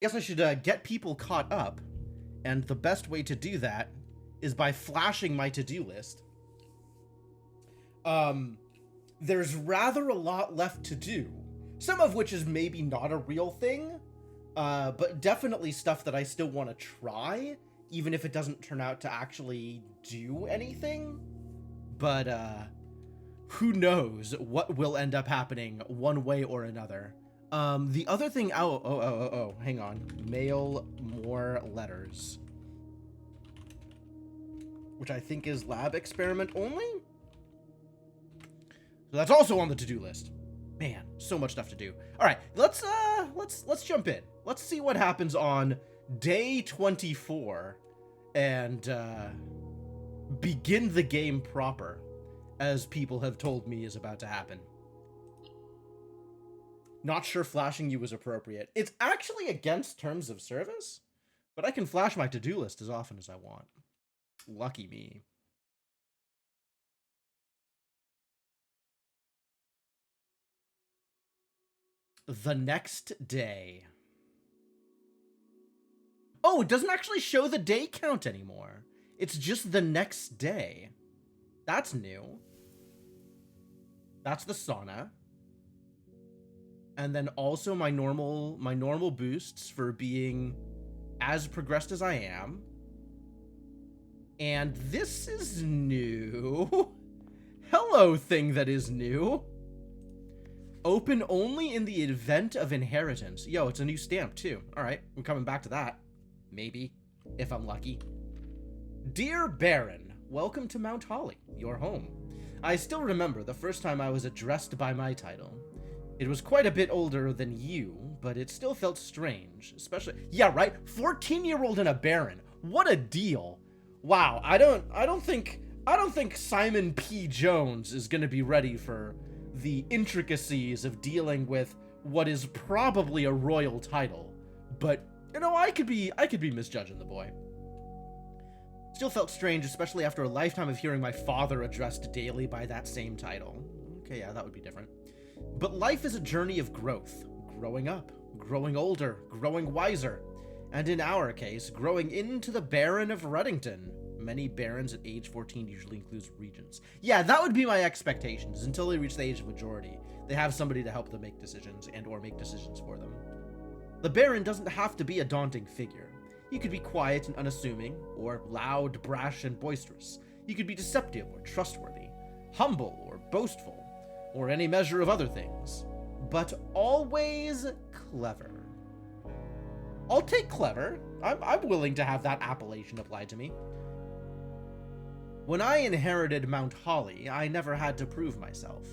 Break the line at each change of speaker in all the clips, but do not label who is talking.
guess I should get people caught up, and the best way to do that is by flashing my to-do list. There's rather a lot left to do, some of which is maybe not a real thing, but definitely stuff that I still want to try, even if it doesn't turn out to actually do anything. But who knows what will end up happening one way or another. The other thing, hang on. Mail more letters. Which I think is lab experiment only? So that's also on the to-do list. Man, so much stuff to do. All right, let's jump in. Let's see what happens on day 24 and begin the game proper, as people have told me is about to happen. Not sure flashing you is appropriate. It's actually against terms of service, but I can flash my to-do list as often as I want. Lucky me. The next day. Oh, it doesn't actually show the day count anymore. It's just the next day. That's new. That's the sauna. And then also my normal boosts for being as progressed as I am. And this is new. Hello, thing that is new. Open only in the event of inheritance. Yo, it's a new stamp too. All right, we're coming back to that. Maybe, if I'm lucky. Dear Baron, welcome to Mount Holly, your home. I still remember the first time I was addressed by my title. It was quite a bit older than you, but it still felt strange, especially... Yeah, right? 14-year-old and a Baron. What a deal. Wow, I don't think Simon P. Jones is gonna be ready for the intricacies of dealing with what is probably a royal title. But, you know, I could be misjudging the boy. Still felt strange, especially after a lifetime of hearing my father addressed daily by that same title. Okay, yeah, that would be different. But life is a journey of growth. Growing up, growing older, growing wiser. And in our case, growing into the Baron of Reddington. Many barons at age 14 usually includes regents. Yeah, that would be my expectations. Until they reach the age of majority, they have somebody to help them make decisions and or make decisions for them. The Baron doesn't have to be a daunting figure. He could be quiet and unassuming, or loud, brash, and boisterous. He could be deceptive or trustworthy, humble or boastful, or any measure of other things. But always clever. I'll take clever. I'm willing to have that appellation applied to me. When I inherited Mount Holly, I never had to prove myself.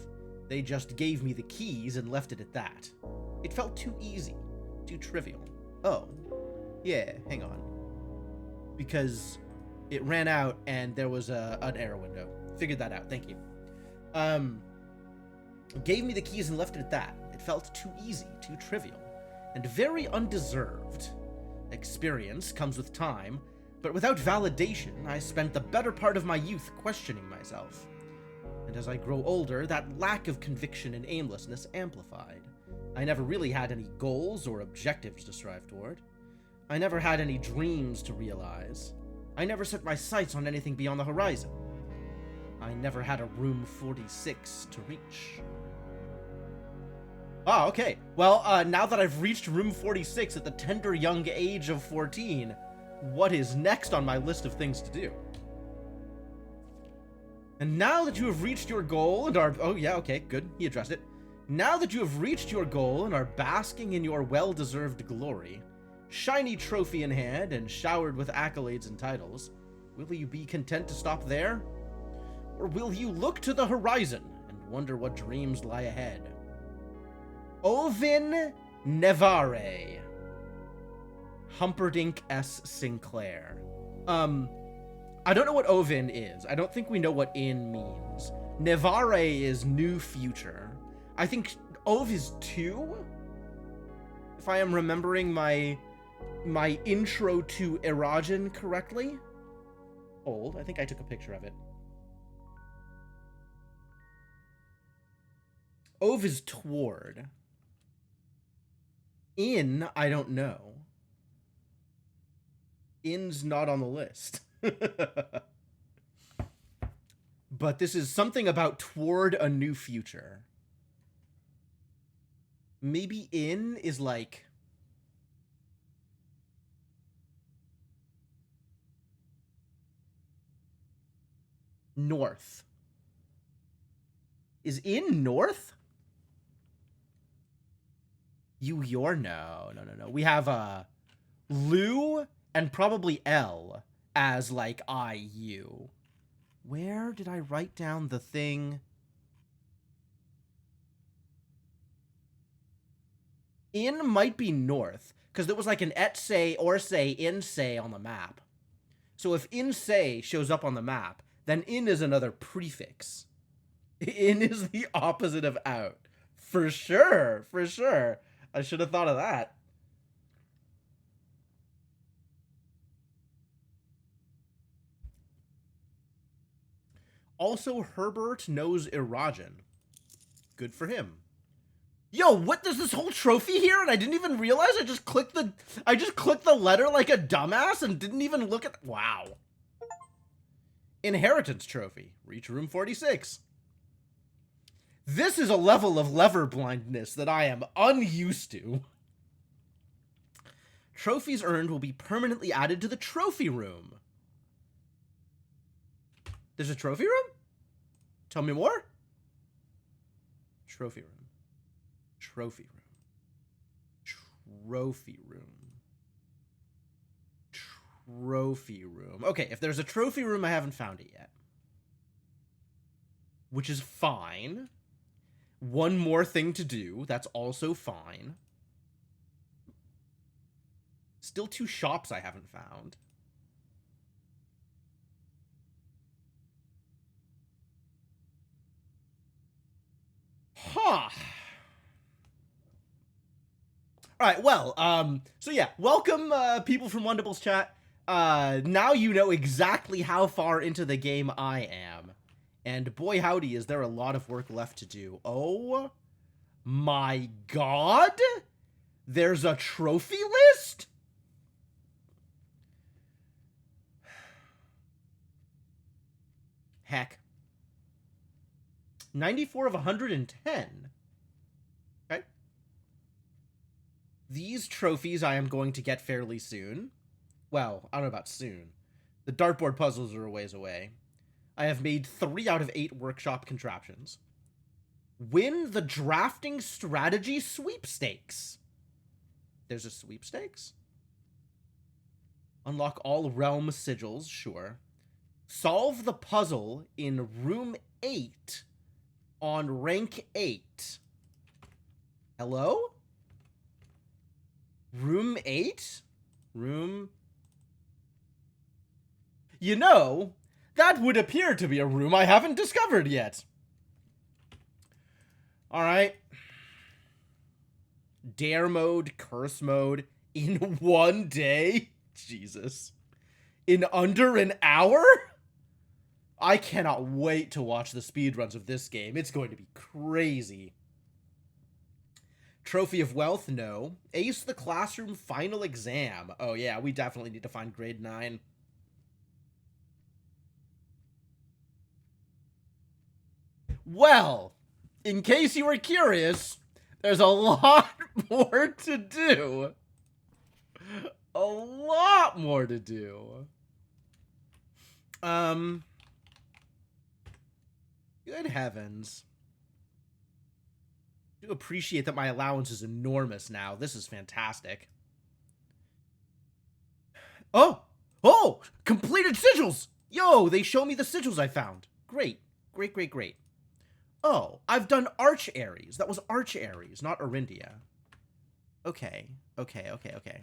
They just gave me the keys and left it at that. It felt too easy, too trivial. Oh, yeah, hang on. Because it ran out and there was an error window. Figured that out, thank you. Gave me the keys and left it at that. It felt too easy, too trivial, and very undeserved. Experience comes with time, but without validation, I spent the better part of my youth questioning myself. And as I grow older, that lack of conviction and aimlessness amplified. I never really had any goals or objectives to strive toward. I never had any dreams to realize. I never set my sights on anything beyond the horizon. I never had a room 46 to reach. Oh, okay. Well, now that I've reached room 46 at the tender young age of 14, what is next on my list of things to do? And now that you have reached your goal and are... Oh, yeah, okay, good. He addressed it. Now that you have reached your goal and are basking in your well-deserved glory, shiny trophy in hand and showered with accolades and titles, will you be content to stop there? Or will you look to the horizon and wonder what dreams lie ahead? Ovin Nevare. Humperdinck S. Sinclair. I don't know what Ovin is. I don't think we know what in means. Nevare is new future. I think Ov is 2? If I am remembering my intro to Eragon correctly. Old. I think I took a picture of it. Ov is toward. In, I don't know. Inn's not on the list. But this is something about toward a new future. Maybe in is like... north. Is in north? You're no. We have Lou and probably L as like IU. Where did I write down the thing? In might be north, because there was like an etsay, orsay, insay on the map. So if insay shows up on the map, then in is another prefix. In is the opposite of out. For sure, for sure. I should have thought of that. Also, Herbert knows Erogen. Good for him. Yo, what, there's this whole trophy here and I didn't even realize? I just clicked the letter like a dumbass and didn't even look at... Wow. Inheritance trophy. Reach room 46. This is a level of lever blindness that I am unused to. Trophies earned will be permanently added to the trophy room. There's a trophy room? Tell me more. Trophy room. Trophy room. Trophy room. Trophy room. Okay, if there's a trophy room, I haven't found it yet. Which is fine. One more thing to do. That's also fine. Still 2 shops I haven't found. Huh. Alright, well, so yeah, welcome, people from Wondables chat. Now you know exactly how far into the game I am. And boy howdy, is there a lot of work left to do. Oh my god! There's a trophy list? Heck. 94 of 110. Okay. These trophies I am going to get fairly soon. Well, I don't know about soon. The dartboard puzzles are a ways away. I have made 3 out of 8 workshop contraptions. Win the drafting strategy sweepstakes. There's a sweepstakes? Unlock all realm sigils, sure. Solve the puzzle in room 8 on rank 8. Hello? Room 8? Room... You know, that would appear to be a room I haven't discovered yet. Alright. Dare mode, curse mode, in 1 day? Jesus. In under an hour? I cannot wait to watch the speedruns of this game. It's going to be crazy. Trophy of Wealth? No. Ace the Classroom final exam. Oh yeah, we definitely need to find grade 9. Well, in case you were curious, there's a lot more to do. A lot more to do. Good heavens. I do appreciate that my allowance is enormous now. This is fantastic. Oh! Oh! Completed sigils! Yo, they show me the sigils I found. Great. Great, great, great. Oh, I've done Arch Ares. That was Arch Ares, not Orindia. Okay. Okay, okay, okay.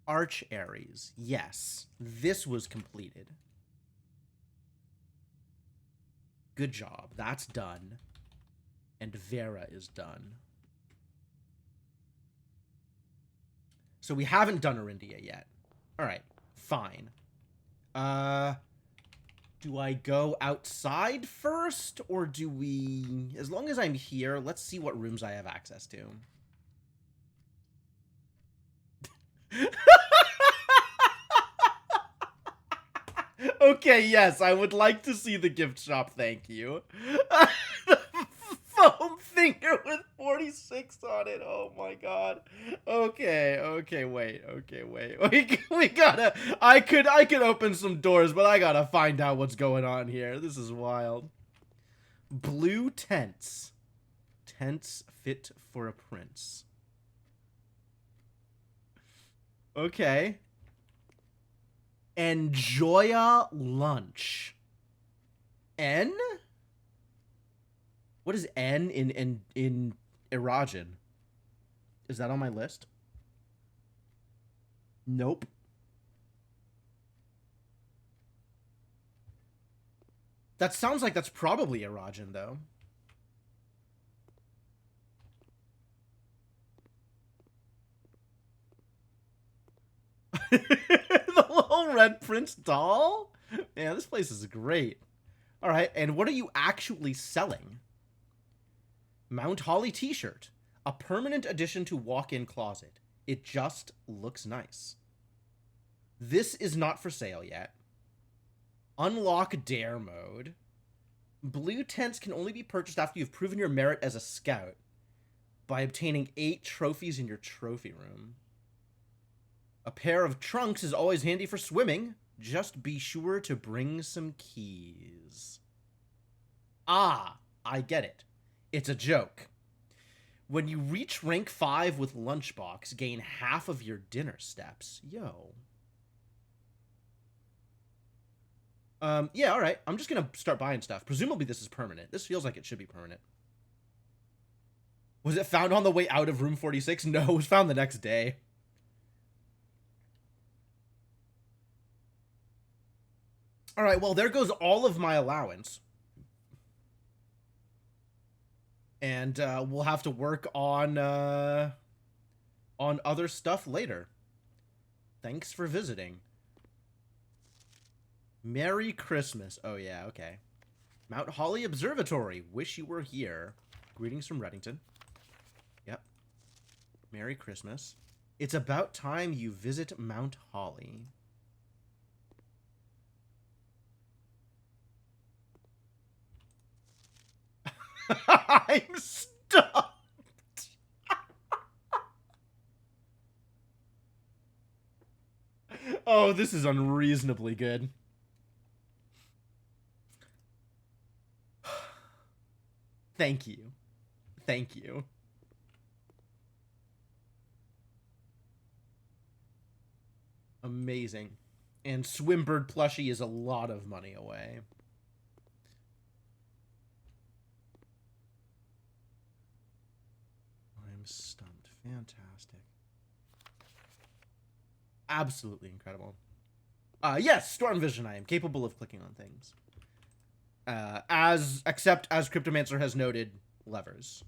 Arch Ares. Yes. This was completed. Good job. That's done. And Vera is done. So we haven't done Orindia yet. Alright. Fine. Do I go outside first? Or do we... As long as I'm here, let's see what rooms I have access to. Okay, yes, I would like to see the gift shop, thank you. The foam finger with 46 on it, oh my god. Okay, wait. We gotta, I could open some doors, but I gotta find out what's going on here. This is wild. Blue tents. Tents fit for a prince. Okay. Enjoya lunch. N? What is N in Erajan? Is that on my list? Nope. That sounds like that's probably Erajan, though. The little red prince doll? Man, this place is great. All right, and what are you actually selling? Mount Holly t-shirt. A permanent addition to walk-in closet. It just looks nice. This is not for sale yet. Unlock dare mode. Blue tents can only be purchased after you've proven your merit as a scout by obtaining 8 trophies in your trophy room. A pair of trunks is always handy for swimming. Just be sure to bring some keys. Ah, I get it. It's a joke. When you reach rank 5 with Lunchbox, gain half of your dinner steps. Yo. Yeah, alright. I'm just gonna start buying stuff. Presumably this is permanent. This feels like it should be permanent. Was it found on the way out of room 46? No, it was found the next day. Alright, well, there goes all of my allowance. And we'll have to work on other stuff later. Thanks for visiting. Merry Christmas. Oh, yeah, okay. Mount Holly Observatory. Wish you were here. Greetings from Reddington. Yep. Merry Christmas. It's about time you visit Mount Holly. I'm stumped. Oh, this is unreasonably good. Thank you. Thank you. Amazing. And Swimbird plushie is a lot of money away. I'm stumped. Fantastic. Absolutely incredible. Yes, Storm Vision, I am capable of clicking on things. Except as Cryptomancer has noted, levers.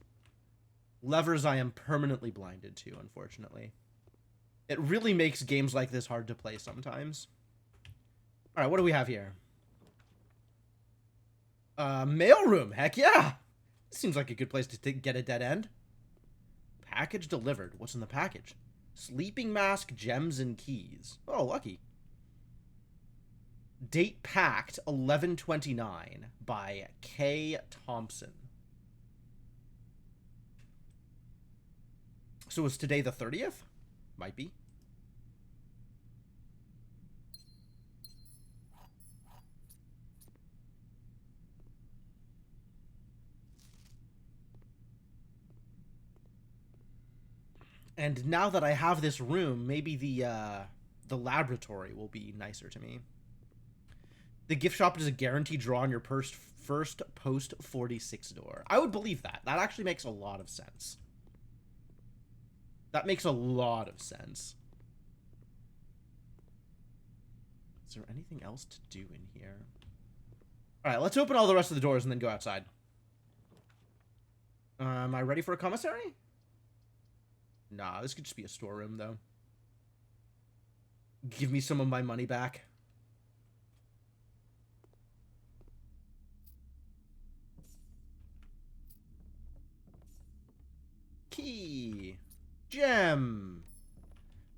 Levers I am permanently blinded to, unfortunately. It really makes games like this hard to play sometimes. Alright, what do we have here? Mailroom, heck yeah! Seems like a good place to get a dead end. Package delivered. What's in the package? Sleeping mask, gems, and keys. Oh, lucky. Date packed 11/29 by K. Thompson. So is today the 30th? Might be. And now that I have this room, maybe the laboratory will be nicer to me. The gift shop is a guaranteed draw on your first post 46 door. I would believe that. That actually makes a lot of sense. That makes a lot of sense. Is there anything else to do in here? Alright, let's open all the rest of the doors and then go outside. Am I ready for a commissary? Nah, this could just be a storeroom, though. Give me some of my money back. Key. Gem.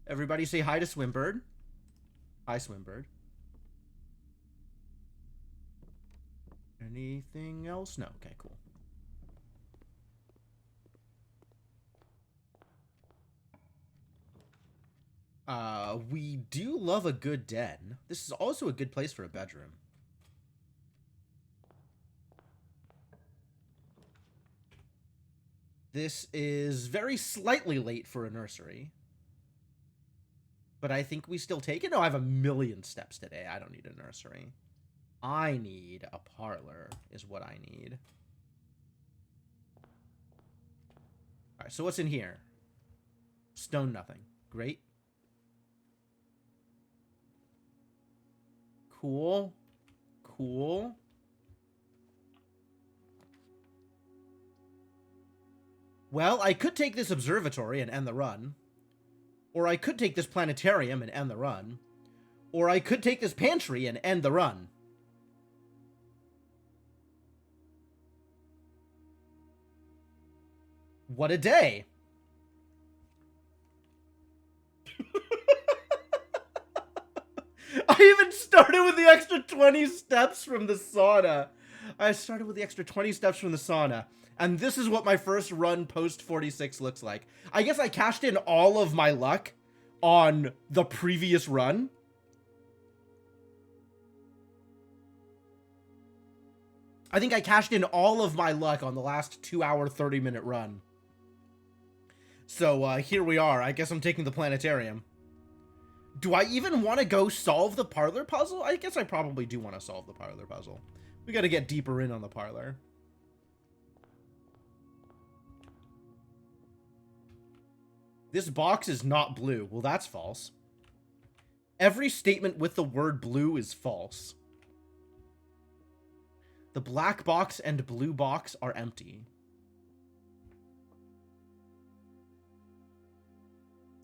Everybody say hi to Swimbird. Hi, Swimbird. Anything else? No. Okay, cool. We do love a good den. This is also a good place for a bedroom. This is very slightly late for a nursery. But I think we still take it. No, I have a million steps today. I don't need a nursery. I need a parlor is what I need. Alright, so what's in here? Stone nothing. Great. Cool. Cool. Well, I could take this observatory and end the run. Or I could take this planetarium and end the run. Or I could take this pantry and end the run. What a day. I even started with the extra 20 steps from the sauna. I started with the extra 20 steps from the sauna. And this is what my first run post 46 looks like. I guess I cashed in all of my luck on the previous run. I think I cashed in all of my luck on the last 2-hour, 30-minute run. So, here we are. I guess I'm taking the planetarium. Do I even want to go solve the parlor puzzle? I guess I probably do want to solve the parlor puzzle. We got to get deeper in on the parlor. This box is not blue. Well, that's false. Every statement with the word blue is false. The black box and blue box are empty.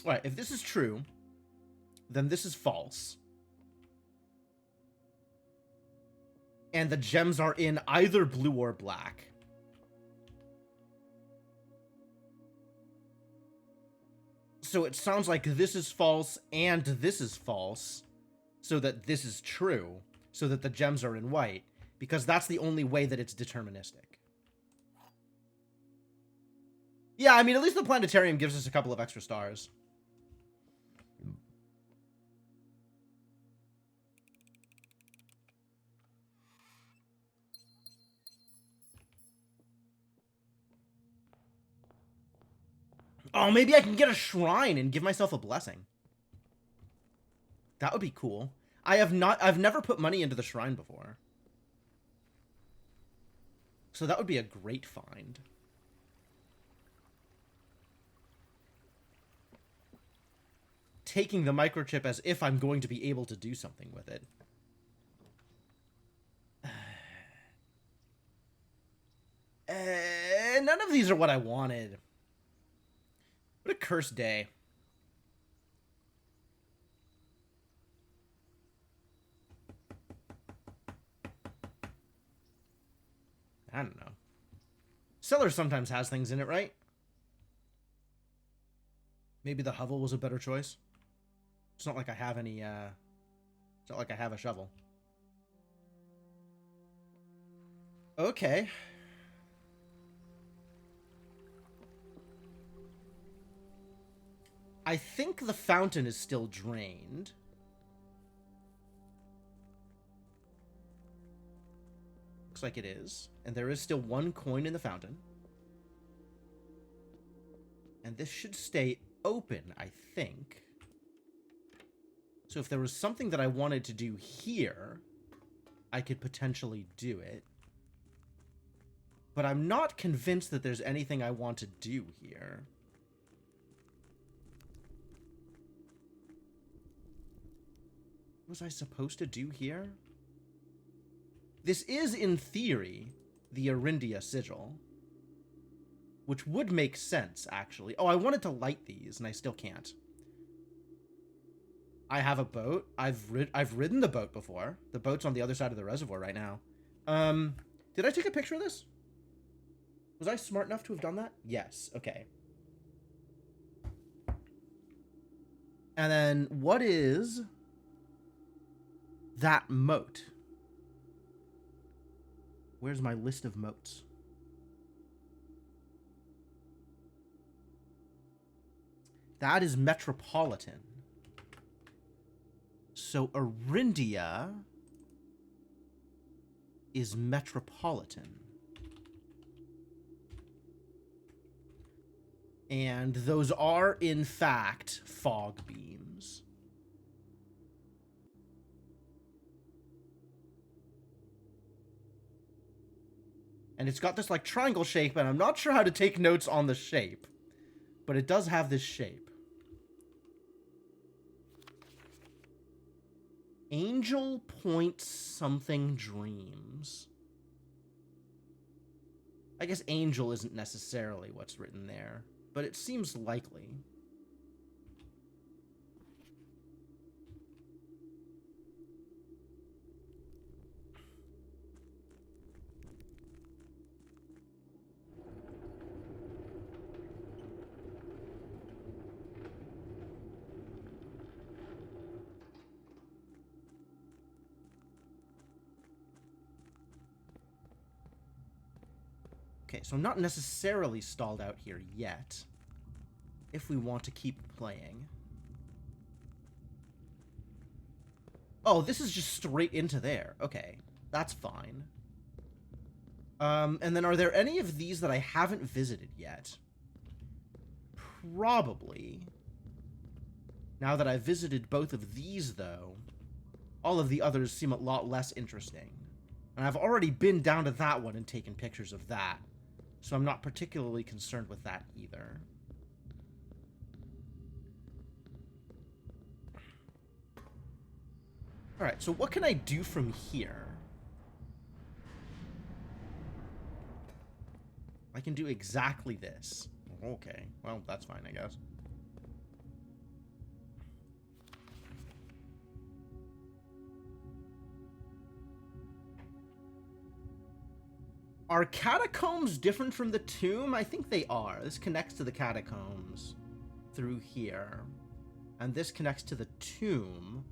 All right, if this is true, then this is false. And the gems are in either blue or black. So it sounds like this is false and this is false, so that this is true, so that the gems are in white, because that's the only way that it's deterministic. Yeah, I mean, at least the planetarium gives us a couple of extra stars. Oh, maybe I can get a shrine and give myself a blessing. That would be cool. I've never put money into the shrine before. So that would be a great find. Taking the microchip as if I'm going to be able to do something with it. None of these are what I wanted. What a cursed day. I don't know. Cellar sometimes has things in it, right? Maybe the hovel was a better choice. It's not like I have any, it's not like I have a shovel. Okay. I think the fountain is still drained. Looks like it is. And there is still one coin in the fountain. And this should stay open, I think. So if there was something that I wanted to do here, I could potentially do it. But I'm not convinced that there's anything I want to do here. What was I supposed to do here? This is, in theory, the Arindia sigil. Which would make sense, actually. Oh, I wanted to light these, and I still can't. I have a boat. I've ridden the boat before. The boat's on the other side of the reservoir right now. Did I take a picture of this? Was I smart enough to have done that? Yes. Okay. And then, what is that moat? Where's my list of moats? That is metropolitan. So Arindia is metropolitan. And those are, in fact, fog beams. And it's got this, like, triangle shape, and I'm not sure how to take notes on the shape. But it does have this shape. Angel Point something dreams. I guess angel isn't necessarily what's written there, but it seems likely. Okay, so I'm not necessarily stalled out here yet, if we want to keep playing. Oh, this is just straight into there. Okay, that's fine. And then are there any of these that I haven't visited yet? Probably. Now that I've visited both of these, though, all of the others seem a lot less interesting. And I've already been down to that one and taken pictures of that. So I'm not particularly concerned with that either. Alright, so what can I do from here? I can do exactly this. Okay, well, that's fine, I guess. Are catacombs different from the tomb? I think they are. This connects to the catacombs through here. And this connects to the tomb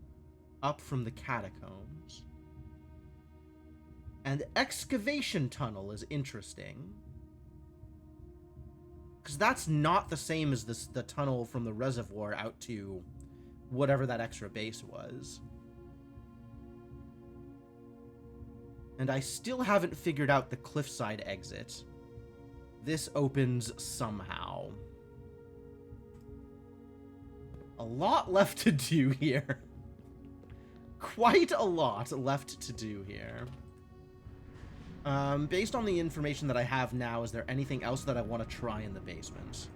up from the catacombs. And excavation tunnel is interesting. Because that's not the same as the tunnel from the reservoir out to whatever that extra base was. And I still haven't figured out the cliffside exit. This opens somehow. A lot left to do here. Quite a lot left to do here. Based on the information that I have now, is there anything else that I want to try in the basement?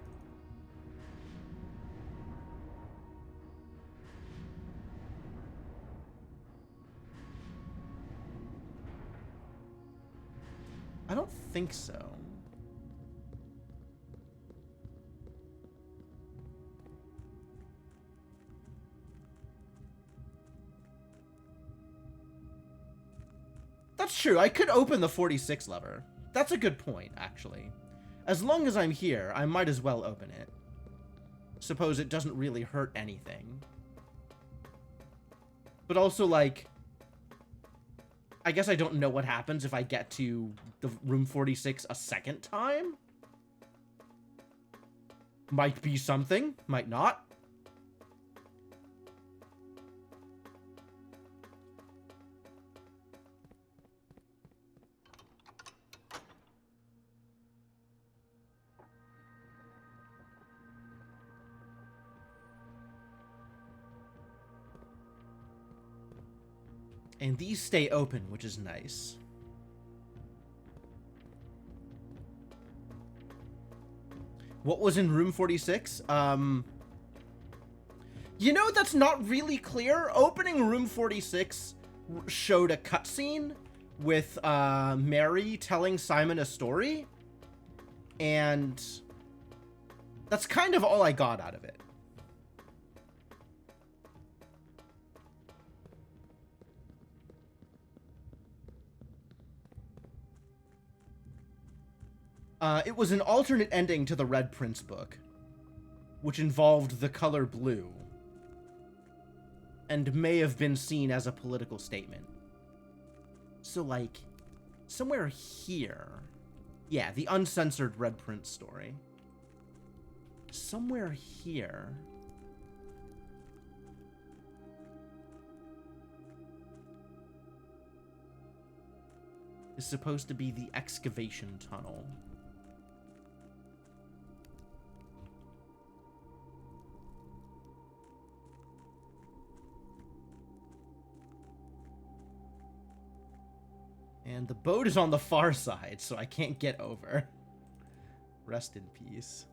I don't think so. That's true. I could open the 46 lever. That's a good point, actually. As long as I'm here, I might as well open it. Suppose it doesn't really hurt anything. But also, like, I guess I don't know what happens if I get to the room 46 a second time. Might be something, might not. And these stay open, which is nice. What was in room 46? You know, that's not really clear. Opening room 46 showed a cutscene with Mary telling Simon a story. And that's kind of all I got out of it. It was an alternate ending to the Red Prince book, which involved the color blue, and may have been seen as a political statement. So, like, Somewhere here. Yeah, the uncensored red print story. Somewhere here. Is supposed to be the excavation tunnel. And the boat is on the far side, so I can't get over. Rest in peace.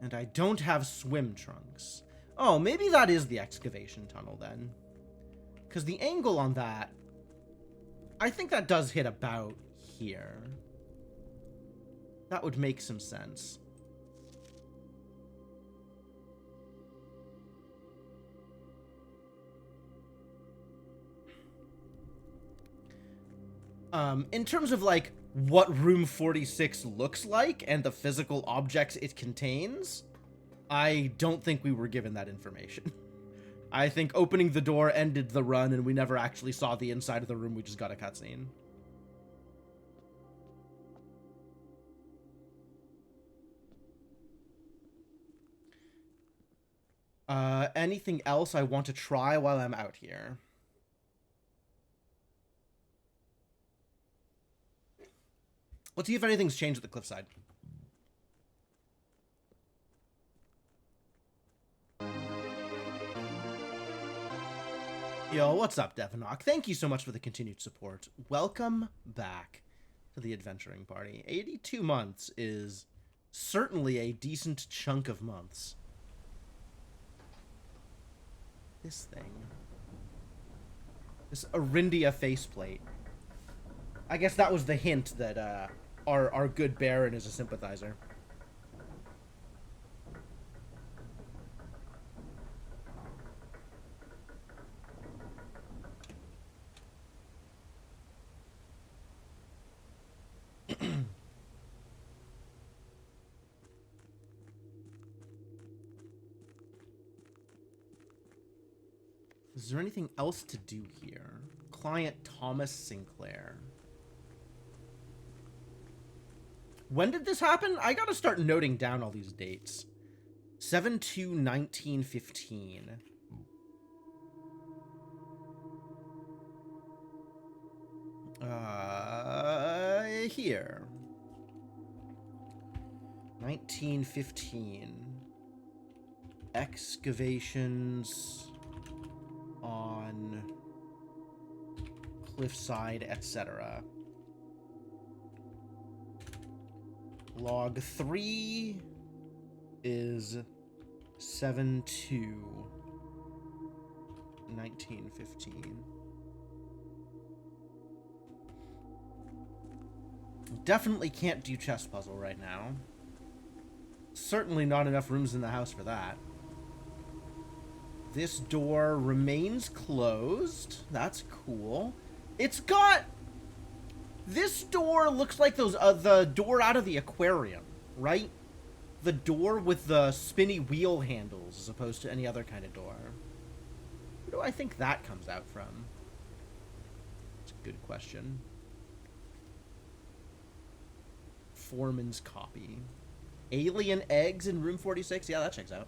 And I don't have swim trunks. Oh, maybe that is the excavation tunnel then. Because the angle on that, I think that does hit about here. That would make some sense. In terms of, like, what Room 46 looks like and the physical objects it contains, I don't think we were given that information. I think opening the door ended the run and we never actually saw the inside of the room, we just got a cutscene. Anything else I want to try while I'm out here? Let's see if anything's changed at the cliffside. Yo, what's up, Devonok? Thank you so much for the continued support. Welcome back to the adventuring party. 82 months is certainly a decent chunk of months. This thing. This Arindia faceplate. I guess that was the hint that, our good Baron is a sympathizer. Is there anything else to do here? Client Thomas Sinclair. When did this happen? I gotta start noting down all these dates. 7/2/1915. Here. 1915. Excavations on cliffside, etc. Log 3 is 7/2/1915. Definitely can't do chess puzzle right now. Certainly not enough rooms in the house for that. This door remains closed. That's cool. It's got... This door looks like those the door out of the aquarium, right? The door with the spinny wheel handles as opposed to any other kind of door. Where do I think that comes out from? That's a good question. Foreman's copy. Alien eggs in room 46? Yeah, that checks out.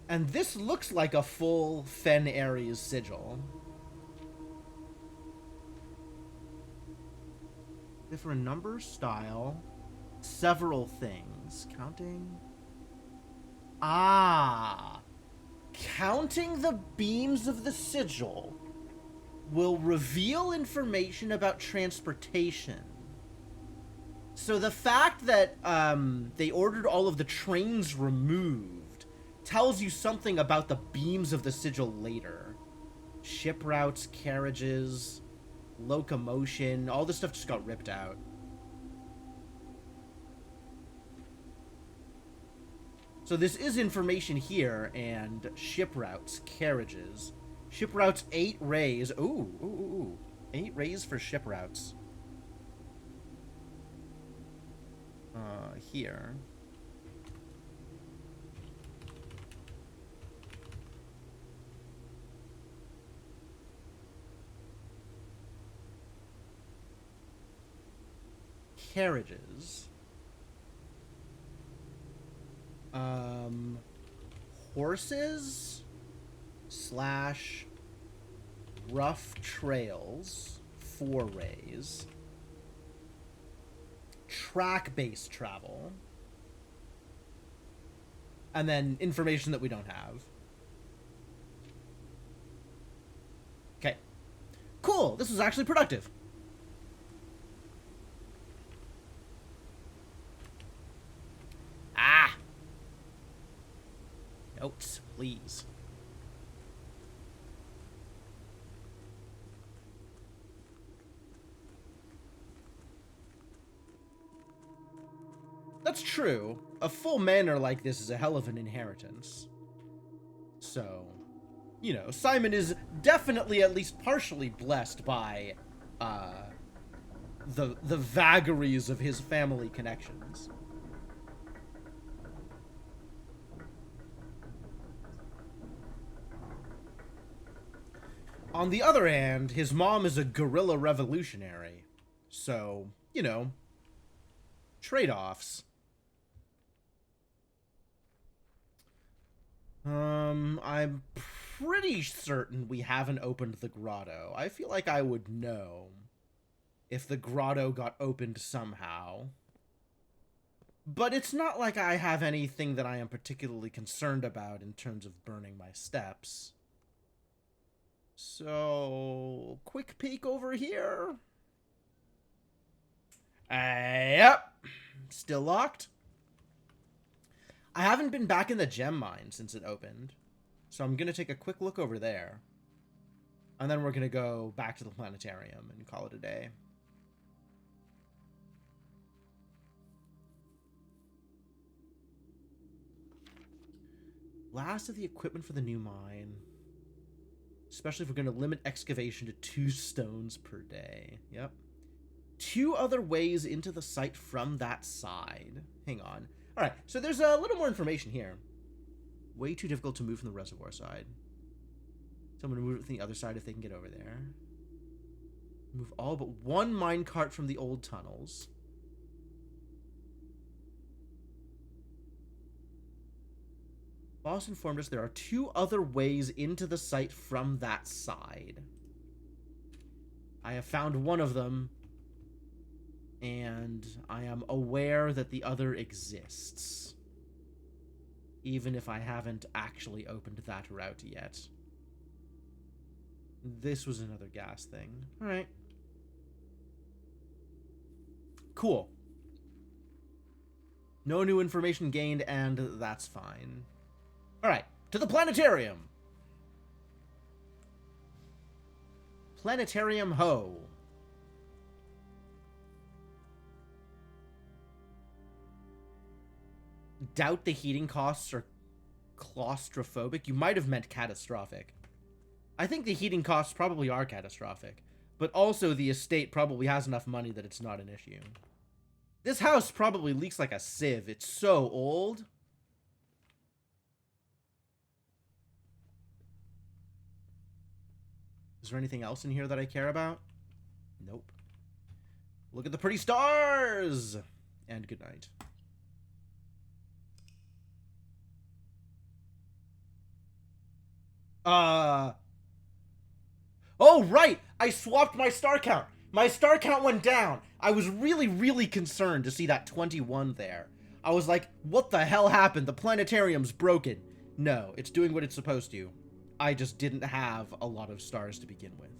And this looks like a full Fen Ares sigil. Different number, style, several things. Counting? Ah! Counting the beams of the sigil will reveal information about transportation. So the fact that they ordered all of the trains removed tells you something about the beams of the sigil later. Ship routes, carriages, locomotion, all this stuff just got ripped out. So this is information here, and ship routes, carriages. Ship routes 8 rays. Ooh. 8 rays for ship routes. Here. Carriages. Horses slash rough trails, forays, track-based travel, and then information that we don't have. Okay. Cool. This was actually productive. Notes, please. That's true. A full manor like this is a hell of an inheritance. So, you know, Simon is definitely at least partially blessed by, the vagaries of his family connections. On the other hand, his mom is a guerrilla revolutionary. So, you know, trade-offs. I'm pretty certain we haven't opened the grotto. I feel like I would know if the grotto got opened somehow. But it's not like I have anything that I am particularly concerned about in terms of burning my steps. So, quick peek over here. Yep. Still locked. I haven't been back in the gem mine since it opened. So I'm going to take a quick look over there. And then we're going to go back to the planetarium and call it a day. Last of the equipment for the new mine. Especially if we're going to limit excavation to 2 stones per day. Yep. 2 other ways into the site from that side. Hang on. Alright, so there's a little more information here. Way too difficult to move from the reservoir side. Someone move it from the other side if they can get over there. Move all but 1 minecart from the old tunnels. Boss informed us there are 2 other ways into the site from that side. I have found one of them, and I am aware that the other exists. Even if I haven't actually opened that route yet. This was another gas thing. Alright. Cool. No new information gained, and that's fine. Alright, to the planetarium! Planetarium ho! Doubt the heating costs are claustrophobic. You might have meant catastrophic. I think the heating costs probably are catastrophic. But also the estate probably has enough money that it's not an issue. This house probably leaks like a sieve. It's so old. Is there anything else in here that I care about? Nope. Look at the pretty stars! And good night. Oh, right! I swapped my star count! My star count went down! I was really, really concerned to see that 21 there. I was like, what the hell happened? The planetarium's broken. No, it's doing what it's supposed to. I just didn't have a lot of stars to begin with.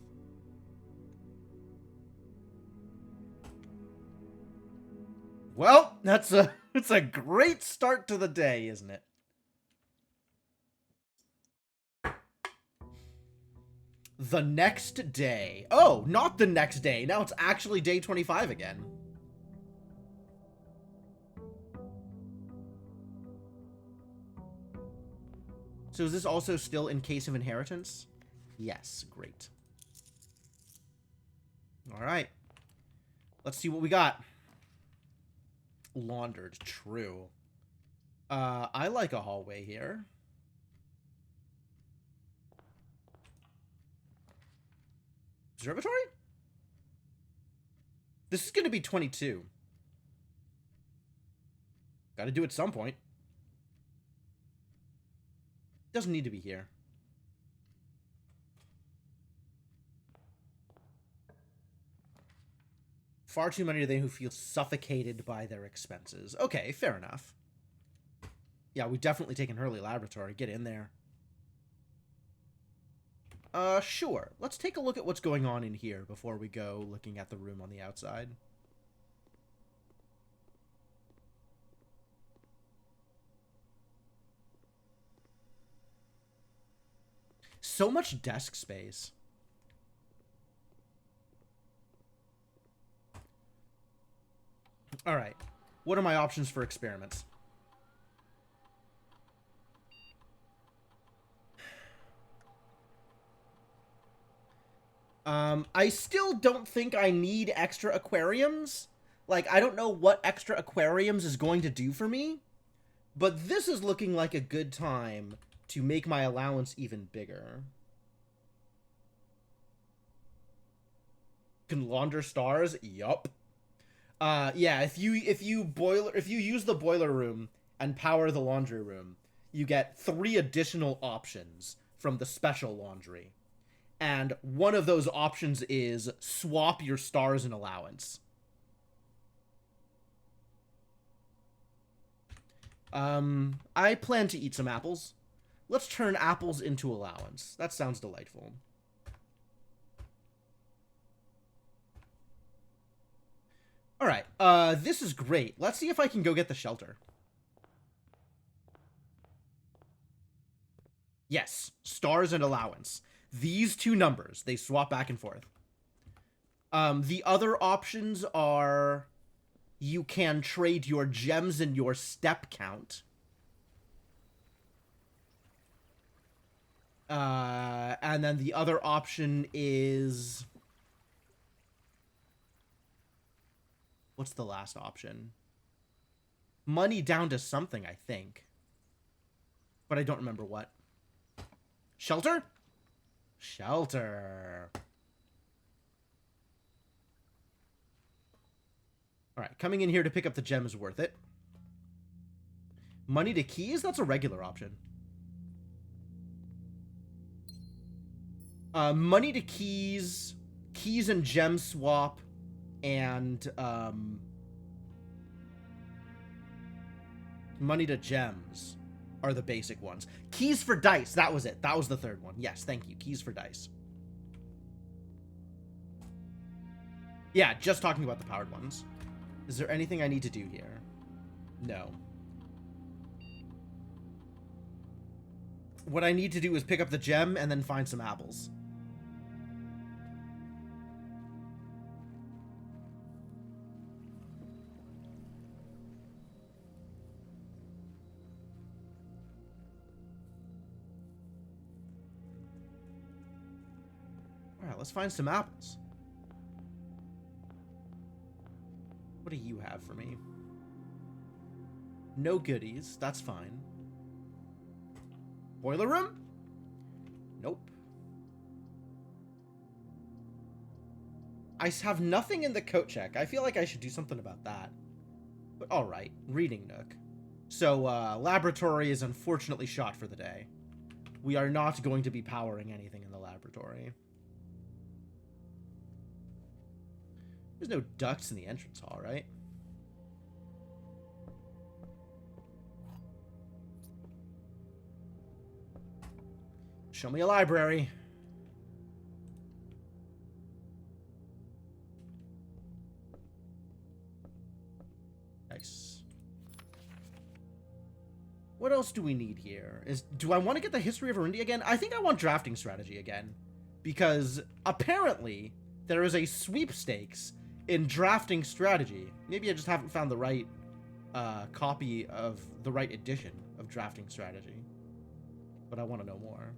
Well, it's a great start to the day, isn't it? The next day. Oh, not the next day. Now it's actually day 25 again. So is this also still in case of inheritance? Yes, great. All right. Let's see what we got. laundered. True. I like a hallway here. Observatory? This is going to be 22. Gotta do it at some point. Doesn't need to be here. Far too many of them who feel suffocated by their expenses. Okay, fair enough. Yeah, we've definitely taken Hurley Laboratory. Get in there. Sure. Let's take a look at what's going on in here before we go looking at the room on the outside. So much desk space. All right. What are my options for experiments? I still don't think I need extra aquariums. Like, I don't know what extra aquariums is going to do for me, but this is looking like a good time to make my allowance even bigger. Can launder stars? Yup. Yeah, if you use the boiler room and power the laundry room, you get 3 additional options from the special laundry. And one of those options is swap your stars and allowance. I plan to eat some apples. Let's turn apples into allowance. That sounds delightful. All right, this is great. Let's see if I can go get the shelter. Yes, stars and allowance. These 2 numbers, they swap back and forth. The other options are you can trade your gems and your step count. And then the other option is... What's the last option? Money down to something, I think. But I don't remember what. Shelter? Shelter. Alright, coming in here to pick up the gem is worth it. Money to keys? That's a regular option. Money to keys, keys and gem swap, and money to gems are the basic ones. Keys for dice, that was it. That was the third one. Yes, thank you. Keys for dice. Yeah, just talking about the powered ones. Is there anything I need to do here? No. What I need to do is pick up the gem and then find some apples. Alright, let's find some apples. What do you have for me? No goodies. That's fine. Boiler room? Nope. I have nothing in the coat check. I feel like I should do something about that. But alright. Reading nook. So, laboratory is unfortunately shot for the day. We are not going to be powering anything in the laboratory. There's no ducts in the entrance hall, right? Show me a library. Nice. What else do we need here? Do I want to get the history of Arindia again? I think I want drafting strategy again. Because apparently there is a sweepstakes in drafting strategy. Maybe I just haven't found the right copy of the right edition of drafting strategy. But I want to know more.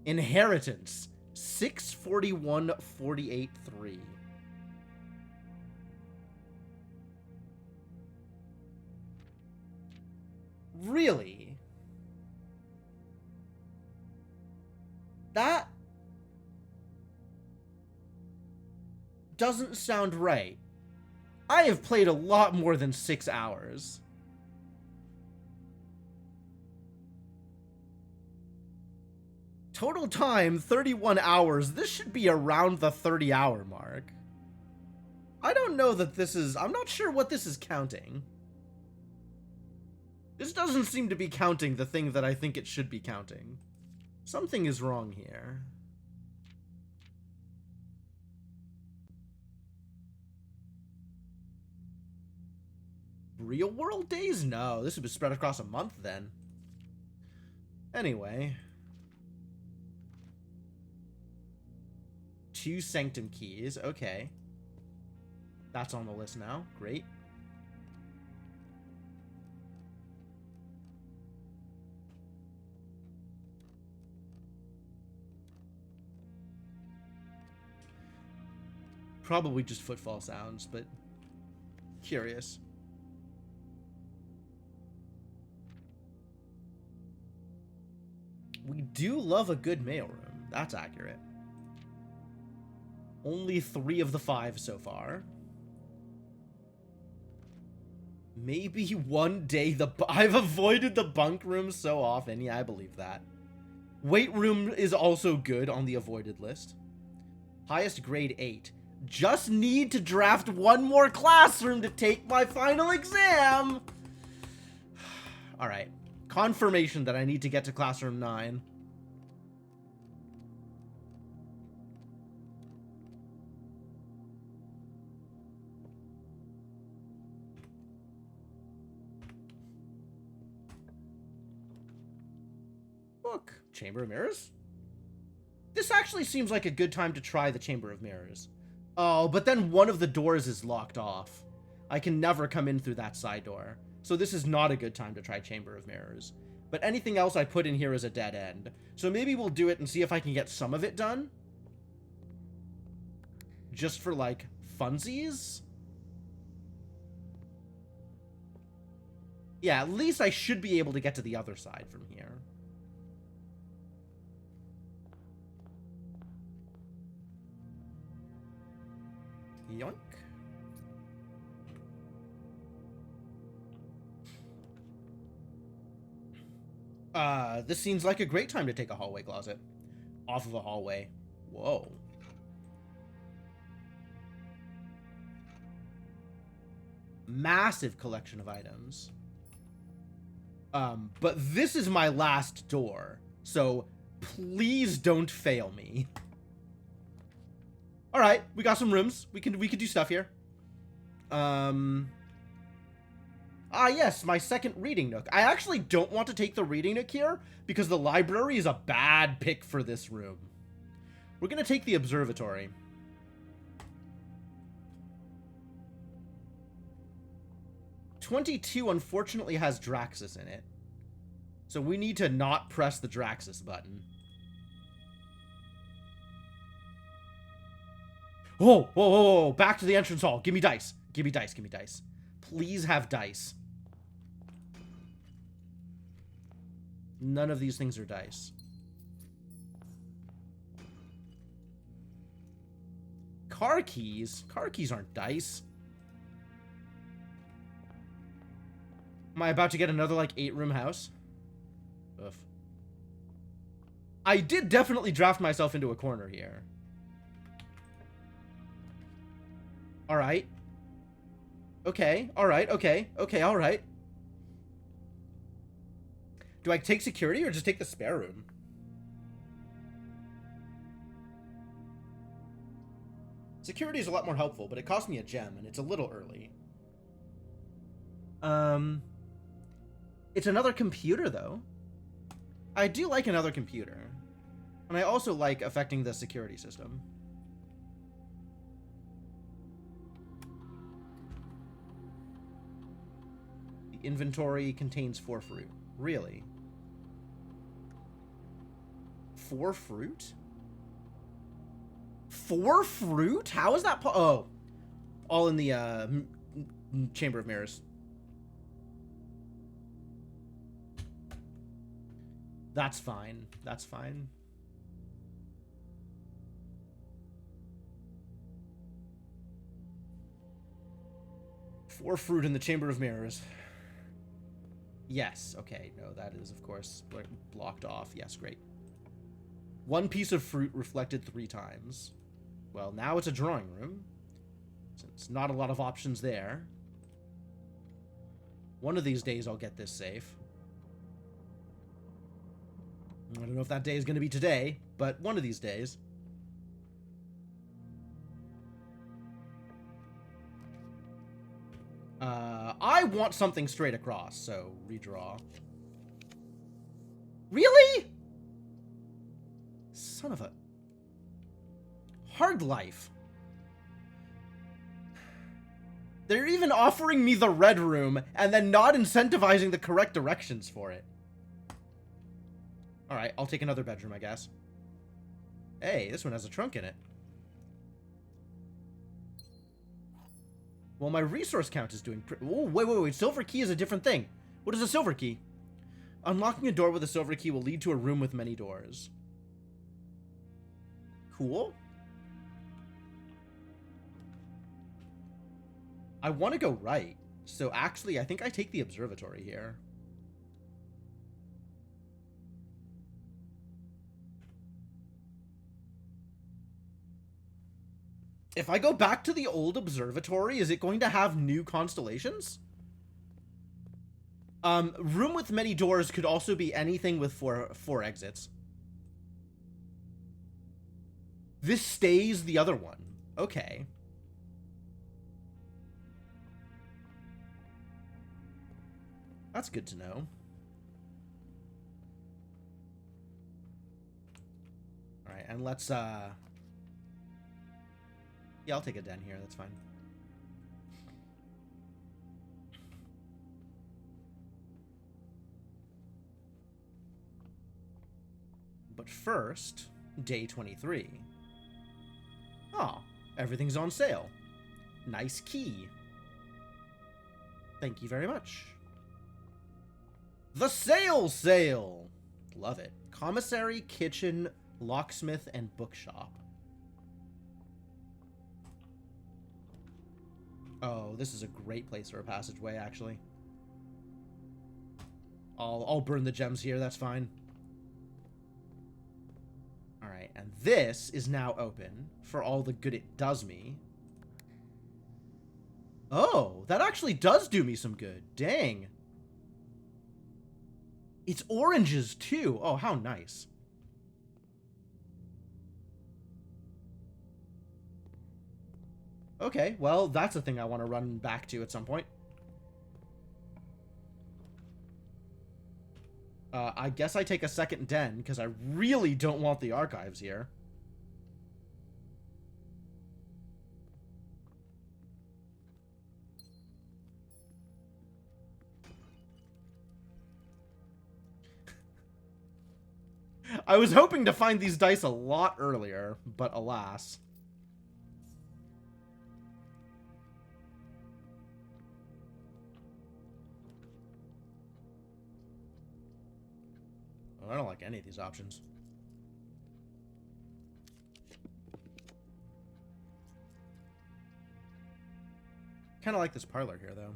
Inheritance. 641-48-3. Really? That doesn't sound right. I have played a lot more than 6 hours. Total time, 31 hours. This should be around the 30-hour mark. I don't know that this is... I'm not sure what this is counting. This doesn't seem to be counting the thing that I think it should be counting. Something is wrong here. Real world days? No, this would be spread across a month then. Anyway. 2 sanctum keys. Okay. That's on the list now. Great. Probably just footfall sounds, but curious. We do love a good mailroom. That's accurate. Only 3 of the 5 so far. Maybe one day I've avoided the bunk room so often. Yeah, I believe that. Weight room is also good on the avoided list. Highest grade 8. Just need to draft 1 more classroom to take my final exam. All right. Confirmation that I need to get to classroom 9. Look, Chamber of Mirrors. This actually seems like a good time to try the Chamber of Mirrors. Oh, but then one of the doors is locked off. I can never come in through that side door. So this is not a good time to try Chamber of Mirrors. But anything else I put in here is a dead end. So maybe we'll do it and see if I can get some of it done. Just for, like, funsies? Yeah, at least I should be able to get to the other side from here. Yoink. This seems like a great time to take a hallway closet. Off of a hallway. Whoa. Massive collection of items. But this is my last door, so please don't fail me. All right, we got some rooms. We can do stuff here. Ah, yes, my second reading nook. I actually don't want to take the reading nook here because the library is a bad pick for this room. We're going to take the observatory. "22 unfortunately has Draxus in it. So we need to not press the Draxus button. Whoa, whoa, whoa, whoa, back to the entrance hall. Give me dice. Give me dice, give me dice. Please have dice. None of these things are dice. Car keys? Car keys aren't dice. Am I about to get another, like, 8-room house? Ugh. I did definitely draft myself into a corner here. Alright. Okay, alright, okay, okay, alright. Do I take security or just take the spare room? Security is a lot more helpful, but it cost me a gem, and it's a little early. It's another computer, though. I do like another computer. And I also like affecting the security system. The inventory contains 4 fruit. Really? 4 fruit? 4 fruit? How is that oh. All in the Chamber of Mirrors. That's fine. That's fine. Four fruit in the Chamber of Mirrors. Yes. Okay. No, that is, of course, blocked off. Yes, great. One piece of fruit reflected 3 times. Well, now it's a drawing room. Since not a lot of options there. One of these days I'll get this safe. I don't know if that day is going to be today, but one of these days. I want something straight across, so redraw. Really? Son of a... Hard life. They're even offering me the red room and then not incentivizing the correct directions for it. Alright, I'll take another bedroom, I guess. Hey, this one has a trunk in it. Well, my resource count is doing oh, wait. Silver key is a different thing. What is a silver key? Unlocking a door with a silver key will lead to a room with many doors. Cool. I want to go right. So actually, I think I take the observatory here. If I go back to the old observatory, is it going to have new constellations? Room with many doors could also be anything with four exits. This stays the other one. Okay. That's good to know. Alright, and let's, yeah, I'll take a den here, that's fine. But first, day 23. Oh, everything's on sale. Nice key. Thank you very much. The sale! Love it. Commissary, kitchen, locksmith, and bookshop. Oh, this is a great place for a passageway, actually. I'll burn the gems here, that's fine. Alright, and this is now open for all the good it does me. Oh, that actually does do me some good. Dang. It's oranges, too. Oh, how nice. Okay, well, that's a thing I want to run back to at some point. I guess I take a second den, because I really don't want the archives here. I was hoping to find these dice a lot earlier, but alas. Oh, I don't like any of these options. Kind of like this parlor here, though.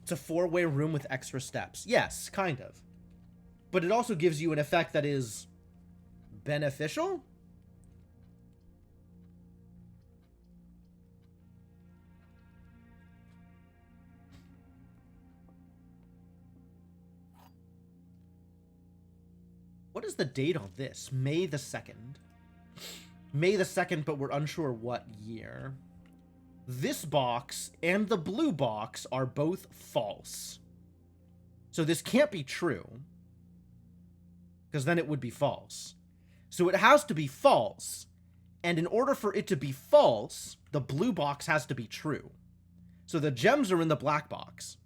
It's a 4-way room with extra steps. Yes, kind of. But it also gives you an effect that is beneficial? What is the date on this? May the 2nd. May the 2nd, but we're unsure what year. This box and the blue box are both false. So this can't be true. Because then it would be false. So it has to be false. And in order for it to be false, the blue box has to be true. So the gems are in the black box.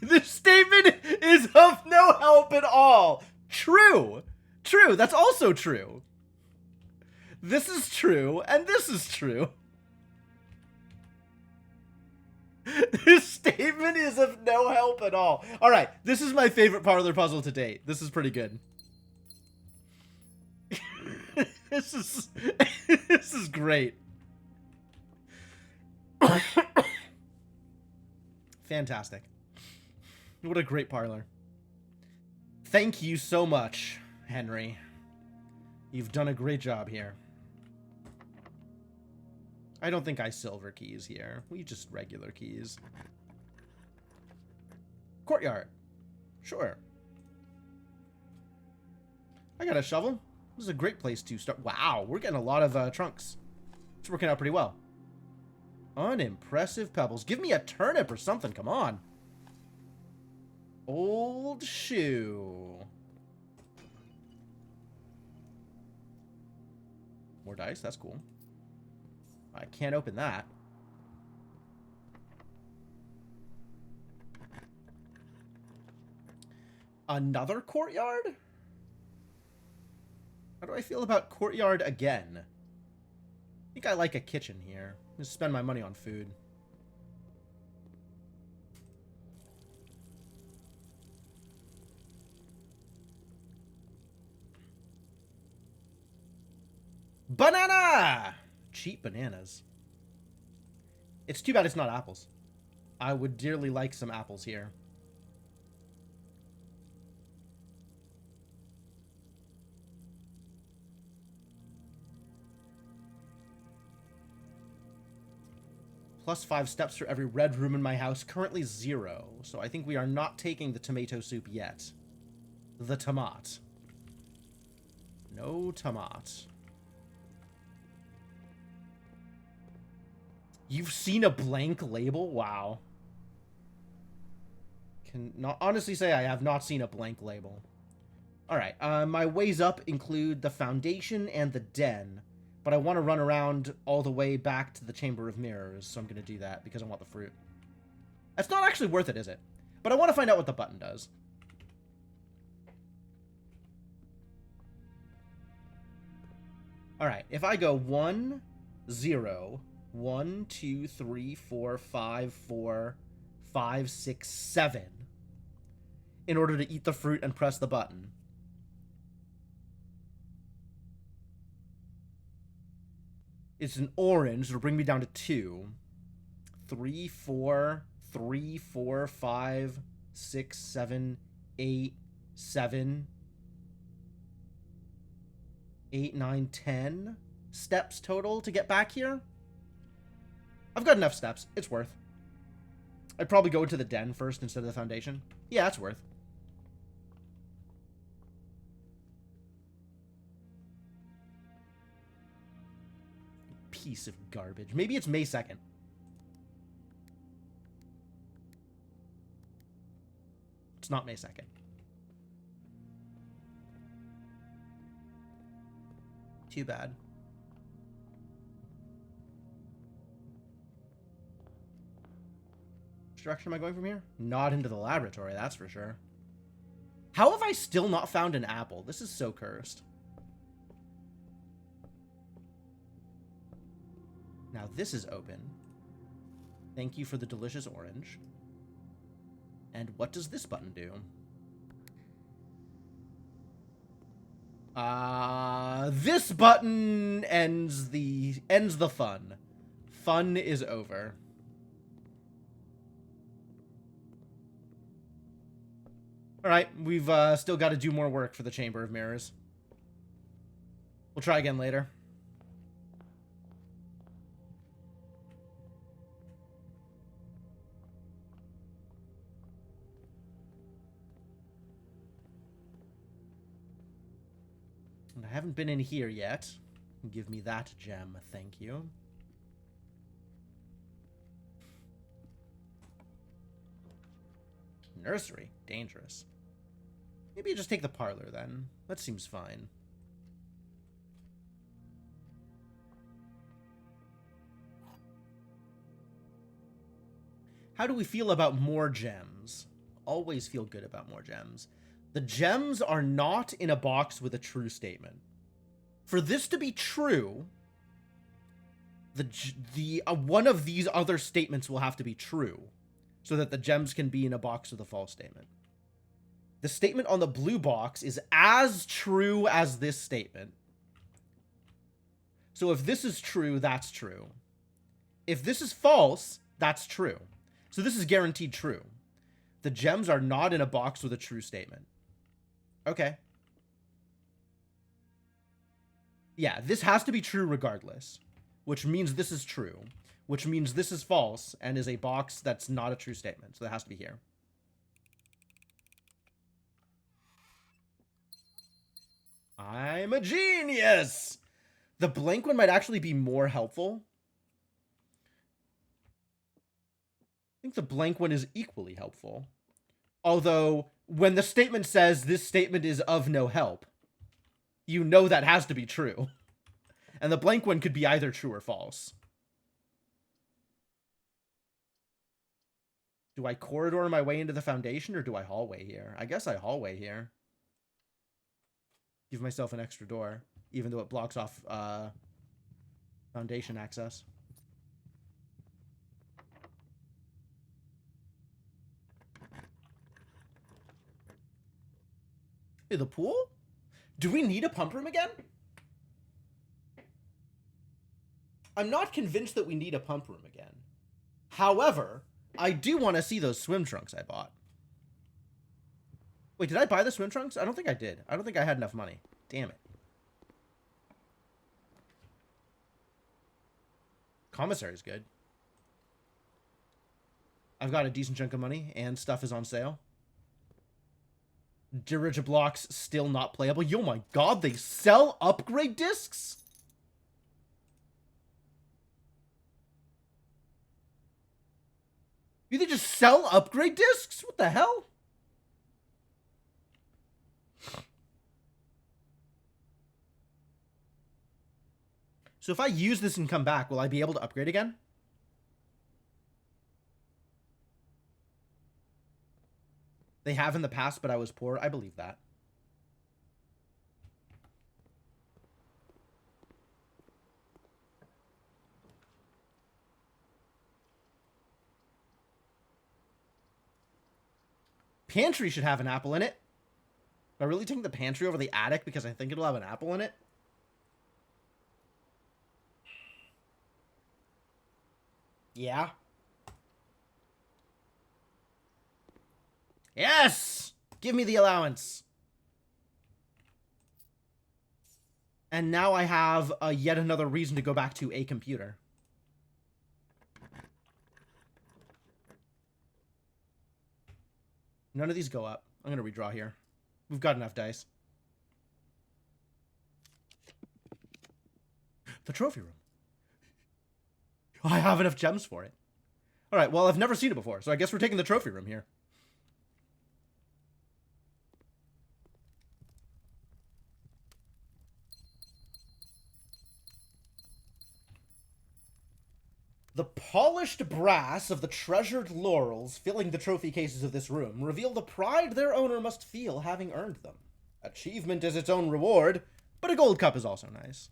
This statement is of no help at all. True. True. That's also true. This is true, and this is true. This statement is of no help at all. All right, this is my favorite parlor puzzle to date. This is pretty good. this is this is great. Fantastic. What a great parlor. Thank you so much, Henry. You've done a great job here. I don't think I silver keys here. We just regular keys. Courtyard. Sure. I got a shovel. This is a great place to start. Wow, we're getting a lot of trunks. It's working out pretty well. Unimpressive pebbles. Give me a turnip or something. Come on. Old shoe. More dice. That's cool. I can't open that. Another courtyard? How do I feel about courtyard again? I think I like a kitchen here. Just spend my money on food. Banana! Cheap bananas. It's too bad it's not apples. I would dearly like some apples here. +5 steps for every red room in my house. Currently 0. So I think we are not taking the tomato soup yet. The tomat. No tomat. You've seen a blank label? Wow. Can not honestly say I have not seen a blank label. Alright, my ways up include the foundation and the den. But I want to run around all the way back to the Chamber of Mirrors, so I'm going to do that because I want the fruit. That's not actually worth it, is it? But I want to find out what the button does. Alright, if I go 1, 0, 1, 2, 3, 4, 5, 4, 5, 6, 7, in order to eat the fruit and press the button. It's an orange. It'll bring me down to 2. 3, 4, 3, 4, 5, 6, 7, 8, 7, 8, 9, 10 steps total to get back here. I've got enough steps. It's worth. I'd probably go into the den first instead of the foundation. Yeah, it's worth. Piece of garbage. Maybe it's May 2nd. It's not May 2nd. Too bad. Which direction am I going from here? Not into the laboratory, that's for sure. How have I still not found an apple? This is so cursed. Now this is open. Thank you for the delicious orange. And what does this button do? This button ends the fun. Fun is over. Alright, we've still got to do more work for the Chamber of Mirrors. We'll try again later. And I haven't been in here yet. Give me that gem, thank you. Nursery? Dangerous. Maybe I just take the parlor then. That seems fine. How do we feel about more gems? Always feel good about more gems. The gems are not in a box with a true statement. For this to be true, one of these other statements will have to be true. so that the gems can be in a box with a false statement. The statement on the blue box is as true as this statement. So if this is true, that's true. If this is false, that's true. So this is guaranteed true. The gems are not in a box with a true statement. Okay. Yeah, this has to be true regardless, which means this is true, which means this is false and is a box that's not a true statement. So that has to be here. I'm a genius! The blank one might actually be more helpful. I think the blank one is equally helpful. Although, when the statement says this statement is of no help, you know that has to be true. And the blank one could be either true or false. Do I corridor my way into the foundation, or do I hallway here? I guess I hallway here. Give myself an extra door, even though it blocks off foundation access. Hey, the pool? Do we need a pump room again? I'm not convinced that we need a pump room again. However, I do want to see those swim trunks I bought. Wait, did I buy the swim trunks? I don't think I did. I don't think I had enough money. Damn it. Commissary's good. I've got a decent chunk of money, and stuff is on sale. Dirigiblocks still not playable. Yo, my god, they sell upgrade discs? Do they just sell upgrade discs? What the hell? So if I use this and come back, will I be able to upgrade again? They have in the past, but I was poor. I believe that. Pantry should have an apple in it. Am I really taking the pantry over the attic because I think it'll have an apple in it? Yeah. Yes! Give me the allowance. And now I have yet another reason to go back to a computer. None of these go up. I'm going to redraw here. We've got enough dice. The trophy room. I have enough gems for it. All right, well, I've never seen it before, so I guess we're taking the trophy room here. The polished brass of the treasured laurels filling the trophy cases of this room reveal the pride their owner must feel having earned them. Achievement is its own reward, but a gold cup is also nice.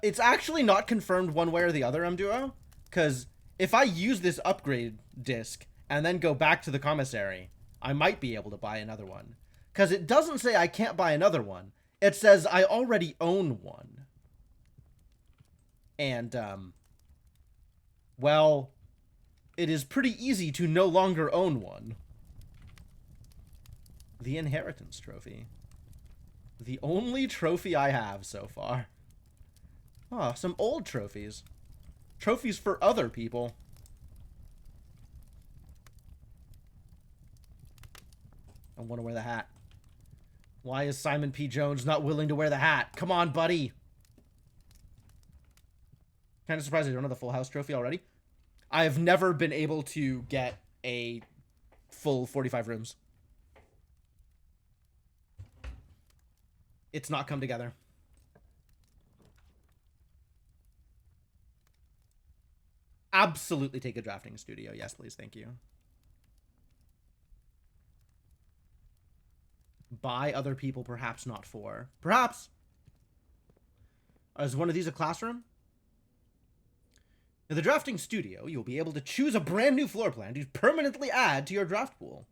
It's actually not confirmed one way or the other, Mduo, because if I use this upgrade disc and then go back to the commissary, I might be able to buy another one. Because it doesn't say I can't buy another one. It says I already own one. And, well, it is pretty easy to no longer own one. The Inheritance Trophy. The only trophy I have so far. Ah, some old trophies. Trophies for other people. I want to wear the hat. Why is Simon P. Jones not willing to wear the hat? Come on, buddy. Kind of surprised I don't have the Full House trophy already. I have never been able to get a full 45 rooms. It's not come together. Absolutely take a drafting studio. Yes, please. Thank you. Buy other people, perhaps not for. Perhaps. Is one of these a classroom? In the drafting studio, you'll be able to choose a brand new floor plan to permanently add to your draft pool.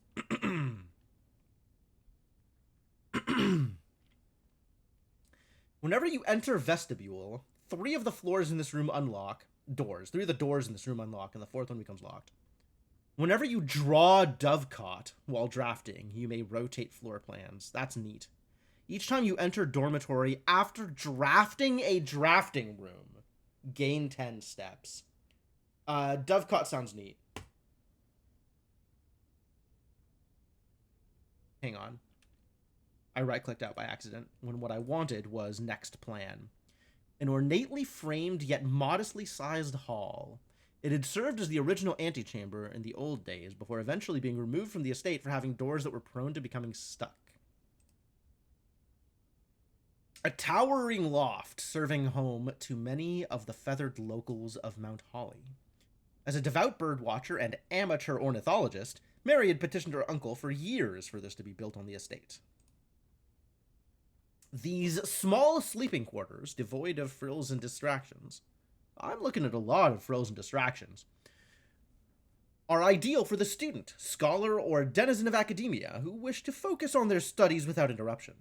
Whenever you enter vestibule, 3 of the floors in this room unlock. 3 of the doors in this room unlock, and the 4th one becomes locked. Whenever you draw Dovecot while drafting, you may rotate floor plans. That's neat. Each time you enter dormitory after drafting a drafting room, gain 10 steps. Dovecot sounds neat. Hang on. I right-clicked out by accident when what I wanted was next plan. An ornately framed yet modestly sized hall. It had served as the original antechamber in the old days before eventually being removed from the estate for having doors that were prone to becoming stuck. A towering loft serving home to many of the feathered locals of Mount Holly. As a devout bird watcher and amateur ornithologist, Mary had petitioned her uncle for years for this to be built on the estate. These small sleeping quarters, devoid of frills and distractions, I'm looking at a lot of frills and distractions, are ideal for the student, scholar, or denizen of academia who wish to focus on their studies without interruption.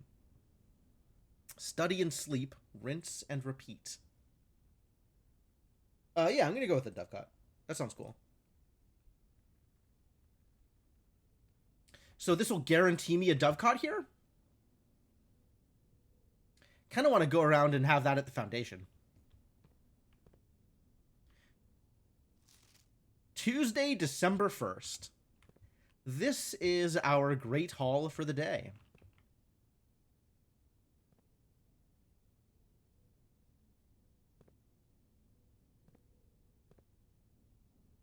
Study and sleep, rinse and repeat. Yeah, I'm gonna go with the Dovecot. That sounds cool. So this will guarantee me a Dovecot here? Kind of want to go around and have that at the foundation. Tuesday, December 1st. This is our Great Hall for the day.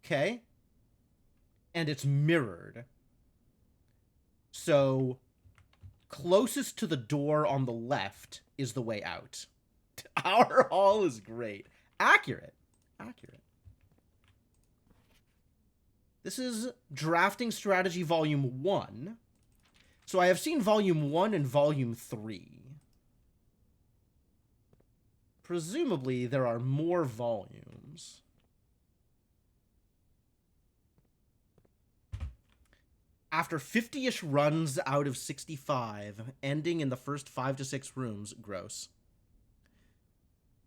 Okay. And it's mirrored. So, closest to the door on the left is the way out. Our hall is great. Accurate. Accurate. This is Drafting Strategy Volume 1. So I have seen Volume 1 and Volume 3. Presumably, there are more volumes. After 50-ish runs out of 65, ending in the first 5 to 6 rooms, gross.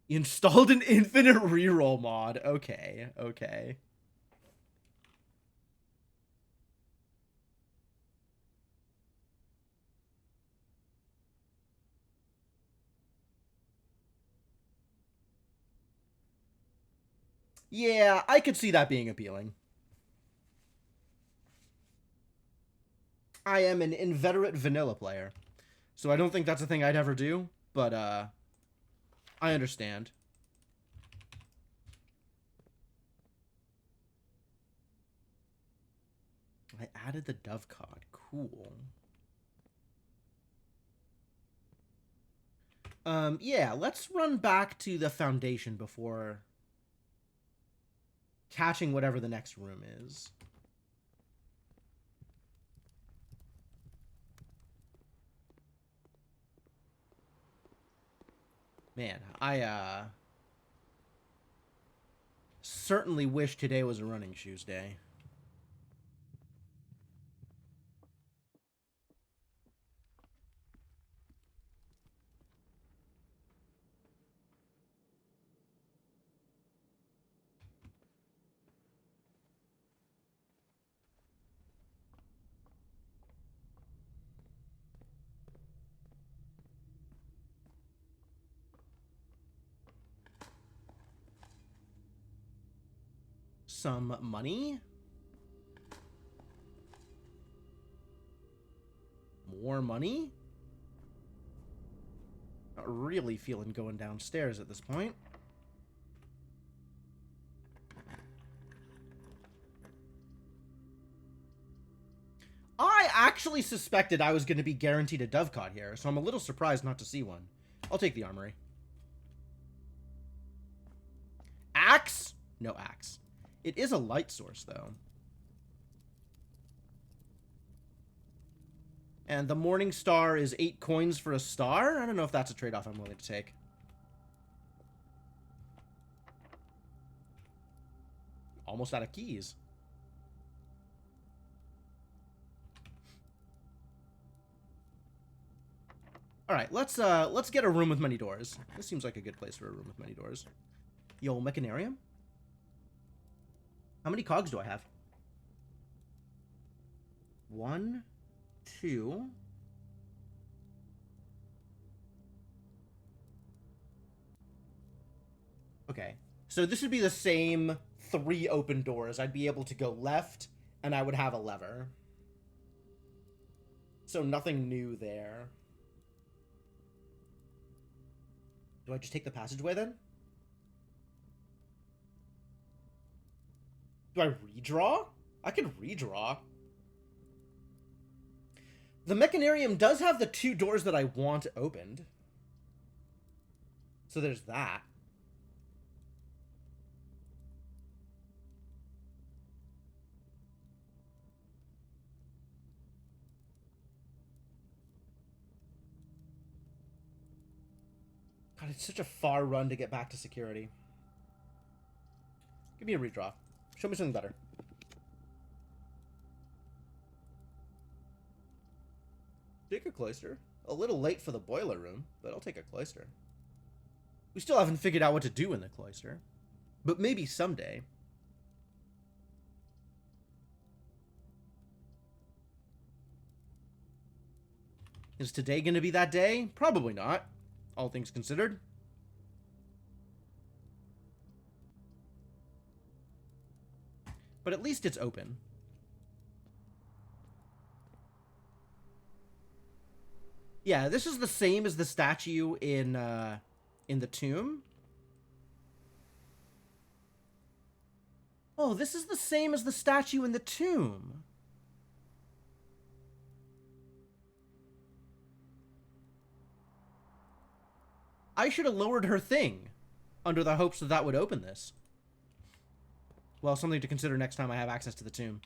Installed an infinite reroll mod. Okay, okay. Yeah, I could see that being appealing. I am an inveterate vanilla player, so I don't think that's a thing I'd ever do, but, I understand. I added the Dovecot. Cool. Yeah, let's run back to the foundation before catching whatever the next room is. Man, I, certainly wish today was a running shoes day. Some money. More money. Not really feeling going downstairs at this point. I actually suspected I was going to be guaranteed a Dovecot here, so I'm a little surprised not to see one. I'll take the armory. Axe? No axe. It is a light source, though. And the Morning Star is 8 coins for a star? I don't know if that's a trade-off I'm willing to take. Almost out of keys. All right, let's get a room with many doors. This seems like a good place for a room with many doors. Yo, Mechanarium? How many cogs do I have? 1, 2. Okay. So this would be the same 3 open doors. I'd be able to go left, and I would have a lever. So nothing new there. Do I just take the passageway then? Do I redraw? I can redraw. The Mechanarium does have the 2 doors that I want opened. So there's that. God, it's such a far run to get back to security. Give me a redraw. Show me something better. Take a cloister. A little late for the boiler room, but I'll take a cloister. We still haven't figured out what to do in the cloister. But maybe someday. Is today going to be that day? Probably not. All things considered. But at least it's open. Yeah, this is the same as the statue in the tomb. Oh, this is the same as the statue in the tomb. I should have lowered her thing under the hopes that that would open this. Well, something to consider next time I have access to the tomb.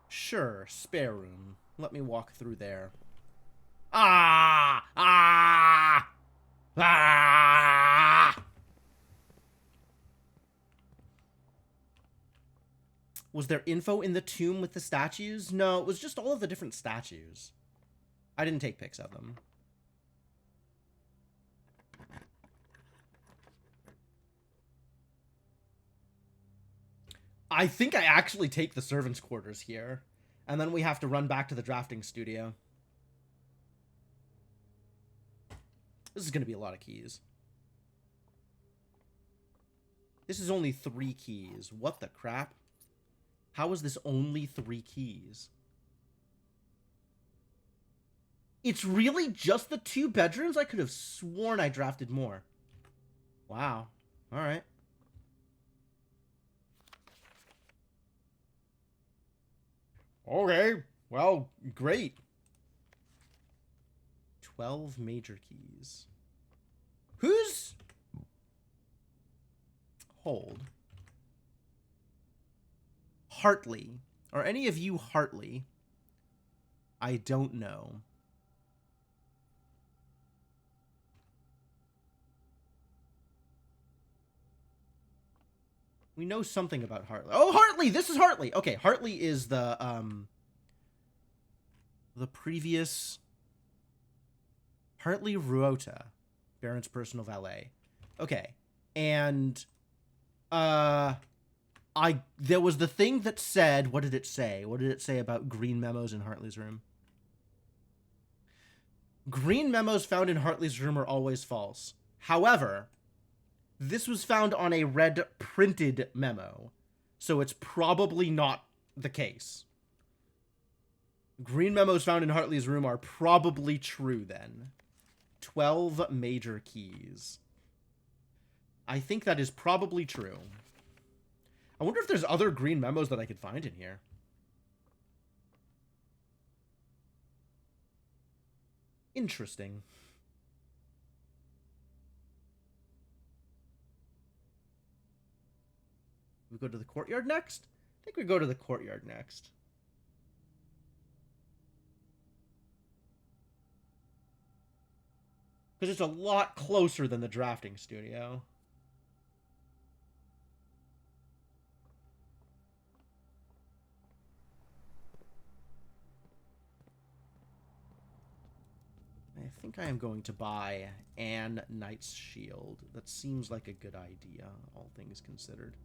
Sure, spare room. Let me walk through there. Ah! Ah! Ah! Was there info in the tomb with the statues? No, it was just all of the different statues. I didn't take pics of them. I think I actually take the servants' quarters here. And then we have to run back to the drafting studio. This is going to be a lot of keys. This is only 3 keys. What the crap? How is this only 3 keys? It's really just the 2 bedrooms? I could have sworn I drafted more. Wow. All right. Okay. Well, great. 12 major keys. Who's... Hold. Hartley. Are any of you Hartley? I don't know. We know something about Hartley. Oh, Hartley! This is Hartley! Okay, Hartley is the previous... Hartley Ruota, Baron's personal valet. Okay, and... there was the thing that said... What did it say? What did it say about green memos in Hartley's room? Green memos found in Hartley's room are always false. However... This was found on a red printed memo, so it's probably not the case. Green memos found in Hartley's room are probably true then. 12 major keys. I think that is probably true. I wonder if there's other green memos that I could find in here. Interesting. We go to the courtyard next? I think we go to the courtyard next. Because it's a lot closer than the drafting studio. I think I am going to buy Anne Knight's Shield. That seems like a good idea, all things considered.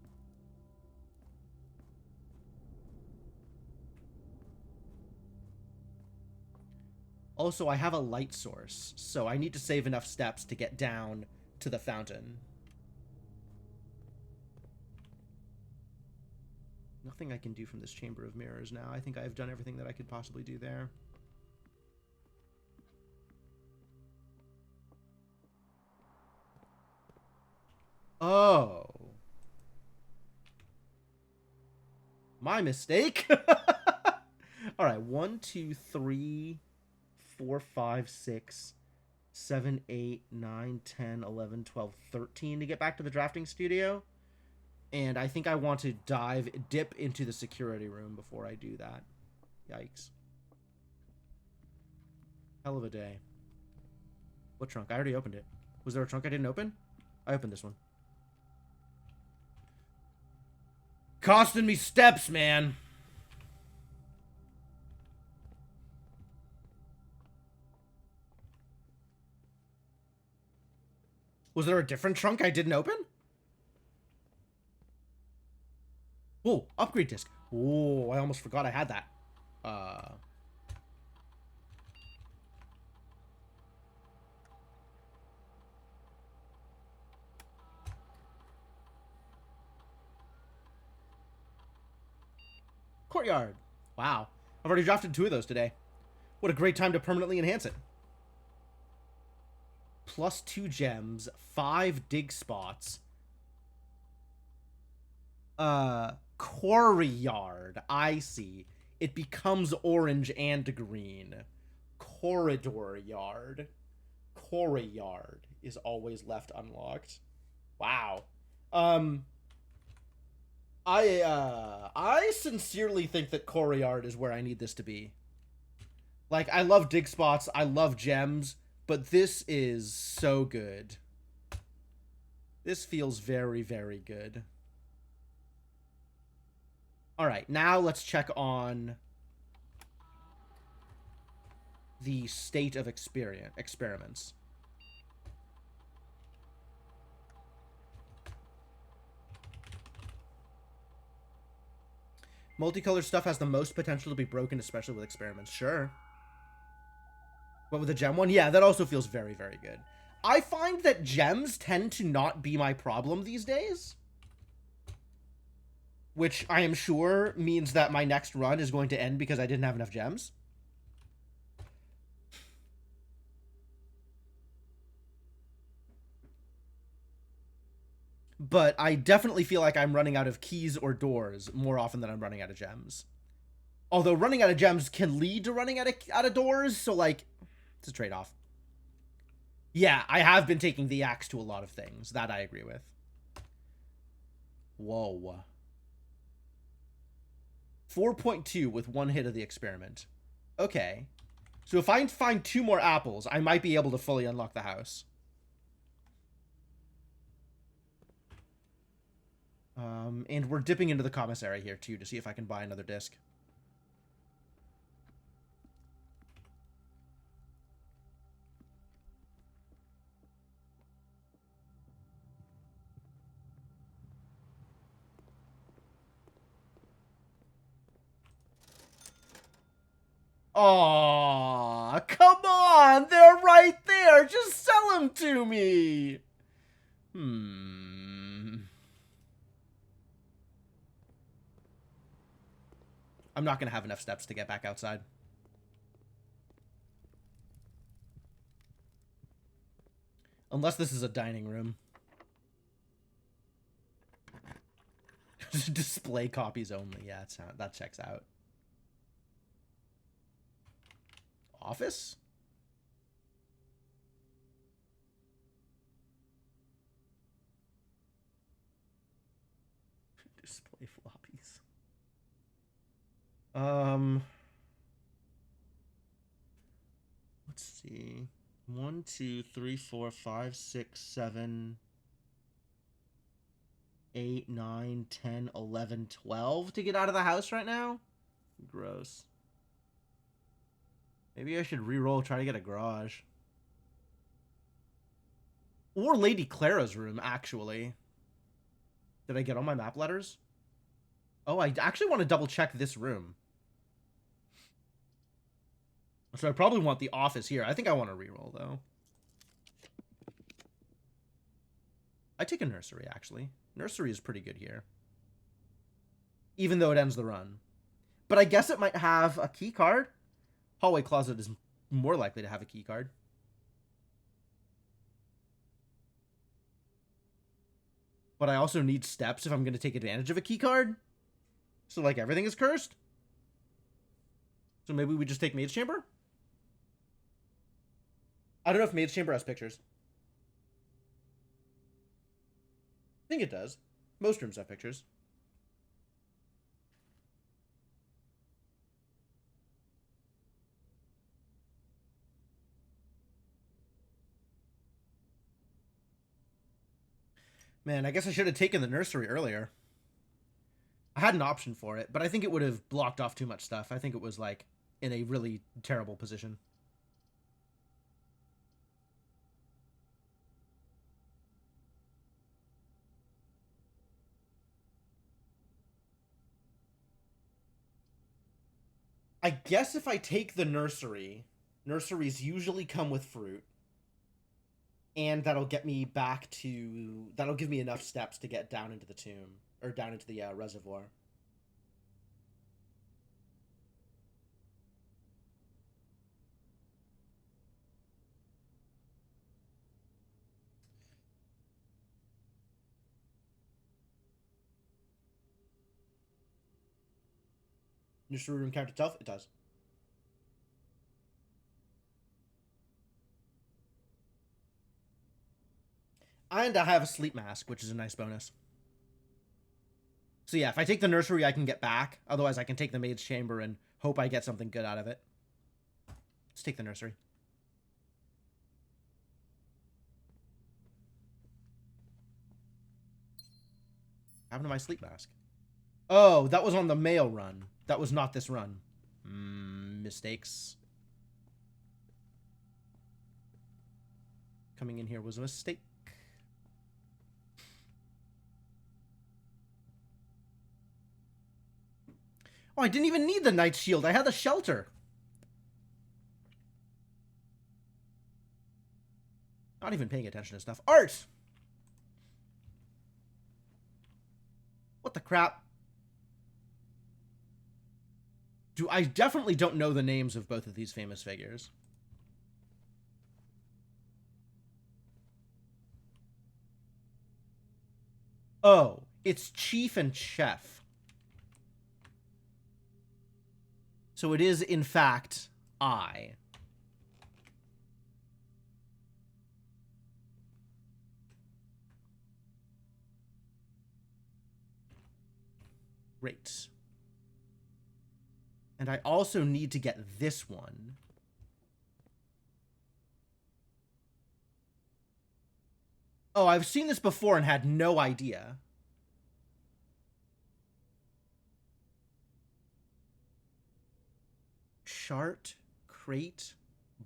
Also, I have a light source, so I need to save enough steps to get down to the fountain. Nothing I can do from this Chamber of Mirrors now. I think I've done everything that I could possibly do there. Oh. My mistake. All right, 1, 2, 3, 4, 5, 6, 7, 8, 9, 10, 11, 12, 13 to get back to the drafting studio. And I think I want to dip into the security room before I do that. Yikes. Hell of a day. What trunk? I already opened it. Was there a trunk I didn't open? I opened this one. Costing me steps, man. Was there a different trunk I didn't open? Whoa, upgrade disc. Whoa, I almost forgot I had that. Courtyard. Wow. I've already drafted 2 of those today. What a great time to permanently enhance it. Plus 2 gems, 5 dig spots. Quarry yard. I see. It becomes orange and green. Corridor yard. Quarry yard is always left unlocked. Wow. I sincerely think that Quarry yard is where I need this to be. Like, I love dig spots, I love gems, but this is so good. This feels very, very good. Alright, now let's check on the state of experiments. Multicolored stuff has the most potential to be broken, especially with experiments. Sure. But with the gem one, yeah, that also feels very, very good. I find that gems tend to not be my problem these days. Which I am sure means that my next run is going to end because I didn't have enough gems. But I definitely feel like I'm running out of keys or doors more often than I'm running out of gems. Although running out of gems can lead to running out of doors, so, like, it's a trade-off. Yeah, I have been taking the axe to a lot of things. That I agree with. Whoa. 4.2 with 1 hit of the experiment. Okay. So if I find 2 more apples, I might be able to fully unlock the house. And we're dipping into the commissary here, too, to see if I can buy another disc. Aw, come on! They're right there! Just sell them to me! I'm not gonna have enough steps to get back outside. Unless this is a dining room. Display copies only. Yeah, that checks out. Office? Display floppies. Let's see. 1, 2, 3, 4, 5, 6, 7, 8, 9, 10, 11, 12 to get out of the house right now? Gross. Maybe I should re-roll, try to get a garage. Or Lady Clara's room, actually. Did I get all my map letters? Oh, I actually want to double check this room. So I probably want the office here. I think I want to re-roll, though. I take a nursery, actually. Nursery is pretty good here. Even though it ends the run. But I guess it might have a key card. Hallway closet is more likely to have a key card. But I also need steps if I'm going to take advantage of a key card. So, like, everything is cursed. So maybe we just take Maid's Chamber? I don't know if Maid's Chamber has pictures. I think it does. Most rooms have pictures. Man, I guess I should have taken the nursery earlier. I had an option for it, but I think it would have blocked off too much stuff. I think it was, like, in a really terrible position. I guess if I take the nursery, nurseries usually come with fruit. And that'll get me back to... That'll give me enough steps to get down into the tomb. Or down into the reservoir. Nursery room count itself? It does. And I have a sleep mask, which is a nice bonus. So yeah, if I take the nursery, I can get back. Otherwise, I can take the maid's chamber and hope I get something good out of it. Let's take the nursery. What happened to my sleep mask? Oh, that was on the mail run. That was not this run. Mistakes. Coming in here was a mistake. Oh, I didn't even need the Knight's Shield. I had the shelter. Not even paying attention to stuff. Art! What the crap? I definitely don't know the names of both of these famous figures. Oh, it's Chief and Chef. So it is, in fact, I. Great. And I also need to get this one. Oh, I've seen this before and had no idea. Chart, crate,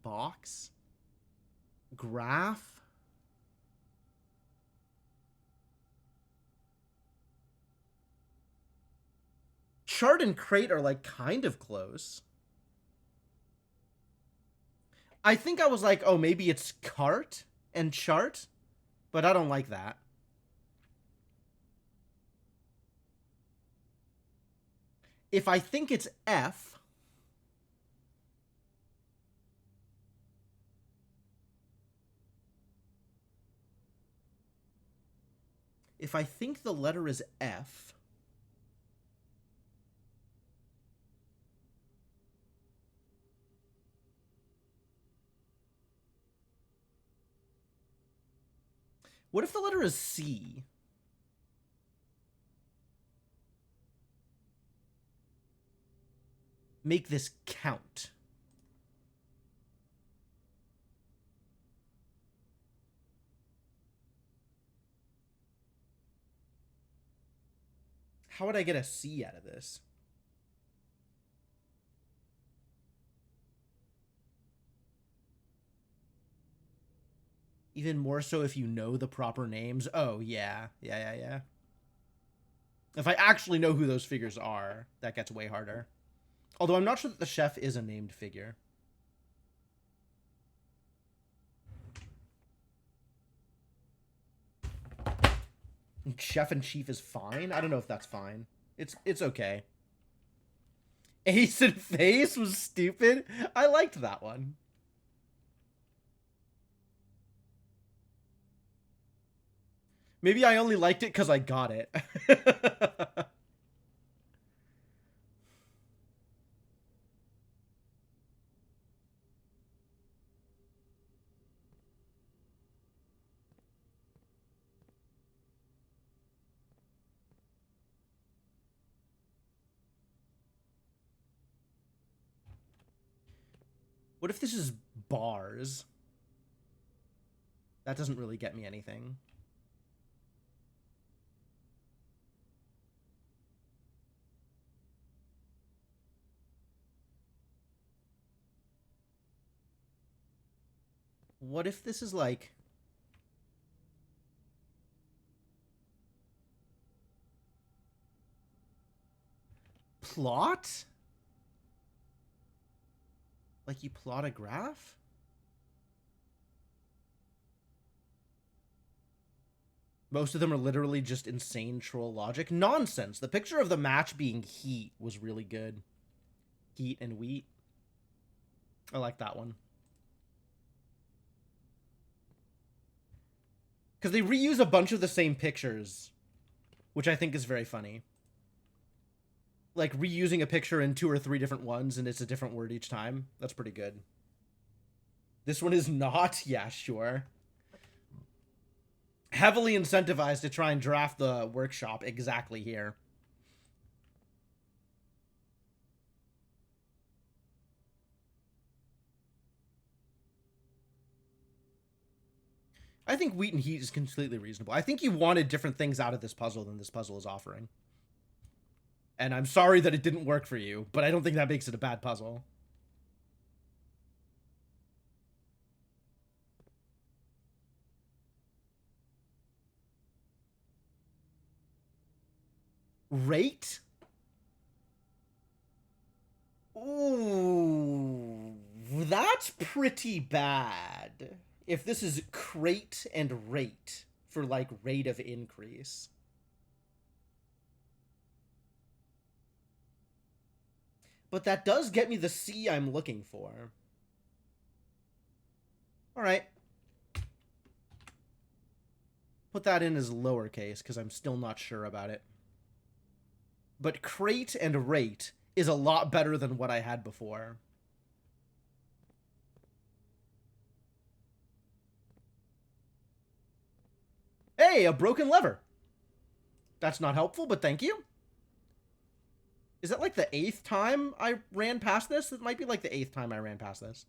box, graph. Chart and crate are, like, kind of close. I think I was like, oh, maybe it's cart and chart, but I don't like that. If I think it's F, if I think the letter is F, what if the letter is C? Make this count. How would I get a C out of this? Even more so if you know the proper names. Oh, yeah. Yeah. If I actually know who those figures are, that gets way harder. Although I'm not sure that the chef is a named figure. Chef and Chief is fine? I don't know if that's fine. It's okay. Ace and Face was stupid. I liked that one. Maybe I only liked it because I got it. What if this is bars? That doesn't really get me anything. What if this is like... plot? Like you plot a graph? Most of them are literally just insane troll logic. Nonsense. The picture of the match being heat was really good. Heat and wheat. I like that one. Because they reuse a bunch of the same pictures, which I think is very funny. Like, reusing a picture in 2 or 3 different ones, and it's a different word each time. That's pretty good. This one is not? Yeah, sure. Heavily incentivized to try and draft the workshop exactly here. I think wheat and heat is completely reasonable. I think you wanted different things out of this puzzle than this puzzle is offering. And I'm sorry that it didn't work for you, but I don't think that makes it a bad puzzle. Rate? Ooh, that's pretty bad. If this is crate and rate for, like, rate of increase. But that does get me the C I'm looking for. Alright. Put that in as lowercase, because I'm still not sure about it. But crate and rate is a lot better than what I had before. Hey, a broken lever. That's not helpful, but thank you. Is that like the 8th time I ran past this? It might be like the 8th time I ran past this.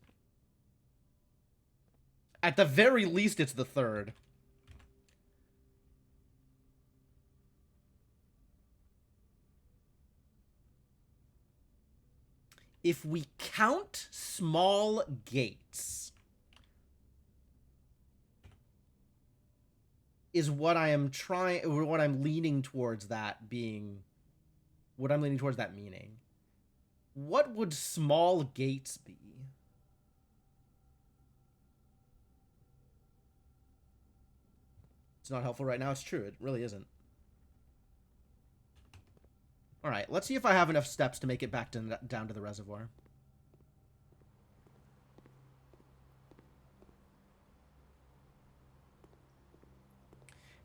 At the very least, it's the 3rd. If we count small gates, is what I am trying, or what I'm leaning towards that being, what I'm leaning towards that meaning. What would small gates be? It's not helpful right now. It's true. It really isn't. All right, let's see if I have enough steps to make it back to, down to the reservoir.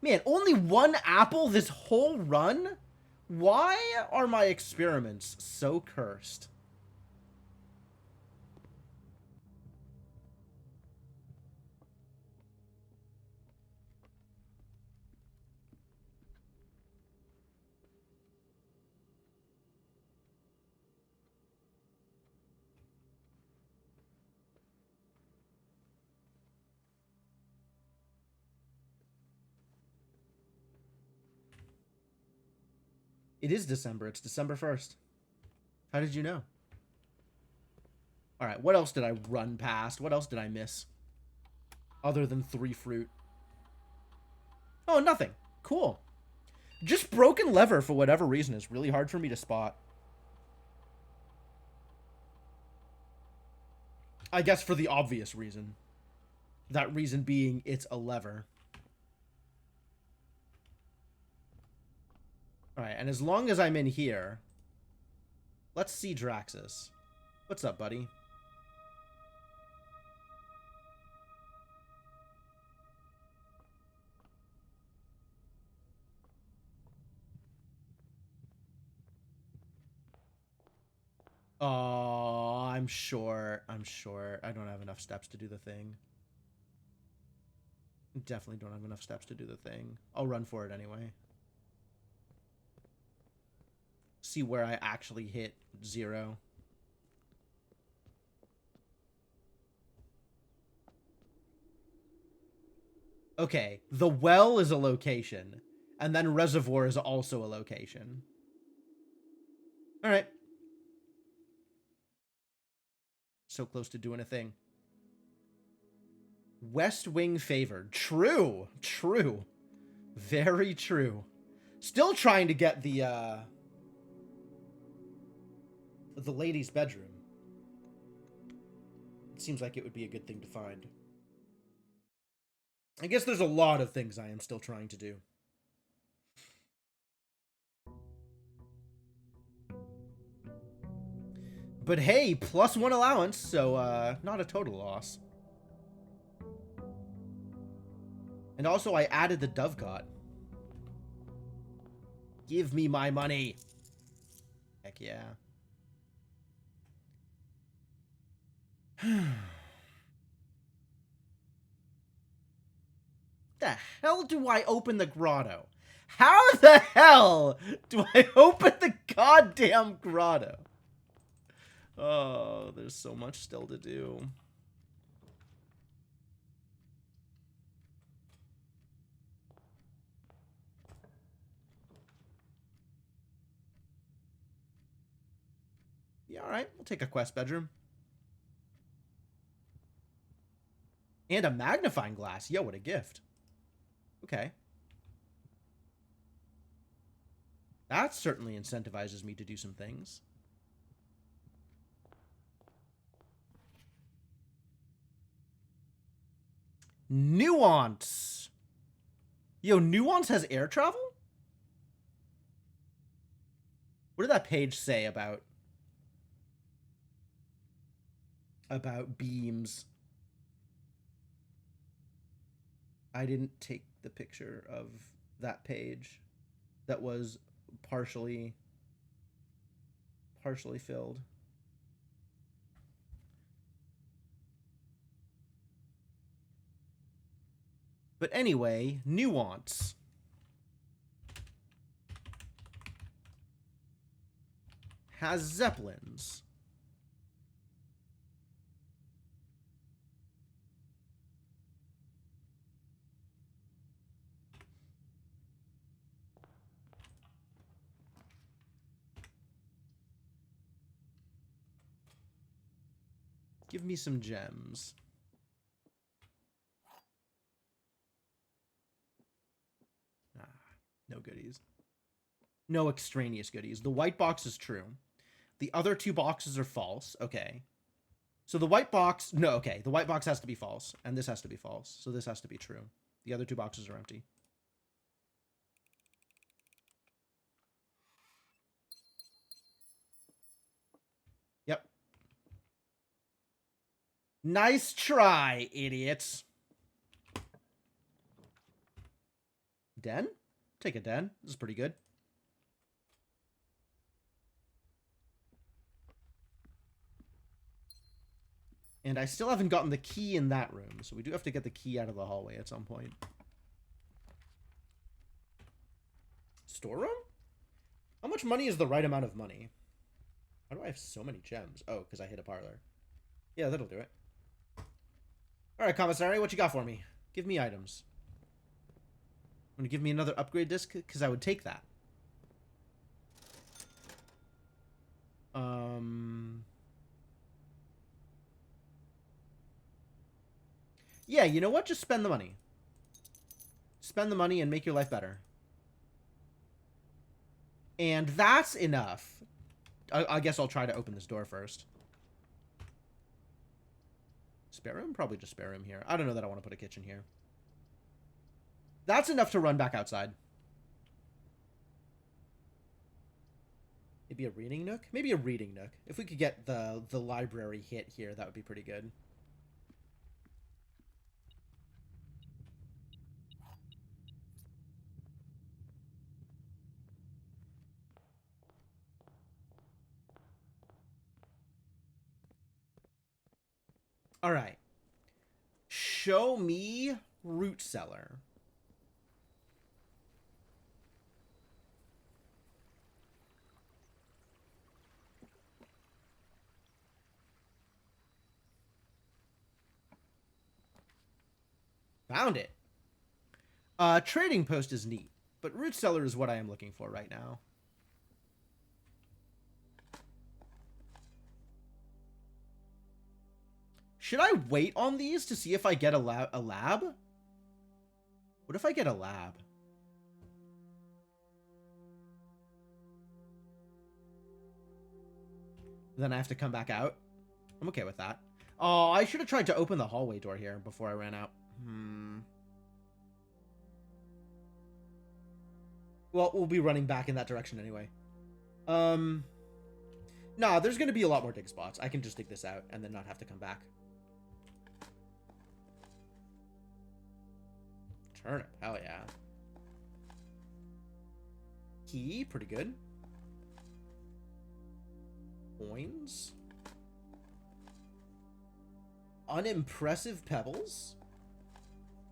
Man, only 1 apple this whole run? Why are my experiments so cursed? It is December. It's December 1st. How did you know? Alright, what else did I run past? What else did I miss? Other than 3 fruit. Oh, nothing. Cool. Just broken lever, for whatever reason, is really hard for me to spot. I guess for the obvious reason. That reason being, it's a lever. Alright, and as long as I'm in here, let's see Draxus. What's up, buddy? Oh, I'm sure. I don't have enough steps to do the thing. Definitely don't have enough steps to do the thing. I'll run for it anyway. See where I actually hit 0. Okay, the well is a location, and then reservoir is also a location. Alright. So close to doing a thing. West Wing favored. True. True. Very true. Still trying to get the lady's bedroom. It seems like it would be a good thing to find. I guess there's a lot of things I am still trying to do. But hey, +1 allowance, so not a total loss. And also I added the Dovecot. Give me my money. Heck yeah. The hell do I open the grotto? How the hell do I open the goddamn grotto? Oh, there's so much still to do. Yeah, alright. We'll take a quest bedroom. And a magnifying glass. Yo, what a gift. Okay. That certainly incentivizes me to do some things. Nuance. Yo, Nuance has air travel? What did that page say about beams? I didn't take the picture of that page that was partially filled. But anyway, Nuance. Has Zeppelins. Give me some gems. Ah, no goodies. No extraneous goodies. The white box is true. The other 2 boxes are false. Okay. So the white box... No, okay. The white box has to be false. And this has to be false. So this has to be true. The other 2 boxes are empty. Yep. Nice try, idiots. Den? Take a den. This is pretty good. And I still haven't gotten the key in that room, so we do have to get the key out of the hallway at some point. Storeroom? How much money is the right amount of money? How do I have so many gems? Oh, because I hit a parlor. Yeah, that'll do it. Alright, commissary, what you got for me? Give me items. Want to give me another upgrade disc? Because I would take that. Yeah, you know what? Just spend the money. Spend the money and make your life better. And that's enough. I guess I'll try to open this door first. Spare room? Probably just spare room here. I don't know that I want to put a kitchen here. That's enough to run back outside. Maybe a reading nook? Maybe a reading nook. If we could get the library hit here, that would be pretty good. All right. Show me root cellar. Found it. Trading post is neat, but root cellar is what I am looking for right now. Should I wait on these to see if I get a lab? What if I get a lab? Then I have to come back out? I'm okay with that. Oh, I should have tried to open the hallway door here before I ran out. Well, we'll be running back in that direction anyway. Nah, there's gonna be a lot more dig spots. I can just dig this out and then not have to come back. Turnip, hell yeah. Key, pretty good. Coins. Unimpressive pebbles?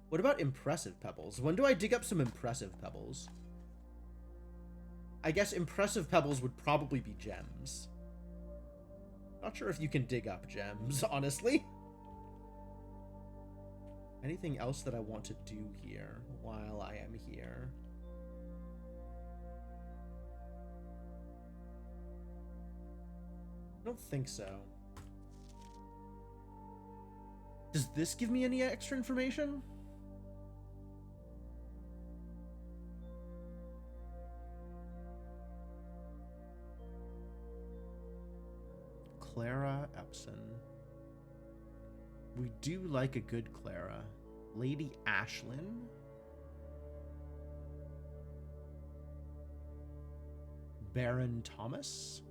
What about impressive pebbles? When do I dig up some impressive pebbles? I guess impressive pebbles would probably be gems. Not sure if you can dig up gems, honestly. Anything else that I want to do here while I am here? I don't think so. Does this give me any extra information? Clara Epson. We do like a good Clara. Lady Ashlyn. Baron Thomas.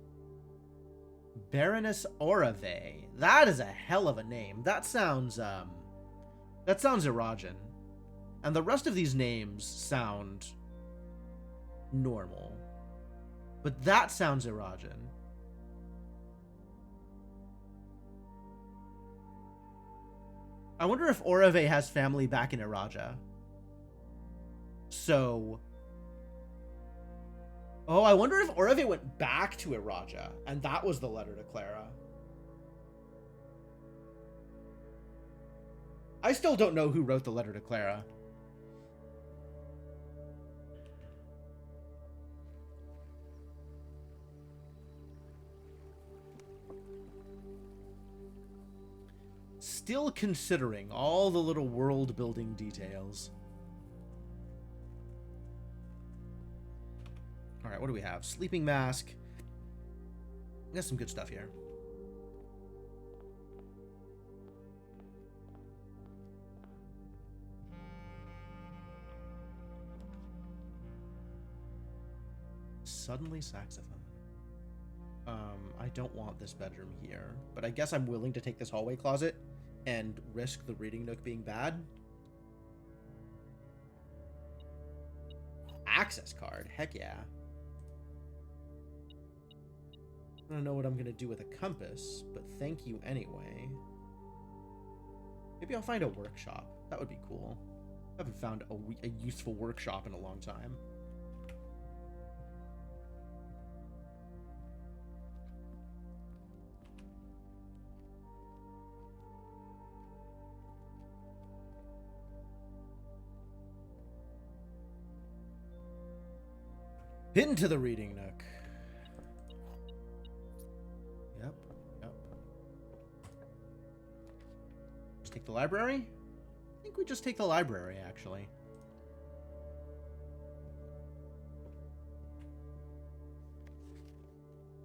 Baroness Orave. That is a hell of a name. That sounds Erajan. And the rest of these names sound normal. But that sounds Erajan. I wonder if Orave has family back in Iraja. So... Oh, I wonder if Orave went back to Iraja, and that was the letter to Clara. I still don't know who wrote the letter to Clara. Still considering all the little world-building details. Alright, what do we have? Sleeping mask. There's some good stuff here. Suddenly saxophone. I don't want this bedroom here, but I guess I'm willing to take this hallway closet and risk the reading nook being bad. Access card, heck yeah. I don't know what I'm going to do with a compass, but thank you anyway. Maybe I'll find a workshop. That would be cool. I haven't found a useful workshop in a long time. Into the reading nook. Just take the library? I think we just take the library, actually.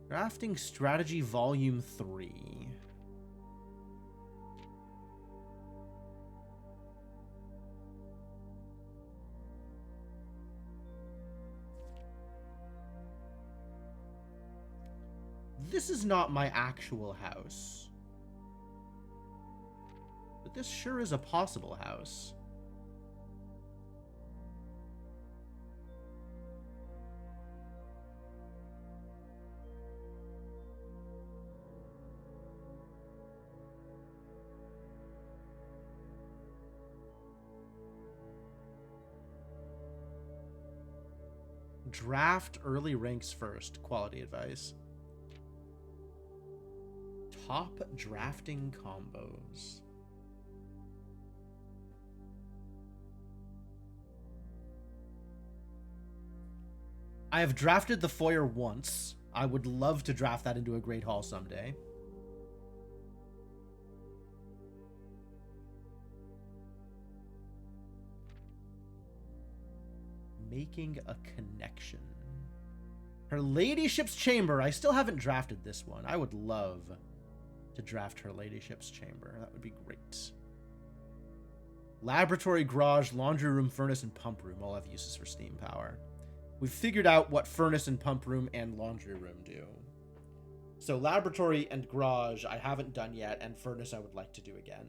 Drafting Strategy Volume 3. This is not my actual house. But this sure is a possible house. Draft early ranks first. Quality advice. Top drafting combos. I have drafted the foyer once. I would love to draft that into a Great Hall someday. Making a connection. Her Ladyship's Chamber. I still haven't drafted this one. I would love to draft her Ladyship's Chamber. That would be great. Laboratory, garage, laundry room, furnace, and pump room all have uses for steam power. We've figured out what furnace and pump room and laundry room do. So laboratory and garage I haven't done yet, and furnace I would like to do again.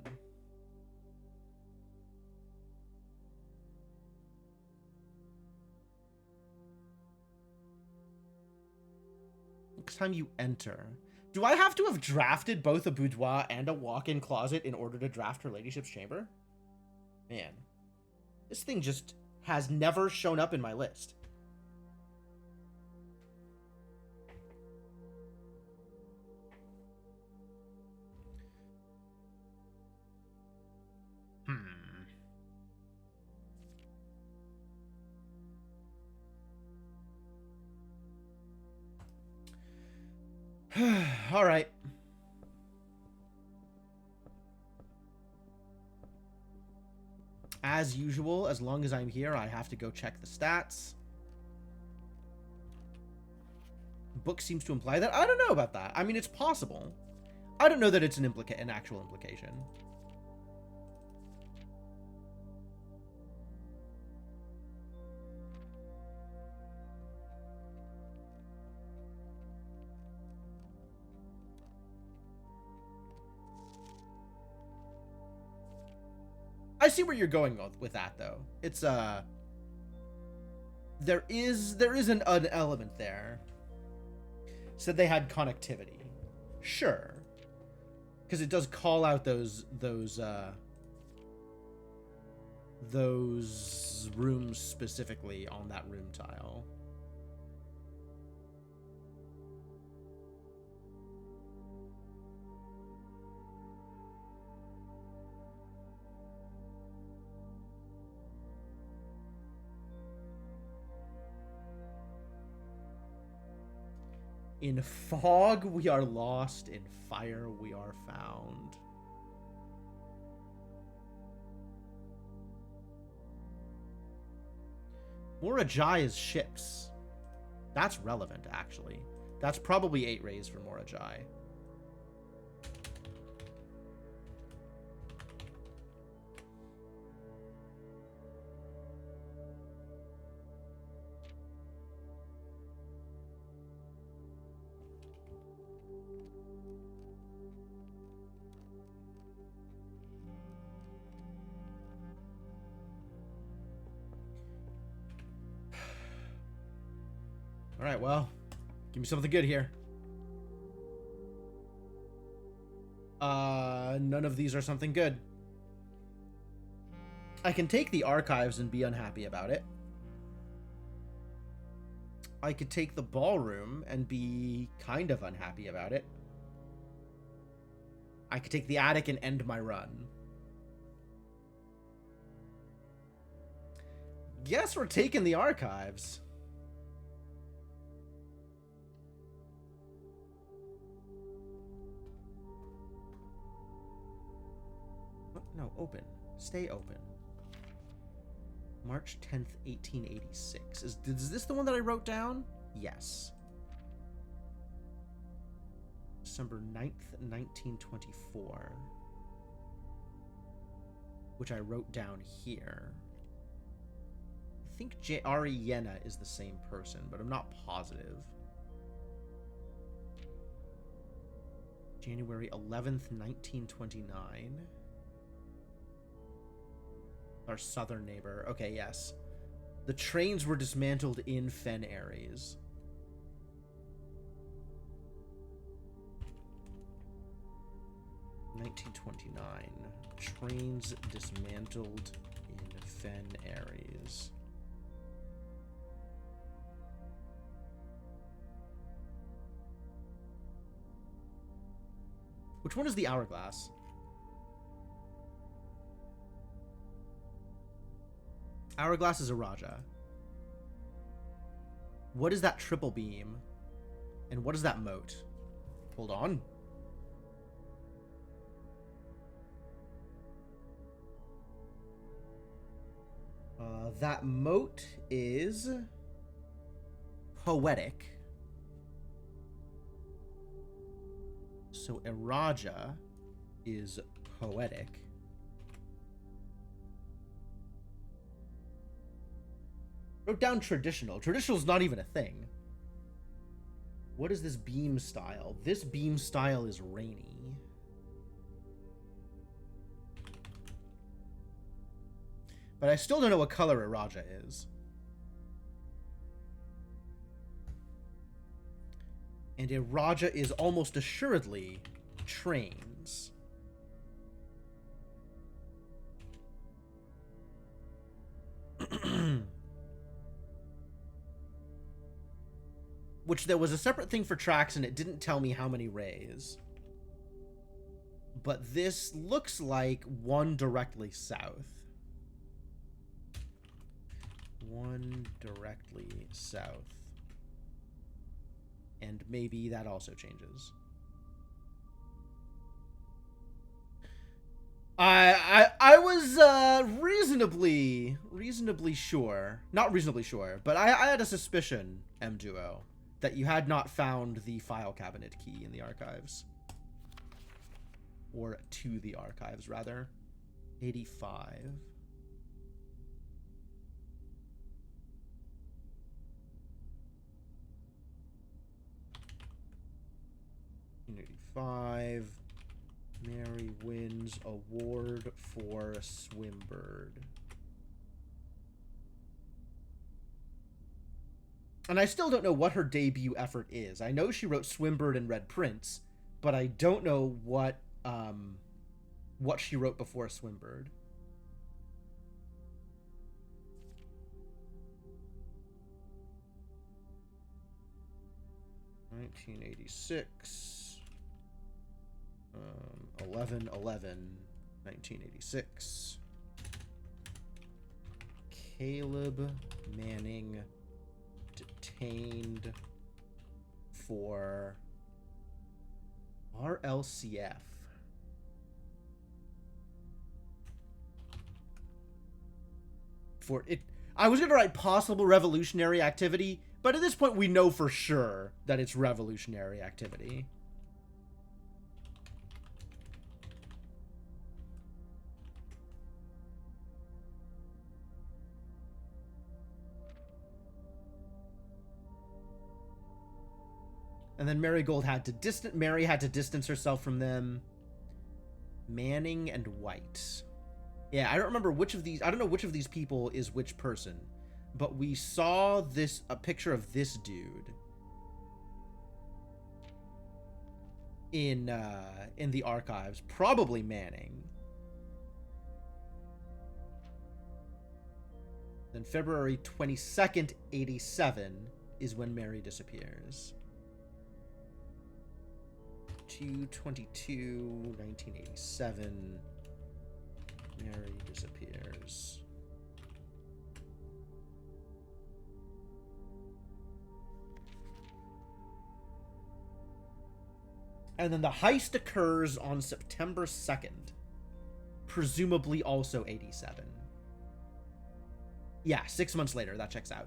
Next time you enter. Do I have to have drafted both a boudoir and a walk-in closet in order to draft her Ladyship's Chamber? Man. This thing just has never shown up in my list. All right. As usual, as long as I'm here, I have to go check the stats. Book seems to imply that. I don't know about that. I mean, it's possible. I don't know that it's an actual implication. I see where you're going with that, though. It's there is an element there. Said they had connectivity, sure, because it does call out those rooms specifically on that room tile. In fog, we are lost. In fire, we are found. Morajai is ships. That's relevant, actually. That's probably 8 rays for Morajai. All right, well, give me something good here. None of these are something good. I can take the archives and be unhappy about it. I could take the ballroom and be kind of unhappy about it. I could take the attic and end my run. Guess we're taking the archives. No, open. Stay open. March 10th, 1886. Is this the one that I wrote down? Yes. December 9th, 1924. Which I wrote down here. I think Ari Yena is the same person, but I'm not positive. January 11th, 1929. Our southern neighbor. Okay, yes. The trains were dismantled in Fen Aries. (1929). Trains dismantled in Fen Aries. Which one is the hourglass? Hourglass is a Raja. What is that triple beam? And what is that moat? Hold on. That moat is poetic. So a Raja is poetic. Wrote down traditional. Traditional is not even a thing. What is this beam style? This beam style is rainy. But I still don't know what color a Raja is. And a Raja is almost assuredly trains. Which there was a separate thing for tracks and it didn't tell me how many rays. But this looks like one directly south. One directly south. And maybe that also changes. I was reasonably sure. Not reasonably sure, but I had a suspicion, M-Duo, that you had not found the file cabinet key in the archives. Or to the archives, rather. 85. '85. Mary wins award for Swimbird. And I still don't know what her debut effort is. I know she wrote Swimbird and Red Prince, but I don't know what she wrote before Swimbird. (1986). 11/11/1986. Caleb Manning detained for RLCF. For it, I was gonna write possible revolutionary activity, but at this point we know for sure that it's revolutionary activity. And then Mary had to distance herself from them. Manning and White. Yeah, I don't remember which of these. I don't know which of these people is which person, but we saw a picture of this dude in the archives. Probably Manning. Then February 22nd, 87 is when Mary disappears. 2/22, 1987. Mary disappears. And then the heist occurs on September 2nd. presumably also 87. Yeah, 6 months later. That checks out.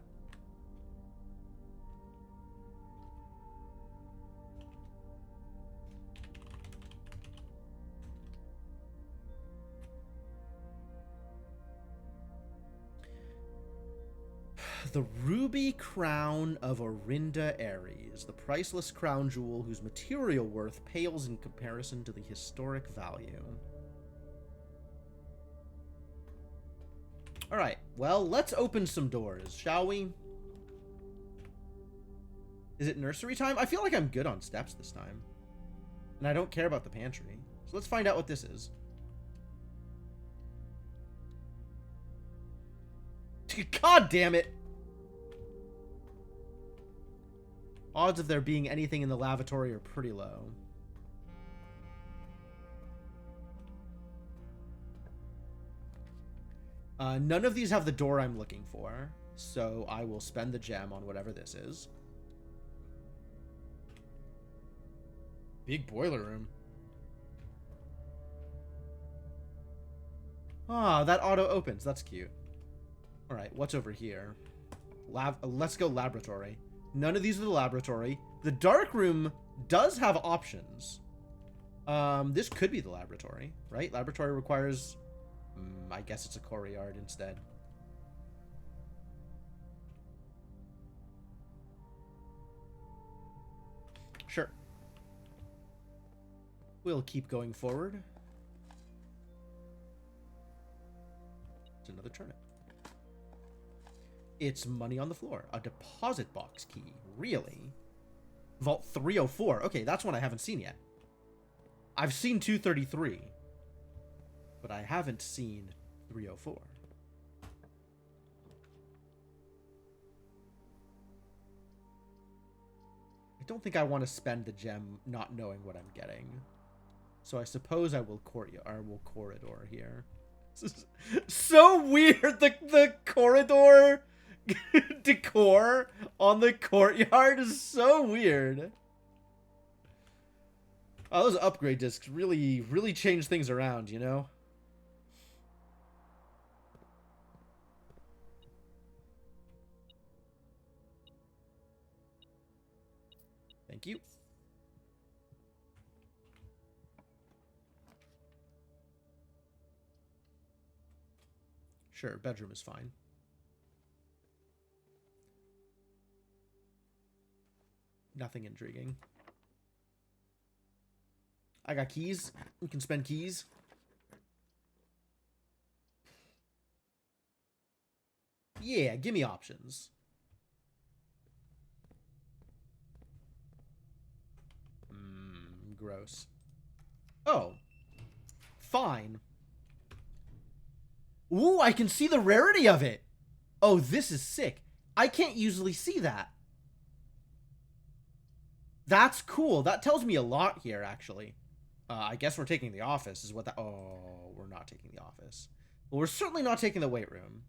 The Ruby Crown of Orinda Ares, the priceless crown jewel whose material worth pales in comparison to the historic value. Alright, well, let's open some doors, shall we? Is it nursery time? I feel like I'm good on steps this time. And I don't care about the pantry. So let's find out what this is. God damn it! Odds of there being anything in the lavatory are pretty low. None of these have the door I'm looking for, so I will spend the gem on whatever this is. Big boiler room. Ah, that auto opens. That's cute. All right, what's over here? Let's go laboratory. None of these are the laboratory. The dark room does have options. This could be the laboratory, right? Laboratory requires... I guess it's a courtyard instead. Sure. We'll keep going forward. It's another turnip. It's money on the floor. A deposit box key. Really? Vault 304. Okay, that's one I haven't seen yet. I've seen 233. But I haven't seen 304. I don't think I want to spend the gem not knowing what I'm getting. So I suppose I will corridor here. This is so weird. The corridor decor on the courtyard is so weird. Oh, those upgrade discs really change things around, you know? Thank you. Sure, bedroom is fine. Nothing intriguing. I got keys. We can spend keys. Yeah, give me options. Gross. Oh. Fine. Ooh, I can see the rarity of it. Oh, this is sick. I can't usually see that. That's cool. That tells me a lot here, actually. I guess we're taking the office is what that... Oh, we're not taking the office. Well, we're certainly not taking the weight room.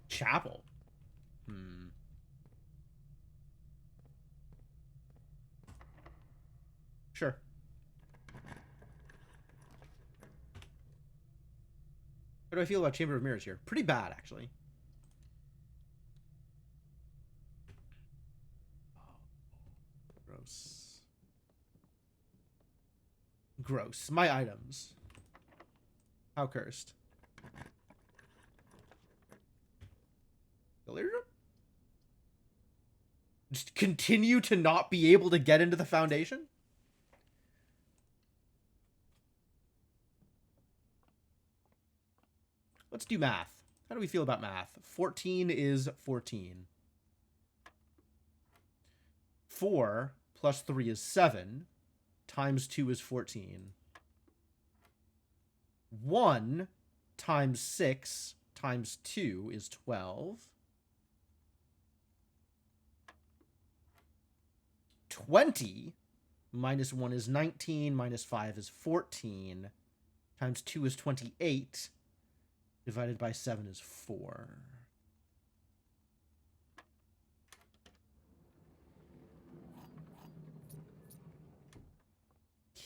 Chapel. Sure. How do I feel about Chamber of Mirrors here? Pretty bad, actually. Gross. Gross. My items. How cursed. Delirium? Just continue to not be able to get into the foundation? Let's do math. How do we feel about math? 14 is 14. 4 plus 3 is 7. Times 2 is 14. 1 times 6 times 2 is 12. 20 minus 1 is 19, minus 5 is 14. Times 2 is 28. Divided by 7 is 4.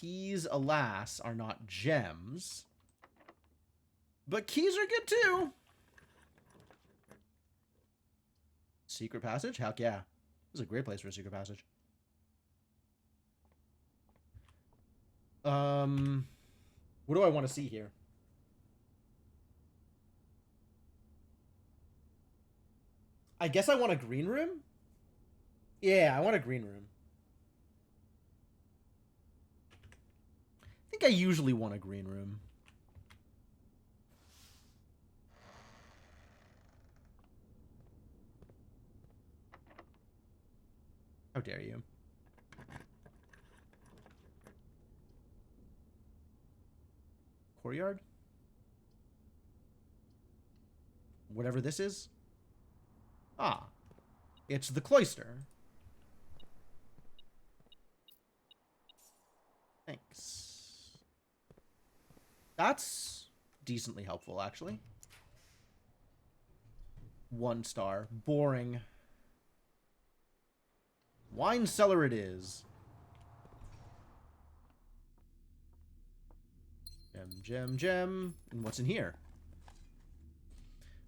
Keys, alas, are not gems. But keys are good too. Secret passage? Heck yeah. This is a great place for a secret passage. What do I want to see here? I guess I want a green room? Yeah, I want a green room. I think I usually want a green room. How dare you? Courtyard? Whatever this is? Ah. It's the cloister. Thanks. That's decently helpful, actually. 1 star. Boring. Wine cellar it is. Gem, gem, gem. And what's in here?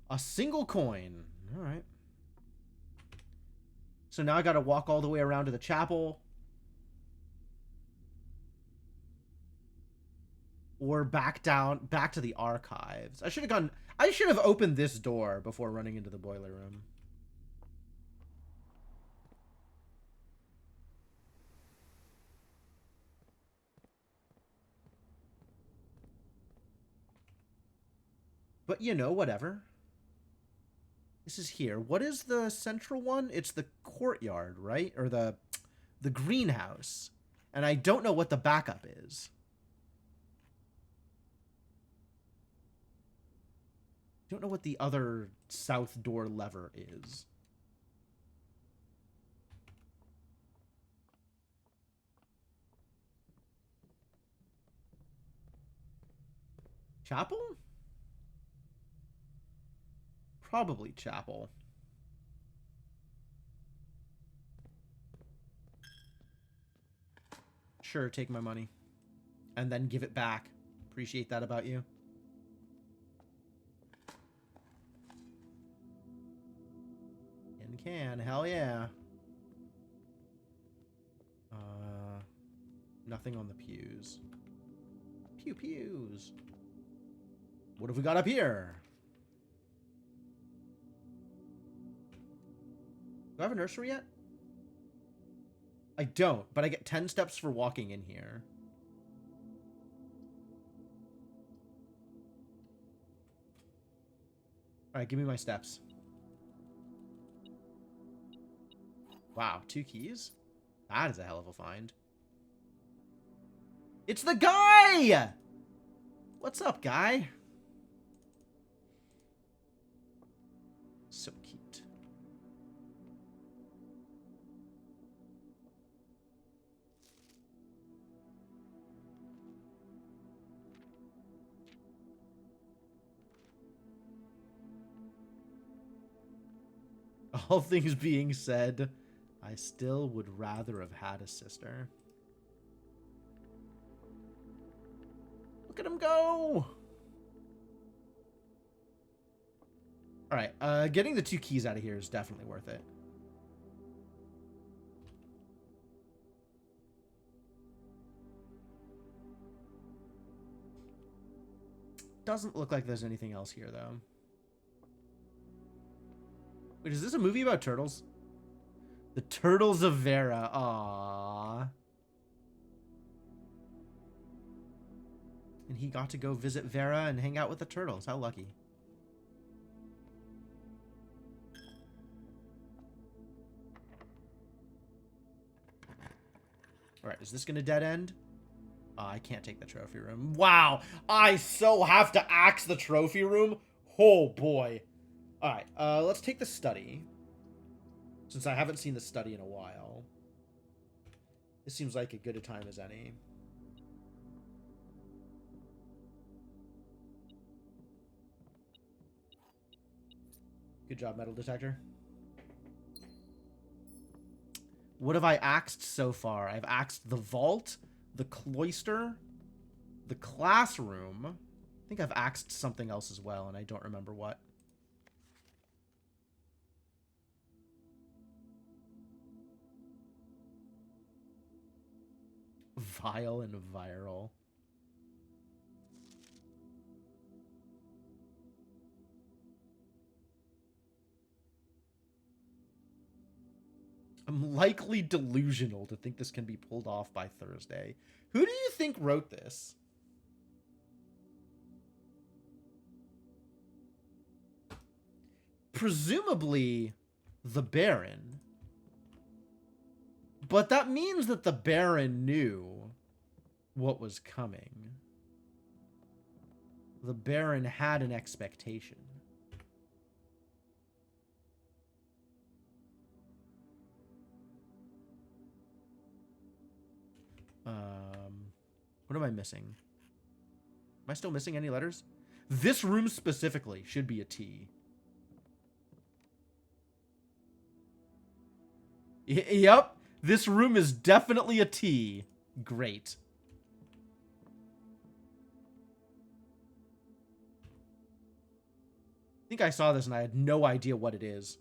A single coin. Alright. So now I gotta walk all the way around to the chapel. Or back to the archives. I should have opened this door before running into the boiler room. But, you know, whatever. This is here. What is the central one? It's the courtyard, right? Or the greenhouse. And I don't know what the backup is. Don't know what the other south door lever is. Chapel? Probably chapel. Sure, take my money. And then give it back. Appreciate that about you. In can, hell yeah. Nothing on the pews. Pew pews. What have we got up here? Do I have a nursery yet? I don't, but I get 10 steps for walking in here. Alright, give me my steps. Wow, 2 keys? That is a hell of a find. It's the guy! What's up, guy? So cute. All things being said, I still would rather have had a sister. Look at him go! Alright, getting the 2 keys out of here is definitely worth it. Doesn't look like there's anything else here, though. Wait, is this a movie about turtles? The Turtles of Vera. Aww. And he got to go visit Vera and hang out with the turtles. How lucky. Alright, is this gonna dead end? I can't take the trophy room. Wow! I so have to axe the trophy room? Oh boy. Alright, let's take the study. Since I haven't seen the study in a while. This seems like as good a time as any. Good job, metal detector. What have I axed so far? I've axed the vault, the cloister, the classroom. I think I've axed something else as well, and I don't remember what. Vile and viral. I'm likely delusional to think this can be pulled off by Thursday. Who do you think wrote this? Presumably, the Baron. But that means that the Baron knew what was coming. The Baron had an expectation. What am I missing? Am I still missing any letters? This room specifically should be a T. Yep. This room is definitely a T. Great. I think I saw this and I had no idea what it is.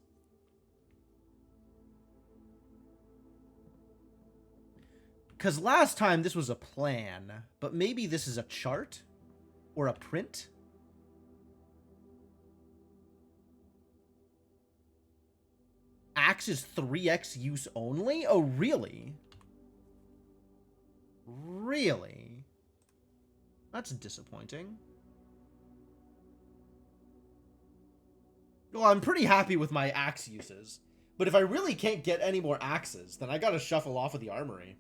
Because last time this was a plan, but maybe this is a chart? Or a print? Axe is 3x use only? Oh, really? Really? That's disappointing. Well, I'm pretty happy with my axe uses. But if I really can't get any more axes, then I gotta shuffle off of the armory.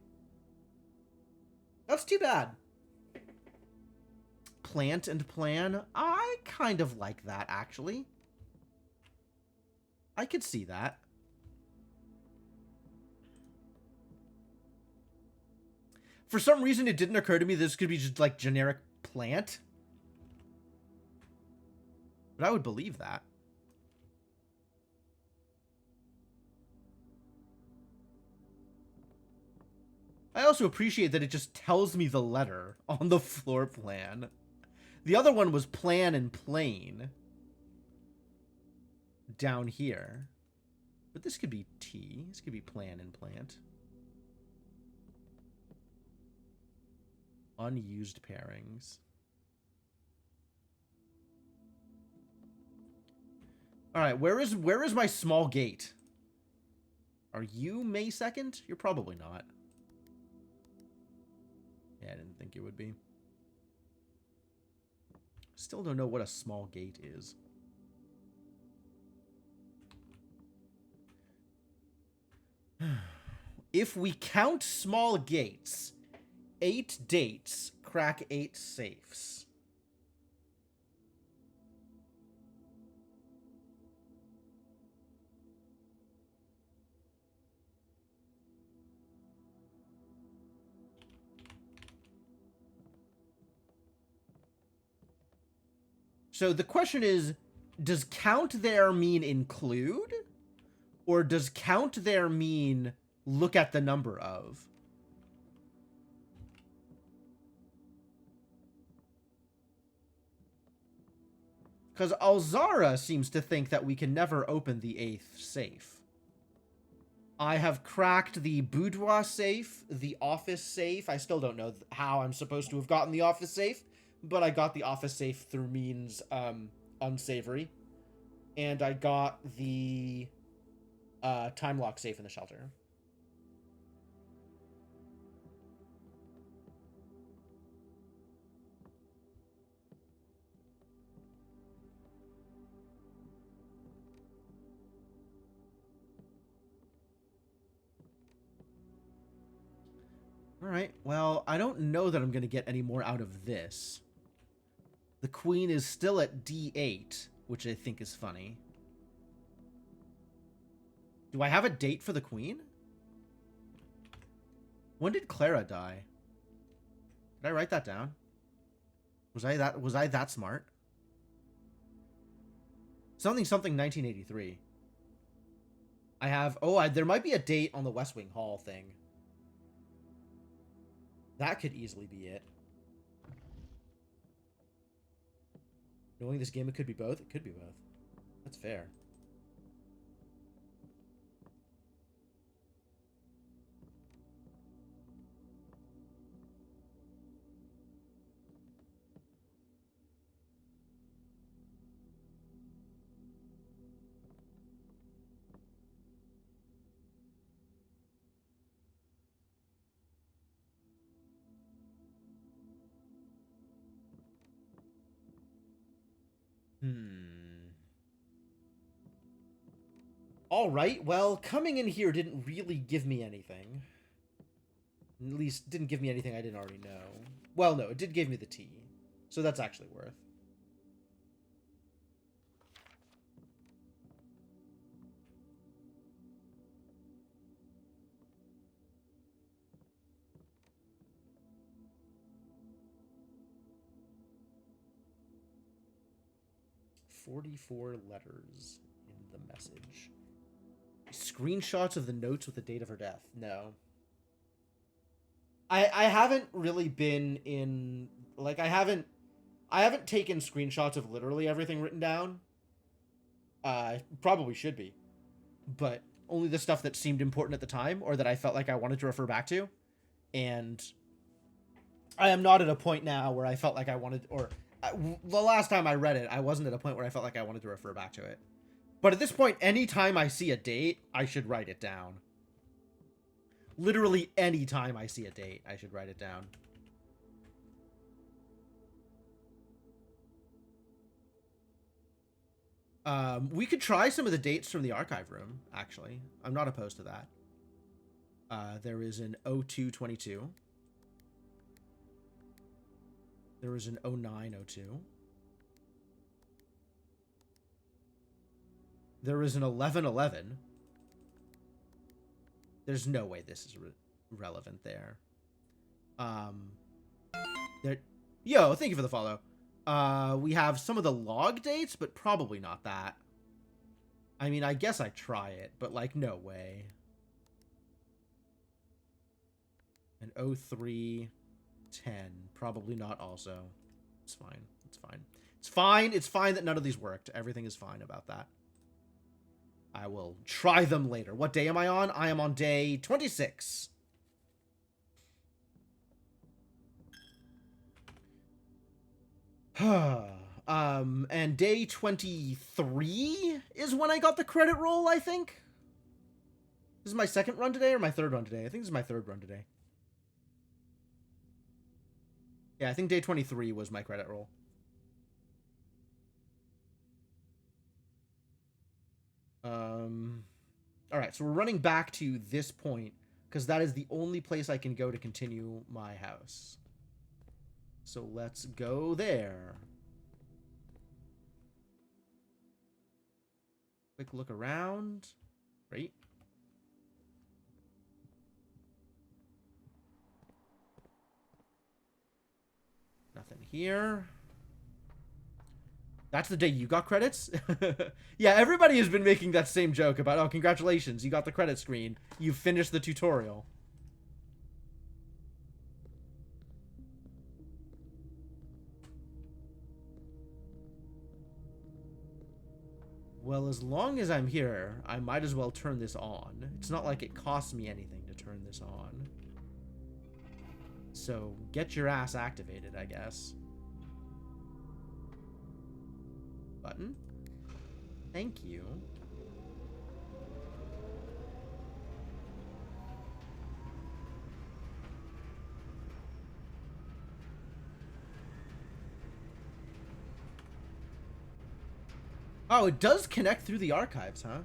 That's too bad. Plant and plan. I kind of like that, actually. I could see that. For some reason, it didn't occur to me this could be just, like, generic plant. But I would believe that. I also appreciate that it just tells me the letter on the floor plan. The other one was plan and plane. Down here. But this could be T. This could be plan and plant. Unused pairings. Alright, where is my small gate? Are you May 2nd? You're probably not. Yeah, I didn't think it would be. Still don't know what a small gate is. If we count small gates, 8 dates crack 8 safes. So the question is, does count there mean include? Or does count there mean look at the number of? Because Alzara seems to think that we can never open the 8th safe. I have cracked the boudoir safe, the office safe. I still don't know how I'm supposed to have gotten the office safe, but I got the office safe through means unsavory. And I got the time lock safe in the shelter. Alright, well, I don't know that I'm going to get any more out of this. The queen is still at D8, which I think is funny. Do I have a date for the queen? When did Clara die? Did I write that down? Was I that smart? Something 1983. I have there might be a date on the West Wing Hall thing. That could easily be it. Knowing this game, it could be both. It could be both. That's fair. All right, well, coming in here didn't really give me anything. At least, didn't give me anything I didn't already know. Well, no, it did give me the tea. So that's actually worth. "44 letters in the message. Screenshots of the notes with the date of her death." No. I haven't really been in, like, I haven't taken screenshots of literally everything written down. Probably should be. But only the stuff that seemed important at the time or that I felt like I wanted to refer back to. And I am not at a point now where I felt like I wanted, or the last time I read it, I wasn't at a point where I felt like I wanted to refer back to it. But at this point, anytime I see a date, I should write it down. Literally anytime I see a date, I should write it down. We could try some of the dates from the archive room, actually. I'm not opposed to that. There is an 0222. There is an 0902. There is an 1111. There's no way this is relevant there. Yo, thank you for the follow. We have some of the log dates, but probably not that. I mean, I guess I try it, but, like, no way. An 0310. Probably not also. It's fine. It's fine. It's fine. It's fine that none of these worked. Everything is fine about that. I will try them later. What day am I on? I am on day 26. And day 23 is when I got the credit roll, I think. This is my second run today or my third run today? I think this is my third run today. Yeah, I think day 23 was my credit roll. Alright, so we're running back to this point, because that is the only place I can go to continue my house. So let's go there. Quick look around. Great. Nothing here. That's the day you got credits? Yeah, everybody has been making that same joke about, oh, congratulations, you got the credit screen. You finished the tutorial. Well, as long as I'm here, I might as well turn this on. It's not like it costs me anything to turn this on. So, get your ass activated, I guess. Button. Thank you. Oh, it does connect through the archives, huh?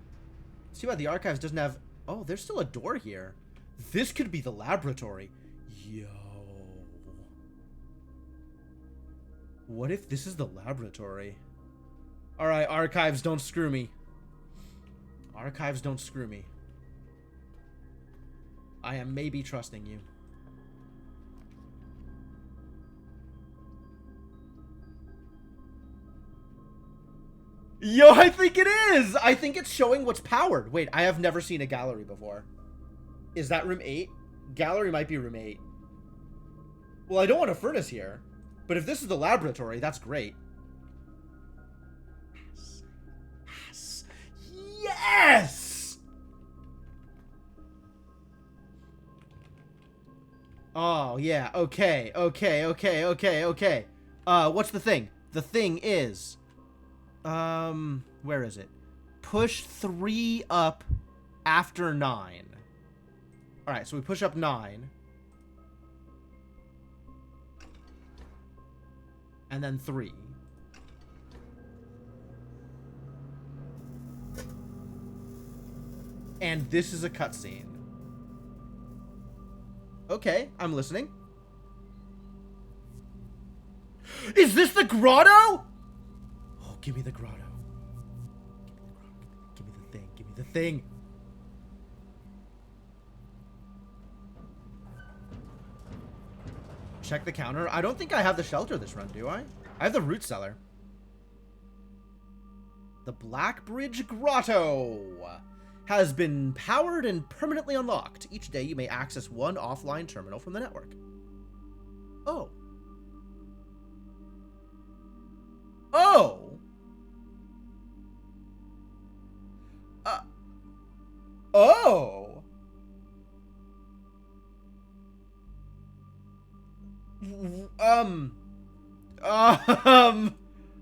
See why the archives doesn't have... Oh, there's still a door here. This could be the laboratory. Yo. What if this is the laboratory? Alright, archives, don't screw me. Archives, don't screw me. I am maybe trusting you. Yo, I think it is! I think it's showing what's powered. Wait, I have never seen a gallery before. Is that room 8? Gallery might be room 8. Well, I don't want a furnace here. But if this is the laboratory, that's great. Yes! Yes! Oh, yeah. Okay. What's the thing? The thing is... where is it? Push 3 up after 9. Alright, so we push up 9. And then 3. And this is a cutscene. Okay, I'm listening. Is this the grotto? Oh, give me the grotto. Give me the thing. Give me the thing. Check the counter. I don't think I have the shelter this run, do I? I have the root cellar. The Black Bridge Grotto has been powered and permanently unlocked. Each day you may access one offline terminal from the network. Oh. Oh. Oh.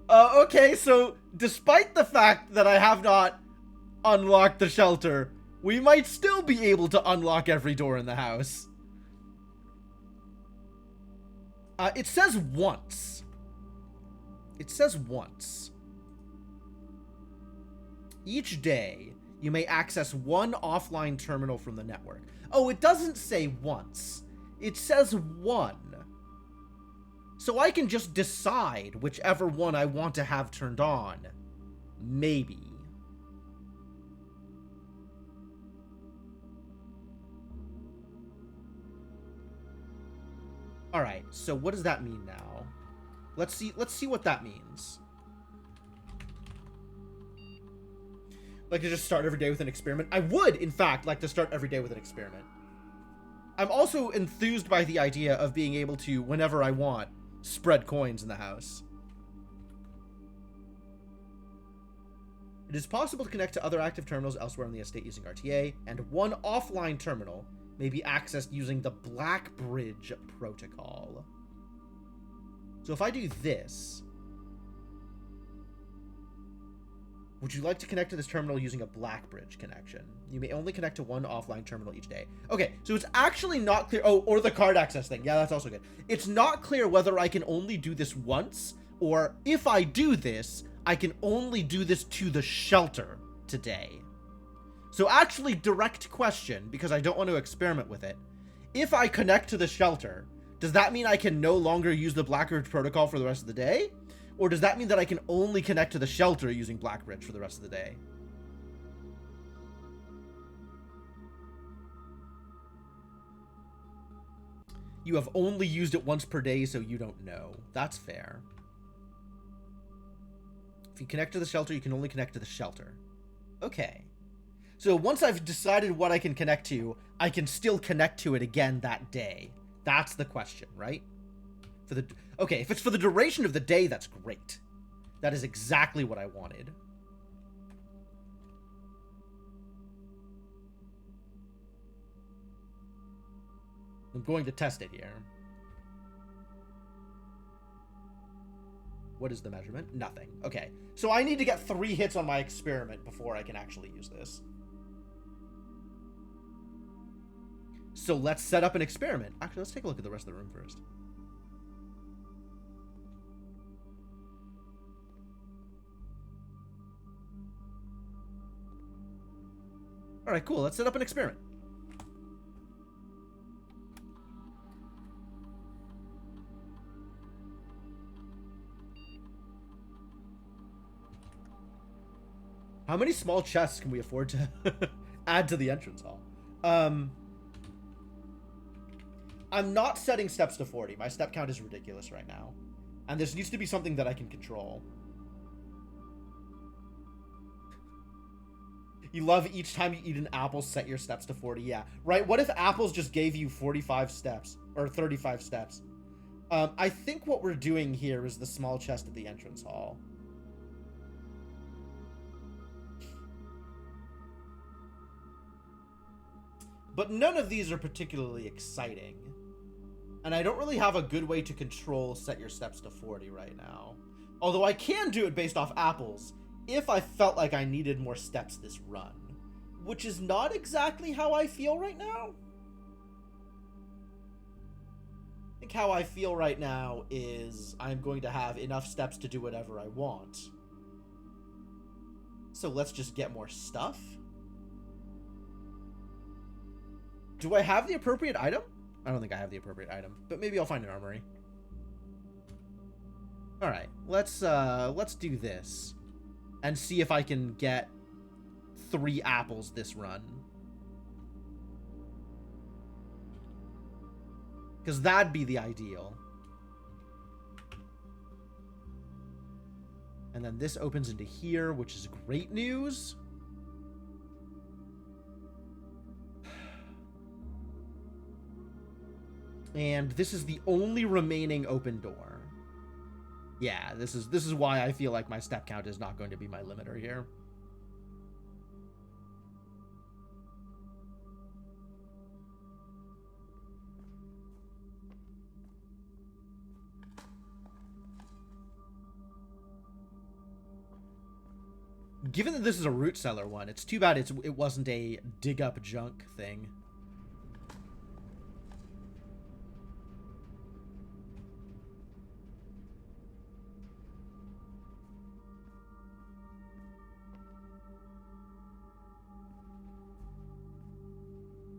Okay, so despite the fact that I have not unlocked the shelter, we might still be able to unlock every door in the house. It says once. It says once. Each day, you may access one offline terminal from the network. Oh, it doesn't say once. It says one. So I can just decide whichever one I want to have turned on. Maybe. Alright, so what does that mean now? Let's see what that means. Like to just start every day with an experiment? I would, in fact, like to start every day with an experiment. I'm also enthused by the idea of being able to, whenever I want, spread coins in the house. It is possible to connect to other active terminals elsewhere on the estate using RTA, and one offline terminal may be accessed using the Black Bridge protocol. So if I do this... Would you like to connect to this terminal using a Black Bridge connection? You may only connect to one offline terminal each day. Okay, so it's actually not clear... Oh, or the card access thing. Yeah, that's also good. It's not clear whether I can only do this once, or if I do this, I can only do this to the shelter today. So actually, direct question, because I don't want to experiment with it. If I connect to the shelter, does that mean I can no longer use the Black Bridge protocol for the rest of the day? Or does that mean that I can only connect to the shelter using Black Bridge for the rest of the day? You have only used it once per day, so you don't know. That's fair. If you connect to the shelter, you can only connect to the shelter. Okay. So once I've decided what I can connect to, I can still connect to it again that day. That's the question, right? Okay, if it's for the duration of the day, that's great. That is exactly what I wanted. I'm going to test it here. What is the measurement? Nothing. Okay, so I need to get 3 hits on my experiment before I can actually use this. So let's set up an experiment. Actually, let's take a look at the rest of the room first. Alright, cool. Let's set up an experiment. How many small chests can we afford to add to the entrance hall? I'm not setting steps to 40. My step count is ridiculous right now. And this needs to be something that I can control. You love each time you eat an apple, set your steps to 40. Yeah, right? What if apples just gave you 45 steps? Or 35 steps? I think what we're doing here is the small chest at the entrance hall. But none of these are particularly exciting. And I don't really have a good way to control set your steps to 40 right now. Although I can do it based off apples, if I felt like I needed more steps this run. Which is not exactly how I feel right now. I think how I feel right now is I'm going to have enough steps to do whatever I want. So let's just get more stuff. Do I have the appropriate item? I don't think I have the appropriate item, but maybe I'll find an armory. All right, let's do this and see if I can get 3 apples this run. Because that'd be the ideal. And then this opens into here, which is great news. And this is the only remaining open door. Yeah, this is why I feel like my step count is not going to be my limiter here. Given that this is a root cellar one, it's too bad it wasn't a dig up junk thing.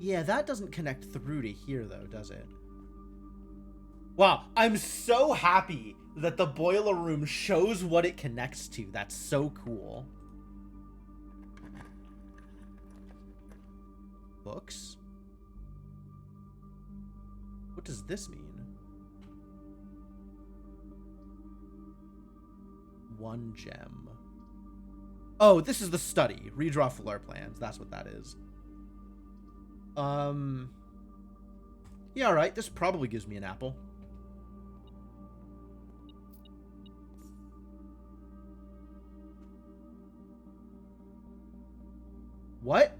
Yeah, that doesn't connect through to here, though, does it? Wow, I'm so happy that the boiler room shows what it connects to. That's so cool. Books? What does this mean? 1 gem. Oh, this is the study. Redraw floor plans. That's what that is. Yeah, alright. This probably gives me an apple. What?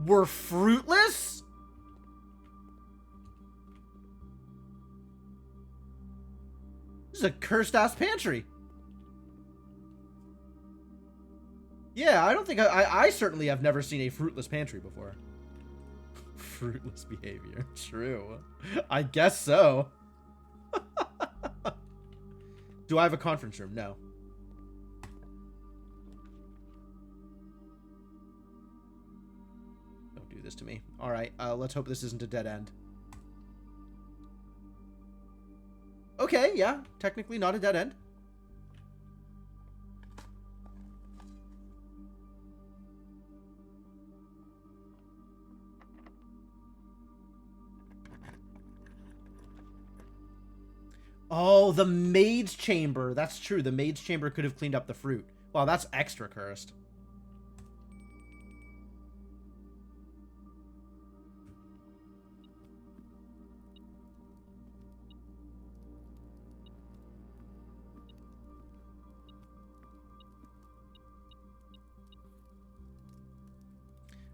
We're fruitless? This is a cursed-ass pantry. Yeah, I don't think I certainly have never seen a fruitless pantry before. Fruitless behavior. True. I guess so. Do I have a conference room? No. Don't do this to me. All right, let's hope this isn't a dead end. Okay, yeah, technically not a dead end. Oh, the maid's chamber. That's true. The maid's chamber could have cleaned up the fruit. Wow, that's extra cursed.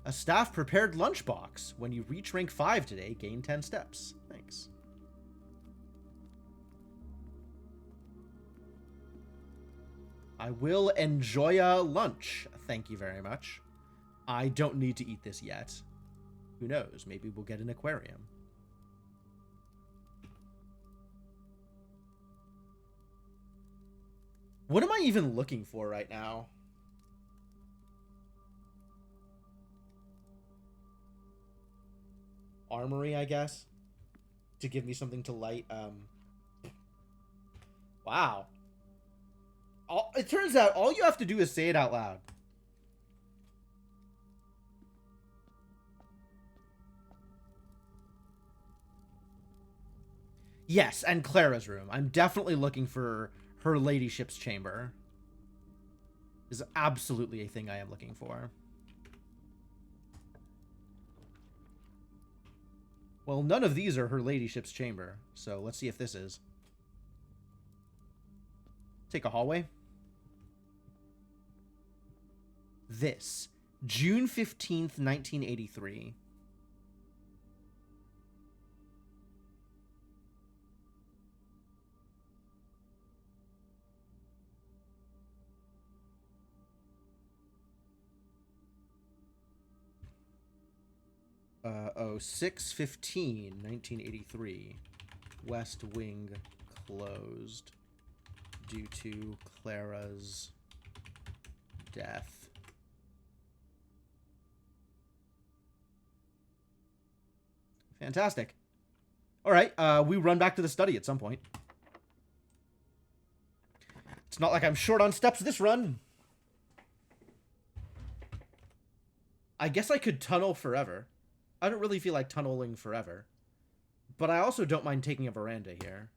A staff prepared lunchbox. When you reach rank 5 today, gain 10 steps. Thanks. I will enjoy a lunch. Thank you very much. I don't need to eat this yet. Who knows? Maybe we'll get an aquarium. What am I even looking for right now? Armory, I guess, to give me something to light. Wow. It turns out all you have to do is say it out loud. Yes, and Clara's room. I'm definitely looking for her ladyship's chamber. Is absolutely a thing I am looking for. Well, none of these are her ladyship's chamber, so let's see if this is. Take a hallway. This. June 15th, 1983. Oh, 6/15, 1983. West Wing closed due to Clara's death. Fantastic. All right, we run back to the study at some point. It's not like I'm short on steps this run. I guess I could tunnel forever. I don't really feel like tunneling forever. But I also don't mind taking a veranda here.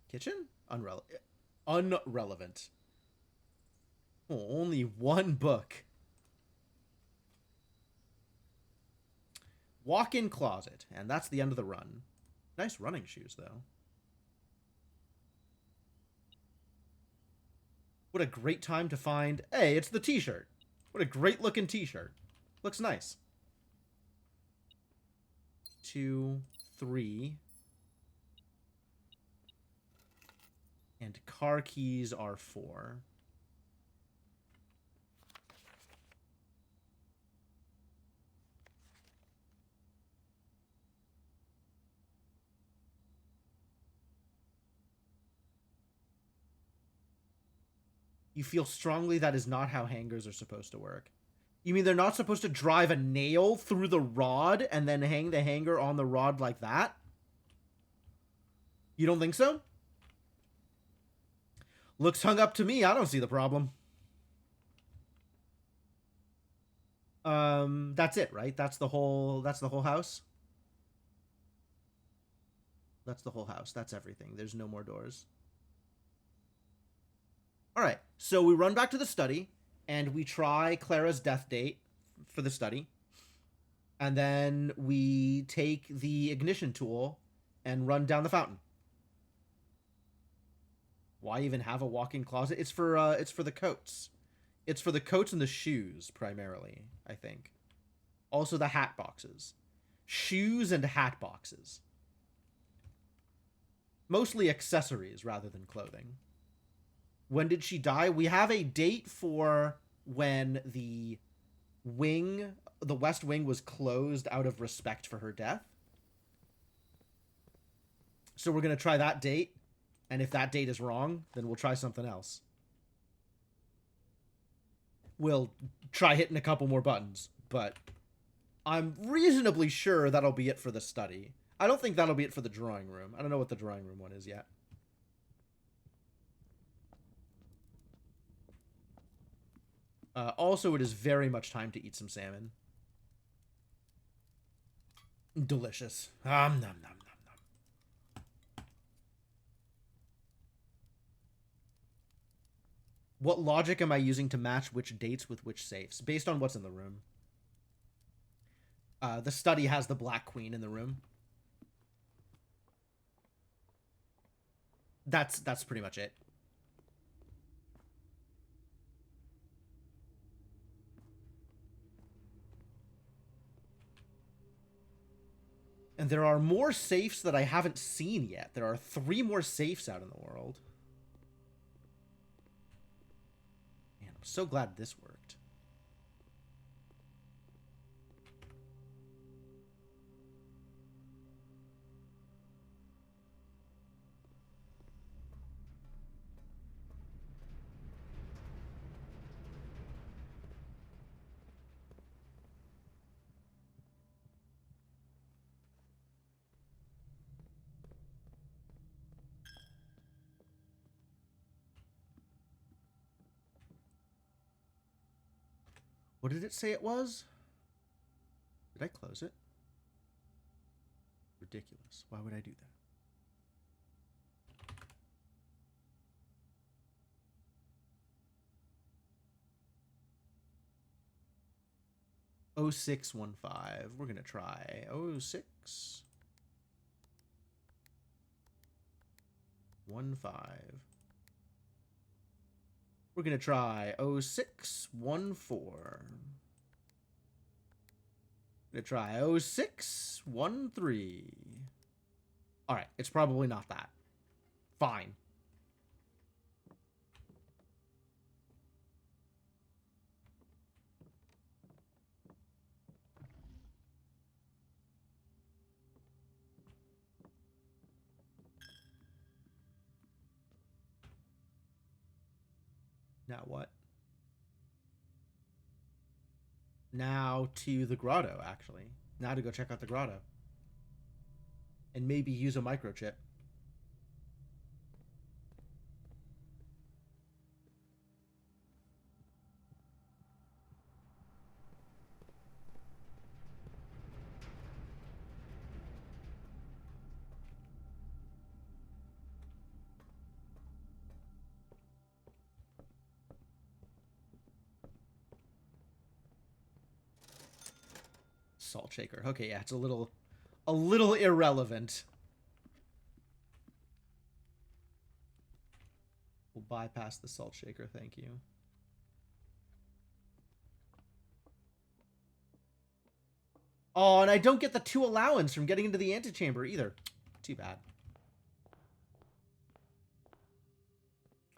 Kitchen? Unrelevant. Oh, only one book. Walk-in closet. And that's the end of the run. Nice running shoes, though. What a great time to find... Hey, it's the t-shirt. What a great looking t-shirt. Looks nice. 2, 3. And car keys are 4. You feel strongly that is not how hangers are supposed to work. You mean they're not supposed to drive a nail through the rod and then hang the hanger on the rod like that? You don't think so? Looks hung up to me. I don't see the problem. That's it, right? That's the whole house. That's the whole house. That's everything. There's no more doors. All right. So we run back to the study and we try Clara's death date for the study. And then we take the ignition tool and run down the fountain. Why even have a walk-in closet? It's for the coats. It's for the coats and the shoes primarily, I think. Also the hat boxes. Shoes and hat boxes. Mostly accessories rather than clothing. When did she die? We have a date for when the West Wing was closed out of respect for her death. So we're going to try that date. And if that date is wrong, then we'll try something else. We'll try hitting a couple more buttons, but I'm reasonably sure that'll be it for the study. I don't think that'll be it for the drawing room. I don't know what the drawing room one is yet. Also, it is very much time to eat some salmon. Delicious. Nom, nom, nom. What logic am I using to match which dates with which safes? Based on what's in the room. The study has the Black Queen in the room. That's pretty much it. And there are more safes that I haven't seen yet. There are 3 more safes out in the world. Man, I'm so glad this worked. What did it say it was? Did I close it? Ridiculous. Why would I do that? Oh, 0615. We're gonna try 0615. We're gonna try 0614. We're gonna try 0613. Alright, it's probably not that. Fine. Now what? Now to the grotto, actually. Now to go check out the grotto. And maybe use a microchip. Salt shaker. Okay, yeah, it's a little irrelevant. We'll bypass the salt shaker, thank you. Oh, and I don't get the 2 allowance from getting into the antechamber either. Too bad.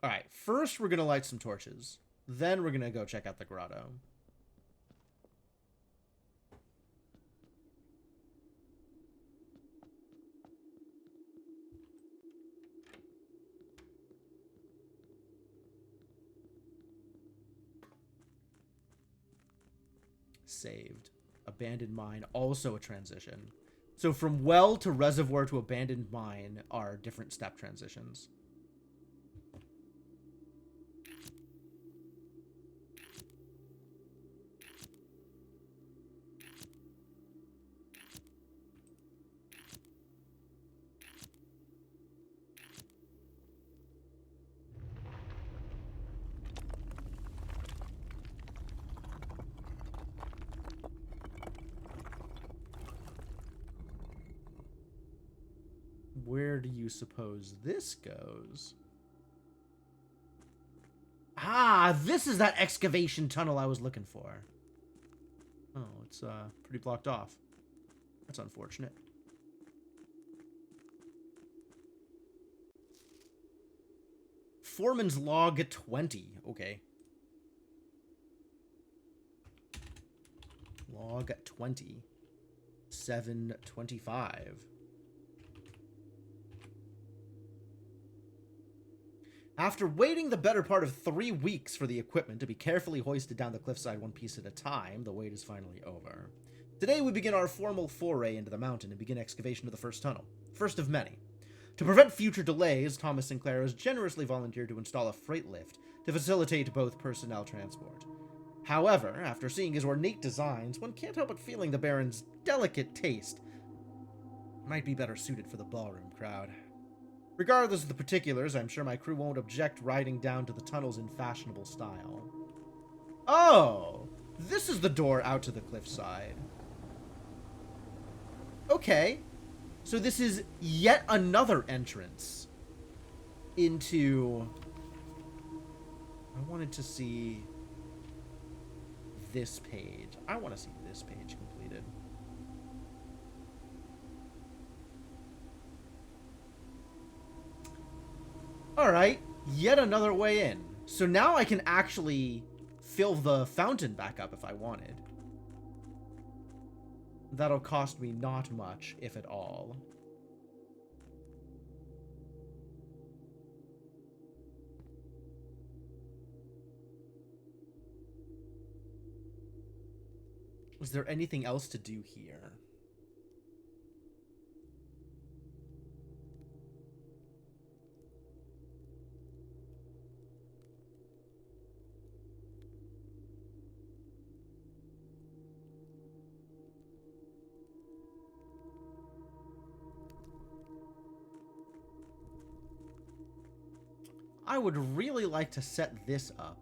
Alright, first we're gonna light some torches. Then we're gonna go check out the grotto. Saved. Abandoned mine, also a transition. So from well to reservoir to abandoned mine are different step transitions. Where do you suppose this goes? Ah, this is that excavation tunnel I was looking for. Oh, it's pretty blocked off. That's unfortunate. Foreman's log 20. Okay. Log 20. 725. After waiting the better part of 3 weeks for the equipment to be carefully hoisted down the cliffside one piece at a time, the wait is finally over. Today we begin our formal foray into the mountain and begin excavation of the first tunnel. First of many. To prevent future delays, Thomas Sinclair has generously volunteered to install a freight lift to facilitate both personnel transport. However, after seeing his ornate designs, one can't help but feeling the Baron's delicate taste might be better suited for the ballroom crowd. Regardless of the particulars, I'm sure my crew won't object riding down to the tunnels in fashionable style. Oh! This is the door out to the cliffside. Okay. So this is yet another entrance into... I wanted to see this page. I want to see this page completed. Alright, yet another way in. So now I can actually fill the fountain back up if I wanted. That'll cost me not much, if at all. Is there anything else to do here? I would really like to set this up.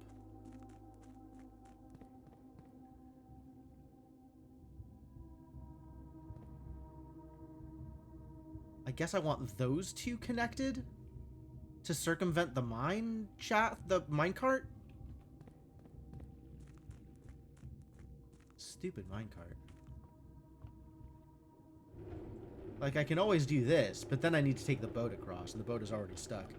I guess I want those two connected to circumvent the minecart. Stupid minecart. Like, I can always do this, but then I need to take the boat across, and the boat is already stuck.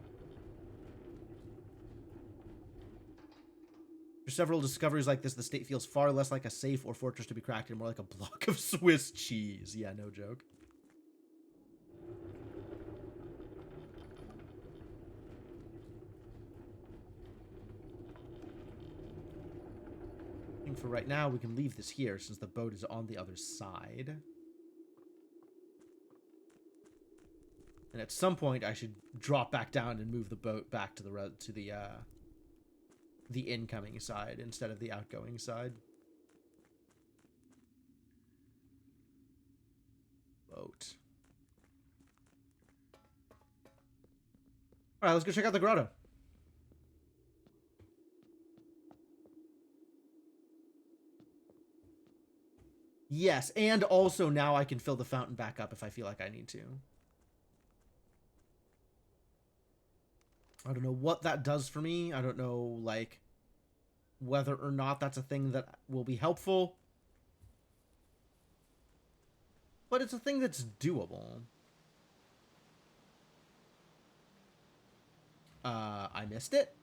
For several discoveries like this, the state feels far less like a safe or fortress to be cracked and more like a block of Swiss cheese. Yeah, no joke. I think for right now, we can leave this here since the boat is on the other side. And at some point, I should drop back down and move the boat back to the incoming side instead of the outgoing side. Boat. All right, let's go check out the grotto. Yes, and also now I can fill the fountain back up if I feel like I need to. I don't know what that does for me. I don't know, like, whether or not that's a thing that will be helpful. But it's a thing that's doable. I missed it.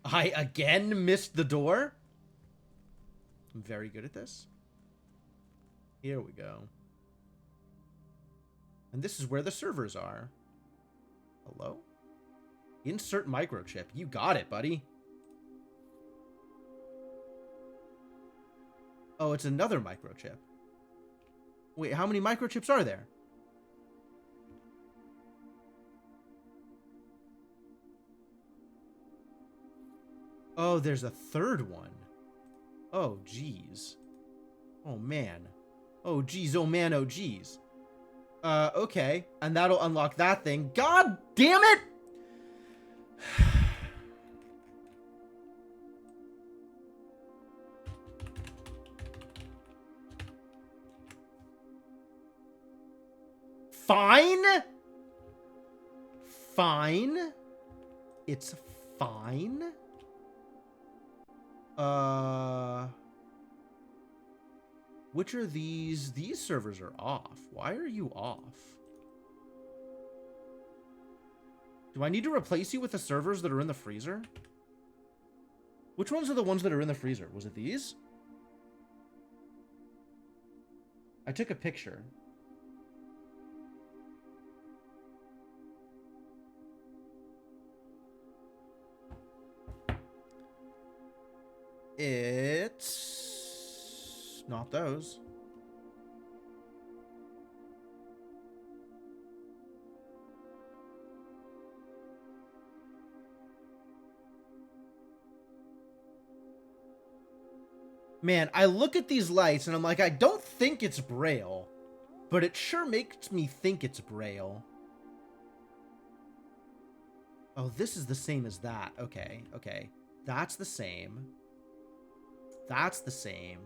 I again missed the door. I'm very good at this. Here we go. And this is where the servers are. Hello? Insert microchip. You got it, buddy. Oh, it's another microchip. Wait, how many microchips are there? Oh, there's a third one. Oh, geez. Oh, man. Oh, geez. Oh, man. Oh, geez. Okay. And that'll unlock that thing. God damn it! Fine? Fine? It's fine? Which are these? These servers are off. Why are you off? Do I need to replace you with the servers that are in the freezer? Which ones are the ones that are in the freezer? Was it these? I took a picture. It's not those. Man, I look at these lights and I'm like, I don't think it's Braille, but it sure makes me think it's Braille. Oh, this is the same as that. Okay, okay. That's the same. That's the same.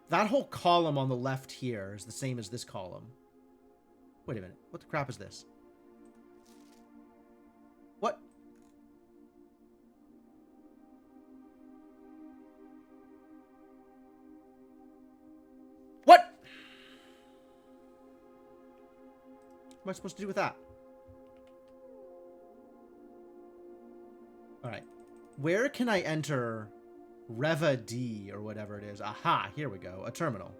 That whole column on the left here is the same as this column. Wait a minute. What the crap is this? What? What? What am I supposed to do with that? All right. Where can I enter Reva D or whatever it is? Aha, here we go. A terminal.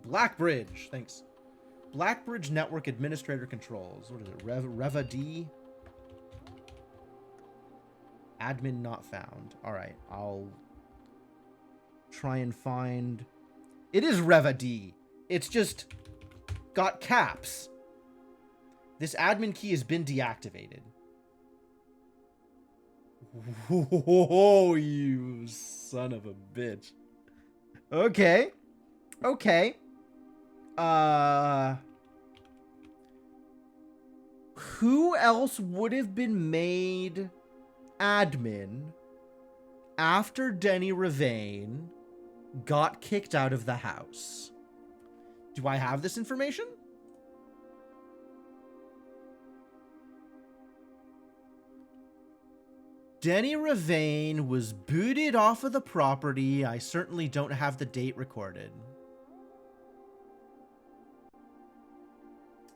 Blackbridge. Thanks. Blackbridge Network Administrator Controls. What is it? Reva D? Admin not found. All right. I'll try and find... It is Reva D. It's just got caps. This admin key has been deactivated. Oh, you son of a bitch. Okay. Okay. Who else would have been made admin after Denny Ravane got kicked out of the house? Do I have this information? Denny Ravane was booted off of the property. I certainly don't have the date recorded.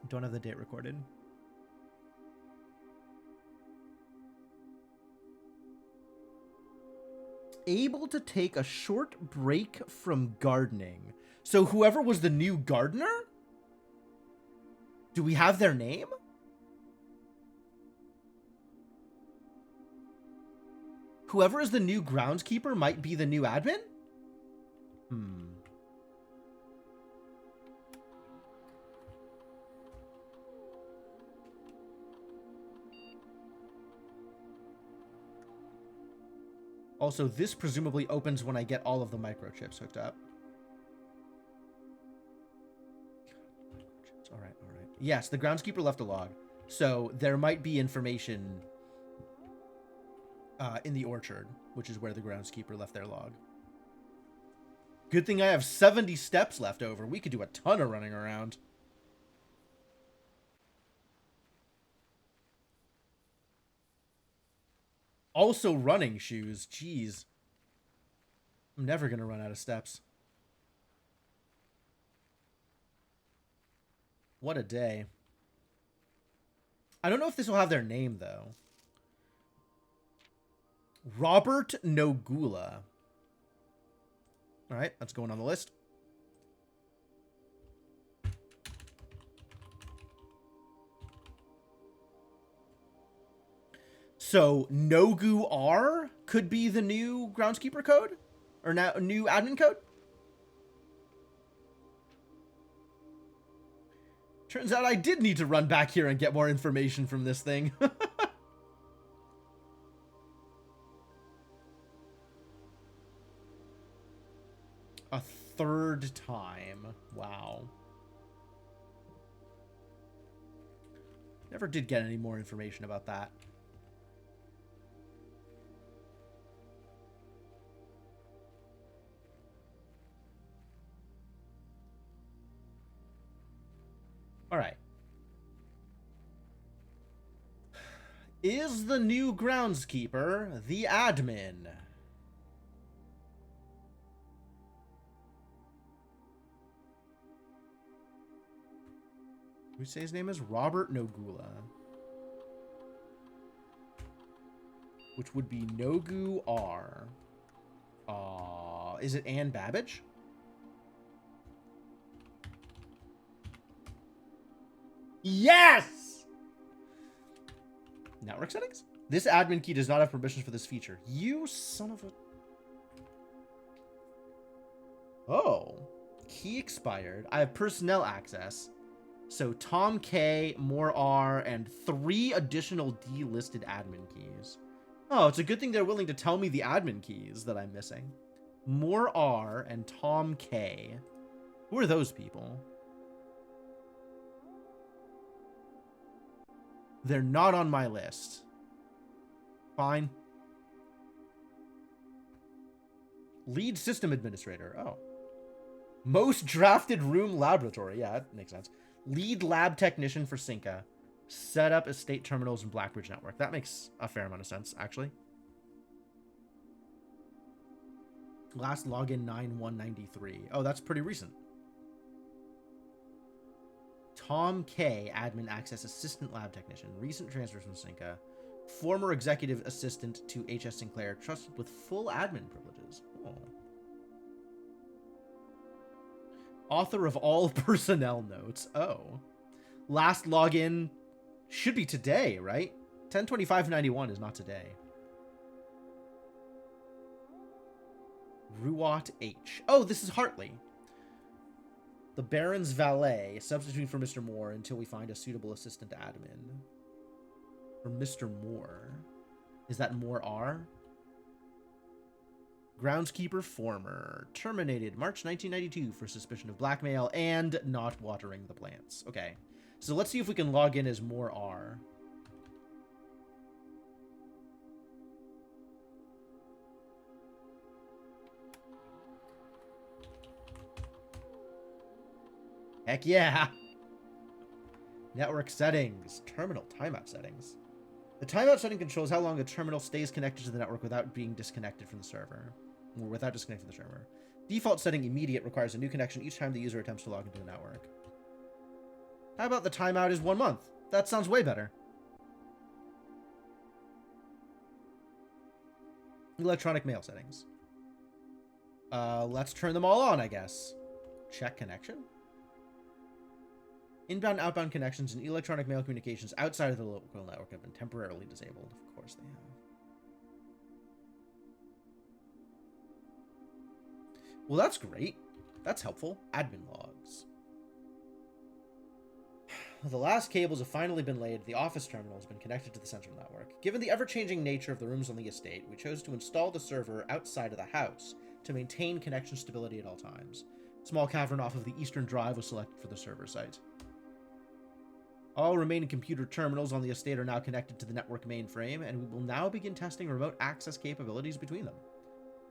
Don't have the date recorded. Able to take a short break from gardening. So whoever was the new gardener? Do we have their name? Whoever is the new groundskeeper might be the new admin? Also, this presumably opens when I get all of the microchips hooked up. All right, all right. Yes, the groundskeeper left a log. So there might be information in the orchard, which is where the groundskeeper left their log. Good thing I have 70 steps left over. We could do a ton of running around. Also running shoes. Jeez. I'm never going to run out of steps. What a day. I don't know if this will have their name, though. Robert Nogula. All right, that's going on the list. So Nogu R could be the new groundskeeper code? Or now new admin code? Turns out I did need to run back here and get more information from this thing. A third time. Wow. Never did get any more information about that. All right. Is the new groundskeeper the admin? We say his name is Robert Nogula. Which would be Nogu R. Is it Ann Babbage? Yes! Network settings? This admin key does not have permissions for this feature. You son of a... Oh. Key expired. I have personnel access. So Tom K, More R, and 3 additional delisted admin keys. Oh, it's a good thing they're willing to tell me the admin keys that I'm missing. More R and Tom K. Who are those people? They're not on my list. Fine. Lead system administrator. Oh. Most drafted room laboratory. Yeah, that makes sense. Lead lab technician for Cinca. Set up estate terminals in Blackbridge Network. That makes a fair amount of sense, actually. Last login 9193. Oh, that's pretty recent. Tom K, admin access assistant lab technician. Recent transfers from Cinca. Former executive assistant to H.S. Sinclair. Trusted with full admin privileges. Oh. Author of all personnel notes. Oh. Last login should be today, right? 10/25/91 is not today. Ruat H. Oh, this is Hartley. The Baron's valet, substituting for Mr. Moore until we find a suitable assistant admin. For Mr. Moore. Is that Moore R? Groundskeeper former. Terminated March 1992 for suspicion of blackmail and not watering the plants. Okay. So let's see if we can log in as more R. Heck yeah! Network settings. Terminal timeout settings. The timeout setting controls how long a terminal stays connected to the network without being disconnected from the server. Or without disconnecting the server. Default setting immediate requires a new connection each time the user attempts to log into the network. How about the timeout is 1 month? That sounds way better. Electronic mail settings. Let's turn them all on, I guess. Check connection. Inbound, outbound connections and electronic mail communications outside of the local network have been temporarily disabled. Of course they have. Well, that's great. That's helpful. Admin logs. The last cables have finally been laid. The office terminal has been connected to the central network. Given the ever-changing nature of the rooms on the estate, we chose to install the server outside of the house to maintain connection stability at all times. Small cavern off of the eastern drive was selected for the server site. All remaining computer terminals on the estate are now connected to the network mainframe, and we will now begin testing remote access capabilities between them.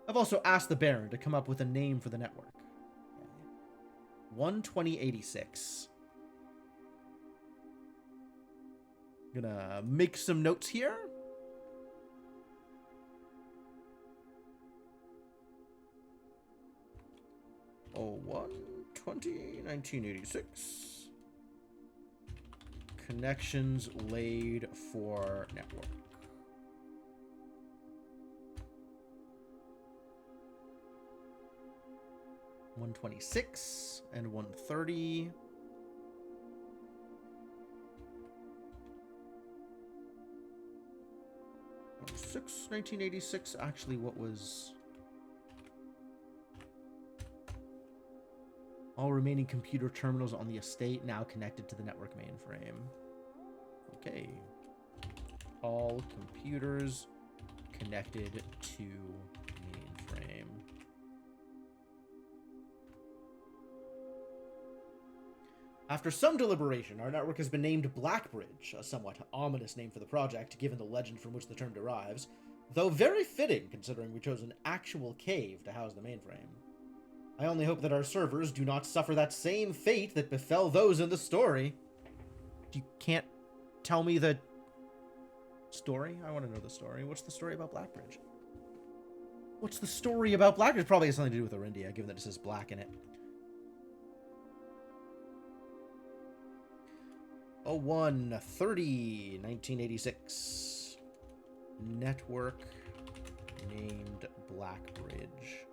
I've also asked the Baron to come up with a name for the network. 12086. Gonna make some notes here. Oh, 1/20/1986. Connections laid for network. (126) and 130. 1986. Actually, what was... All remaining computer terminals on the estate now connected to the network mainframe. Okay. All computers connected to mainframe. After some deliberation, our network has been named Blackbridge, a somewhat ominous name for the project, given the legend from which the term derives, though very fitting considering we chose an actual cave to house the mainframe. I only hope that our servers do not suffer that same fate that befell those in the story. You can't tell me the story? I want to know the story. What's the story about Blackbridge? What's the story about Blackbridge? Probably has something to do with Orindia, given that it says black in it. 01/30/1986. Network named Blackbridge.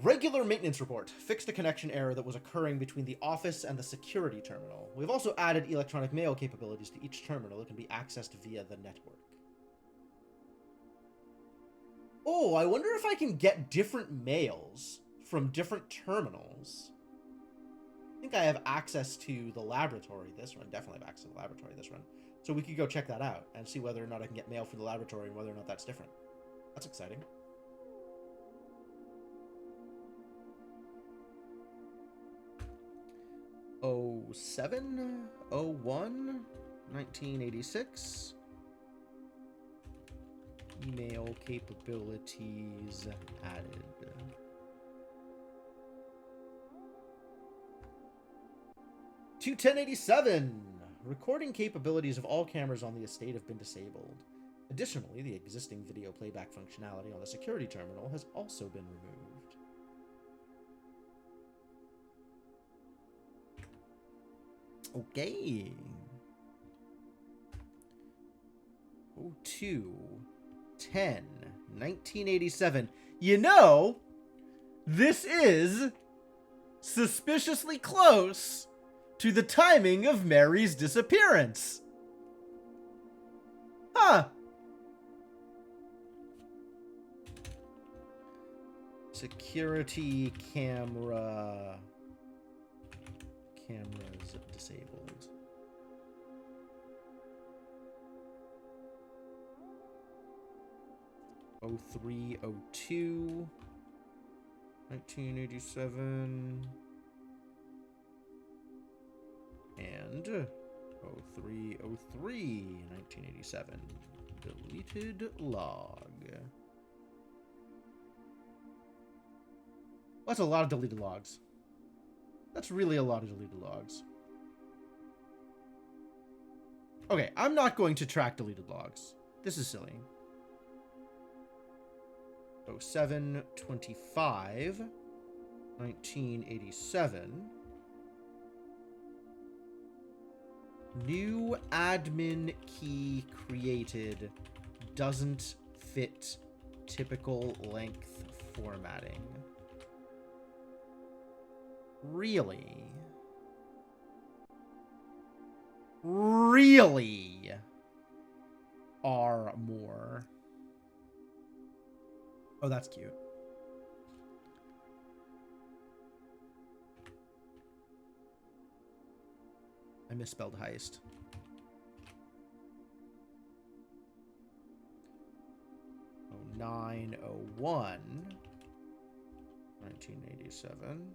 Regular maintenance report. Fixed a connection error that was occurring between the office and the security terminal. We've also added electronic mail capabilities to each terminal that can be accessed via the network. Oh, I wonder if I can get different mails from different terminals. I think I have access to the laboratory this run. Definitely have access to the laboratory this run. So we could go check that out and see whether or not I can get mail from the laboratory and whether or not that's different. That's exciting. (07/01/1986). Email capabilities added. To 1087. Recording capabilities of all cameras on the estate have been disabled. Additionally, the existing video playback functionality on the security terminal has also been removed. Okay. 02/10/1987. You know, this is suspiciously close to the timing of Mary's disappearance. Huh. Security cameras disabled. 0302, 1987, and 0303, 1987. Deleted log. That's a lot of deleted logs. That's really a lot of deleted logs. Okay, I'm not going to track deleted logs. This is silly. 0725, 1987. New admin key created doesn't fit typical length formatting. Really? Really? Are more. Oh, that's cute. I misspelled heist. Oh, 901, 1987.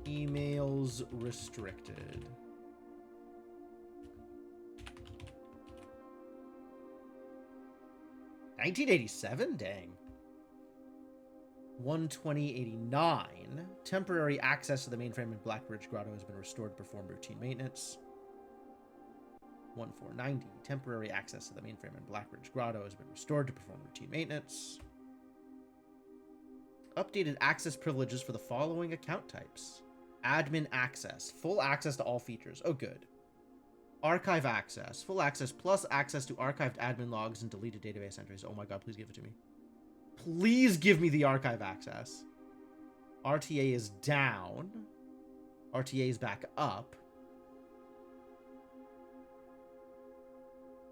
Emails restricted. $1987? Dang. 12089. Temporary access to the mainframe in Blackbridge Grotto has been restored to perform routine maintenance. 1490. Temporary access to the mainframe in Blackbridge Grotto has been restored to perform routine maintenance. Updated access privileges for the following account types. Admin access. Full access to all features. Oh, good. Archive access. Full access plus access to archived admin logs and deleted database entries. Oh my god, please give it to me. Please give me the archive access. RTA is down. RTA is back up.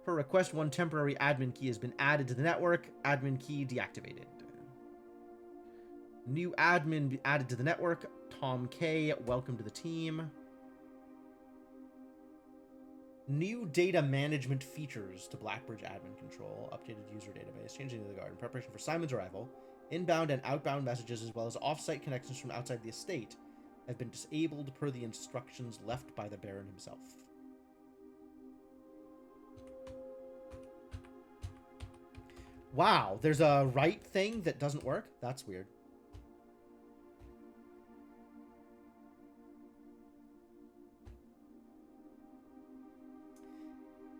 Per request, one temporary admin key has been added to the network. Admin key deactivated. New admin added to the network. Tom K, welcome to the team. New data management features to Blackbridge admin control. Updated user database. Changing to the guard in preparation for Simon's arrival. Inbound and outbound messages as well as off-site connections from outside the estate have been disabled per the instructions left by the Baron himself. Wow, there's a write thing that doesn't work? That's weird.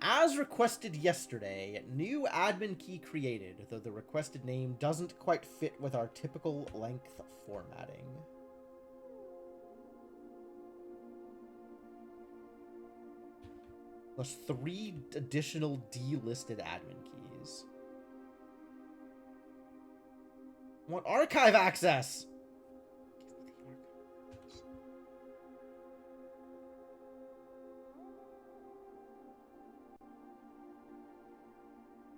As requested yesterday, new admin key created, though the requested name doesn't quite fit with our typical length formatting. Plus 3 additional delisted admin keys. I want archive access!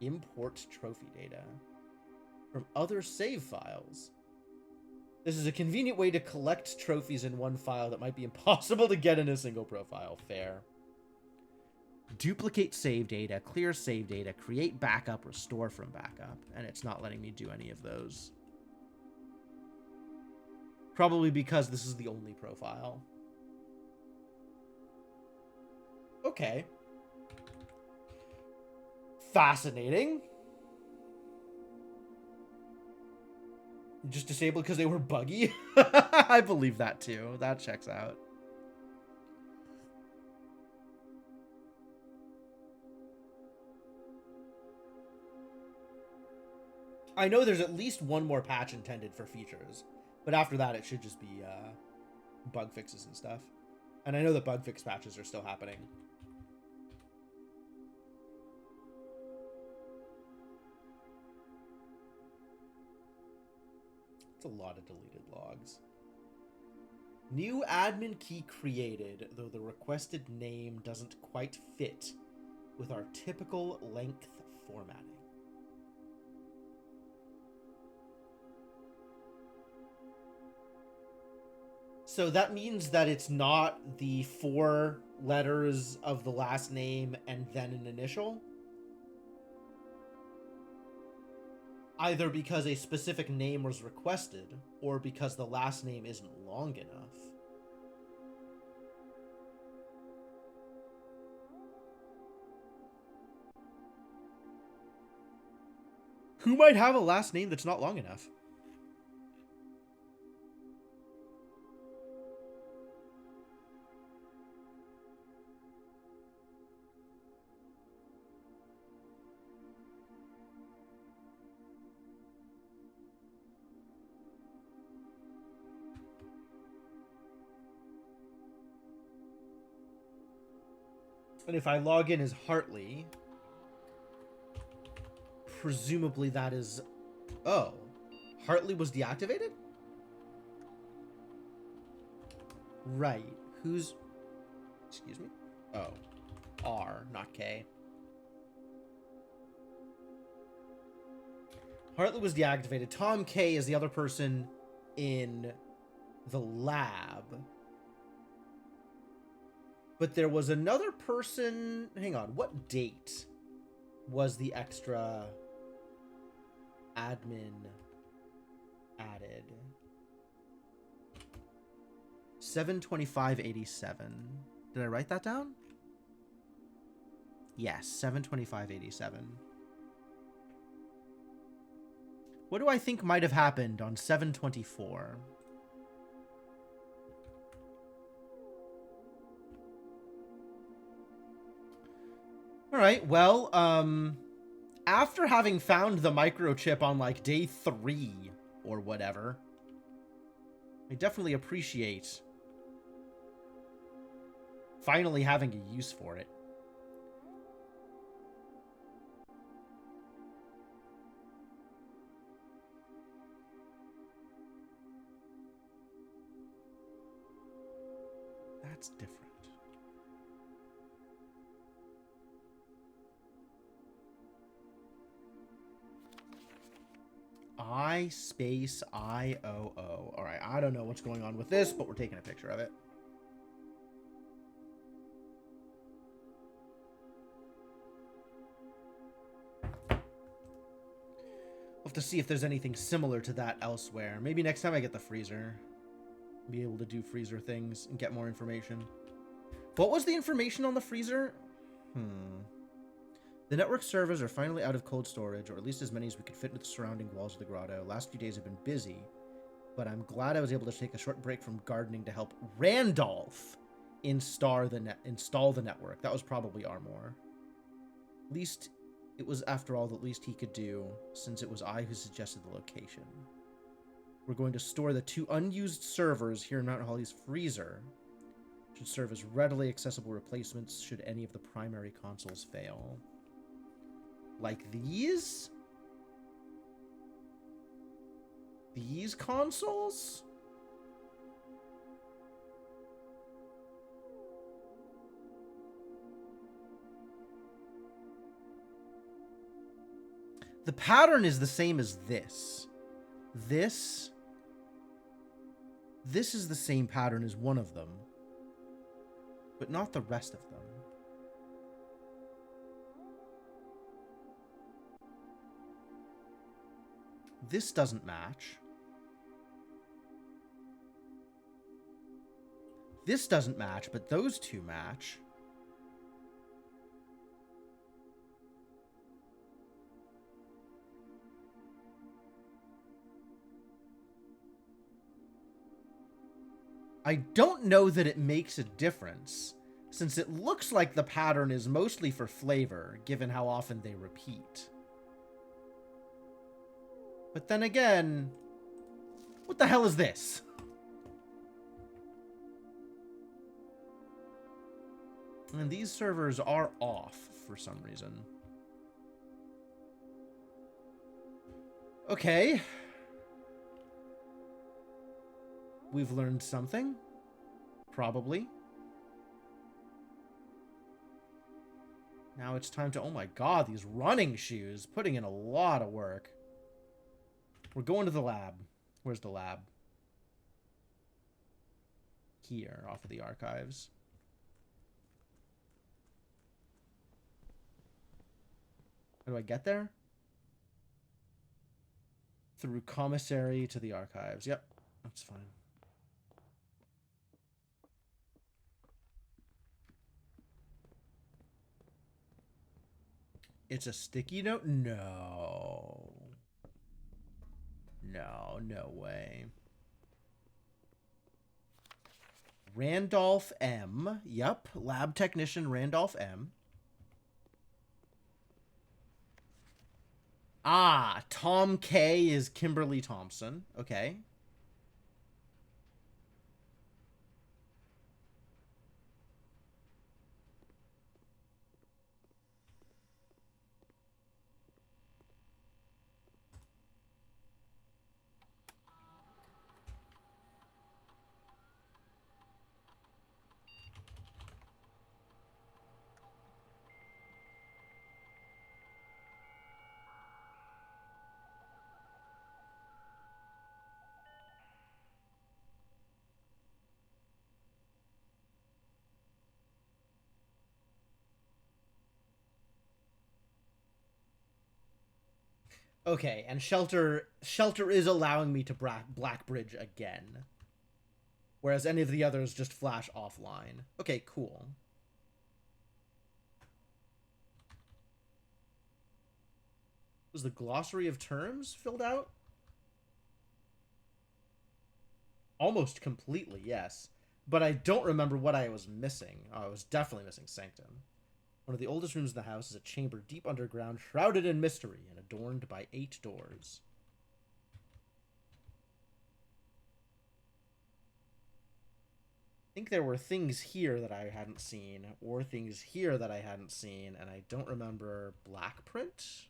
Import trophy data from other save files. This is a convenient way to collect trophies in one file that might be impossible to get in a single profile. Fair. Duplicate save data, clear save data, create backup, restore from backup. And it's not letting me do any of those. Probably because this is the only profile. Okay. Fascinating. Just disabled because they were buggy? I believe that too. That checks out. I know there's at least one more patch intended for features, but after that it should just be bug fixes and stuff. And I know that bug fix patches are still happening. A lot of deleted logs. New admin key created, though the requested name doesn't quite fit with our typical length formatting. So that means that it's not the 4 letters of the last name and then an initial. Either because a specific name was requested, or because the last name isn't long enough. Who might have a last name that's not long enough? And if I log in as Hartley, presumably that is... Oh. Hartley was deactivated? Right. Who's... Excuse me? Oh. R, not K. Hartley was deactivated. Tom K is the other person in the lab. But there was another person... Hang on. What date was the extra admin added? 7/25/87. Did I write that down? Yes, 7/25/87. What do I think might have happened on 7/24? Alright, well, after having found the microchip on, like, day 3 or whatever, I definitely appreciate finally having a use for it. That's different. I space IOO. Alright, I don't know what's going on with this, but we're taking a picture of it. We'll have to see if there's anything similar to that elsewhere. Maybe next time I get the freezer. Be able to do freezer things and get more information. What was the information on the freezer? The network servers are finally out of cold storage, or at least as many as we could fit into the surrounding walls of the grotto. Last few days have been busy, but I'm glad I was able to take a short break from gardening to help Randolph install the network. That was probably Armor. At least it was, after all, the least he could do, since it was I who suggested the location. We're going to store the 2 unused servers here in Mount Holly's freezer. Should serve as readily accessible replacements should any of the primary consoles fail. Like these? These consoles? The pattern is the same as this. This is the same pattern as one of them, but not the rest of them. This doesn't match. This doesn't match, but those two match. I don't know that it makes a difference, since it looks like the pattern is mostly for flavor, given how often they repeat. But then again, what the hell is this? And these servers are off for some reason. Okay. We've learned something. Probably. Now it's time to... Oh my god, these running shoes. Putting in a lot of work. We're going to the lab. Where's the lab? Here, off of the archives. How do I get there? Through commissary to the archives. Yep, that's fine. It's a sticky note? No. No, no way. Randolph M. Yep, lab technician Randolph M. Ah, Tom K is Kimberly Thompson. Okay. Okay, and Shelter is allowing me to Blackbridge again. Whereas any of the others just flash offline. Okay, cool. Was the glossary of terms filled out? Almost completely, yes. But I don't remember what I was missing. Oh, I was definitely missing Sanctum. One of the oldest rooms in the house is a chamber deep underground, shrouded in mystery, and adorned by 8 doors. I think there were things here that I hadn't seen, or things here that I hadn't seen, and I don't remember black print.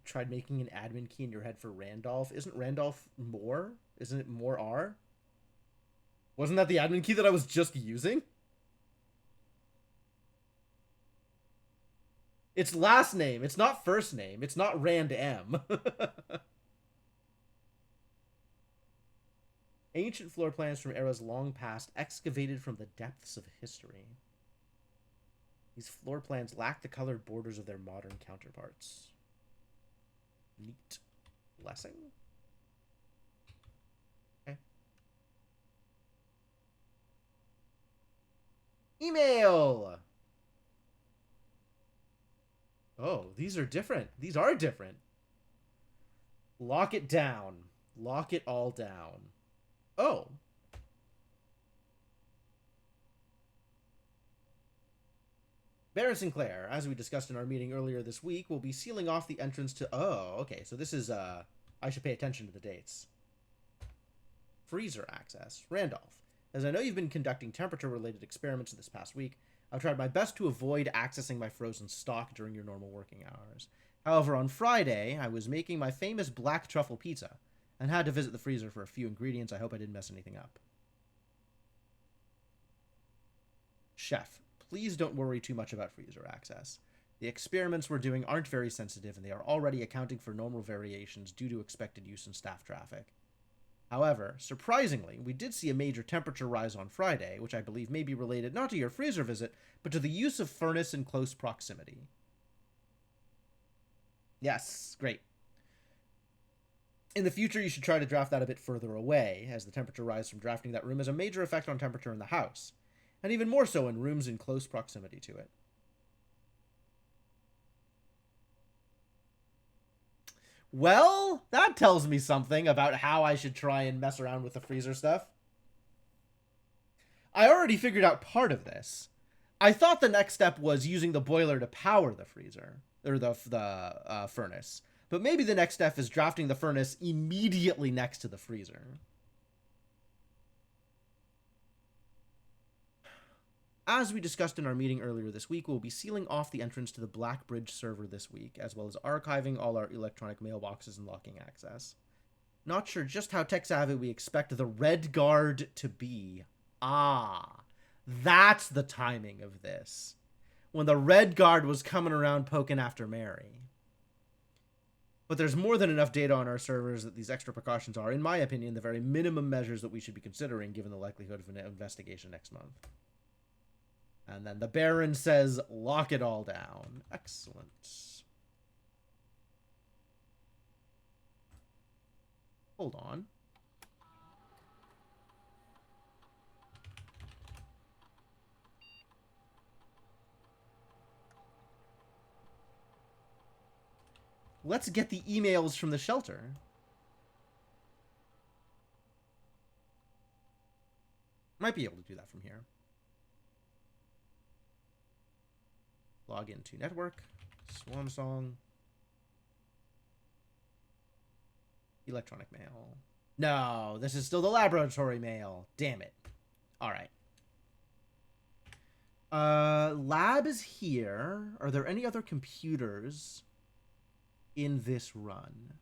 Tried making an admin key in your head for Randolph. Isn't Randolph more? Isn't it more R? Wasn't that the admin key that I was just using? It's last name. It's not first name. It's not Rand M. Ancient floor plans from eras long past, excavated from the depths of history. These floor plans lack the colored borders of their modern counterparts. Neat. Blessing? Okay. Email! Oh, these are different. These are different. Lock it down. Lock it all down. Oh. Baron Sinclair, as we discussed in our meeting earlier this week, will be sealing off the entrance to... Oh, okay. So this is, I should pay attention to the dates. Freezer access. Randolph. As I know you've been conducting temperature-related experiments this past week, I've tried my best to avoid accessing my frozen stock during your normal working hours. However, on Friday, I was making my famous black truffle pizza, and had to visit the freezer for a few ingredients. I hope I didn't mess anything up. Chef, please don't worry too much about freezer access. The experiments we're doing aren't very sensitive, and they are already accounting for normal variations due to expected use in staff traffic. However, surprisingly, we did see a major temperature rise on Friday, which I believe may be related not to your freezer visit, but to the use of furnace in close proximity. Yes, great. In the future, you should try to draft that a bit further away, as the temperature rise from drafting that room has a major effect on temperature in the house, and even more so in rooms in close proximity to it. Well, that tells me something about how I should try and mess around with the freezer stuff. I already figured out part of this. I thought the next step was using the boiler to power the freezer, or the furnace. But maybe the next step is drafting the furnace immediately next to the freezer. As we discussed in our meeting earlier this week, we'll be sealing off the entrance to the Blackbridge server this week, as well as archiving all our electronic mailboxes and locking access. Not sure just how tech-savvy we expect the Red Guard to be. Ah, that's the timing of this. When the Red Guard was coming around poking after Mary. But there's more than enough data on our servers that these extra precautions are, in my opinion, the very minimum measures that we should be considering given the likelihood of an investigation next month. And then the Baron says, lock it all down. Excellent. Hold on. Let's get the emails from the shelter. Might be able to do that from here. Log into network. Swan Song. Electronic mail. No, this is still the laboratory mail. Damn it. All right. Lab is here. Are there any other computers in this run?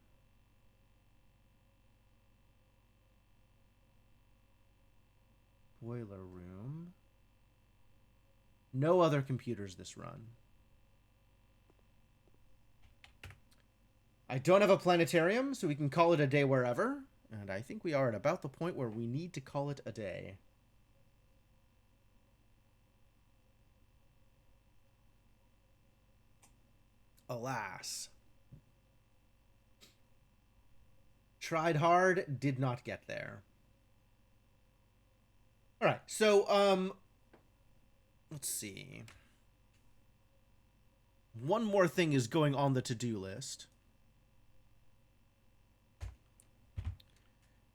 Boiler room. No other computers this run. I don't have a planetarium, so we can call it a day wherever. And I think we are at about the point where we need to call it a day. Alas. Tried hard, did not get there. Alright, so, let's see. One more thing is going on the to-do list.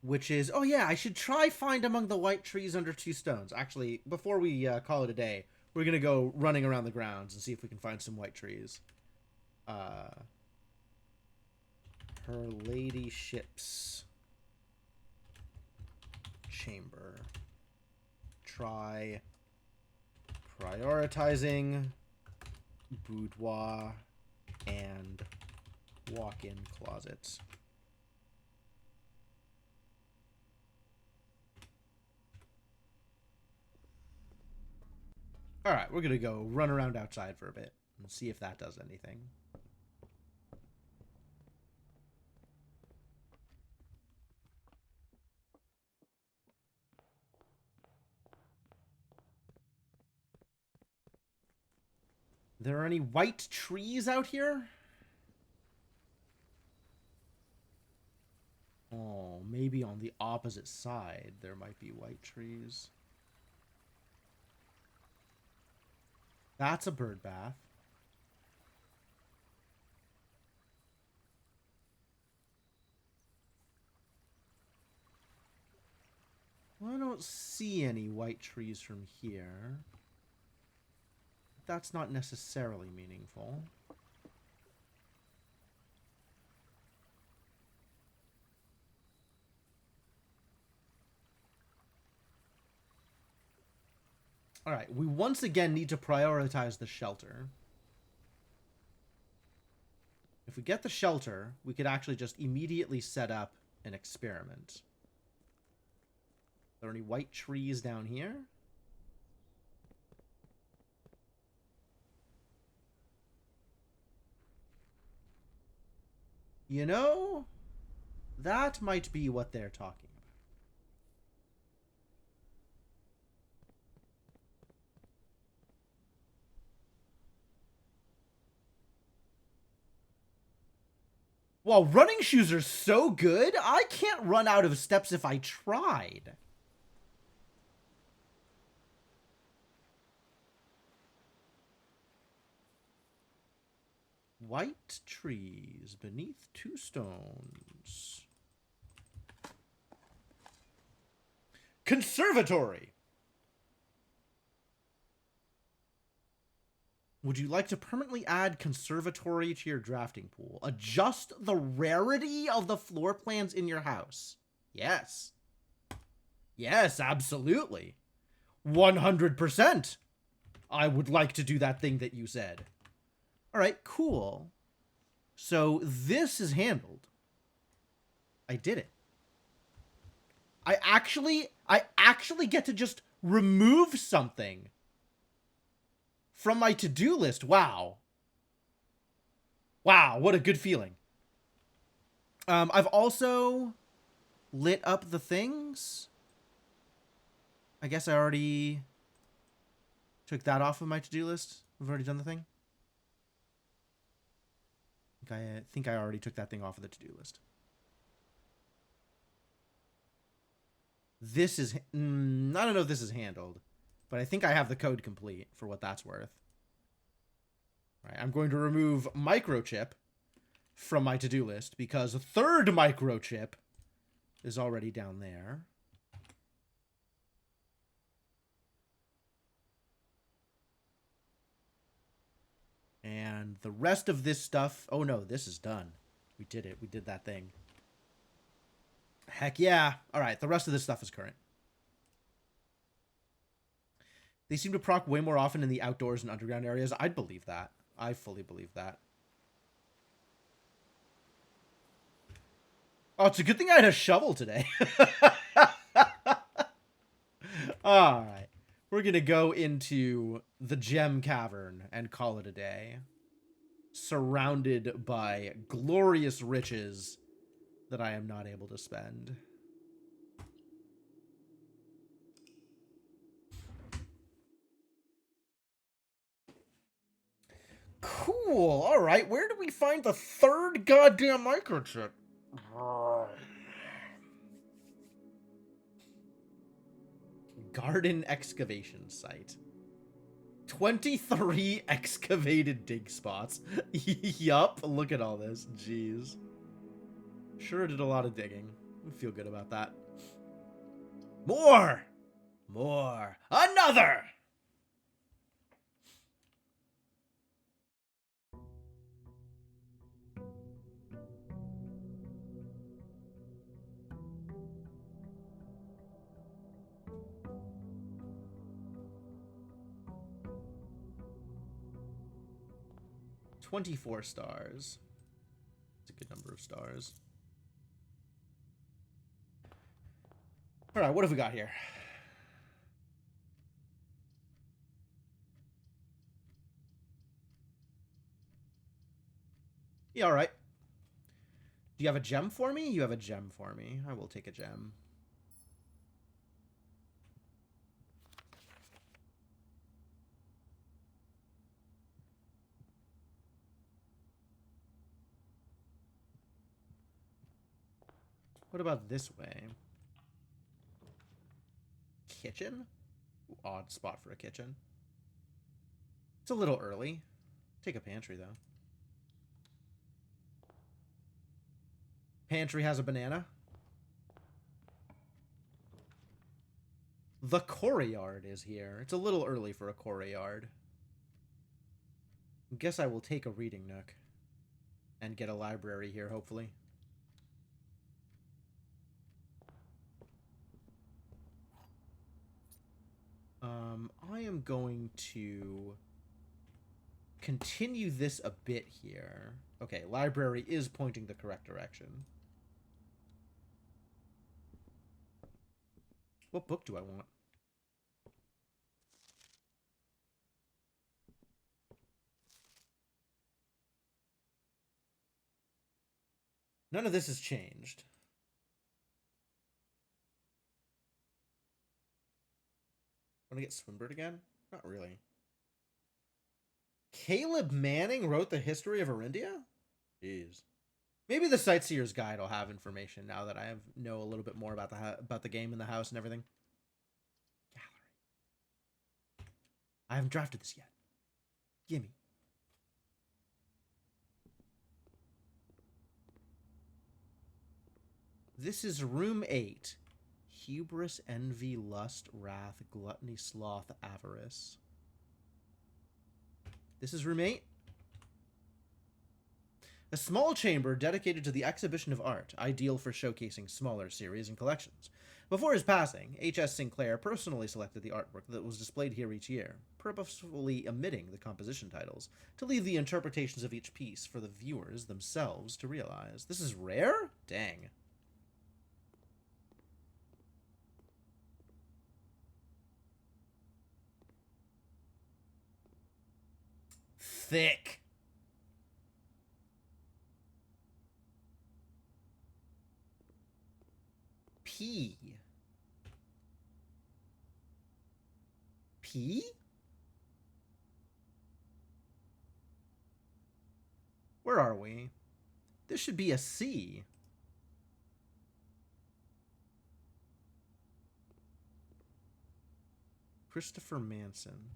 Which is, oh yeah, I should try find among the white trees under 2 stones. Actually, before we call it a day, we're going to go running around the grounds and see if we can find some white trees. Her ladyship's chamber. Try prioritizing boudoir and walk-in closets. Alright, we're gonna go run around outside for a bit and see if that does anything. There are any white trees out here? Oh, maybe on the opposite side there might be white trees. That's a bird bath. Well, I don't see any white trees from here. That's not necessarily meaningful. Alright, we once again need to prioritize the shelter. If we get the shelter, we could actually just immediately set up an experiment. Are there any white trees down here? You know, that might be what they're talking about. Wow, running shoes are so good, I can't run out of steps if I tried. White trees beneath 2 stones. Conservatory! Would you like to permanently add conservatory to your drafting pool? Adjust the rarity of the floor plans in your house. Yes. Yes, absolutely. 100%. I would like to do that thing that you said. All right, cool. So this is handled. I did it. I actually get to just remove something from my to-do list. Wow. Wow, what a good feeling. I've also lit up the things. I guess I already took that off of my to-do list. I've already done the thing. I think I already took that thing off of the to-do list. This is... I don't know if this is handled, but I think I have the code complete for what that's worth. All right, I'm going to remove microchip from my to-do list because a third microchip is already down there. And the rest of this stuff... Oh, no, this is done. We did it. We did that thing. Heck yeah. All right, the rest of this stuff is current. They seem to proc way more often in the outdoors and underground areas. I'd believe that. I fully believe that. Oh, it's a good thing I had a shovel today. All right. We're going to go into the gem cavern and call it a day. Surrounded by glorious riches that I am not able to spend. Cool. All right. Where do we find the third goddamn microchip? Garden excavation site. 23 excavated dig spots. Yup. Look at all this. Jeez. Sure did a lot of digging. I feel good about that. More! More! Another! $24 stars. It's a good number of stars. Alright, what have we got here? Yeah, alright. Do you have a gem for me? You have a gem for me. I will take a gem. What about this way? Kitchen? Ooh, odd spot for a kitchen. It's a little early. Take a pantry, though. Pantry has a banana. The courtyard is here. It's a little early for a courtyard. Guess I will take a reading nook. And get a library here, hopefully. I am going to continue this a bit here. Okay, library is pointing the correct direction. What book do I want? None of this has changed. Want to get Swinburne again? Not really. Caleb Manning wrote the history of Arindia? Jeez. Maybe the Sightseer's Guide will have information now that I know a little bit more about the game and the house and everything. Gallery. I haven't drafted this yet. Gimme. This is room 8. Hubris, envy, lust, wrath, gluttony, sloth, avarice. This is room 8. A small chamber dedicated to the exhibition of art, ideal for showcasing smaller series and collections. Before his passing, H.S. Sinclair personally selected the artwork that was displayed here each year, purposefully omitting the composition titles, to leave the interpretations of each piece for the viewers themselves to realize. This is rare? Dang. Thick. P. P? Where are we? This should be a C. Christopher Manson.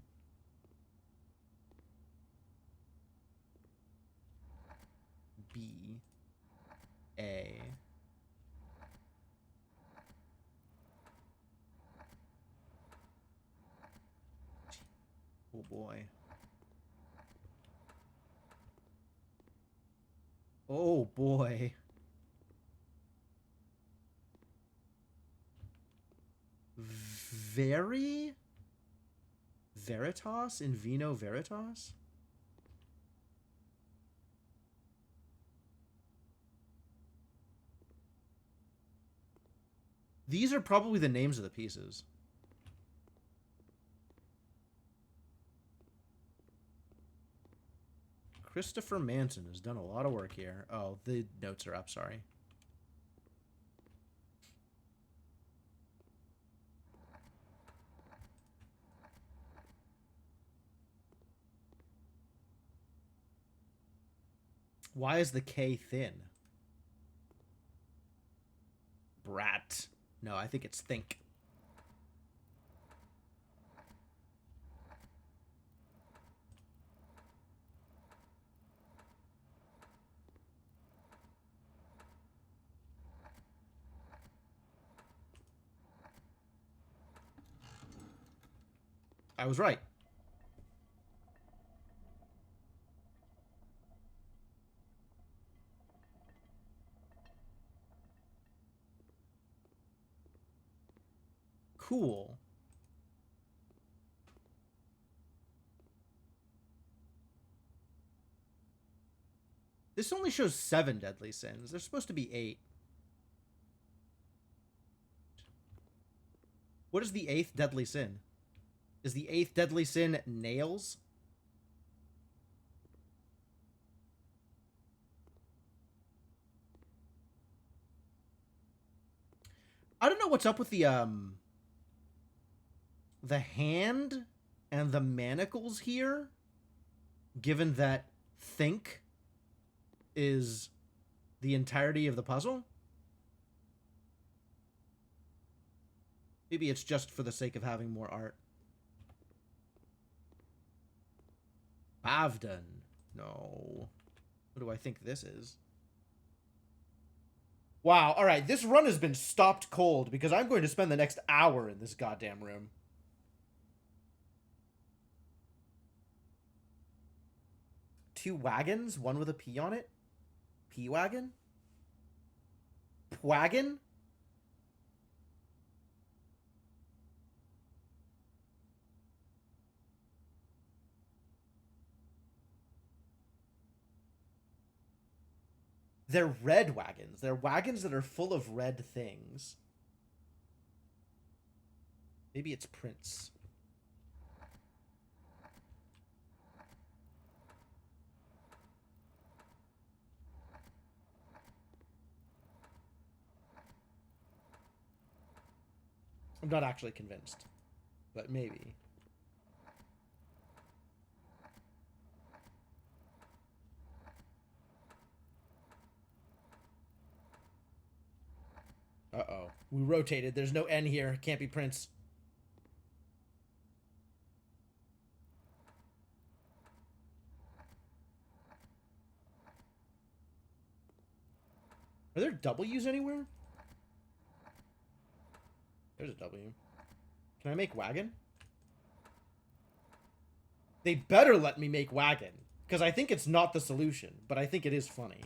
B. A. Oh boy. Oh boy. Very? Veritas? In Vino Veritas? These are probably the names of the pieces. Christopher Manson has done a lot of work here. Oh, the notes are up, sorry. Why is the K thin? Brat. No, I think it's think. I was right. Cool. This only shows 7 deadly sins. There's supposed to be 8. What is the 8th deadly sin? Is the 8th deadly sin nails? I don't know what's up with the hand and the manacles here, given that think is the entirety of the puzzle. Maybe it's just for the sake of having more art. Bavdan. No. What do I think this is? Wow, alright, this run has been stopped cold because I'm going to spend the next hour in this goddamn room. Two wagons, one with a P on it? P-wagon? Pwagon? They're red wagons. They're wagons that are full of red things. Maybe it's Prince. I'm not actually convinced, but maybe. Uh-oh. We rotated. There's no N here. Can't be Prince. Are there W's anywhere? There's a W. Can I make wagon? They better let me make wagon. Because I think it's not the solution, but I think it is funny.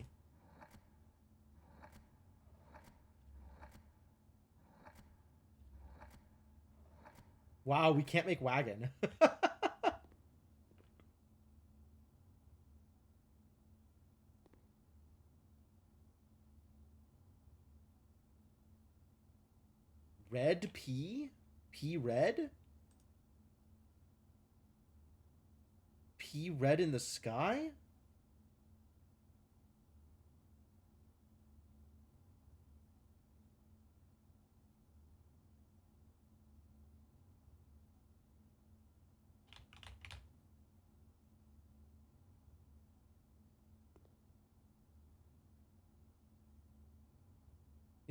Wow, we can't make wagon. Red P? P red? P red in the sky?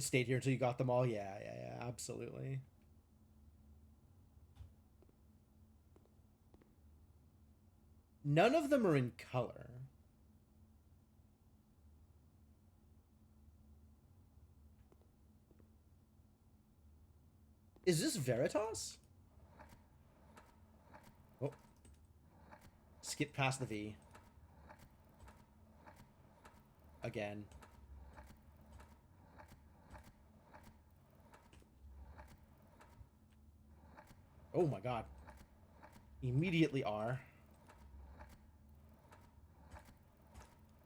You stayed here until you got them all? Yeah, absolutely. None of them are in color. Is this Veritas? Oh. Skip past the V. Again. Oh my god. Immediately R.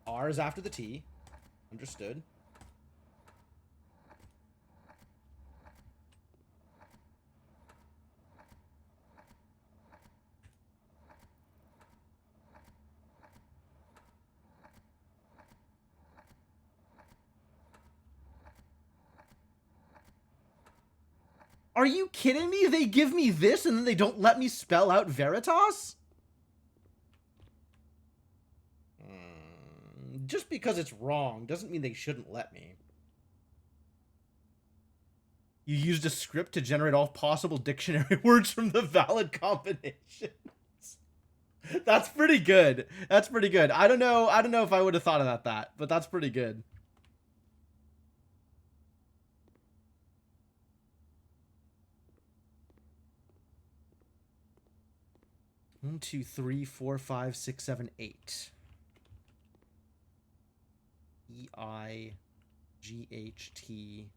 R is after the T. Understood. Are you kidding me? They give me this and then they don't let me spell out Veritas? Just because it's wrong doesn't mean they shouldn't let me. You used a script to generate all possible dictionary words from the valid combinations. That's pretty good. That's pretty good. I don't know if I would have thought about that, but that's pretty good. 1, 2, 3, 4, 5, 6, 7, 8. EIGHTSIN.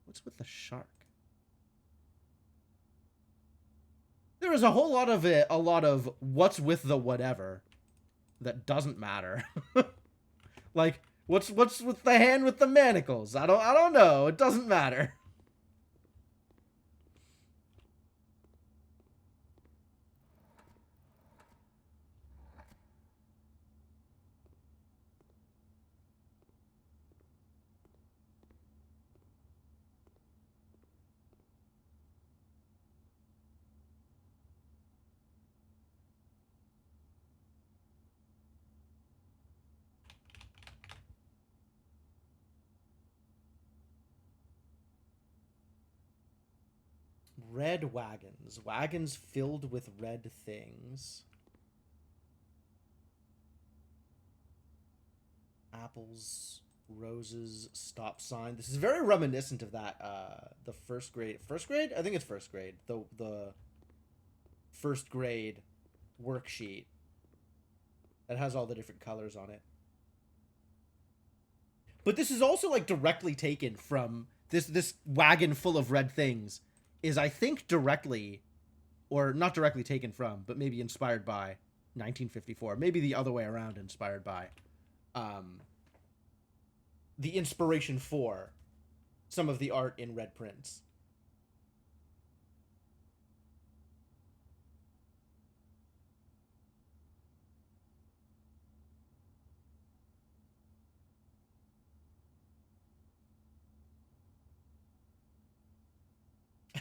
What's with the shark? There is a whole lot of it, a lot of what's with the whatever that doesn't matter. Like, what's with the hand with the manacles? I don't know. It doesn't matter. Red wagons. Wagons filled with red things. Apples, roses, stop sign. This is very reminiscent of that, the first grade. First grade? I think it's first grade. The first grade worksheet that has all the different colors on it. But this is also, like, directly taken from this wagon full of red things is, I think, directly, or not directly taken from, but maybe inspired by 1954. Maybe the other way around, inspired by the inspiration for some of the art in Red Prince.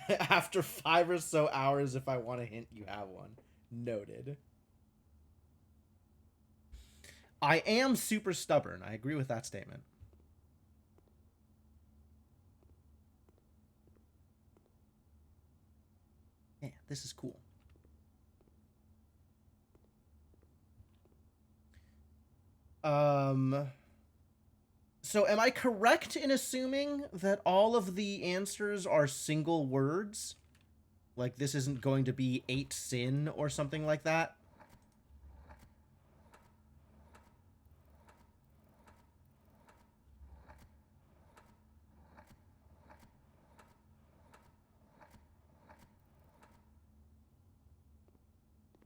After 5 or so hours, if I want a hint, you have one. Noted. I am super stubborn. I agree with that statement. Yeah, this is cool. So am I correct in assuming that all of the answers are single words? Like, this isn't going to be 8 sin or something like that?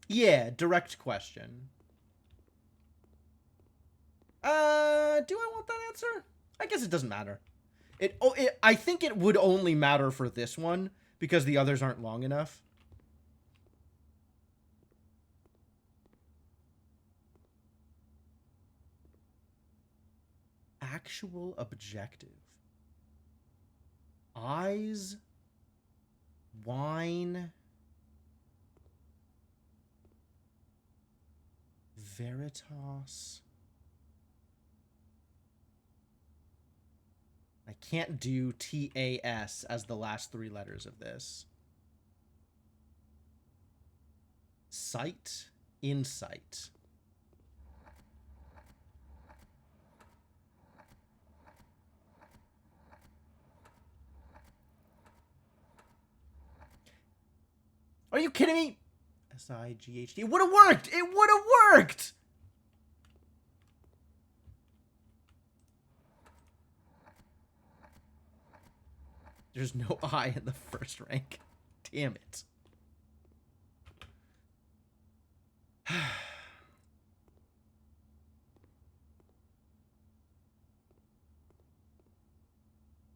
Yeah, direct question. Do I want that answer? I guess it doesn't matter. I think it would only matter for this one because the others aren't long enough. Actual objective. Eyes. Wine. Veritas. can't do TAS as the last 3 letters of this. Sight, insight. Are you kidding me? S-I-G-H-T. It would have worked! It would have worked! There's no I in the first rank. Damn it.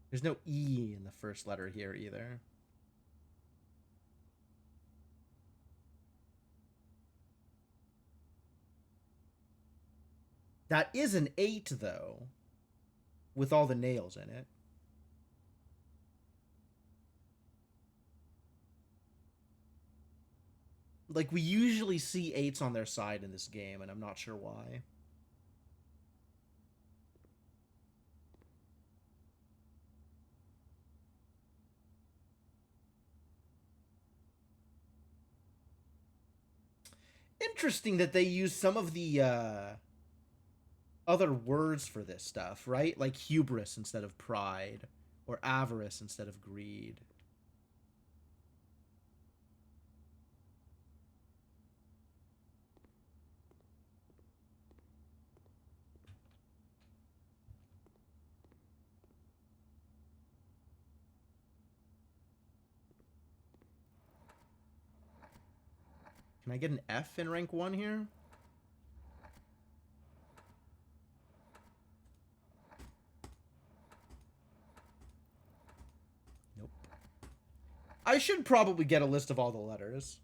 There's no E in the first letter here either. That is an 8, though, with all the nails in it. Like, we usually see 8s on their side in this game, and I'm not sure why. Interesting that they use some of the other words for this stuff, right? Like hubris instead of pride, or avarice instead of greed. Can I get an F in rank 1 here? Nope. I should probably get a list of all the letters.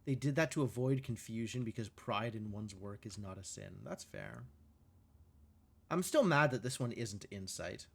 They did that to avoid confusion because pride in one's work is not a sin. That's fair. I'm still mad that this one isn't insight.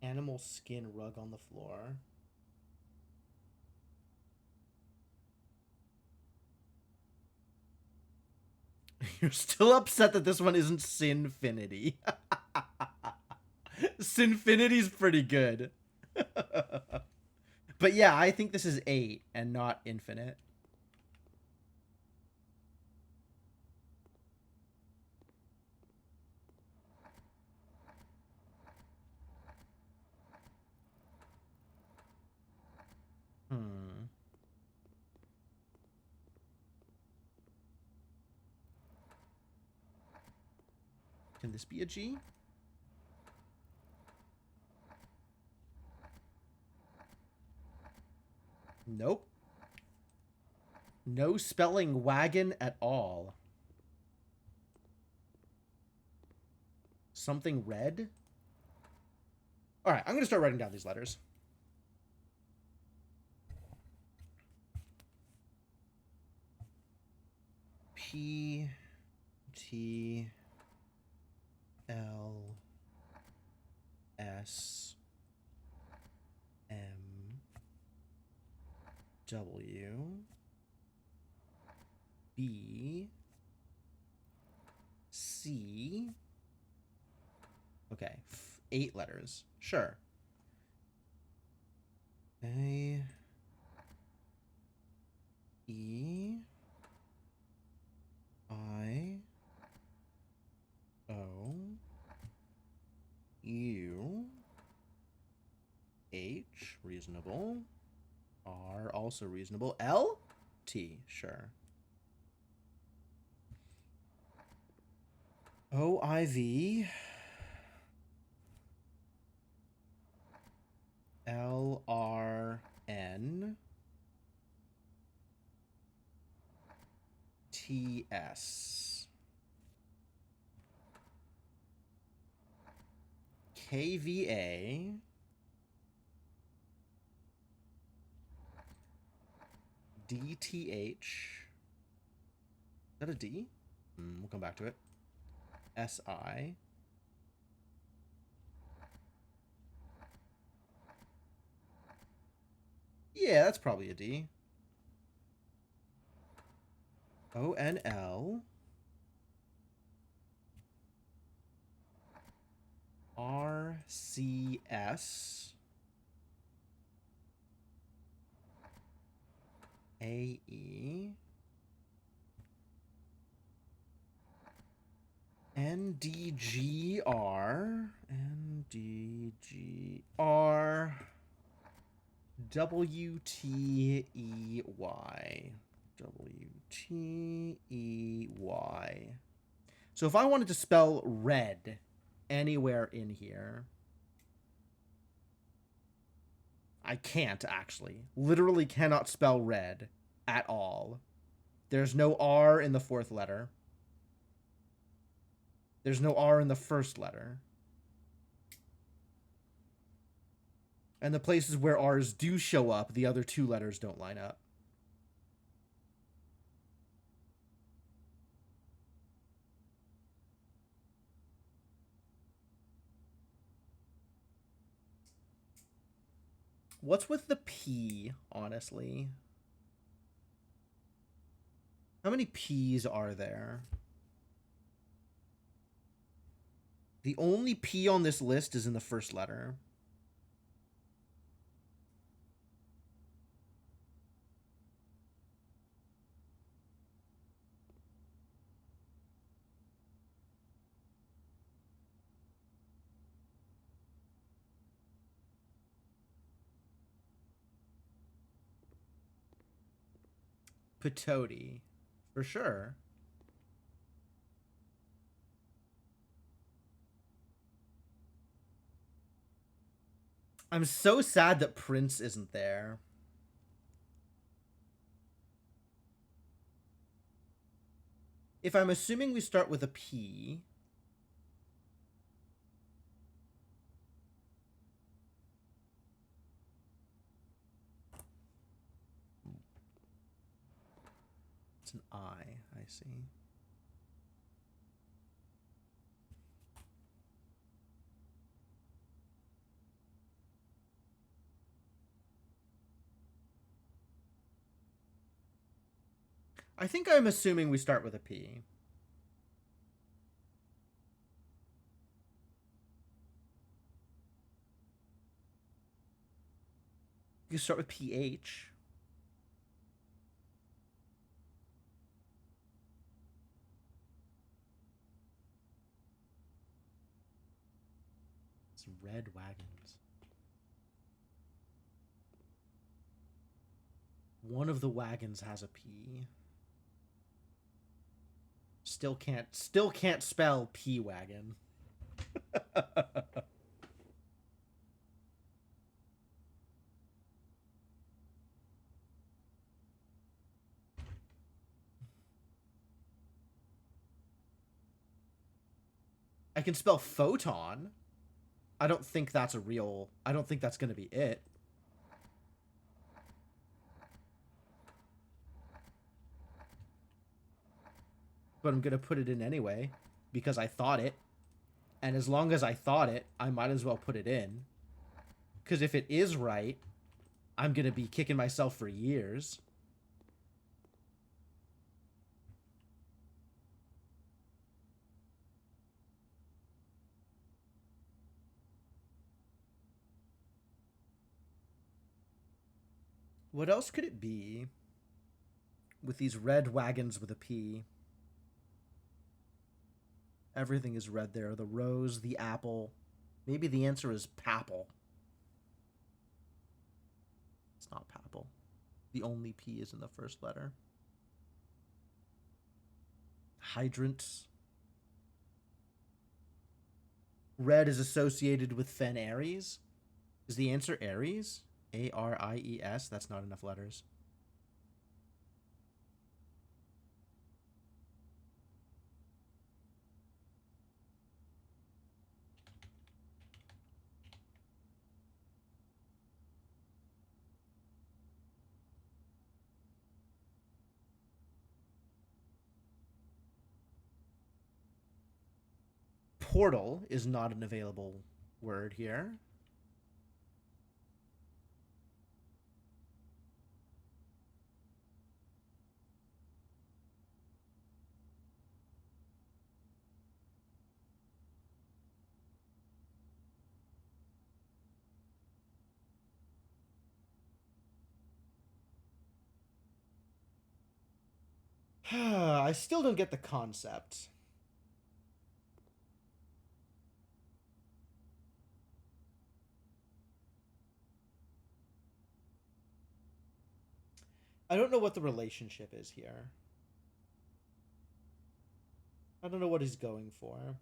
Animal skin rug on the floor. You're still upset that this one isn't Sinfinity. Sinfinity's pretty good. But yeah, I think this is 8 and not infinite. Can this be a G? Nope. No spelling wagon at all. Something red? Alright, I'm going to start writing down these letters. P, T, L, S, M, W, B, C. Okay, 8 letters. Sure. A, E, I, O, U, H, reasonable. R, also reasonable. L, T, sure. OIV. LRN. TS. KVA. DTH. Is that a D? We'll come back to it. SI. Yeah, that's probably a D. ONL. RCS. AE. NDGR. NDGR. WTEY. WTEY. So if I wanted to spell red anywhere in here, I can't actually. Literally cannot spell red at all. There's no R in the fourth letter. There's no R in the first letter. And the places where R's do show up, the other two letters don't line up. What's with the P, honestly? How many P's are there? The only P on this list is in the first letter. Patoti, for sure. I'm so sad that Prince isn't there. If I'm assuming we start with a P, it's an I see. I think I'm assuming we start with a P. You start with PH. It's red wagons. One of the wagons has a P. Still can't spell P wagon. I can spell photon. I don't think that's a real... I don't think that's going to be it. But I'm going to put it in anyway, because I thought it. And as long as I thought it, I might as well put it in. Because if it is right, I'm going to be kicking myself for years. What else could it be with these red wagons with a P? Everything is red there. The rose, the apple. Maybe the answer is papple. It's not papple. The only P is in the first letter. Hydrants. Red is associated with Fen Aries. Is the answer Aries? A-R-I-E-S? That's not enough letters. Portal is not an available word here. I still don't get the concept. I don't know what the relationship is here. I don't know what he's going for.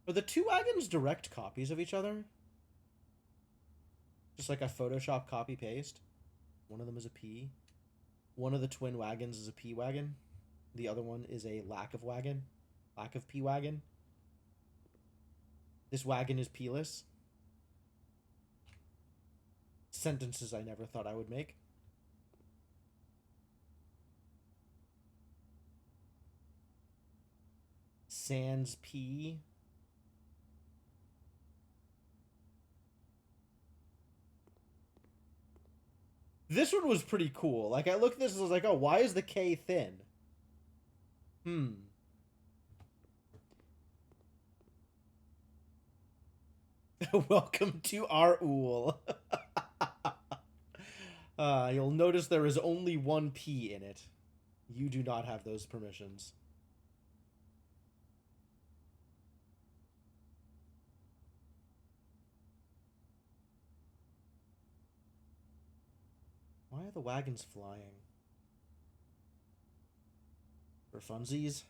Are the two wagons direct copies of each other? Just like a Photoshop copy paste? One of them is a P. One of the twin wagons is a P wagon. The other one is a lack of wagon. Lack of P wagon. This wagon is P-less. Sentences I never thought I would make. Sans P. This one was pretty cool. Like, I looked at this and I was like, oh, why is the K thin? Welcome to our Ool. You'll notice there is only one P in it. You do not have those permissions. Why are the wagons flying? For funsies?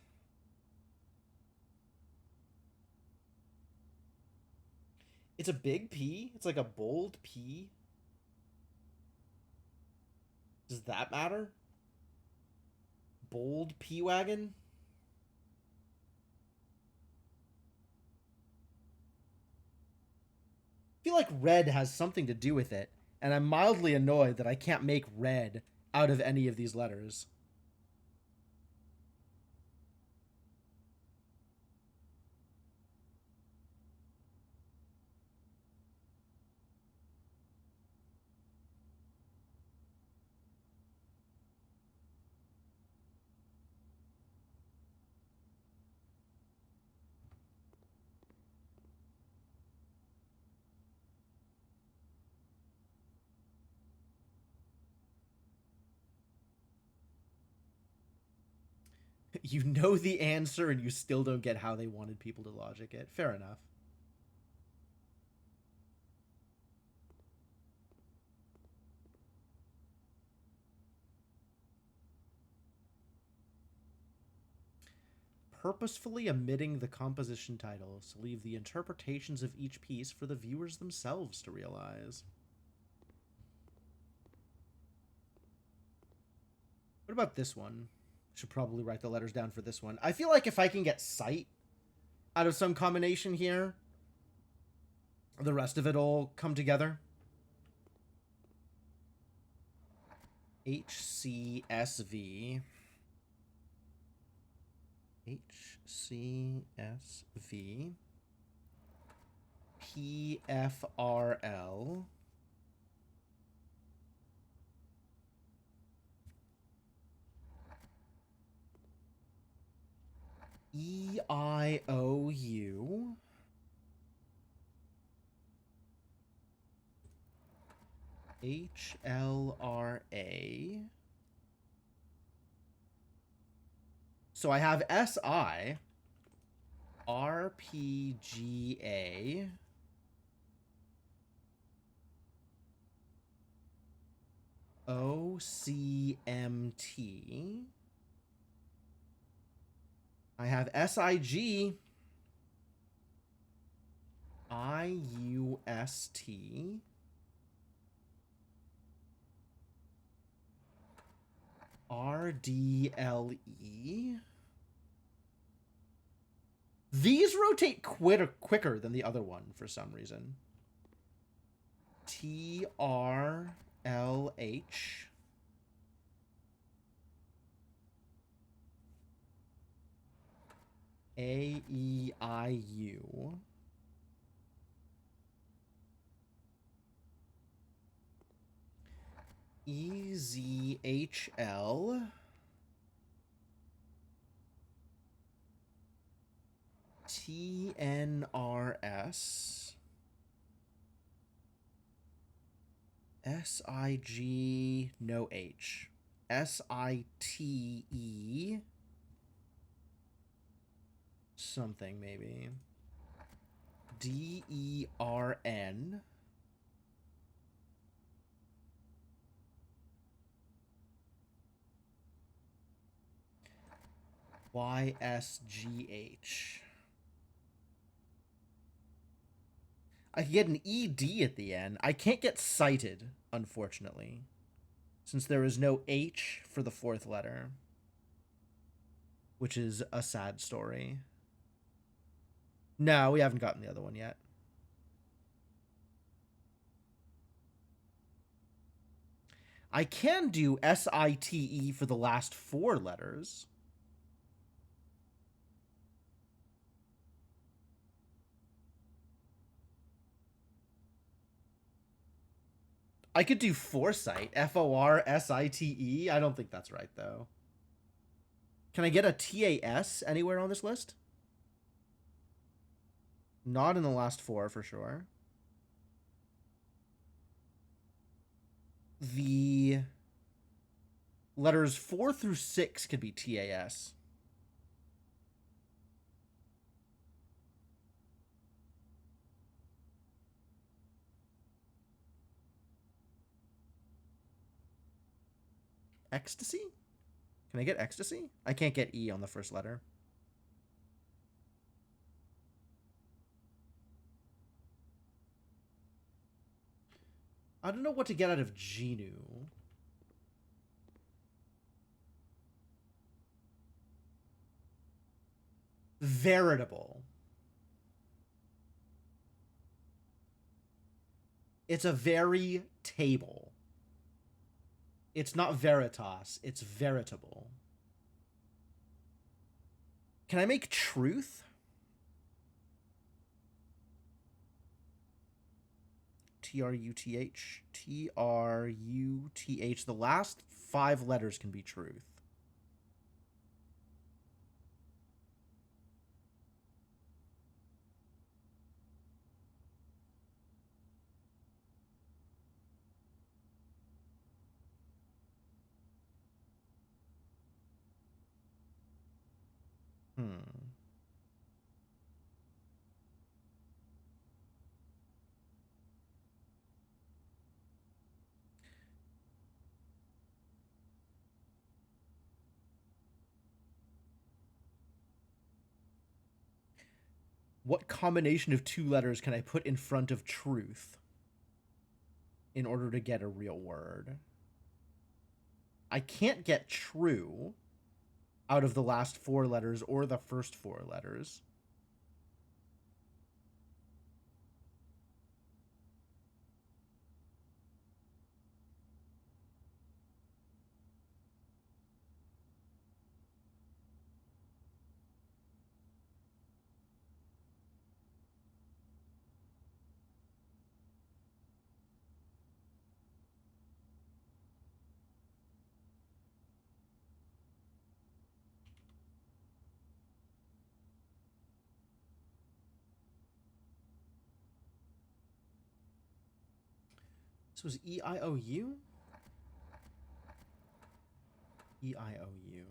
It's a big P? It's like a bold P? Does that matter? Bold P wagon? I feel like red has something to do with it, and I'm mildly annoyed that I can't make red out of any of these letters. You know the answer and you still don't get how they wanted people to logic it. Fair enough. Purposefully omitting the composition titles to leave the interpretations of each piece for the viewers themselves to realize. What about this one? Should probably write the letters down for this one. I feel like if I can get sight out of some combination here, the rest of it will come together. HCSV. HCSV. PFRL. EIOU. HLRA. So I have SI, RPGA, OCMT. I have SIG, IUST, RDLE. These rotate quicker than the other one for some reason. TRLH. AEIU. EZHL. TNRS. SIG, no H. SITE. Something, maybe. DERN. YSGH. I can get an ED at the end. I can't get cited, unfortunately, since there is no H for the fourth letter, which is a sad story. No, we haven't gotten the other one yet. I can do SITE for the last four letters. I could do foresight, FORSITE. I don't think that's right, though. Can I get a TAS anywhere on this list? Not in the last four, for sure. The letters 4 through 6 could be TAS. Ecstasy? Can I get ecstasy? I can't get E on the first letter. I don't know what to get out of Genu. Veritable. It's a very table. It's not veritas, it's veritable. Can I make truth? TRUTH. TRUTH. The last 5 letters can be truth. What combination of 2 letters can I put in front of truth in order to get a real word? I can't get true out of the last 4 letters or the first 4 letters. This was EIOU? EIOU.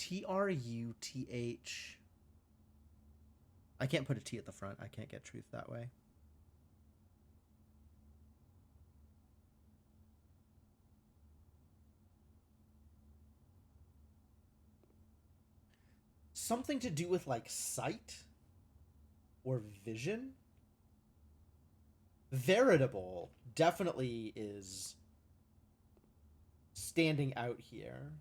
Truth. I can't put a T at the front. I can't get truth that way. Something to do with like sight or vision. Veritable definitely is standing out here.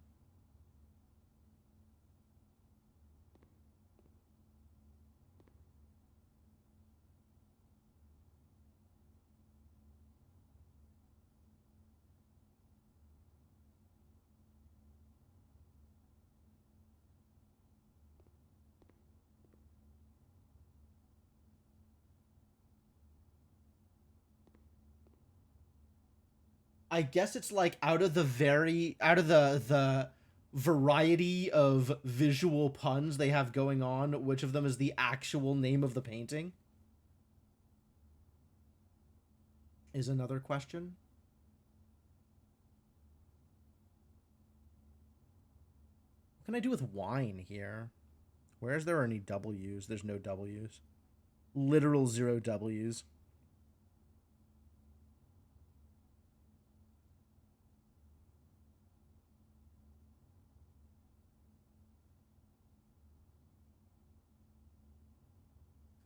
I guess it's like out of the variety of visual puns they have going on, which of them is the actual name of the painting? Is another question. What can I do with wine here? Where is there any W's? There's no W's. Literal 0 W's.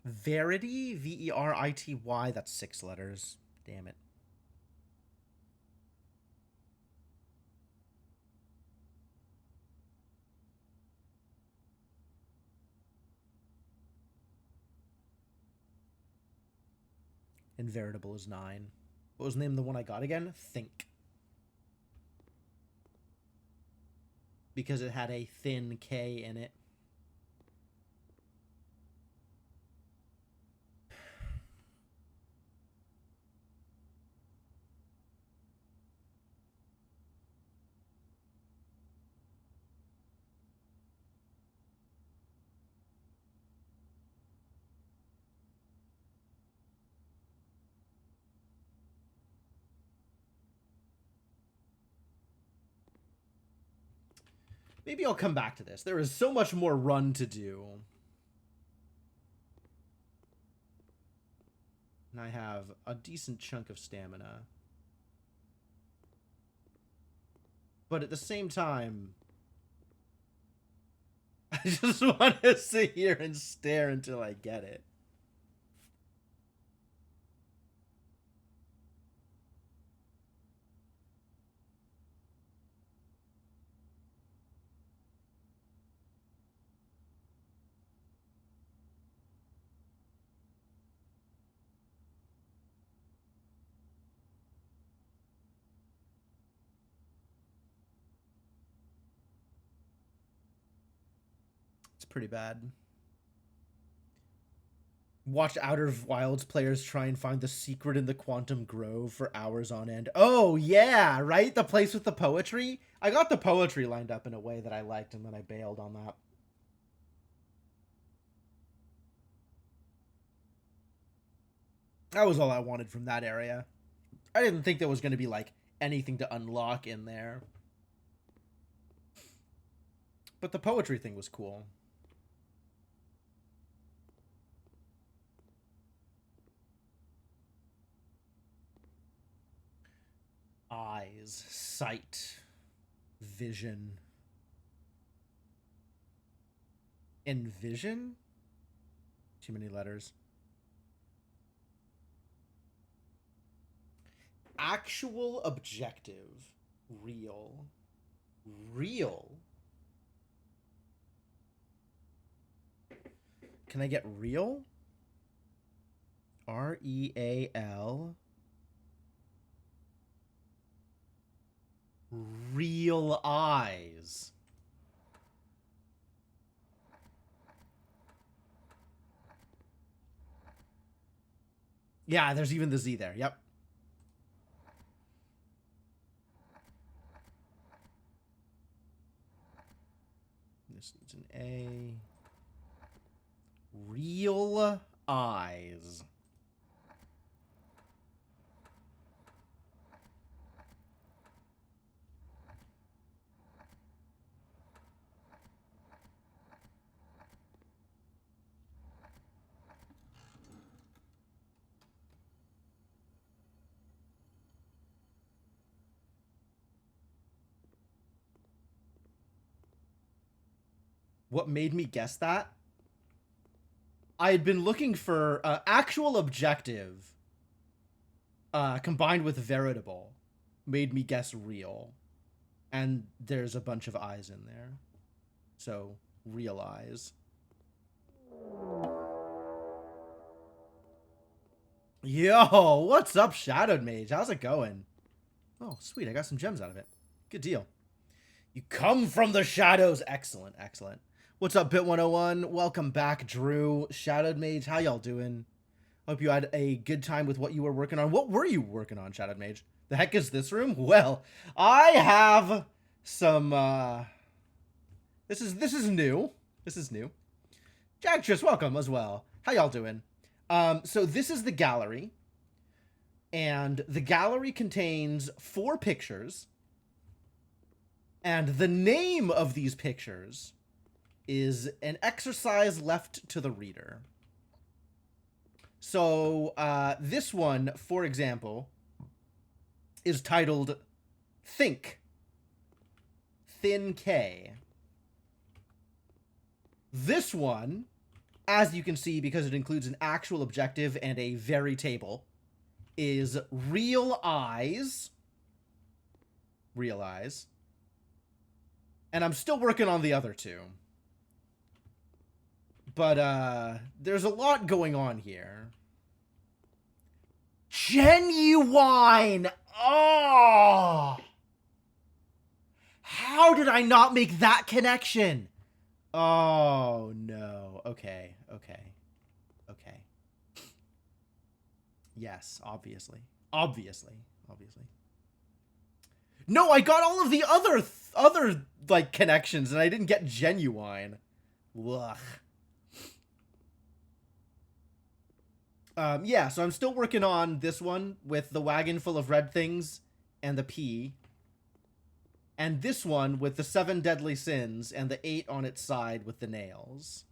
Verity, Verity. That's 6 letters. Damn it. Inveritable is 9. What was the name of the one I got again? Think. Because it had a thin K in it. Maybe I'll come back to this. There is so much more run to do. And I have a decent chunk of stamina. But at the same time, I just want to sit here and stare until I get it. It's pretty bad. Watch Outer Wilds players try and find the secret in the Quantum Grove for hours on end. Oh, yeah, right? The place with the poetry? I got the poetry lined up in a way that I liked, and then I bailed on that. That was all I wanted from that area. I didn't think there was going to be, like, anything to unlock in there. But the poetry thing was cool. Eyes, sight, vision. Envision? Too many letters. Actual objective. Real. Real? Can I get real? R-E-A-L. Real eyes. Yeah, there's even the Z there. Yep. This needs an A. Real eyes. What made me guess that? I had been looking for actual objective combined with veritable made me guess real. And there's a bunch of eyes in there. So, real eyes. Yo, what's up, Shadowed Mage? How's it going? Oh, sweet. I got some gems out of it. Good deal. You come from the shadows. Excellent, excellent. What's up, Bit101? Welcome back, Drew. Shadowed Mage, how y'all doing? Hope you had a good time with what you were working on. What were you working on, Shadowed Mage? The heck is this room? Well, I have some, This is new. This is new. Jagtress, welcome as well. How y'all doing? So this is the gallery. And the gallery contains 4 pictures. And the name of these pictures is an exercise left to the reader. So, this one, for example, is titled Think. Thin K. This one, as you can see, because it includes an actual objective and a very table, is Real Eyes. Real Eyes. And I'm still working on the other 2. But, there's a lot going on here. Genuine! Oh! How did I not make that connection? Oh, no. Okay, okay. Okay. Yes, obviously. Obviously. No, I got all of the other like, connections, and I didn't get genuine. Ugh. Yeah, so I'm still working on this one with the wagon full of red things and the P. And this one with the 7 deadly sins and the 8 on its side with the nails.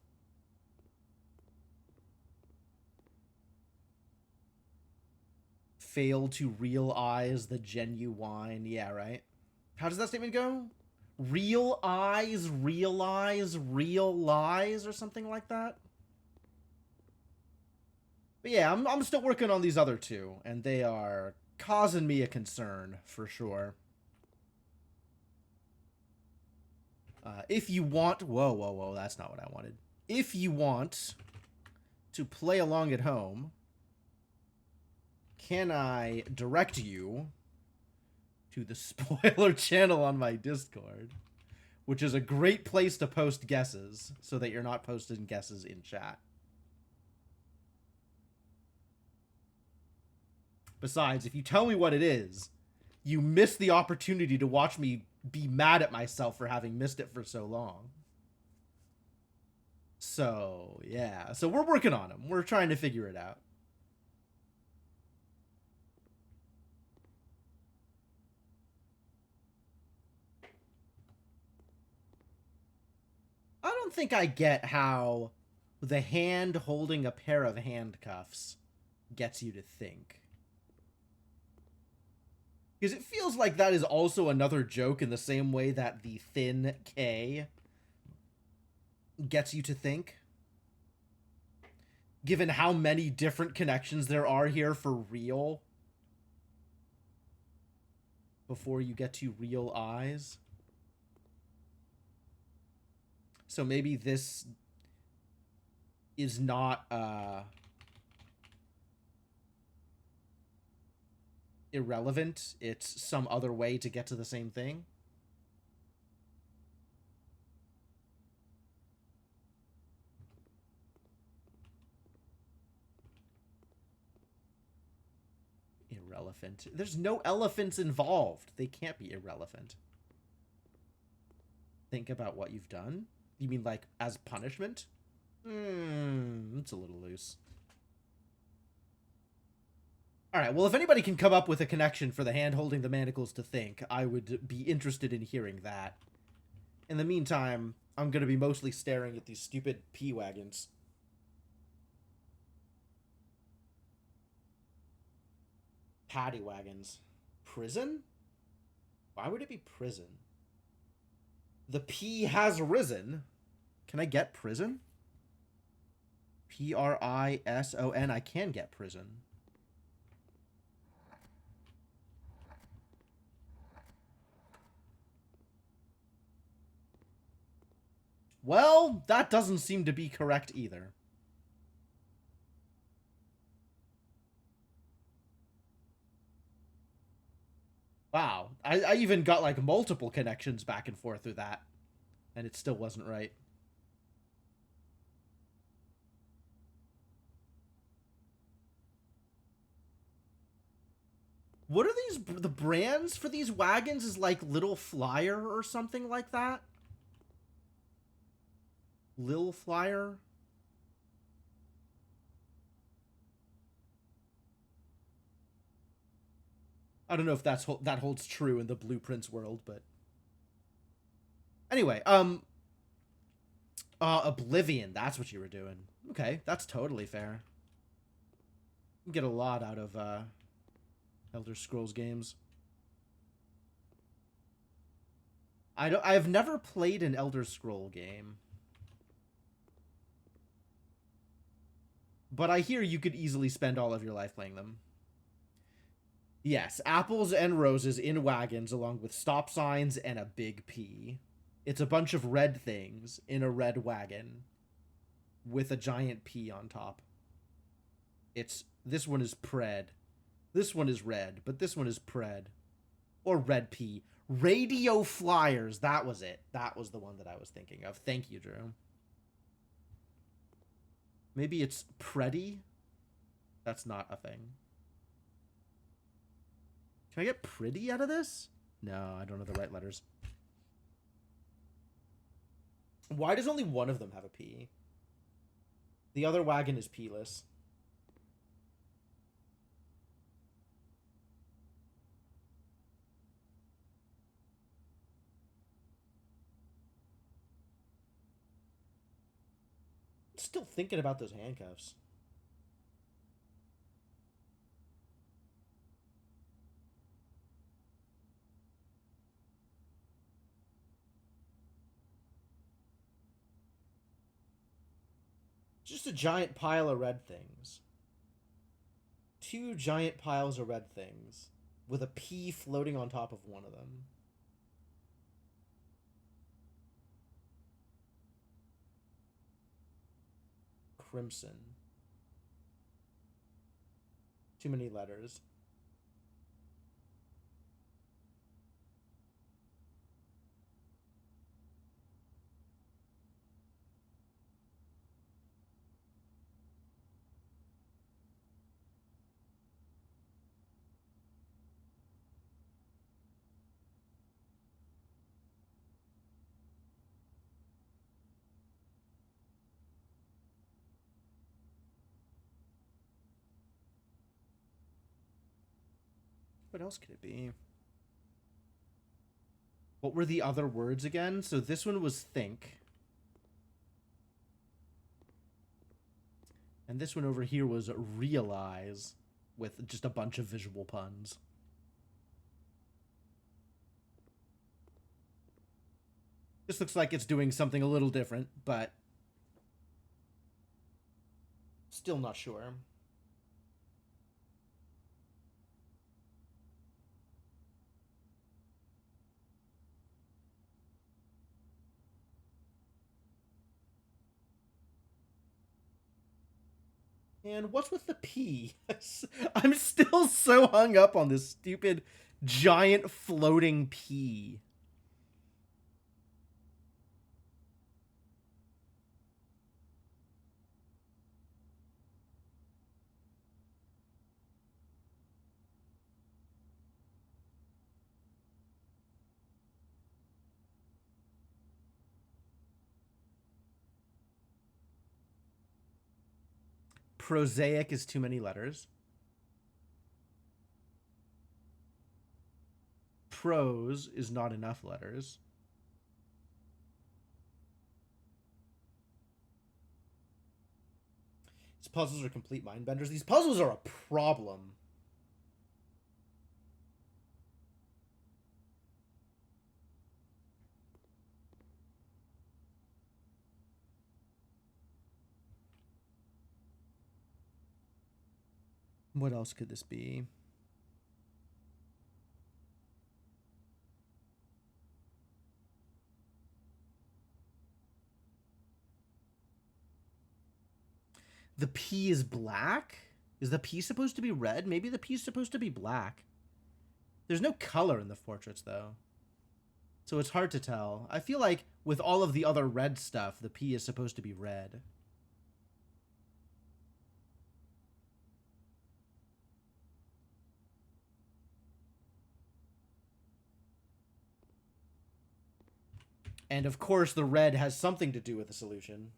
Fail to realize the genuine. Yeah, right? How does that statement go? Real eyes, realize, real lies, or something like that? But yeah, I'm still working on these other 2, and they are causing me a concern, for sure. If you want... Whoa, that's not what I wanted. If you want to play along at home, can I direct you to the spoiler channel on my Discord, which is a great place to post guesses, so that you're not posting guesses in chat. Besides, if you tell me what it is, you miss the opportunity to watch me be mad at myself for having missed it for so long. So, yeah. So we're working on them. We're trying to figure it out. I don't think I get how the hand holding a pair of handcuffs gets you to think. Because it feels like that is also another joke in the same way that the thin K gets you to think. Given how many different connections there are here for real. Before you get to real eyes. So maybe this is not, irrelevant. It's some other way to get to the same thing. Irrelevant. There's no elephants involved. They can't be irrelevant. Think about what you've done? You mean like as punishment? It's a little loose. Alright, well, if anybody can come up with a connection for the hand holding the manacles to think, I would be interested in hearing that. In the meantime, I'm going to be mostly staring at these stupid P-wagons. Paddy wagons. Prison? Why would it be prison? The P has risen. Can I get prison? Prison. I can get prison. Well, that doesn't seem to be correct either. Wow. I even got, like, multiple connections back and forth through that. And it still wasn't right. What are these... The brands for these wagons is, like, Little Flyer or something like that? Lil Flyer? I don't know if that holds true in the Blueprints world, but... Anyway, Oblivion, that's what you were doing. Okay, that's totally fair. You get a lot out of, Elder Scrolls games. I've never played an Elder Scroll game. But I hear you could easily spend all of your life playing them. Yes, apples and roses in wagons along with stop signs and a big P. It's a bunch of red things in a red wagon with a giant P on top. This one is pred. This one is red, but this one is pred. Or red P. Radio Flyers, that was it. That was the one that I was thinking of. Thank you, Drew. Maybe it's Preddy? That's not a thing. Can I get pretty out of this? No, I don't know the right letters. Why does only one of them have a P? The other wagon is P-less. Still thinking about those handcuffs. Just a giant pile of red things. Two giant piles of red things with a P floating on top of one of them. Crimson. Too many letters. What else could it be? What were the other words again? So this one was think. And this one over here was realize, with just a bunch of visual puns. This looks like it's doing something a little different, but still not sure. And what's with the P? I'm still so hung up on this stupid giant floating P. Prosaic is too many letters. Prose is not enough letters. These puzzles are complete mind benders. These puzzles are a problem. What else could this be? The P is black? Is the P supposed to be red? Maybe the P is supposed to be black. There's no color in the portraits, though. So it's hard to tell. I feel like with all of the other red stuff, the P is supposed to be red. And of course, the red has something to do with the solution.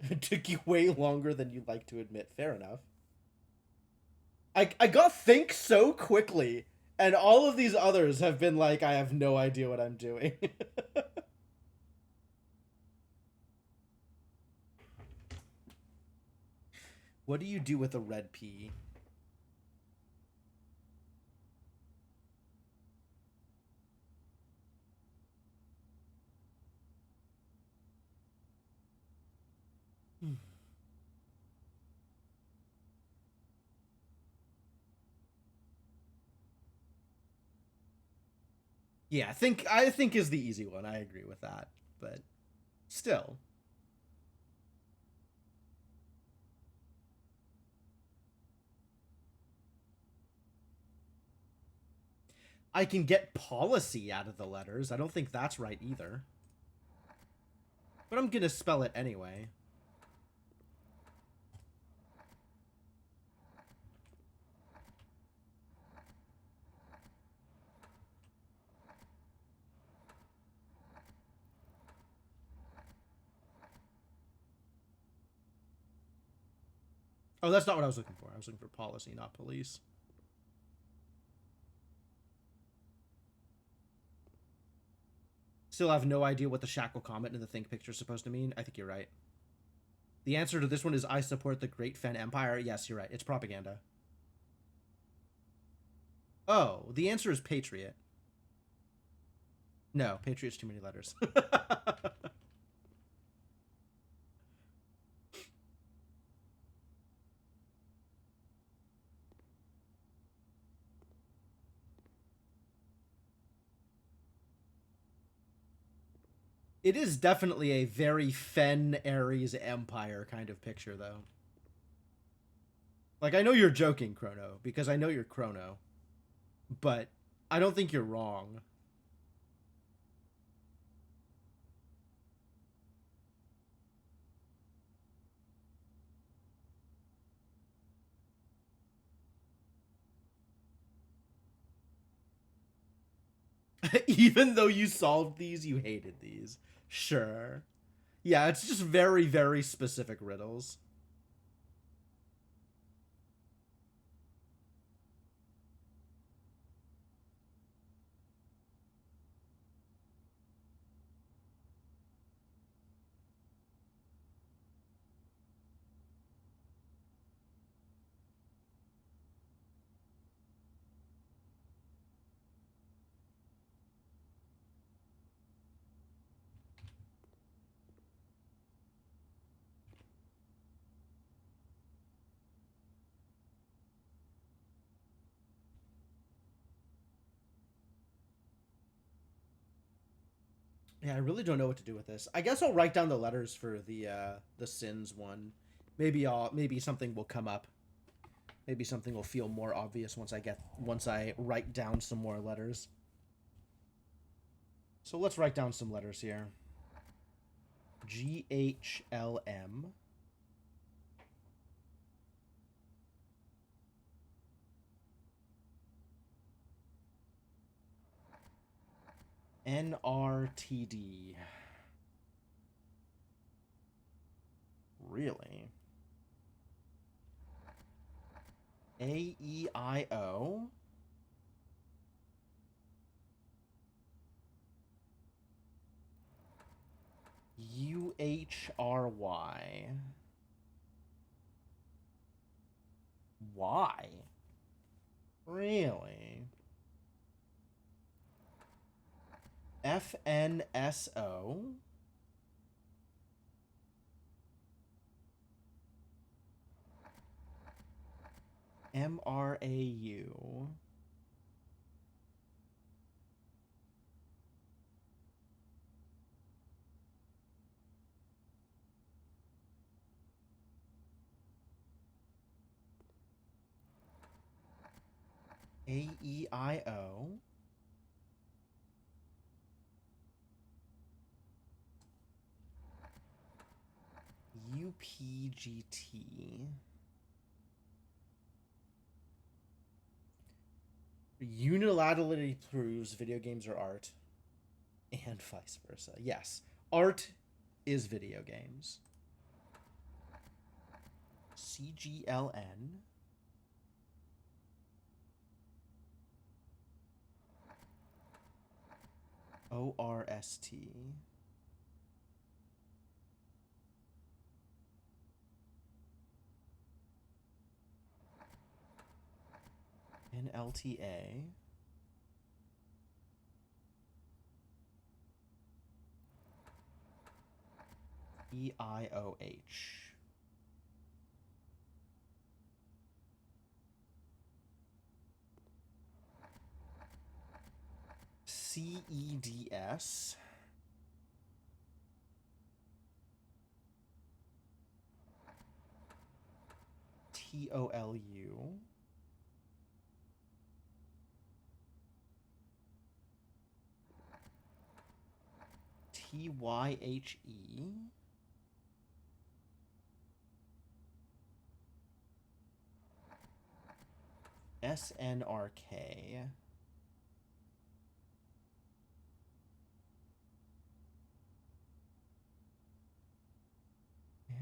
It took you way longer than you'd like to admit. Fair enough. I got think so quickly, and all of these others have been like, I have no idea what I'm doing. What do you do with a red P? Yeah, I think is the easy one. I agree with that, but still. I can get policy out of the letters. I don't think that's right either. But I'm gonna spell it anyway. Oh, that's not what I was looking for. I was looking for policy, not police. Still have no idea what the shackle comment in the think picture is supposed to mean. I think you're right. The answer to this one is I support the Great Fen Empire. Yes, you're right. It's propaganda. Oh, the answer is patriot. No, patriot's too many letters. It is definitely a very Fen Ares Empire kind of picture, though. Like, I know you're joking, Chrono, because I know you're Chrono. But I don't think you're wrong. Even though you solved these, you hated these. Sure. Yeah, it's just very, very specific riddles. Yeah, I really don't know what to do with this. I guess I'll write down the letters for the sins one. Maybe something will come up. Maybe something will feel more obvious once I write down some more letters. So let's write down some letters here. GHLM. NRTD. Really? AEIO. UHRY. Why? Really? FNSO. MRAU. AEIO. UPGT. Unilaterally proves video games are art. And vice versa. Yes. Art is video games. CGLN. ORST. NLTA. EIOH. CEDS. TOLU. TYHE. SNRK.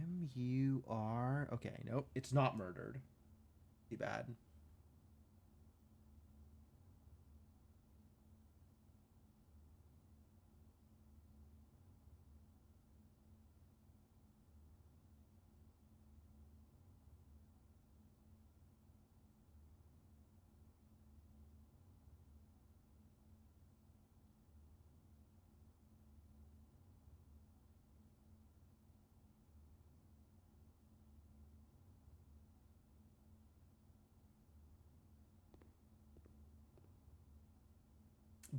MUR. Okay, nope. It's not murdered. Too bad.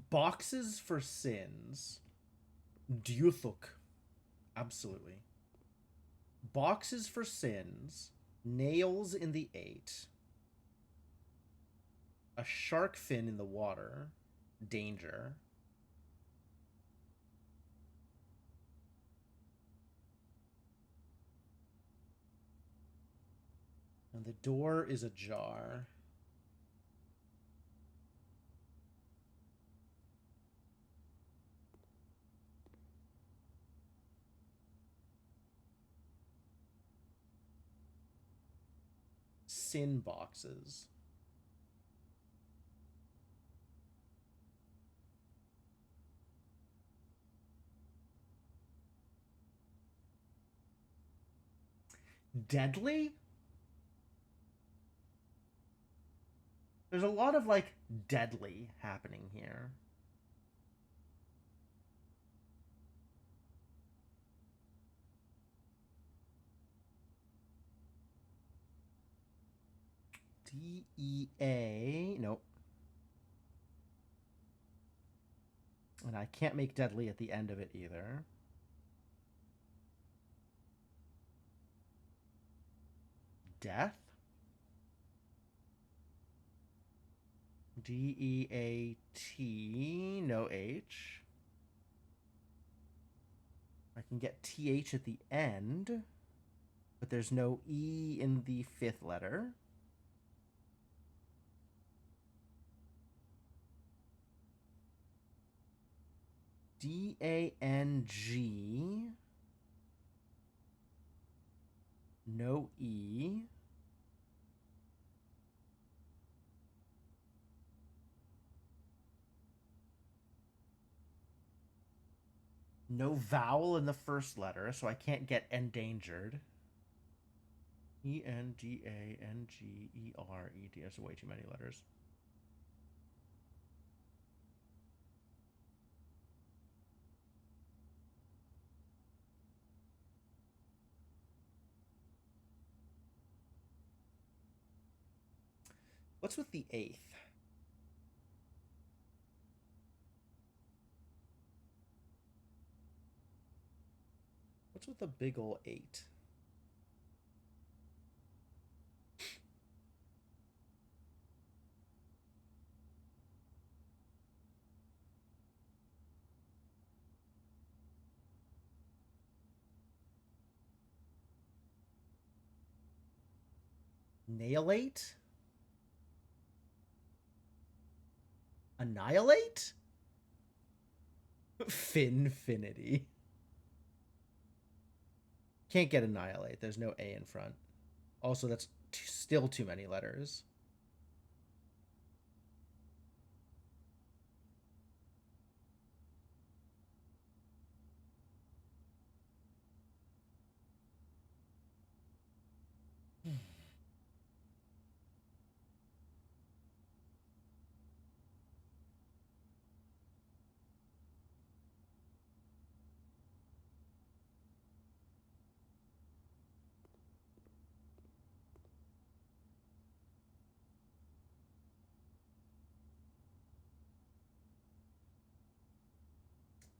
Boxes for sins. Duthuk. Absolutely. Boxes for sins. Nails in the 8. A shark fin in the water. Danger. And the door is ajar. Sin boxes. Deadly? There's a lot of, like, deadly happening here. DEA. Nope. And I can't make deadly at the end of it either. Death? DEAT. No H. I can get TH at the end, but there's no E in the 5th letter. DANG. No E. No vowel in the 1st letter, so I can't get endangered. ENDANGERED. There's way too many letters. What's with the 8th? What's with the big ol' 8? Nailate? Annihilate? Finfinity. Can't get annihilate. There's no A in front. Also, that's still too many letters.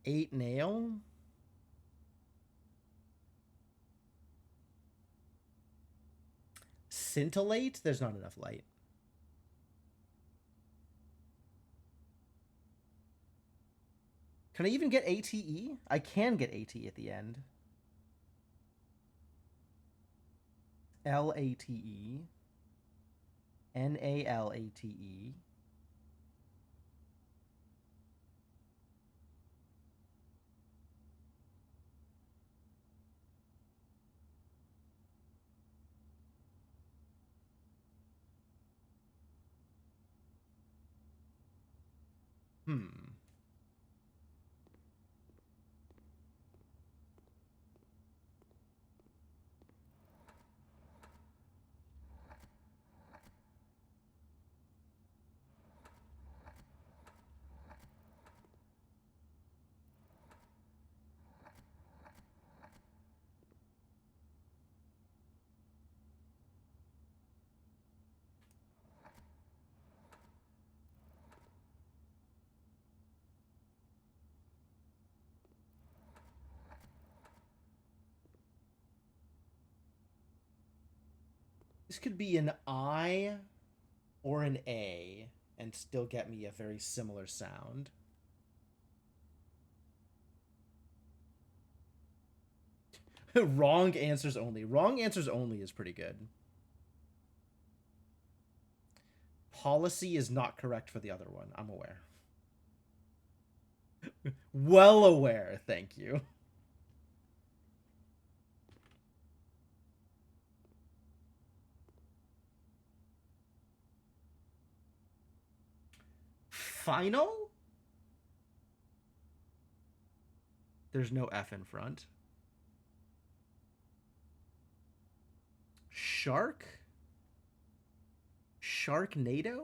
Eight nail? Scintillate? There's not enough light. Can I even get ATE? I can get ATE at the end. LATE. NALATE. This could be an I or an A and still get me a very similar sound. Wrong answers only. Wrong answers only is pretty good. Policy is not correct for the other one. I'm aware. Well aware, thank you. Final? There's no F in front. Shark? Sharknado?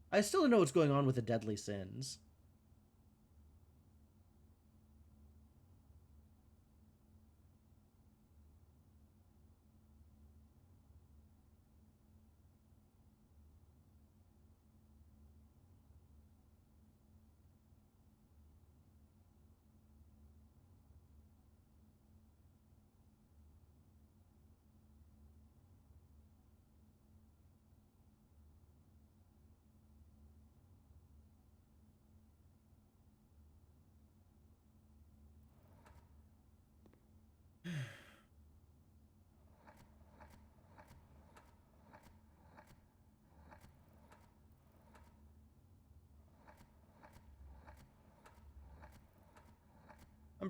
I still don't know what's going on with the Deadly Sins.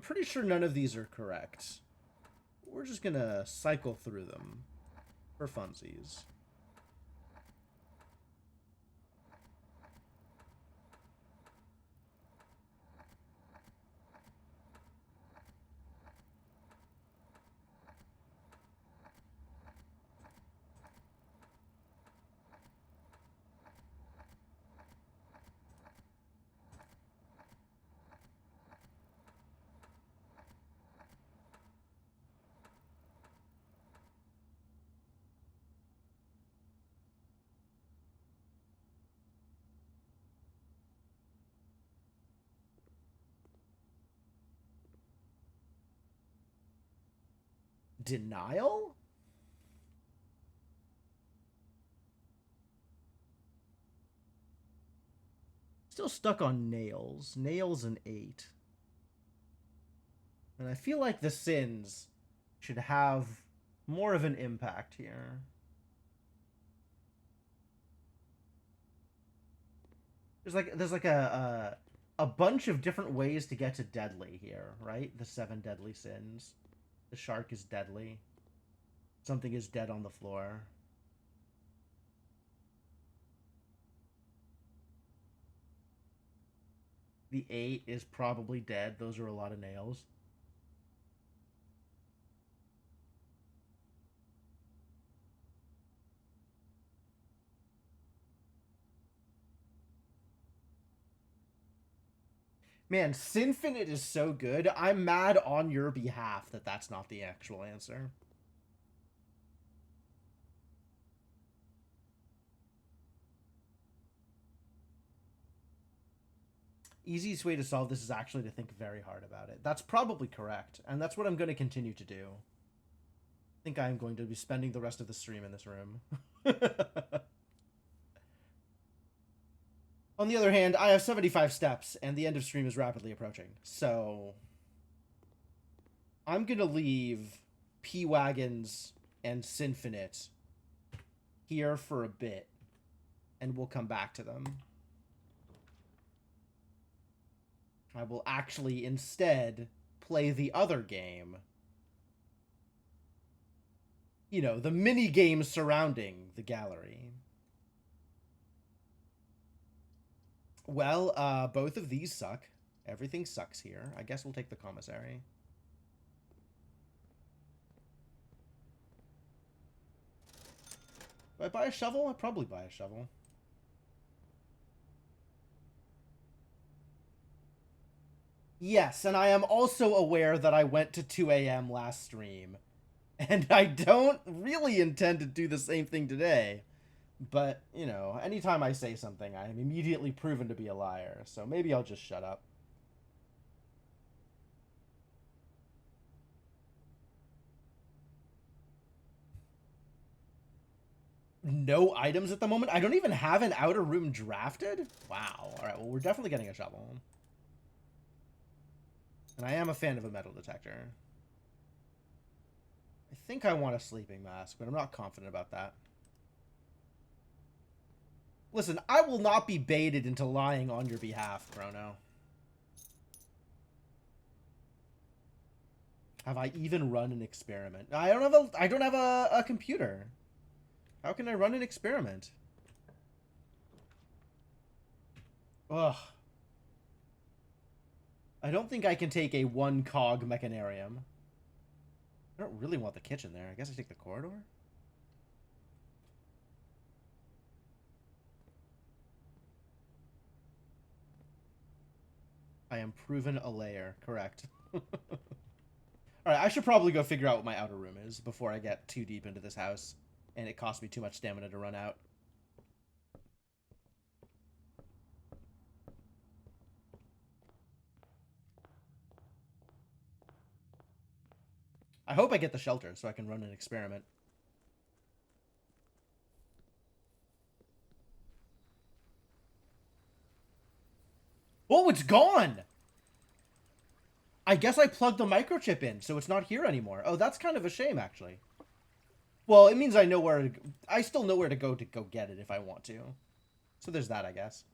I'm pretty sure none of these are correct. We're just gonna cycle through them for funsies. denial? Still stuck on nails. Nails and 8. And I feel like the sins should have more of an impact here. There's like a bunch of different ways to get to deadly here, right? The 7 deadly sins. The shark is deadly. Something is dead on the floor. The 8 is probably dead. Those are a lot of nails. Man, Sinfinite is so good. I'm mad on your behalf that that's not the actual answer. Easiest way to solve this is actually to think very hard about it. That's probably correct, and that's what I'm going to continue to do. I think I'm going to be spending the rest of the stream in this room. On the other hand, I have 75 steps, and the end of stream is rapidly approaching. So, I'm going to leave P-Wagons and Sinfinite here for a bit, and we'll come back to them. I will actually instead play the other game. You know, the mini games surrounding the gallery. Well, both of these suck. Everything sucks here. I guess we'll take the commissary. Do I buy a shovel? I'd probably buy a shovel. Yes, and I am also aware that I went to 2 a.m. last stream. And I don't really intend to do the same thing today. But, you know, anytime I say something, I am immediately proven to be a liar. So maybe I'll just shut up. No items at the moment? I don't even have an outer room drafted? Wow. Alright, well, we're definitely getting a shovel. And I am a fan of a metal detector. I think I want a sleeping mask, but I'm not confident about that. Listen, I will not be baited into lying on your behalf, Chrono. Have I even run an experiment? I don't have a computer. How can I run an experiment? Ugh. I don't think I can take a 1-cog mechanarium. I don't really want the kitchen there. I guess I take the corridor? I am proven a layer. Correct. Alright, I should probably go figure out what my outer room is before I get too deep into this house. And it costs me too much stamina to run out. I hope I get the shelter so I can run an experiment. Oh, it's gone! I guess I plugged the microchip in, so it's not here anymore. Oh, that's kind of a shame, actually. Well, it means I know where to... I still know where to go get it if I want to. So there's that, I guess.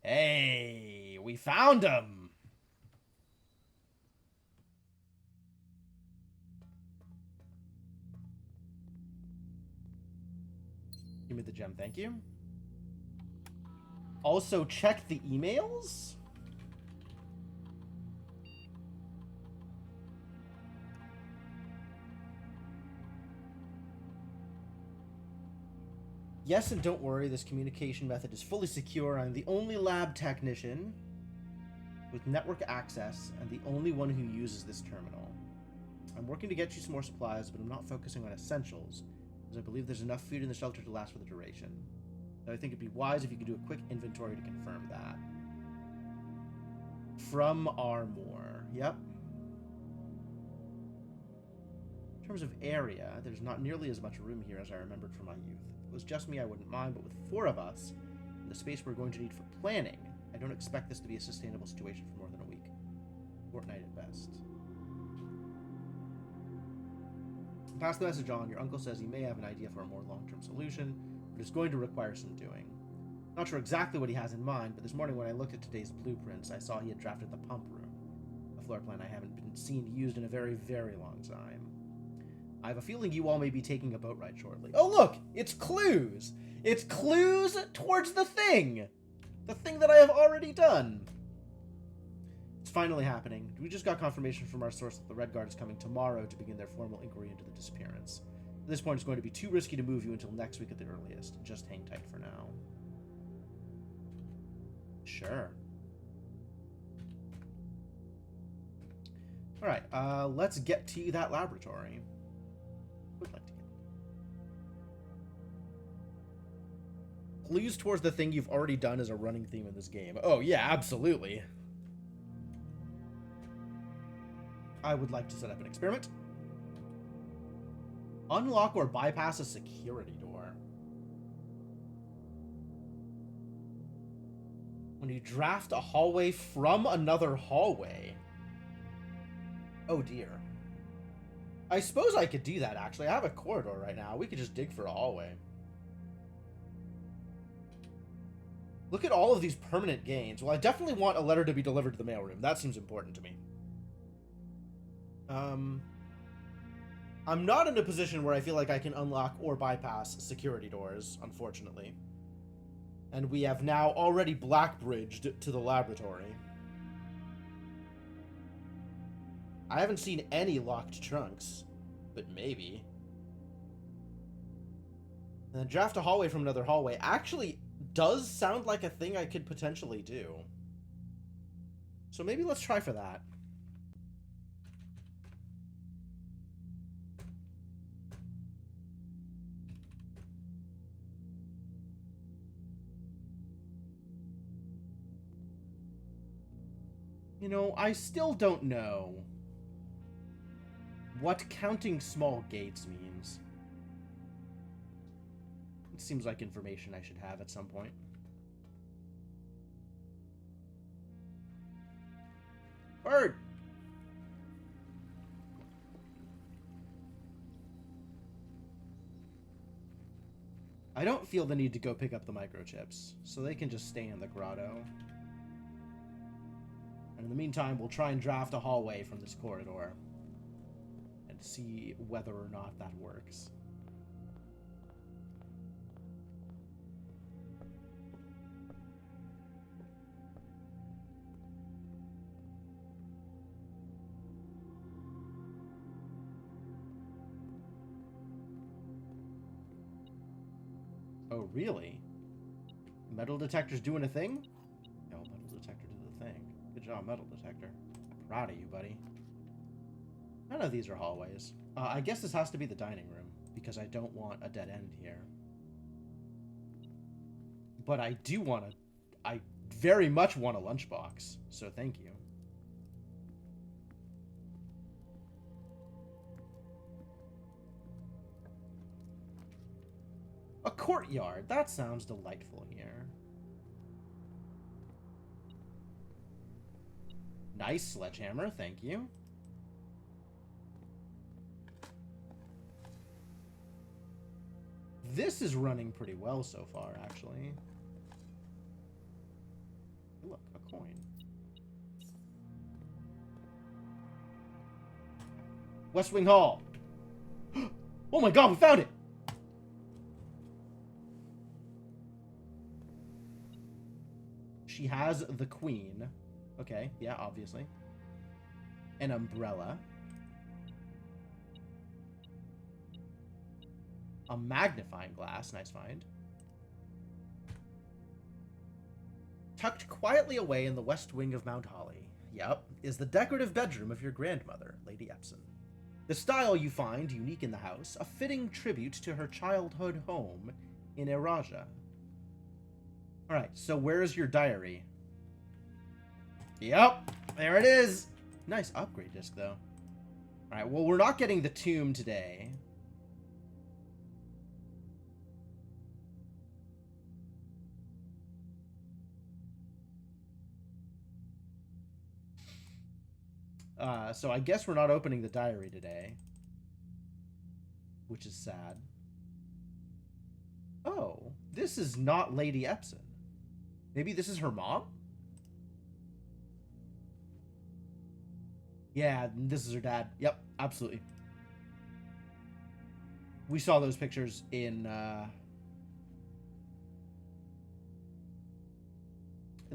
Hey, we found him! Give me the gem, thank you. Also, check the emails? Yes, and don't worry, this communication method is fully secure. I'm the only lab technician with network access and the only one who uses this terminal. I'm working to get you some more supplies, but I'm not focusing on essentials, as I believe there's enough food in the shelter to last for the duration. So I think it'd be wise if you could do a quick inventory to confirm that. From Armor. Yep. terms of area, there's not nearly as much room here as I remembered from my youth. If it was just me, I wouldn't mind, but with 4 of us, and the space we're going to need for planning, I don't expect this to be a sustainable situation for more than a week. Fortnight at best. Pass the message on. Your uncle says he may have an idea for a more long-term solution, but it's going to require some doing. Not sure exactly what he has in mind, but this morning when I looked at today's blueprints, I saw he had drafted the pump room, a floor plan I haven't been seen used in a very, very long time. I have a feeling you all may be taking a boat ride shortly. Oh look! It's clues! It's clues towards the thing! The thing that I have already done! It's finally happening. We just got confirmation from our source that the Red Guard is coming tomorrow to begin their formal inquiry into the disappearance. At this point, it's going to be too risky to move you until next week at the earliest. Just hang tight for now. Sure. Alright, let's get to that laboratory. Would like to get clues towards the thing you've already done is a running theme in this game. Oh yeah, absolutely. I would like to set up an experiment. Unlock or bypass a security door. When you draft a hallway from another hallway. Oh dear. I suppose I could do that, actually. I have a corridor right now. We could just dig for a hallway. Look at all of these permanent gains. Well, I definitely want a letter to be delivered to the mailroom. That seems important to me. I'm not in a position where I feel like I can unlock or bypass security doors, unfortunately. And we have now already black-bridged to the laboratory. I haven't seen any locked trunks, but maybe. And then draft a hallway from another hallway actually does sound like a thing I could potentially do. So maybe let's try for that. You know, I still don't know what counting small gates means. It seems like information I should have at some point. Bird! I don't feel the need to go pick up the microchips, so they can just stay in the grotto. And in the meantime, we'll try and draft a hallway from this corridor and see whether or not that works. Oh, really? Metal detector's doing a thing? No, metal detector did the thing. Good job, metal detector. I'm proud of you, buddy. None of these are hallways. I guess this has to be the dining room, because I don't want a dead end here. But I do want to... I very much want a lunchbox, so thank you. A courtyard. That sounds delightful here. Nice sledgehammer, thank you. This is running pretty well so far, actually. Look, a coin. West Wing Hall. Oh my god, we found it! She has the queen. Okay, yeah, obviously. An umbrella. A magnifying glass, nice find. Tucked quietly away in the west wing of Mount Holly, yep, is the decorative bedroom of your grandmother, Lady Epson. The style you find unique in the house, a fitting tribute to her childhood home in Eraja. Alright, so where's your diary? Yep, there it is! Nice upgrade disc, though. Alright, well, we're not getting the tomb today. So I guess we're not opening the diary today. Which is sad. Oh, this is not Lady Epson. Maybe this is her mom? Yeah, this is her dad. Yep, absolutely. We saw those pictures in the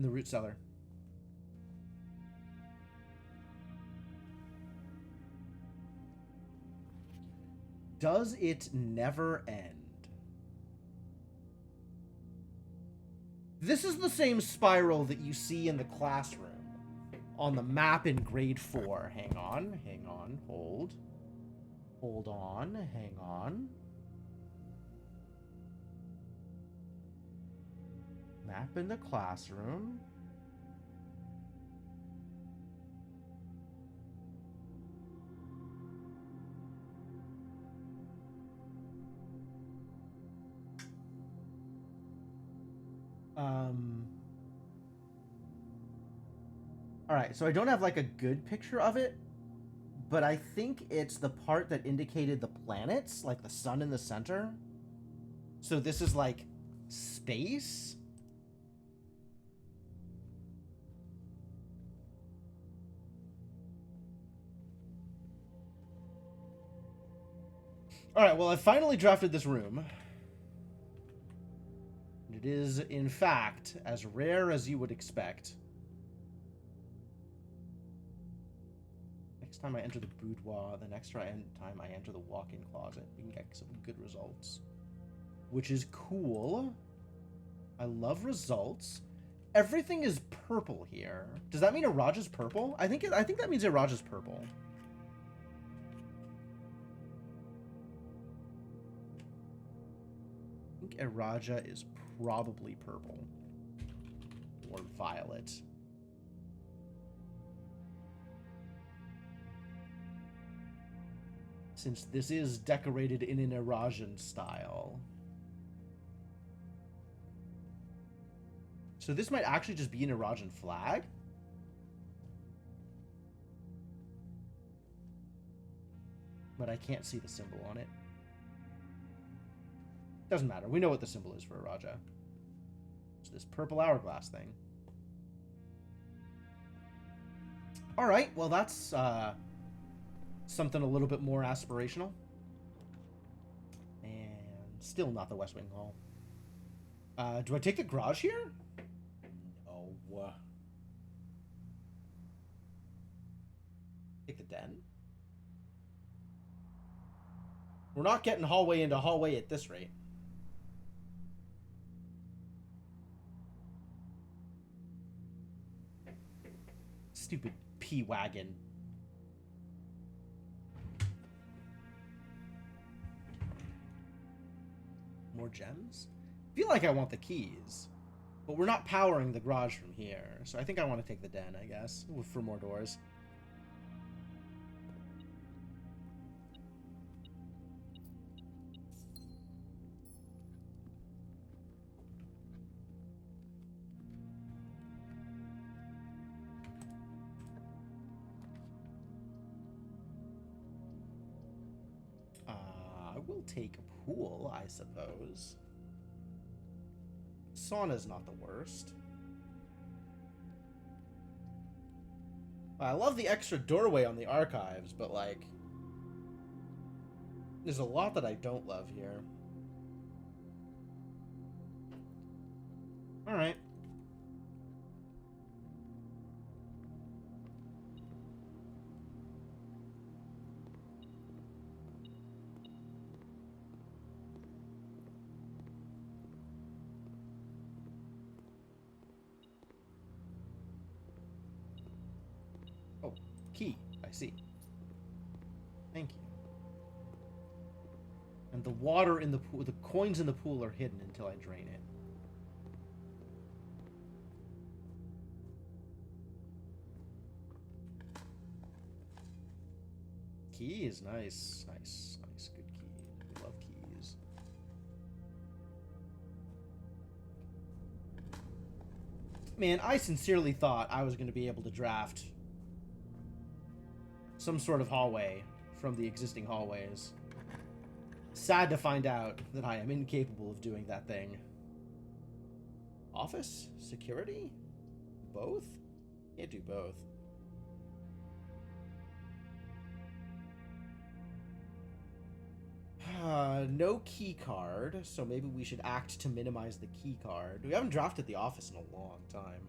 root cellar. Does it never end? This is the same spiral that you see in the classroom on the map in grade 4. Hang on, hold. Hold on, hang on. Map in the classroom. Alright, so I don't have like a good picture of it, but I think it's the part that indicated the planets, like the sun in the center. So this is like space? Alright, well, I finally drafted this room. It is, in fact, as rare as you would expect. Next time I enter the boudoir, the next time I enter the walk-in closet, we can get some good results. Which is cool. I love results. Everything is purple here. Does that mean Araja's purple? I think that means Araja's purple. I think Araja is probably purple. Or violet. Since this is decorated in an Arajan style. So this might actually just be an Arajan flag? But I can't see the symbol on it. Doesn't matter. We know what the symbol is for Araja. It's this purple hourglass thing. Alright, well that's something a little bit more aspirational. And still not the West Wing Hall. Do I take the garage here? No. Take the den? We're not getting hallway into hallway at this rate. Stupid P-Wagon. More gems? I feel like I want the keys. But we're not powering the garage from here. So I think I want to take the den, I guess. For more doors. I will take a pool, I suppose. Sauna's not the worst. I love the extra doorway on the archives, but like, there's a lot that I don't love here. Alright. Oh, key. I see. Thank you. And the water in the pool, the coins in the pool are hidden until I drain it. keys. Nice. Nice. Nice. Good keys. We love keys. Man, I sincerely thought I was going to be able to draft some sort of hallway from the existing hallways. Sad to find out that I am incapable of doing that thing. Office? Security? Both? Can't do both. No key card, so maybe we should act to minimize the key card. We haven't drafted the office in a long time.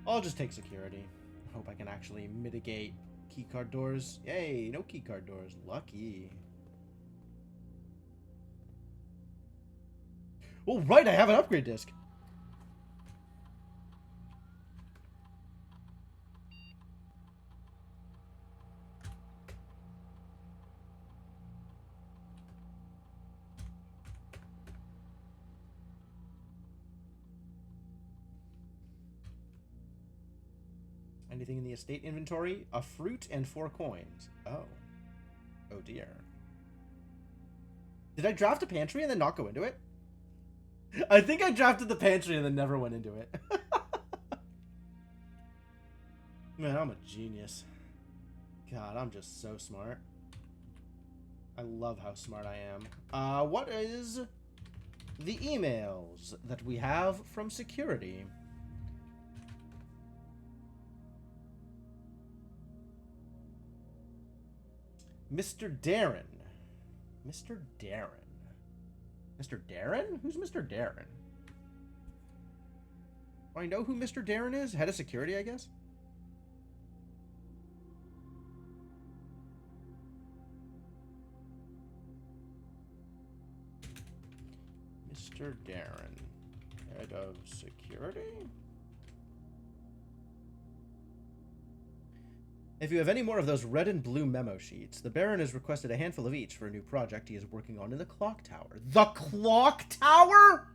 I'll just take security. Hope I can actually mitigate keycard doors. Yay, no keycard doors. Lucky. Oh, right, I have an upgrade disc. Anything in the estate inventory? A fruit and 4 coins. Oh. Oh dear. Did I draft a pantry and then not go into it? I think I drafted the pantry and then never went into it. Man, I'm a genius. God, I'm just so smart. I love how smart I am. What is the emails that we have from security? Mr. Darren. Mr. Darren. Mr. Darren? Who's Mr. Darren? Do I know who Mr. Darren is? Head of security, I guess? Mr. Darren. Head of security? If you have any more of those red and blue memo sheets, the Baron has requested a handful of each for a new project he is working on in the Clock Tower. The Clock Tower?!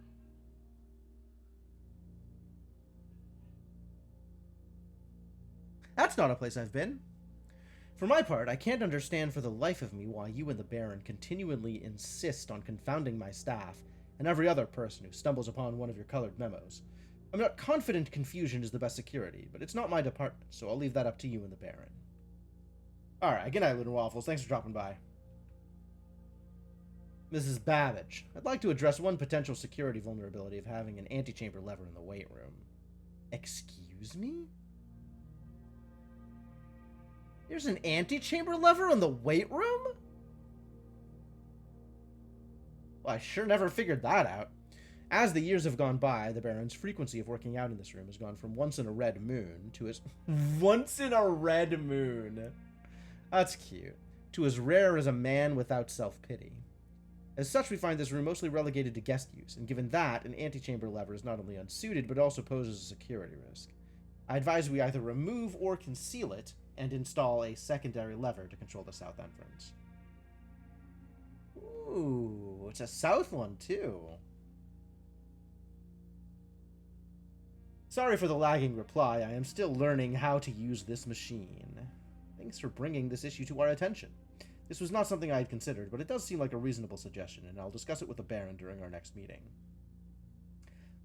That's not a place I've been. For my part, I can't understand for the life of me why you and the Baron continually insist on confounding my staff and every other person who stumbles upon one of your colored memos. I'm not confident confusion is the best security, but it's not my department, so I'll leave that up to you and the Baron. Alright, good night, Lunar Waffles. Thanks for dropping by. Mrs. Babbage, I'd like to address one potential security vulnerability of having an antechamber lever in the weight room. Excuse me? There's an antechamber lever in the weight room? Well, I sure never figured that out. As the years have gone by, the Baron's frequency of working out in this room has gone from once in a red moon to as... once in a red moon. That's cute. To as rare as a man without self-pity. As such, we find this room mostly relegated to guest use, and given that, an antechamber lever is not only unsuited, but also poses a security risk. I advise we either remove or conceal it, and install a secondary lever to control the south entrance. Ooh, it's a south one, too. Sorry for the lagging reply. I am still learning how to use this machine. Thanks for bringing this issue to our attention. This was not something I had considered, but it does seem like a reasonable suggestion, and I'll discuss it with the Baron during our next meeting.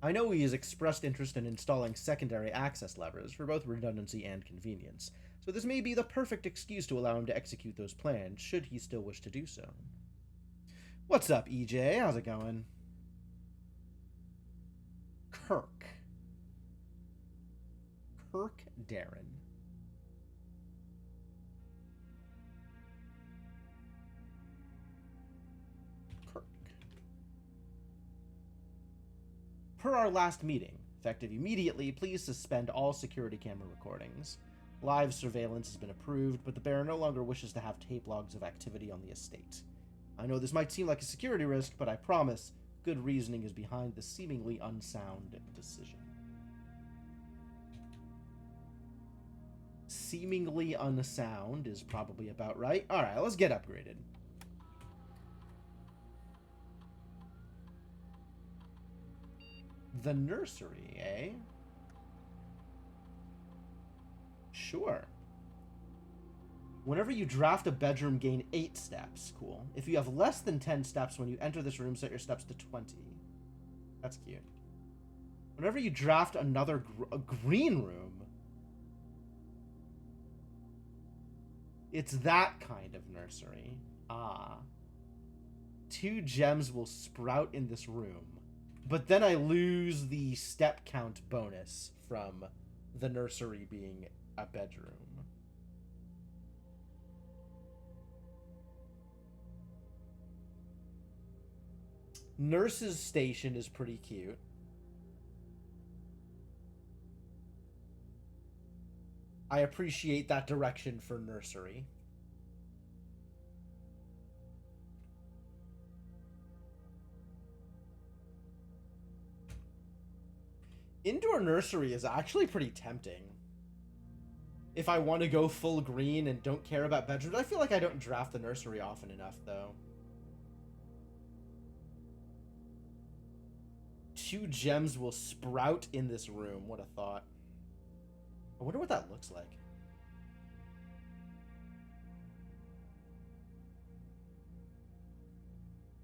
I know he has expressed interest in installing secondary access levers for both redundancy and convenience, so this may be the perfect excuse to allow him to execute those plans, should he still wish to do so. What's up, EJ? How's it going? Kirk Darren. Kirk. Per our last meeting, effective immediately, please suspend all security camera recordings. Live surveillance has been approved, but the Baron no longer wishes to have tape logs of activity on the estate. I know this might seem like a security risk, but I promise good reasoning is behind the seemingly unsound decision. seemingly unsound is probably about right. Alright, let's get upgraded. The nursery, eh? Sure. Whenever you draft a bedroom, gain 8 steps. Cool. If you have less than 10 steps when you enter this room, set your steps to 20. That's cute. Whenever you draft another a green room, it's that kind of nursery. Ah. 2 gems will sprout in this room. But then I lose the step count bonus from the nursery being a bedroom. Nurse's station is pretty cute. I appreciate that direction for nursery. Indoor nursery is actually pretty tempting. If I want to go full green and don't care about bedrooms, I feel like I don't draft the nursery often enough, though. 2 gems will sprout in this room. What a thought. I wonder what that looks like.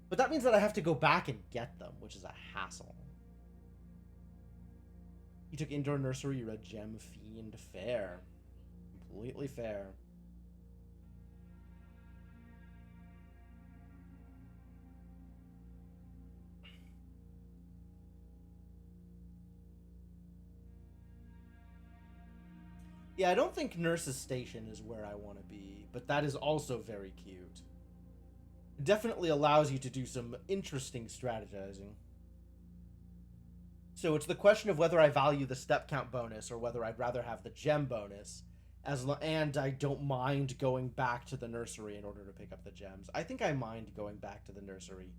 But that means that I have to go back and get them, which is a hassle. You took indoor nursery, you read gem fiend. Fair. Completely fair. Yeah, I don't think Nurse's Station is where I want to be, but that is also very cute. It definitely allows you to do some interesting strategizing. So it's the question of whether I value the step count bonus or whether I'd rather have the gem bonus, and I don't mind going back to the nursery in order to pick up the gems. I think I mind going back to the nursery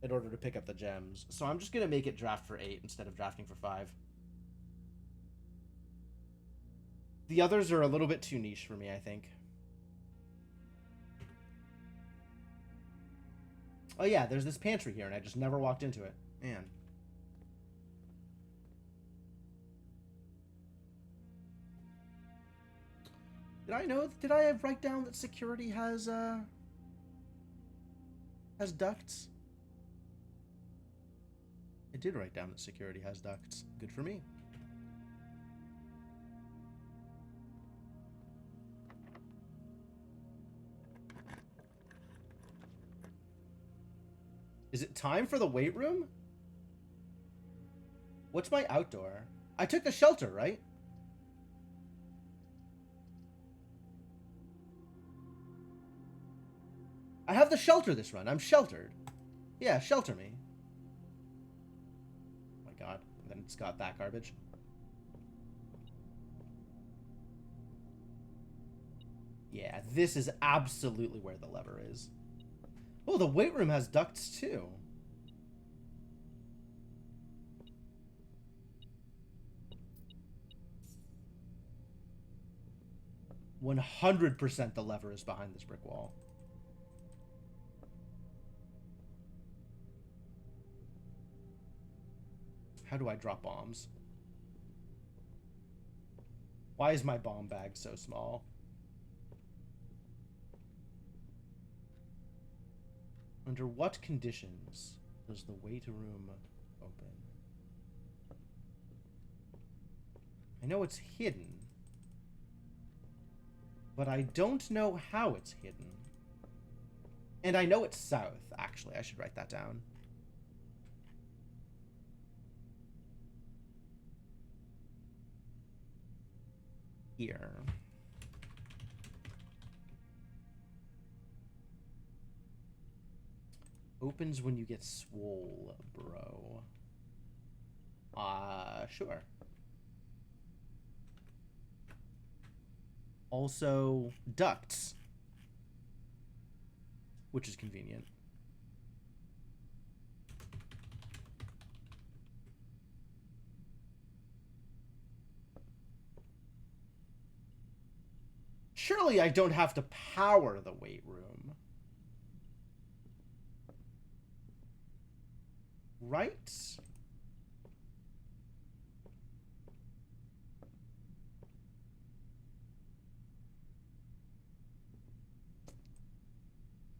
in order to pick up the gems. So I'm just going to make it draft for 8 instead of drafting for 5. The others are a little bit too niche for me, I think. Oh yeah, there's this pantry here, and I just never walked into it. Man. Did I write down that security has ducts? I did write down that security has ducts. Good for me. Is it time for the weight room? What's my outdoor? I took the shelter, right? I have the shelter this run. I'm sheltered. Yeah, shelter me. Oh my god. And then it's got that garbage. Yeah, this is absolutely where the lever is. Oh, the weight room has ducts too. 100% the lever is behind this brick wall. How do I drop bombs? Why is my bomb bag so small? Under what conditions does the weight room open? I know it's hidden, but I don't know how it's hidden. And I know it's south, actually. I should write that down. Here. Opens when you get swole, bro. Sure. Also, ducts. Which is convenient. Surely I don't have to power the weight room. Right?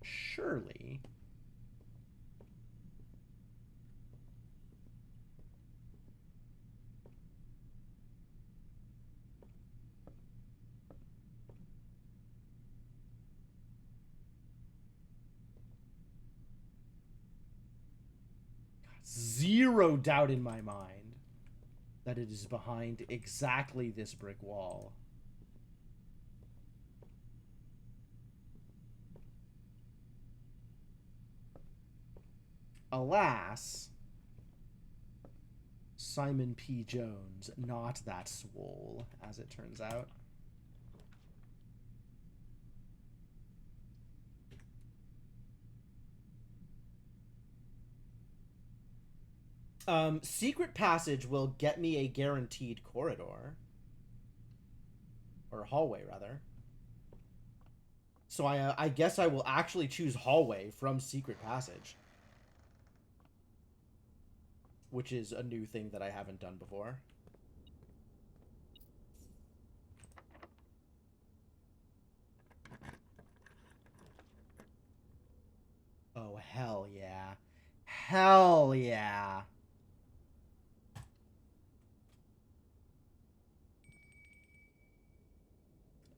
Surely. Zero doubt in my mind that it is behind exactly this brick wall. Alas, Simon P. Jones, not that swole, as it turns out. Secret passage will get me a guaranteed corridor. Or hallway, rather. So I guess I will actually choose hallway from secret passage. Which is a new thing that I haven't done before. Oh, hell yeah. Hell yeah.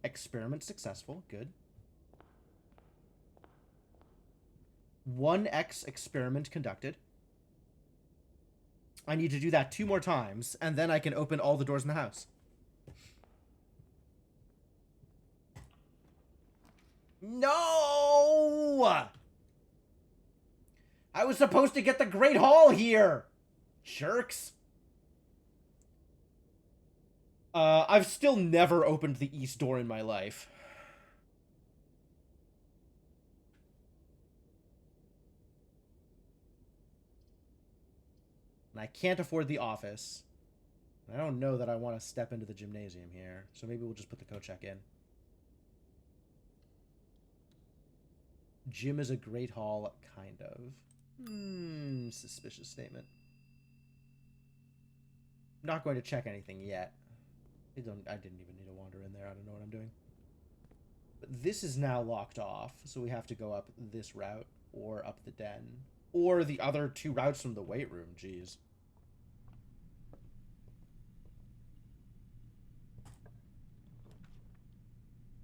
Experiment successful. Good. 1x experiment conducted. I need to do that 2 more times, and then I can open all the doors in the house. No! I was supposed to get the Great Hall here! Jerks. I've still never opened the east door in my life. And I can't afford the office. I don't know that I want to step into the gymnasium here, so maybe we'll just put the co-check in. Gym is a great hall, kind of. Suspicious statement. Not going to check anything yet. I didn't even need to wander in there. I don't know what I'm doing. But this is now locked off, so we have to go up this route, or up the den. Or the other 2 routes from the weight room, jeez.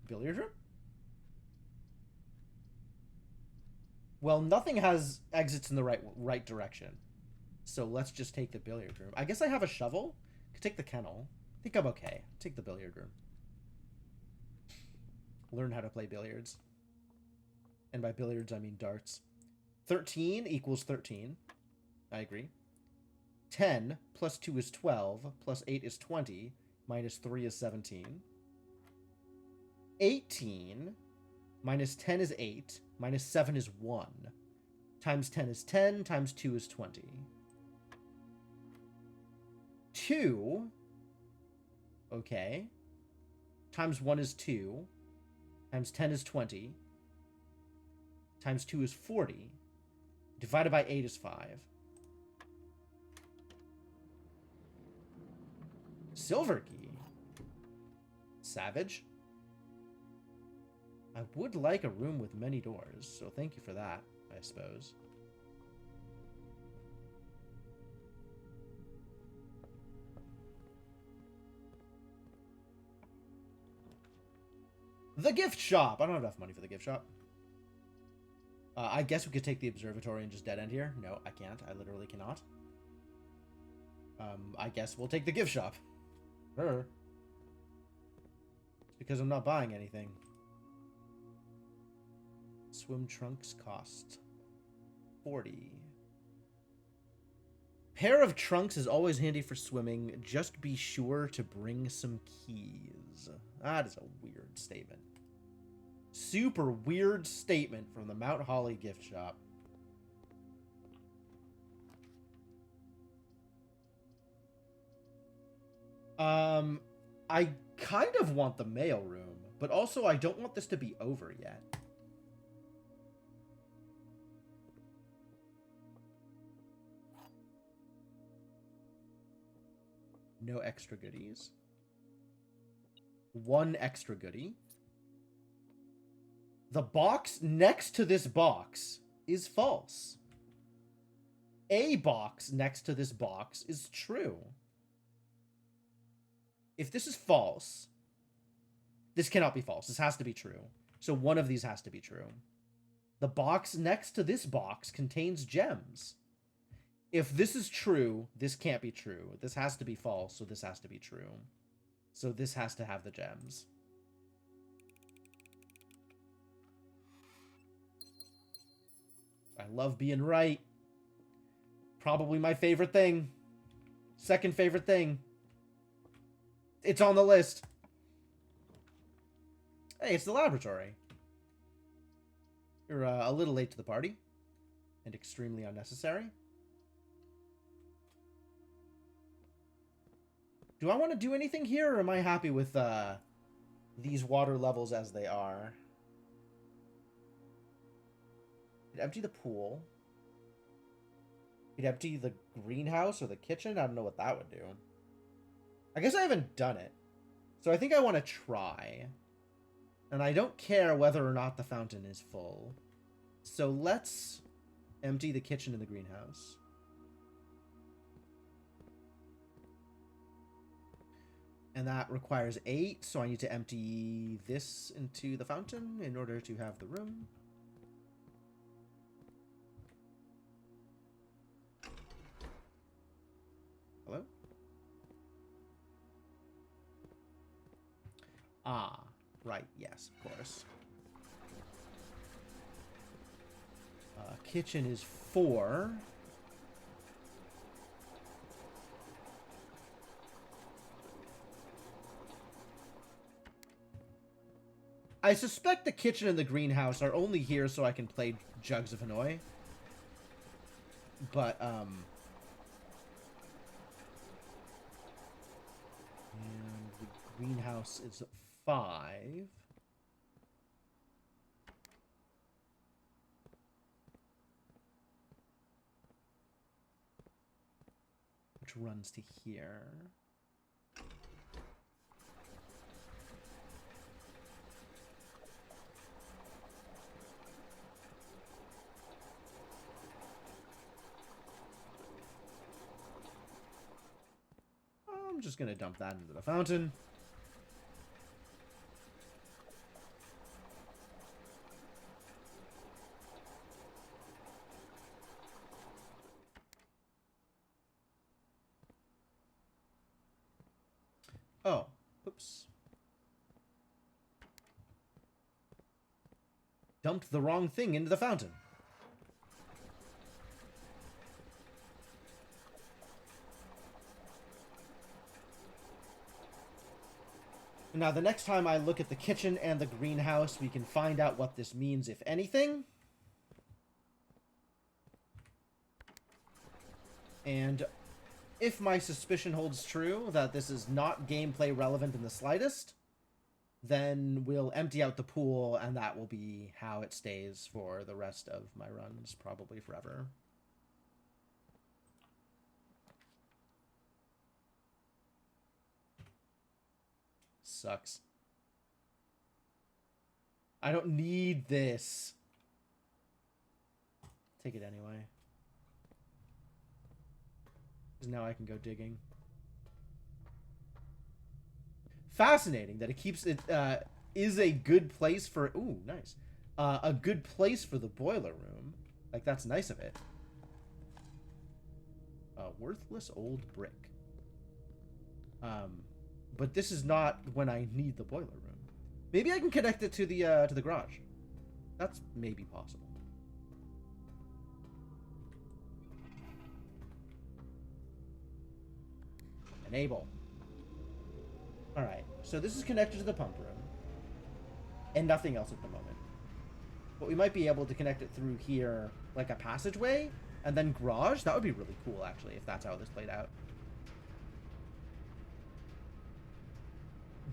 Billiard room? Well, nothing has exits in the right direction. So let's just take the billiard room. I guess I have a shovel. Could take the kennel. I think I'm okay. Take the billiard room. Learn how to play billiards. And by billiards, I mean darts. 13 equals 13. I agree. 10 plus 2 is 12, plus 8 is 20, minus 3 is 17. 18 minus 10 is 8, minus 7 is 1. Times 10 is 10, times 2 is 20. 2, okay, times 1 is 2, times 10 is 20, times 2 is 40, divided by 8 is 5. Silver key. Savage. I would like a room with many doors, so thank you for that, I suppose. The gift shop! I don't have enough money for the gift shop. I guess we could take the observatory and just dead end here. No, I can't. I literally cannot. I guess we'll take the gift shop. It's because I'm not buying anything. Swim trunks cost 40. Pair of trunks is always handy for swimming. Just be sure to bring some keys. That is a weird statement. Super weird statement from the Mount Holly gift shop. I kind of want the mail room, but also I don't want this to be over yet. No extra goodies. One extra goodie. The box next to this box is false. A box next to this box is true. If this is false, this cannot be false. This has to be true. So one of these has to be true. The box next to this box contains gems. If this is true, this can't be true. This has to be false, so this has to be true. So this has to have the gems. I love being right. Probably my favorite thing. Second favorite thing. It's on the list. Hey, it's the laboratory. You're a little late to the party. And extremely unnecessary. Do I want to do anything here, or am I happy with these water levels as they are? Could empty the pool. Could empty the greenhouse or the kitchen. I don't know what that would do. I guess I haven't done it. So I think I want to try. And I don't care whether or not the fountain is full. So let's empty the kitchen and the greenhouse. And that requires 8, so I need to empty this into the fountain in order to have the room. Hello? Ah, right, yes, of course. Kitchen is 4. I suspect the kitchen and the greenhouse are only here so I can play Jugs of Hanoi. But, and the greenhouse is 5. Which runs to here. I'm just going to dump that into the fountain. Oh, oops. Dumped the wrong thing into the fountain. Now, the next time I look at the kitchen and the greenhouse, we can find out what this means, if anything. And if my suspicion holds true, that this is not gameplay relevant in the slightest, then we'll empty out the pool, and that will be how it stays for the rest of my runs, probably forever. Sucks. I don't need this. Take it anyway. Because now I can go digging. Fascinating that it keeps it is a good place for ooh, nice. A good place for the boiler room. Like, that's nice of it. Worthless old brick. But this is not when I need the boiler room. Maybe I can connect it to the garage. That's maybe possible. Enable. Alright, so this is connected to the pump room. And nothing else at the moment. But we might be able to connect it through here, like a passageway, and then garage. That would be really cool, actually, if that's how this played out.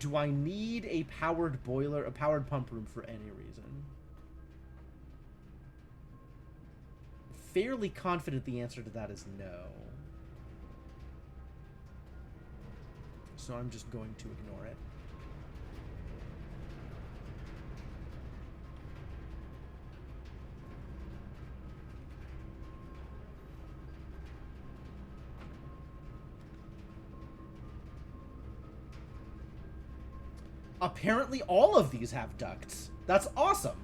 Do I need a powered boiler, a powered pump room for any reason? Fairly confident the answer to that is no. So I'm just going to ignore it. Apparently all of these have ducts. That's awesome.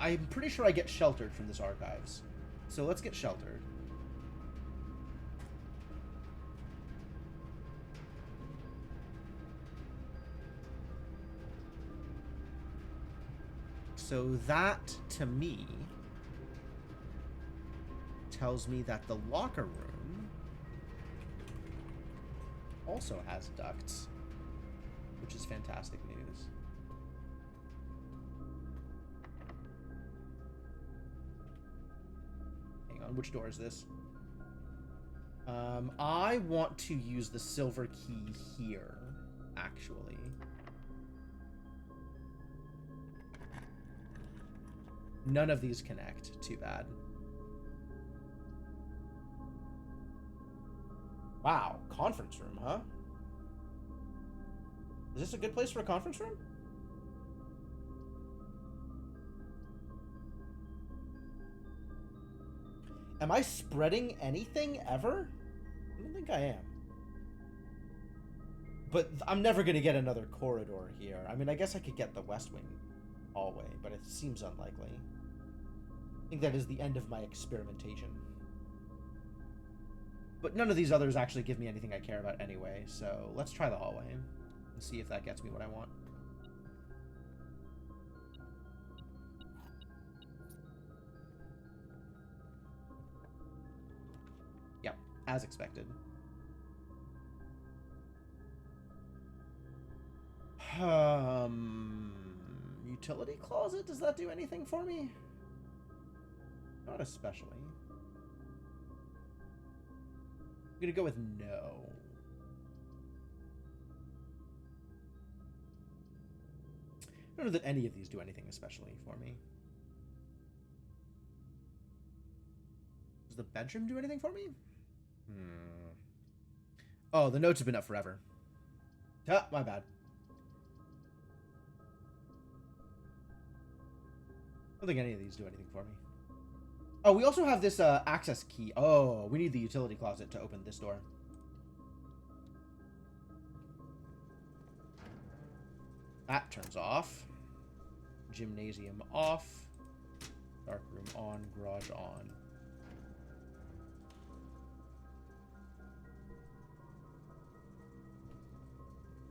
I'm pretty sure I get sheltered from this archives. So let's get sheltered. So that, to me, tells me that the locker room also has ducts, which is fantastic news. Hang on, which door is this? I want to use the silver key here, actually. None of these connect. Too bad. Wow, conference room, huh? Is this a good place for a conference room? Am I spreading anything ever? I don't think I am. But I'm never going to get another corridor here. I mean, I guess I could get the West Wing hallway, but it seems unlikely. I think that is the end of my experimentation. But none of these others actually give me anything I care about anyway, so let's try the hallway and see if that gets me what I want. Yep, as expected. Utility closet? Does that do anything for me? Not especially. I'm gonna go with no. I don't know that any of these do anything especially for me. Does the bedroom do anything for me? Oh, the notes have been up forever. Ah, my bad. I don't think any of these do anything for me. Oh, we also have this access key. Oh, we need the utility closet to open this door. That turns off. Gymnasium off. Dark room on. Garage on.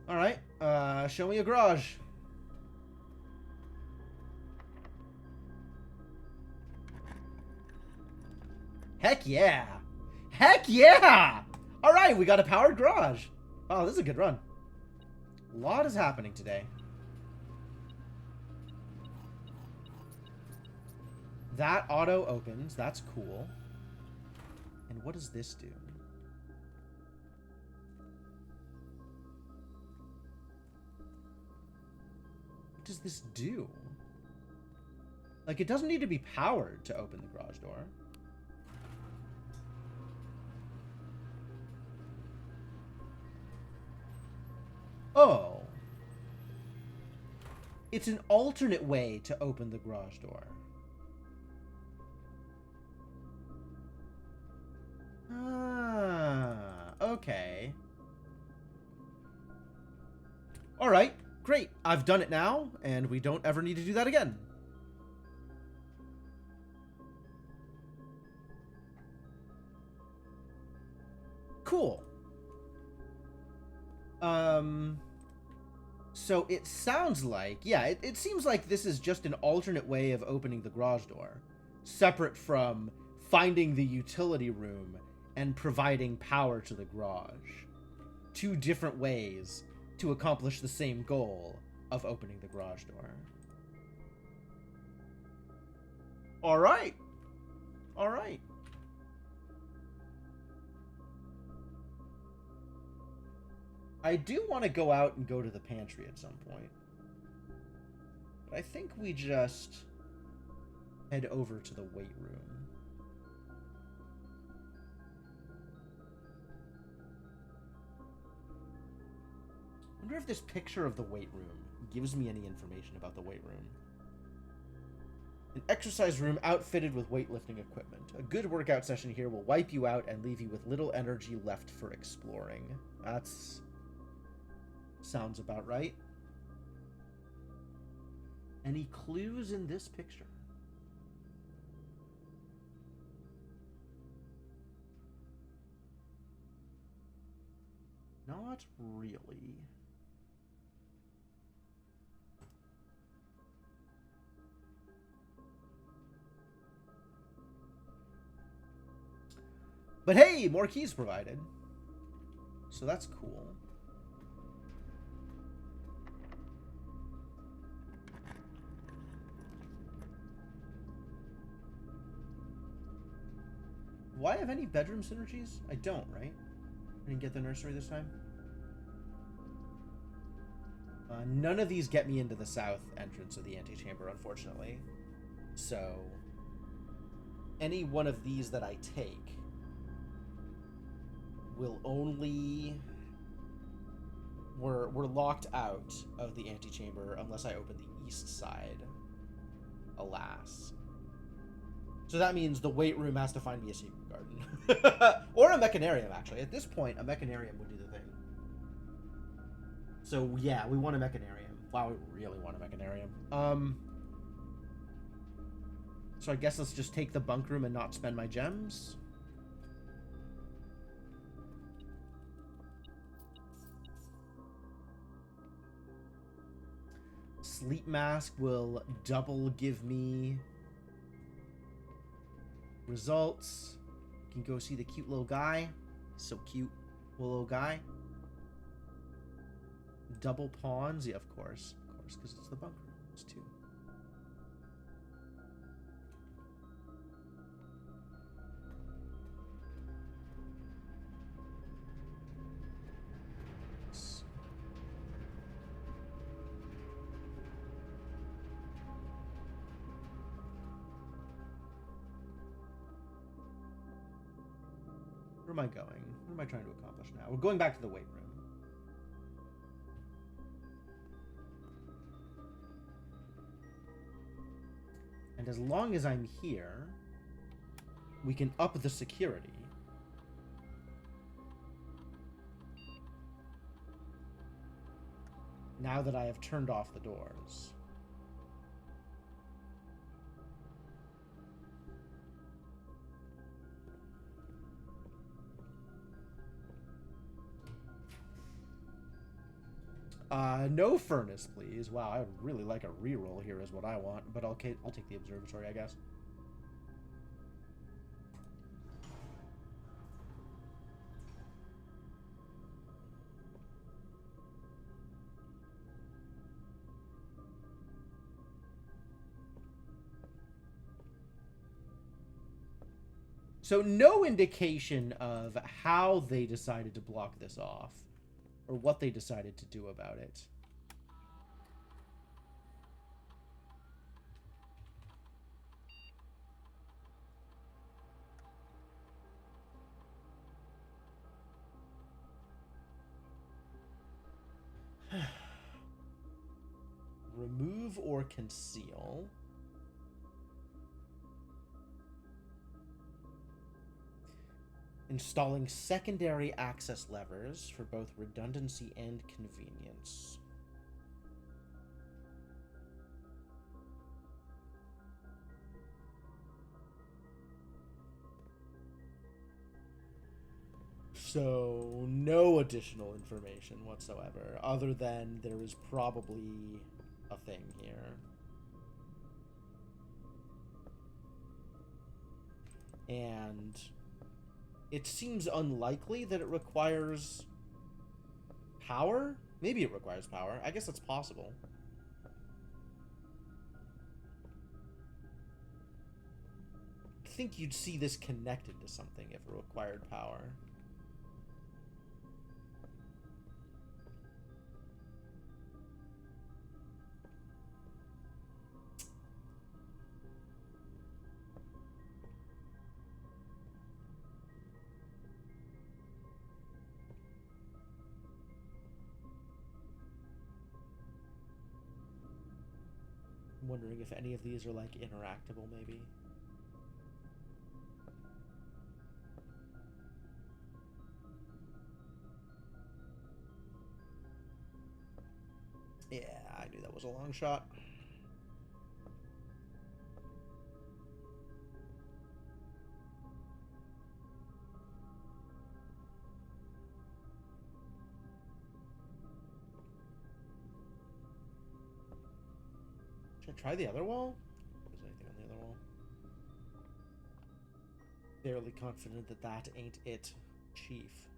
Alright, show me a garage. Heck yeah! Heck yeah! Alright, we got a powered garage. Oh, this is a good run. A lot is happening today. That auto opens. That's cool. And what does this do? What does this do? Like, it doesn't need to be powered to open the garage door. Oh. It's an alternate way to open the garage door. Ah, okay. Alright, great. I've done it now, and we don't ever need to do that again. Cool. So it sounds like, yeah, it seems like this is just an alternate way of opening the garage door, separate from finding the utility room and providing power to the garage. Two different ways to accomplish the same goal of opening the garage door. All right. All right. I do want to go out and go to the pantry at some point. But I think we just head over to the weight room. I wonder if this picture of the weight room gives me any information about the weight room. An exercise room outfitted with weightlifting equipment. A good workout session here will wipe you out and leave you with little energy left for exploring. That's... sounds about right. Any clues in this picture? Not really. But hey, more keys provided. So that's cool. Do I have any bedroom synergies? I don't, right? I didn't get the nursery this time. None of these get me into the south entrance of the antechamber, unfortunately. So, any one of these that I take will only... We're locked out of the antechamber unless I open the east side. Alas. So that means the weight room has to find me a secret garden. Or a mechanarium, actually. At this point, a mechanarium would do the thing. So, yeah, we want a mechanarium. Wow, we really want a mechanarium. So I guess let's just take the bunk room and not spend my gems. Sleep mask will double give me results. You can go see the cute little guy. So cute, little guy. Double pawns, yeah, of course, because it's the bunk room. It's two. Where am I going? What am I trying to accomplish now? We're going back to the weight room. And as long as I'm here, we can up the security. Now that I have turned off the doors. No furnace, please. Wow, I would really like a reroll here is what I want, but I'll take the observatory, I guess. So no indication of how they decided to block this off, or what they decided to do about it. Remove or conceal. Installing secondary access levers for both redundancy and convenience. So, no additional information whatsoever, other than there is probably a thing here. And it seems unlikely that it requires power? Maybe it requires power. I guess that's possible. I think you'd see this connected to something if it required power. wondering if any of these are, like, interactable, maybe. Yeah, I knew that was a long shot. Should I try the other wall? Is there anything on the other wall? Fairly confident that that ain't it, Chief.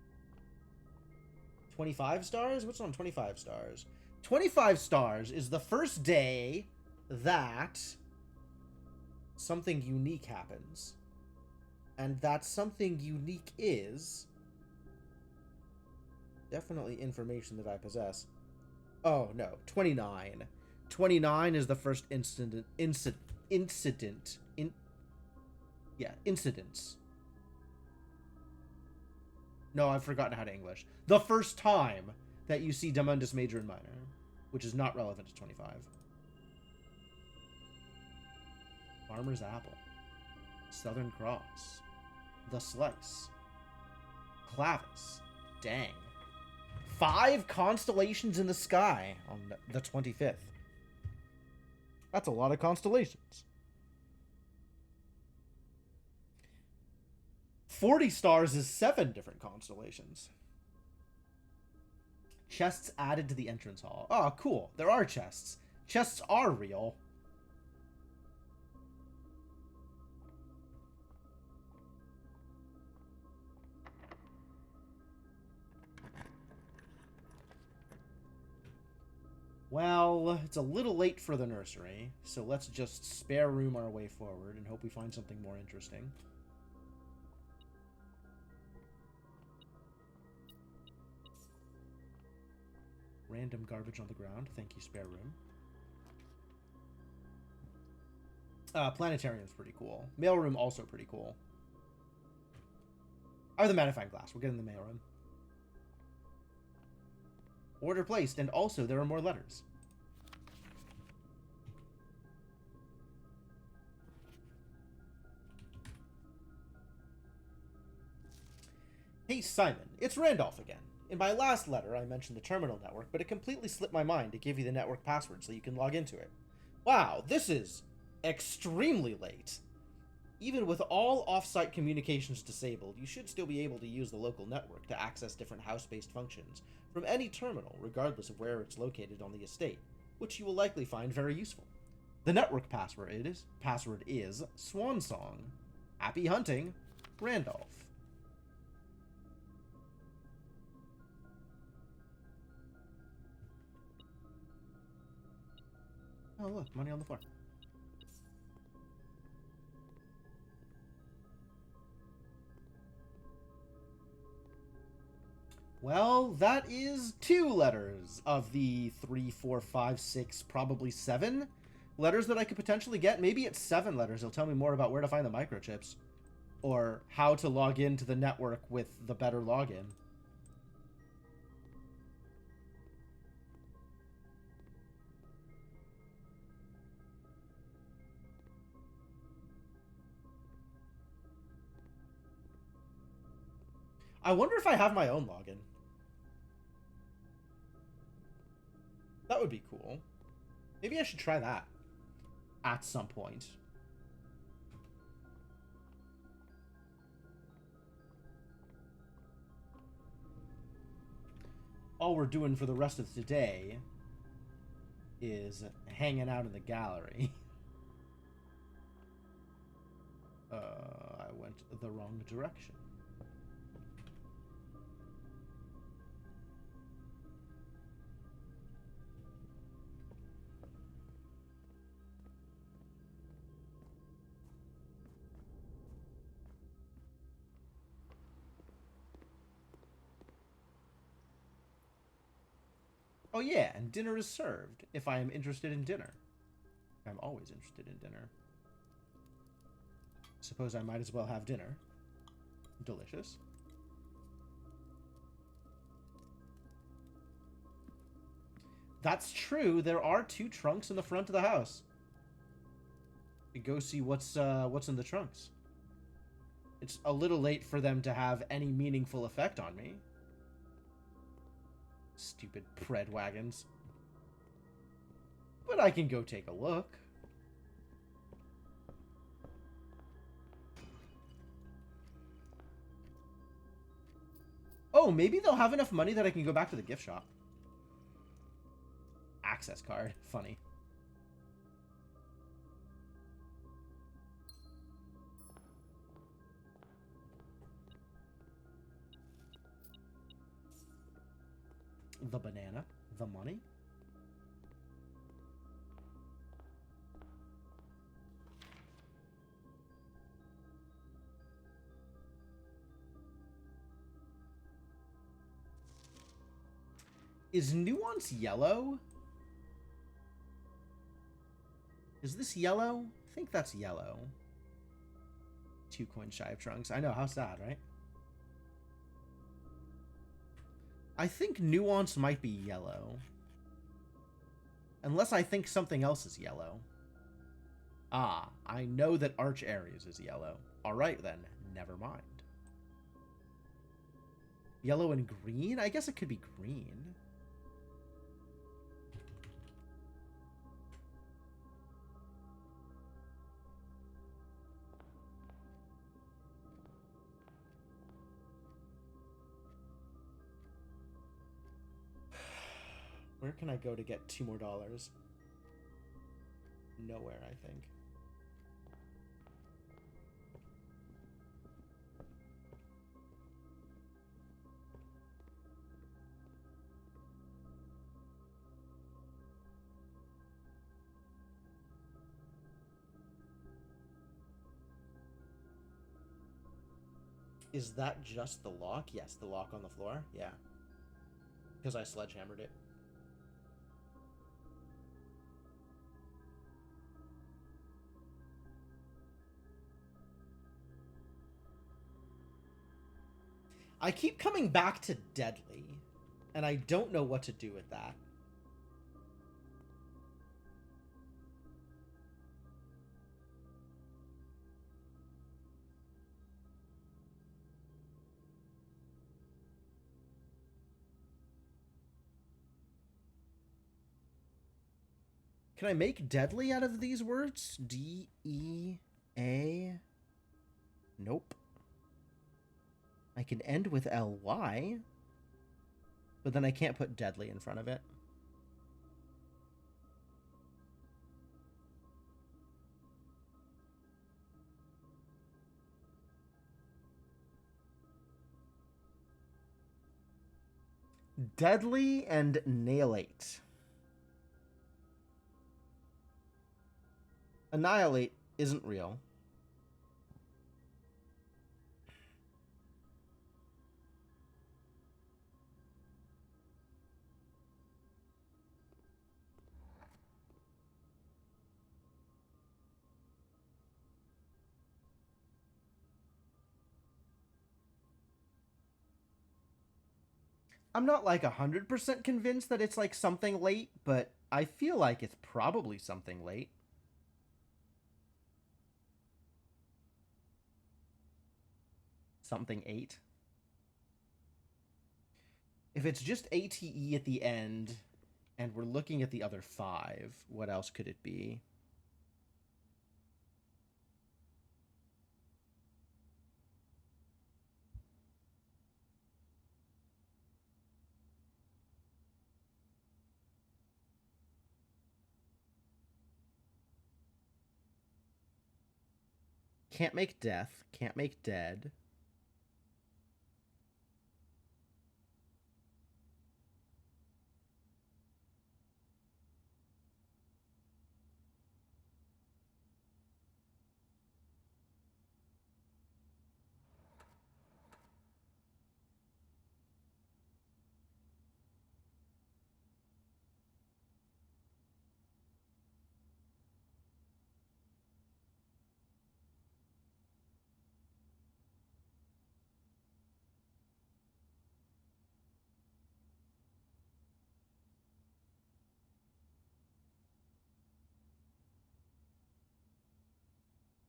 25 stars? What's on 25 stars? 25 stars is the first day that something unique happens. And that something unique is definitely information that I possess. Oh, no. 29. 29 is the first incidents. No, I've forgotten how to English. The first time that you see Demundus Major and Minor, which is not relevant to 25. Farmer's Apple. Southern Cross. The Slice. Clavis. Dang. 5 constellations in the sky on the 25th. That's a lot of constellations. 40 stars is 7 different constellations. Chests added to the entrance hall. Oh, cool. There are chests. Chests are real. Well, it's a little late for the nursery, so let's just spare room our way forward and hope we find something more interesting. Random garbage on the ground. Thank you, spare room. Planetarium's pretty cool. Mailroom also pretty cool. Or the magnifying glass. We'll get in the mailroom. Order placed, and also there are more letters. Hey Simon, it's Randolph again. In my last letter, I mentioned the terminal network, but it completely slipped my mind to give you the network password so you can log into it. Wow, this is extremely late. Even with all off-site communications disabled, you should still be able to use the local network to access different house-based functions from any terminal, regardless of where it's located on the estate, which you will likely find very useful. The network password is Swansong. Happy hunting, Randolph. Oh look, money on the floor. Well, that is 2 letters of the 3, 4, 5, 6, probably 7 letters that I could potentially get. Maybe it's 7 letters. It'll tell me more about where to find the microchips. Or how to log into the network with the better login. I wonder if I have my own login. That would be cool. Maybe I should try that at some point. All we're doing for the rest of today is hanging out in the gallery. I went the wrong direction. Oh yeah, and dinner is served if I am interested in dinner. I'm always interested in dinner. Suppose I might as well have dinner. Delicious. That's true. There are 2 trunks in the front of the house. To go see what's in the trunks. It's a little late for them to have any meaningful effect on me. Stupid pred wagons. But I can go take a look. Oh, maybe they'll have enough money that I can go back to the gift shop. Access card. Funny. The banana. The money. Is Nuance yellow? Is this yellow? I think that's yellow. 2 coins shy of trunks. I know, how sad, right? I think Nuance might be yellow. Unless I think something else is yellow. Ah, I know that Arch Ares is yellow. Alright then, never mind. Yellow and green? I guess it could be green. Where can I go to get $2 more? Nowhere, I think. Is that just the lock? Yes, the lock on the floor. Yeah. Because I sledgehammered it. I keep coming back to Deadly, and I don't know what to do with that. Can I make Deadly out of these words? D-E-A? Nope. I can end with L-Y, but then I can't put Deadly in front of it. Deadly and Nailate. Annihilate isn't real. I'm not like 100% convinced that it's like something late, but I feel like it's probably something late. Something 8. If it's just ATE at the end, and we're looking at the other 5, what else could it be? Can't make death, can't make dead.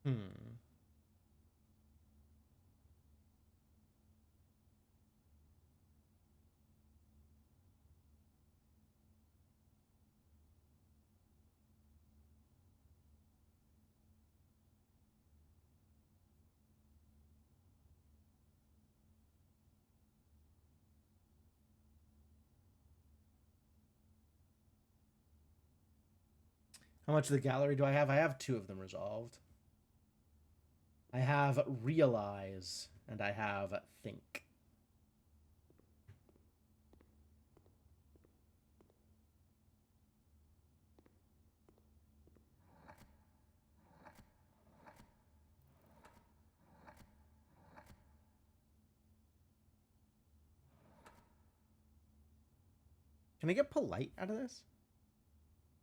Hmm. How much of the gallery do I have? I have 2 of them resolved. I have realize and I have think. Can I get polite out of this?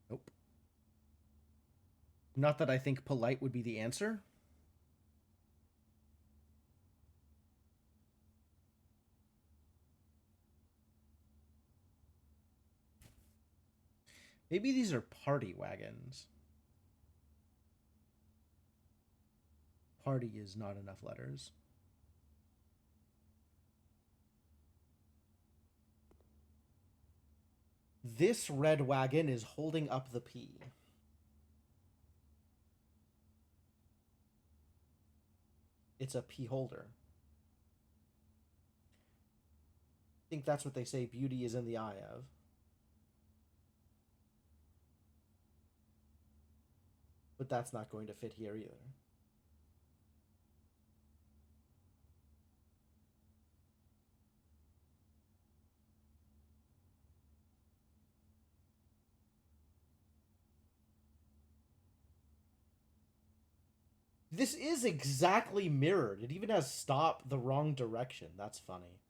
Nope. Not that I think polite would be the answer. Maybe these are party wagons. Party is not enough letters. This red wagon is holding up the P. It's a P holder. I think that's what they say beauty is in the eye of. But that's not going to fit here either. This is exactly mirrored. It even has stop the wrong direction. That's funny.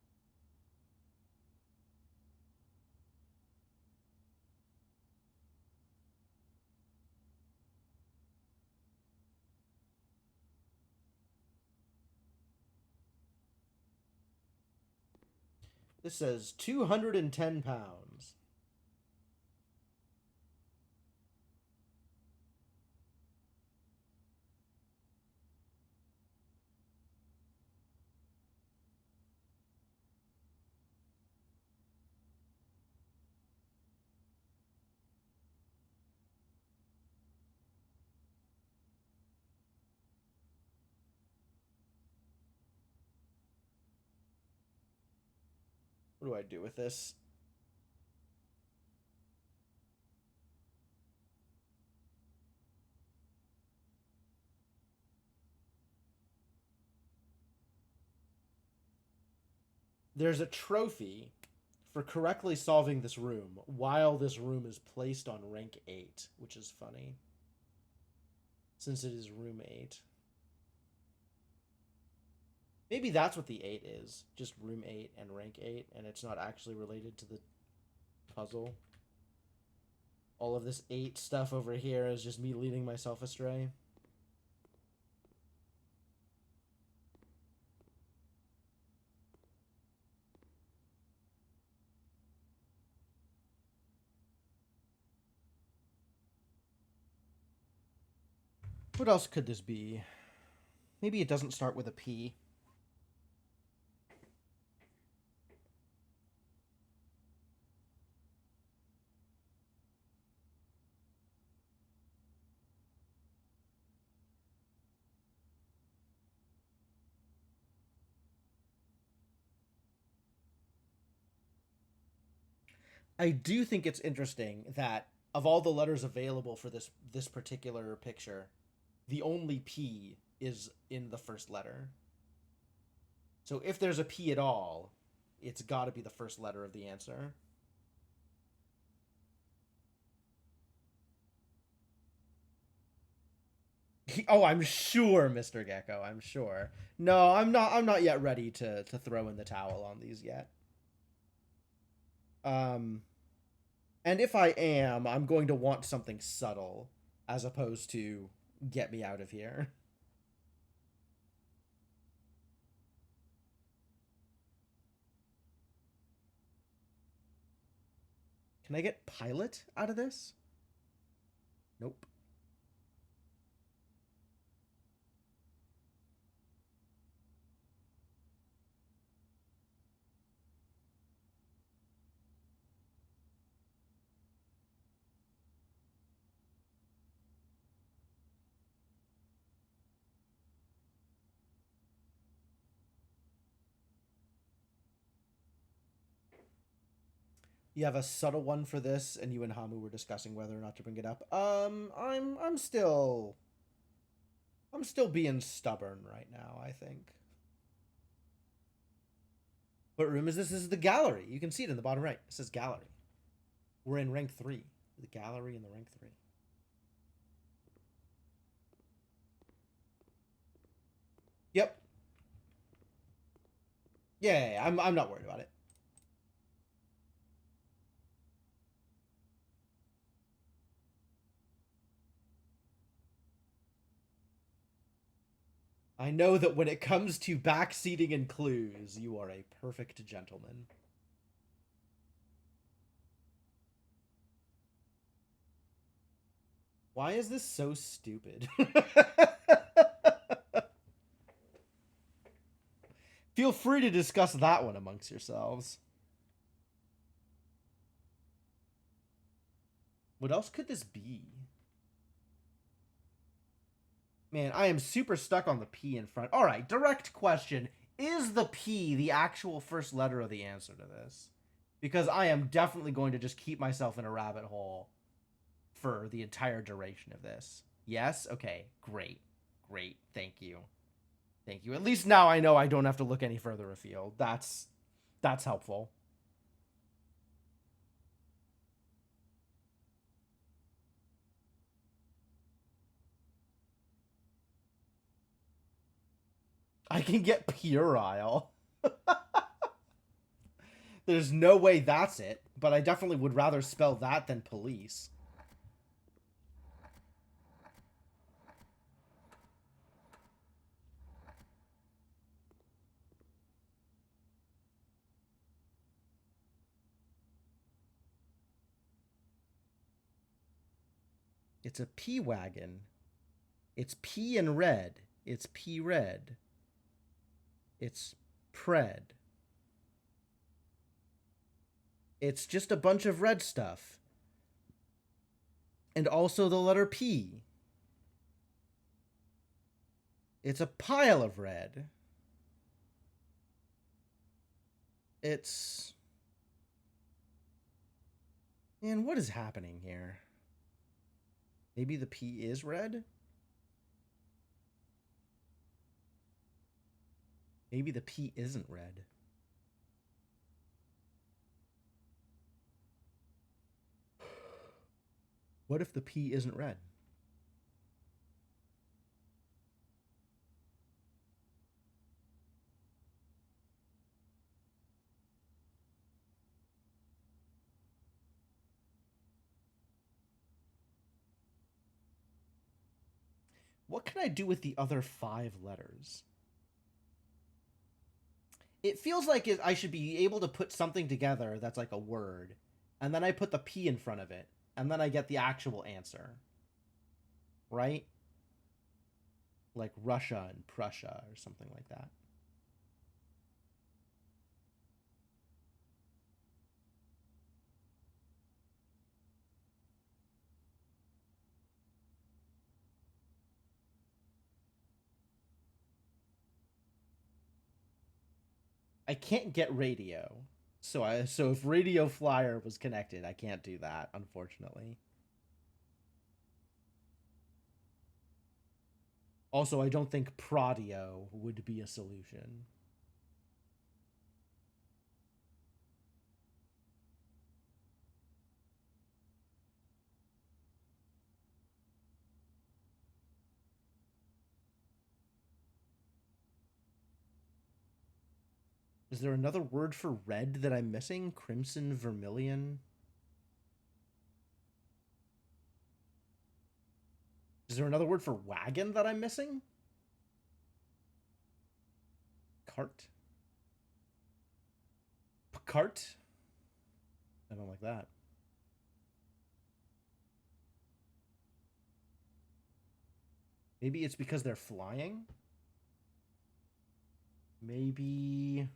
This says 210 pounds. What do I do with this? There's a trophy for correctly solving this room while this room is placed on rank 8, which is funny. Since it is room 8. Maybe that's what the 8 is. Just room 8 and rank 8, and it's not actually related to the puzzle. All of this 8 stuff over here is just me leading myself astray. What else could this be? Maybe it doesn't start with a P. I do think it's interesting that of all the letters available for this particular picture, the only P is in the first letter. So if there's a P at all, it's got to be the first letter of the answer. Oh, I'm sure, Mr. Gecko. I'm sure. No, I'm not. I'm not yet ready to throw in the towel on these yet. Um, and if I am, I'm going to want something subtle as opposed to get me out of here. Can I get pilot out of this? Nope. You have a subtle one for this, and you and Hamu were discussing whether or not to bring it up. I'm still being stubborn right now, I think. What room is this? This is the gallery. You can see it in the bottom right. It says gallery. We're in rank 3. The gallery in the rank 3. Yep. Yeah, I'm not worried about it. I know that when it comes to backseating and clues, you are a perfect gentleman. Why is this so stupid? Feel free to discuss that one amongst yourselves. What else could this be? Man, I am super stuck on the P in front. All right, direct question. Is the P the actual first letter of the answer to this? Because I am definitely going to just keep myself in a rabbit hole for the entire duration of this. Yes? Okay, great. Great. Thank you. Thank you. At least now I know I don't have to look any further afield. That's helpful. I can get puerile. There's no way that's it, but I definitely would rather spell that than police. It's a P wagon. It's P in red. It's P red. It's pred. It's just a bunch of red stuff. And also the letter P. It's a pile of red. It's... Man, what is happening here? Maybe the P is red? Maybe the P isn't red. What if the P isn't red? What can I do with the other 5 letters? It feels like I should be able to put something together that's like a word, and then I put the P in front of it, and then I get the actual answer. Right? Like Russia and Prussia or something like that. I can't get radio. So if Radio Flyer was connected, I can't do that, unfortunately. Also, I don't think Pradio would be a solution. Is there another word for red that I'm missing? Crimson, vermilion? Is there another word for wagon that I'm missing? Cart? Cart? I don't like that. Maybe it's because they're flying? Maybe...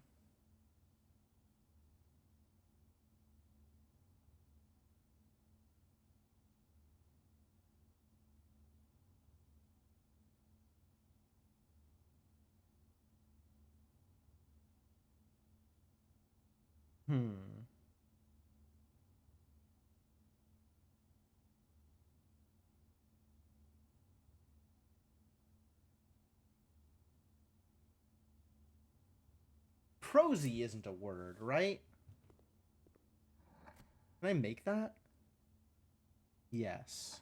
Hmm. prosy isn't a word, right? Can I make that? Yes.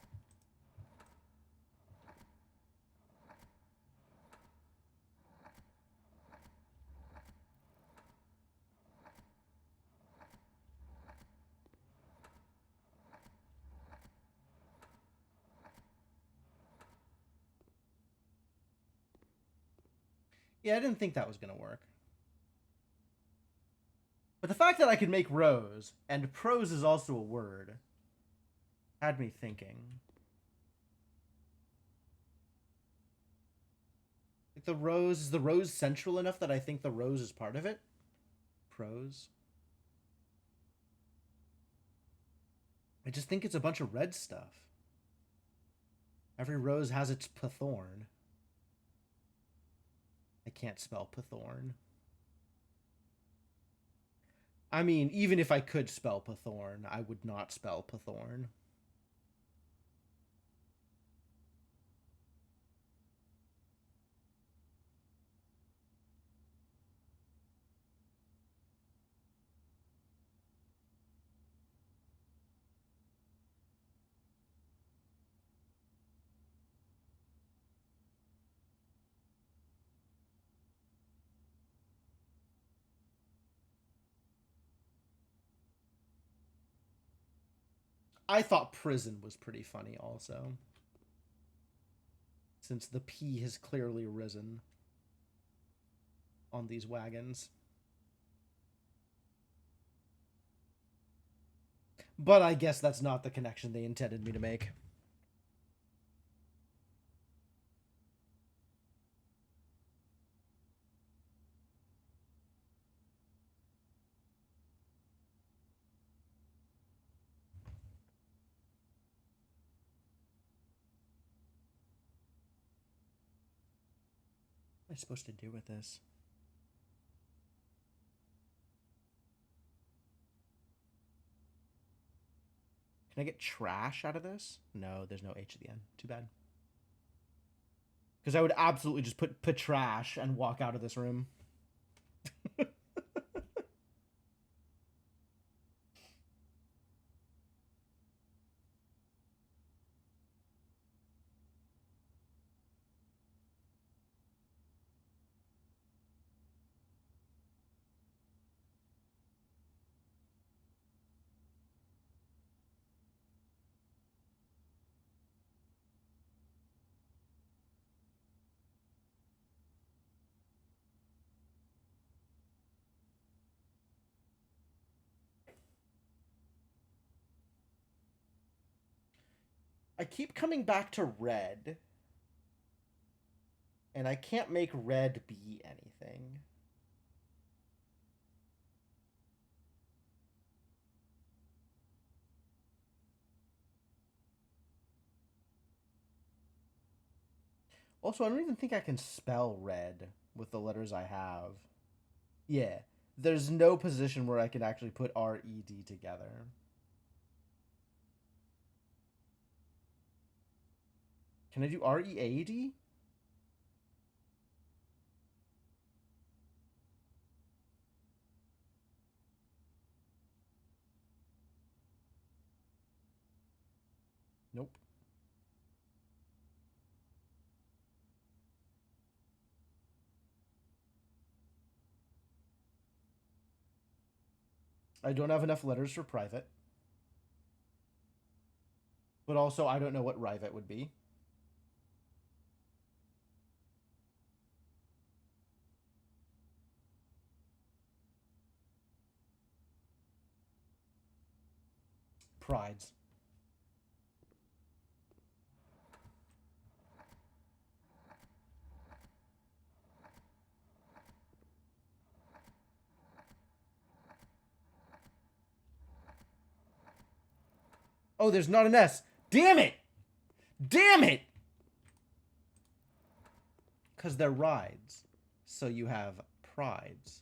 Yeah, I didn't think that was going to work. But the fact that I could make rose, and prose is also a word, had me thinking. Like is the rose central enough that I think the rose is part of it? Prose. I just think it's a bunch of red stuff. Every rose has its pathorn. I can't spell pathorn. I mean, even if I could spell pathorn, I would not spell pathorn. I thought prison was pretty funny also, since the P has clearly risen on these wagons. But I guess that's not the connection they intended me to make. What am I supposed to do with this? Can I get trash out of this? No, there's no H at the end. Too bad. Because I would absolutely just put trash and walk out of this room. I keep coming back to red. And I can't make red be anything. Also, I don't even think I can spell red with the letters I have. Yeah, there's no position where I can actually put R-E-D together. Can I do R-E-A-D? Nope. I don't have enough letters for private. But also, I don't know what rivet would be. Prides. Oh, there's not an S. Damn it! Damn it! Because they're rides. So you have prides.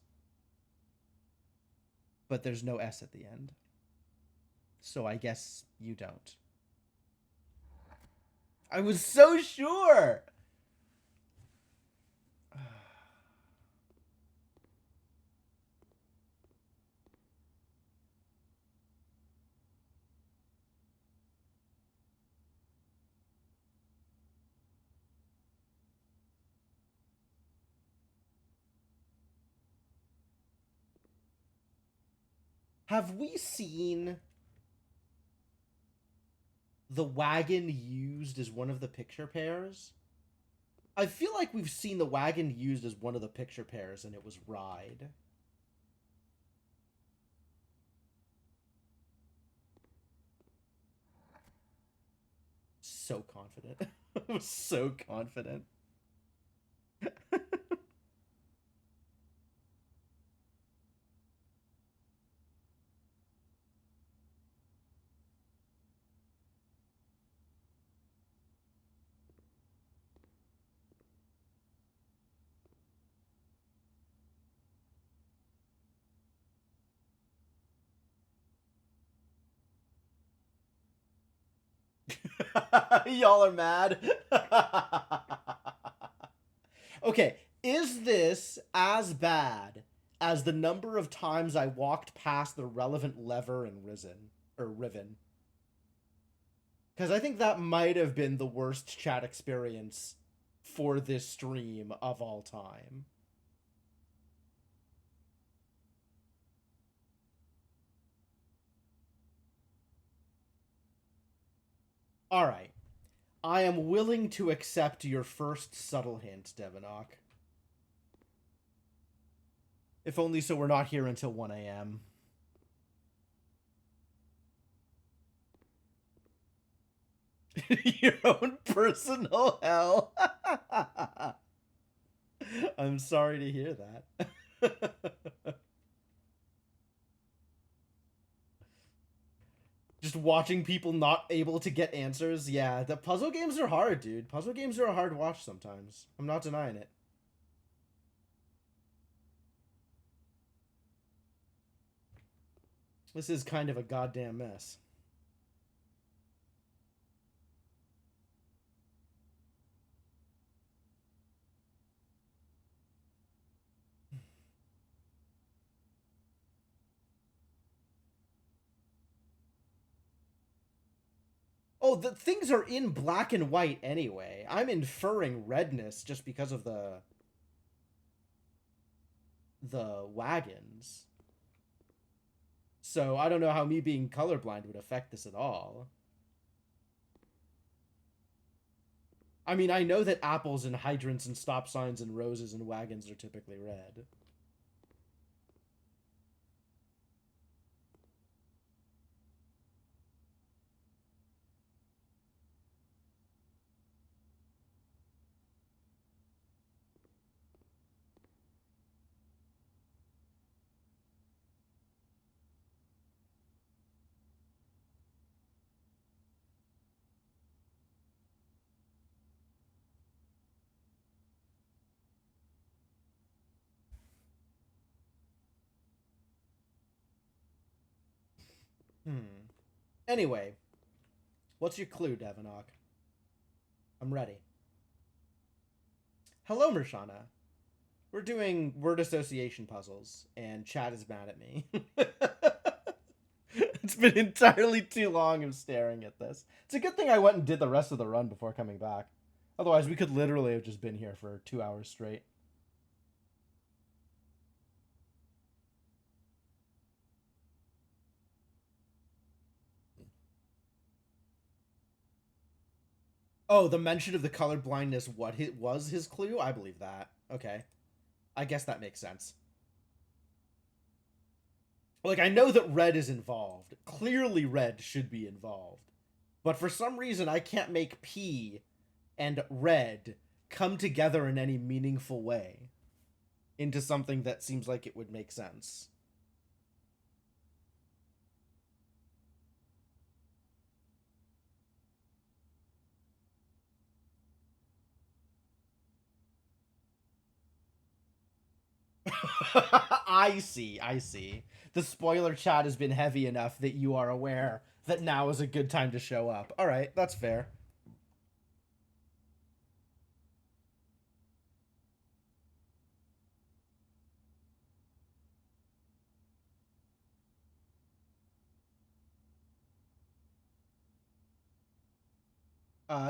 But there's no S at the end. So I guess you don't. I was so sure! Have we seen the wagon used as one of the picture pairs? I feel like we've seen the wagon used as one of the picture pairs, and it was Ride. So confident. I was so confident. Y'all are mad. Okay, is this as bad as the number of times I walked past the relevant lever in Riven? Because I think that might have been the worst chat experience for this stream of all time. All right. I am willing to accept your first subtle hint, Devonok. If only so we're not here until 1 a.m. Your own personal hell. I'm sorry to hear that. Just watching people not able to get answers. Yeah, the puzzle games are hard, dude. Puzzle games are a hard watch sometimes. I'm not denying it. This is kind of a goddamn mess. Oh, the things are in black and white anyway. I'm inferring redness just because of the wagons. So I don't know how me being colorblind would affect this at all. I mean, I know that apples and hydrants and stop signs and roses and wagons are typically red. Anyway, what's your clue, Devonok? I'm ready. Hello, Mershana. We're doing word association puzzles, and Chad is mad at me. It's been entirely too long of staring at this. It's a good thing I went and did the rest of the run before coming back. Otherwise, we could literally have just been here for 2 hours straight. Oh, the mention of the color blindness, was his clue? I believe that. Okay. I guess that makes sense. Like, I know that red is involved. Clearly red should be involved. But for some reason, I can't make P and red come together in any meaningful way into something that seems like it would make sense. I see, I see. The spoiler chat has been heavy enough that you are aware that now is a good time to show up. All right, that's fair.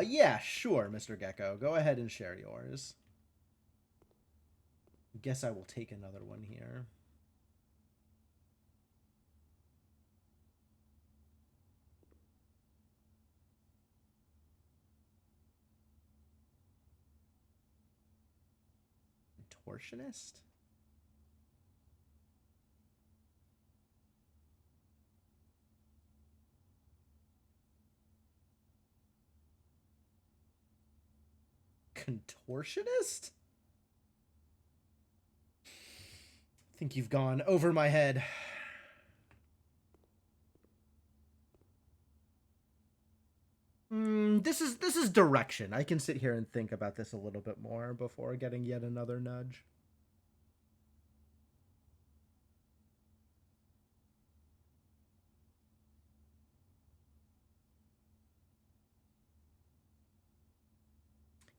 Yeah, sure, Mr. Gecko. Go ahead and share yours. Guess I will take another one here. Contortionist? Contortionist? I think you've gone over my head. This is direction. I can sit here and think about this a little bit more before getting yet another nudge.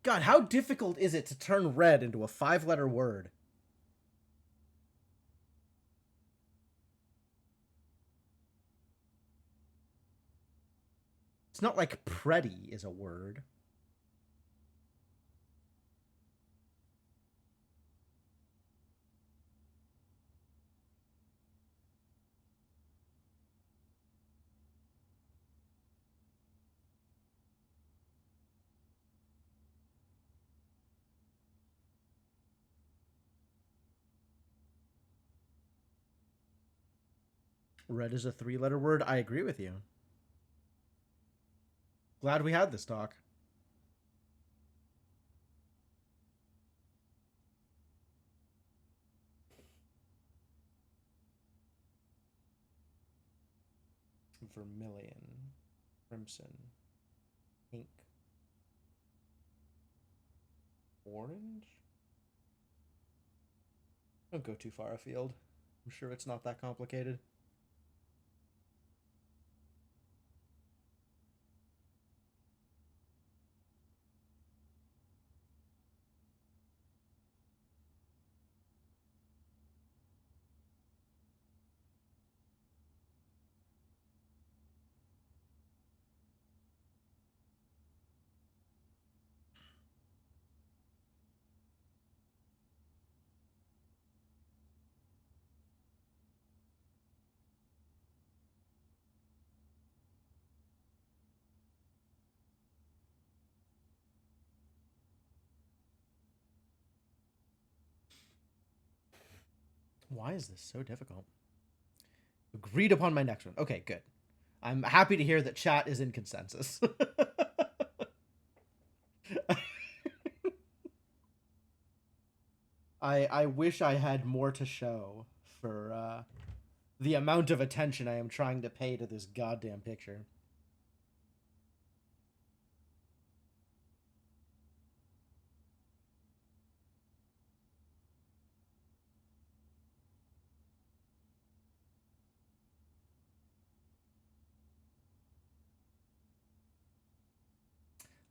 God, how difficult is it to turn red into a 5-letter word? It's not like pretty is a word. Red is a 3-letter word. I agree with you. Glad we had this talk. Vermilion, crimson, pink, orange? Don't go too far afield. I'm sure it's not that complicated. Why is this so difficult? Agreed upon my next one. Okay, good. I'm happy to hear that chat is in consensus. I wish I had more to show for the amount of attention I am trying to pay to this goddamn picture.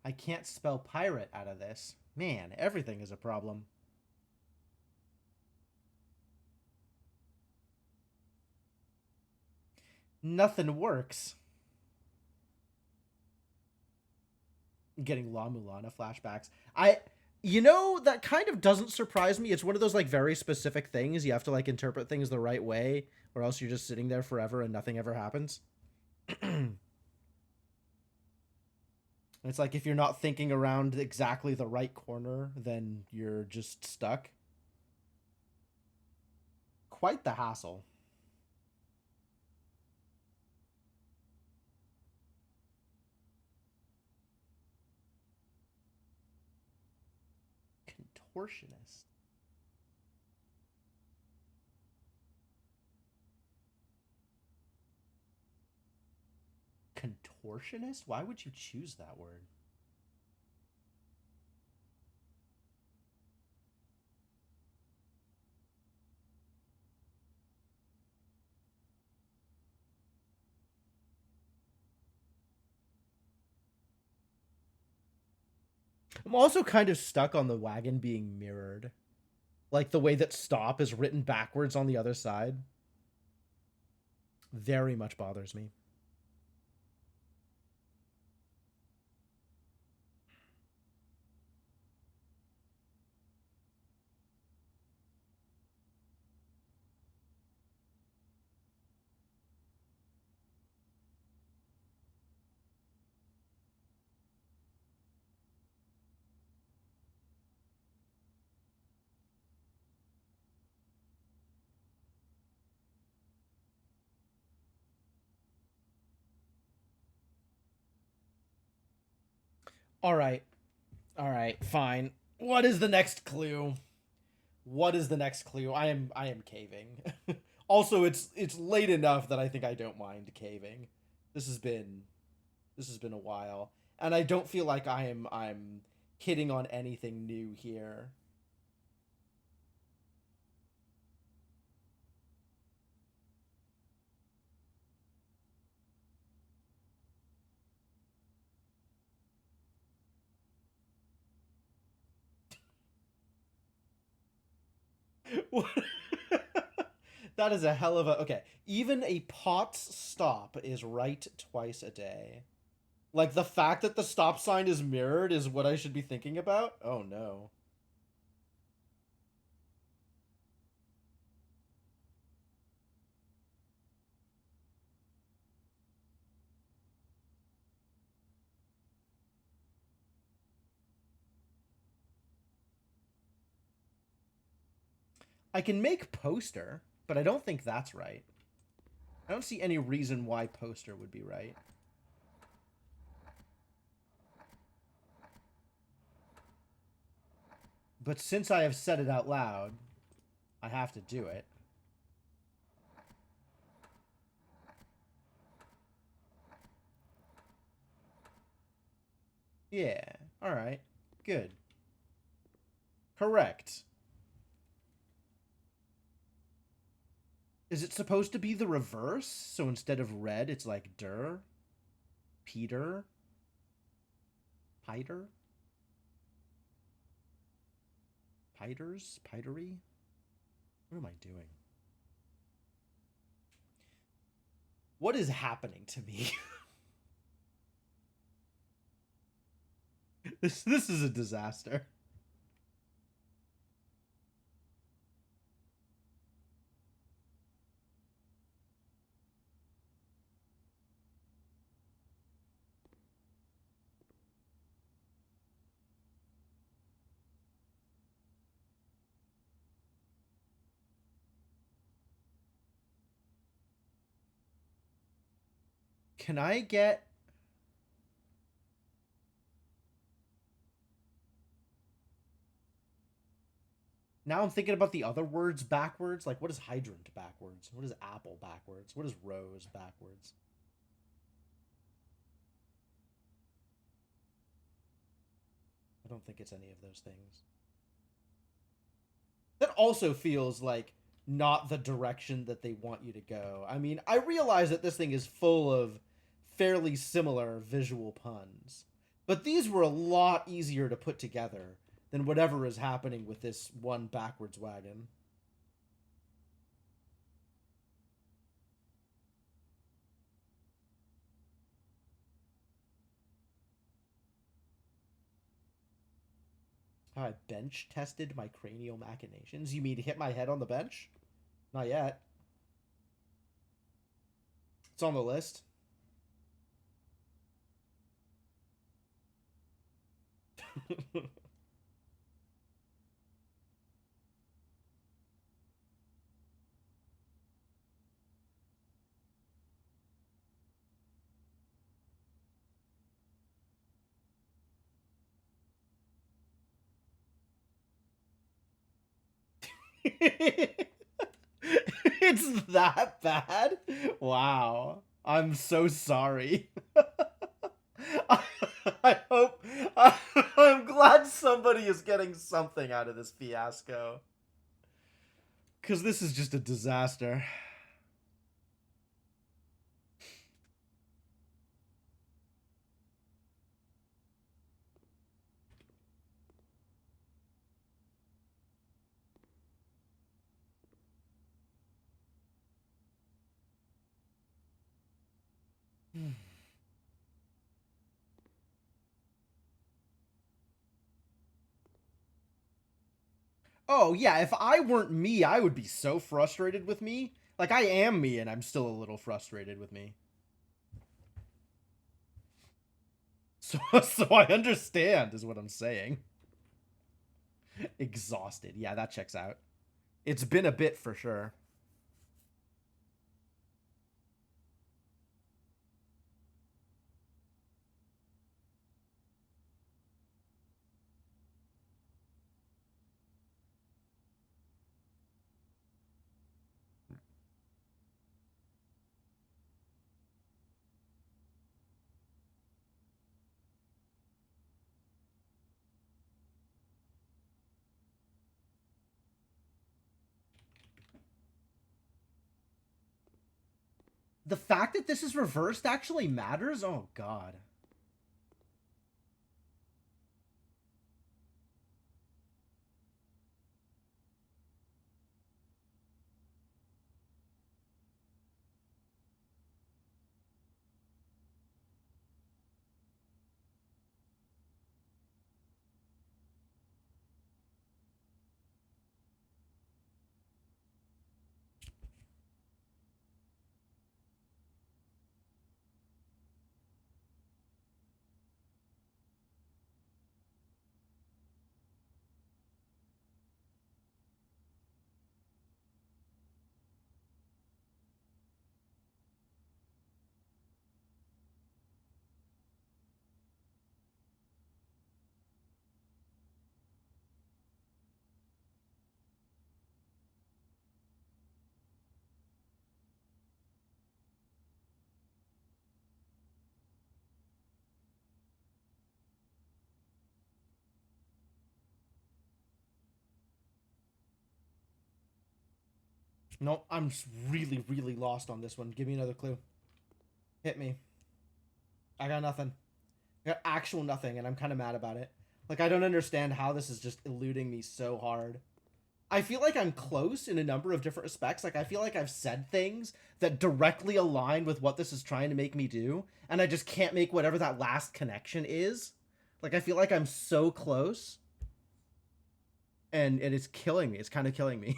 I can't spell pirate out of this. Man, everything is a problem. Nothing works. Getting La Mulana flashbacks. You know, that kind of doesn't surprise me. It's one of those, like, very specific things. You have to, like, interpret things the right way, or else you're just sitting there forever and nothing ever happens. It's like if you're not thinking around exactly the right corner, then you're just stuck. Quite the hassle. Contortionist. Contortionist? Why would you choose that word? I'm also kind of stuck on the wagon being mirrored. Like the way that stop is written backwards on the other side. Very much bothers me. All right. All right, fine. What is the next clue? What is the next clue? I am caving. Also, it's late enough that I think I don't mind caving. This has been this has been a while, and I don't feel like I'm hitting on anything new here. That is a hell of a okay. Even a pot's stop is right twice a day. Like the fact that the stop sign is mirrored is what I should be thinking about? Oh no. I can make poster, but I don't think that's right. I don't see any reason why poster would be right. But since I have said it out loud, I have to do it. Yeah. All right. Good. Correct. Is it supposed to be the reverse? So instead of red, it's like der? Peter? Piter? Piters? Pitery? What am I doing? What is happening to me? This is a disaster. Can I get Now I'm thinking about the other words backwards. Like, what is hydrant backwards? What is apple backwards? What is rose backwards? I don't think it's any of those things. That also feels like not the direction that they want you to go. I mean, I realize that this thing is full of fairly similar visual puns, but these were a lot easier to put together than whatever is happening with this one backwards wagon. I bench tested my cranial machinations. You mean to hit my head on the bench? Not yet. It's on the list. It's that bad? Wow. I'm so sorry. I, I hope. I'm glad somebody is getting something out of this fiasco. Because this is just a disaster. Oh, yeah, if I weren't me, I would be so frustrated with me. Like, I am me, and I'm still a little frustrated with me. So I understand, is what I'm saying. Exhausted. Yeah, that checks out. It's been a bit for sure. The fact that this is reversed actually matters? Oh, God. No, I'm really, really lost on this one. Give me another clue. Hit me. I got nothing. I got actual nothing, and I'm kind of mad about it. Like, I don't understand how this is just eluding me so hard. I feel like I'm close in a number of different respects. Like, I feel like I've said things that directly align with what this is trying to make me do, and I just can't make whatever that last connection is. Like, I feel like I'm so close, and it's killing me. It's kind of killing me.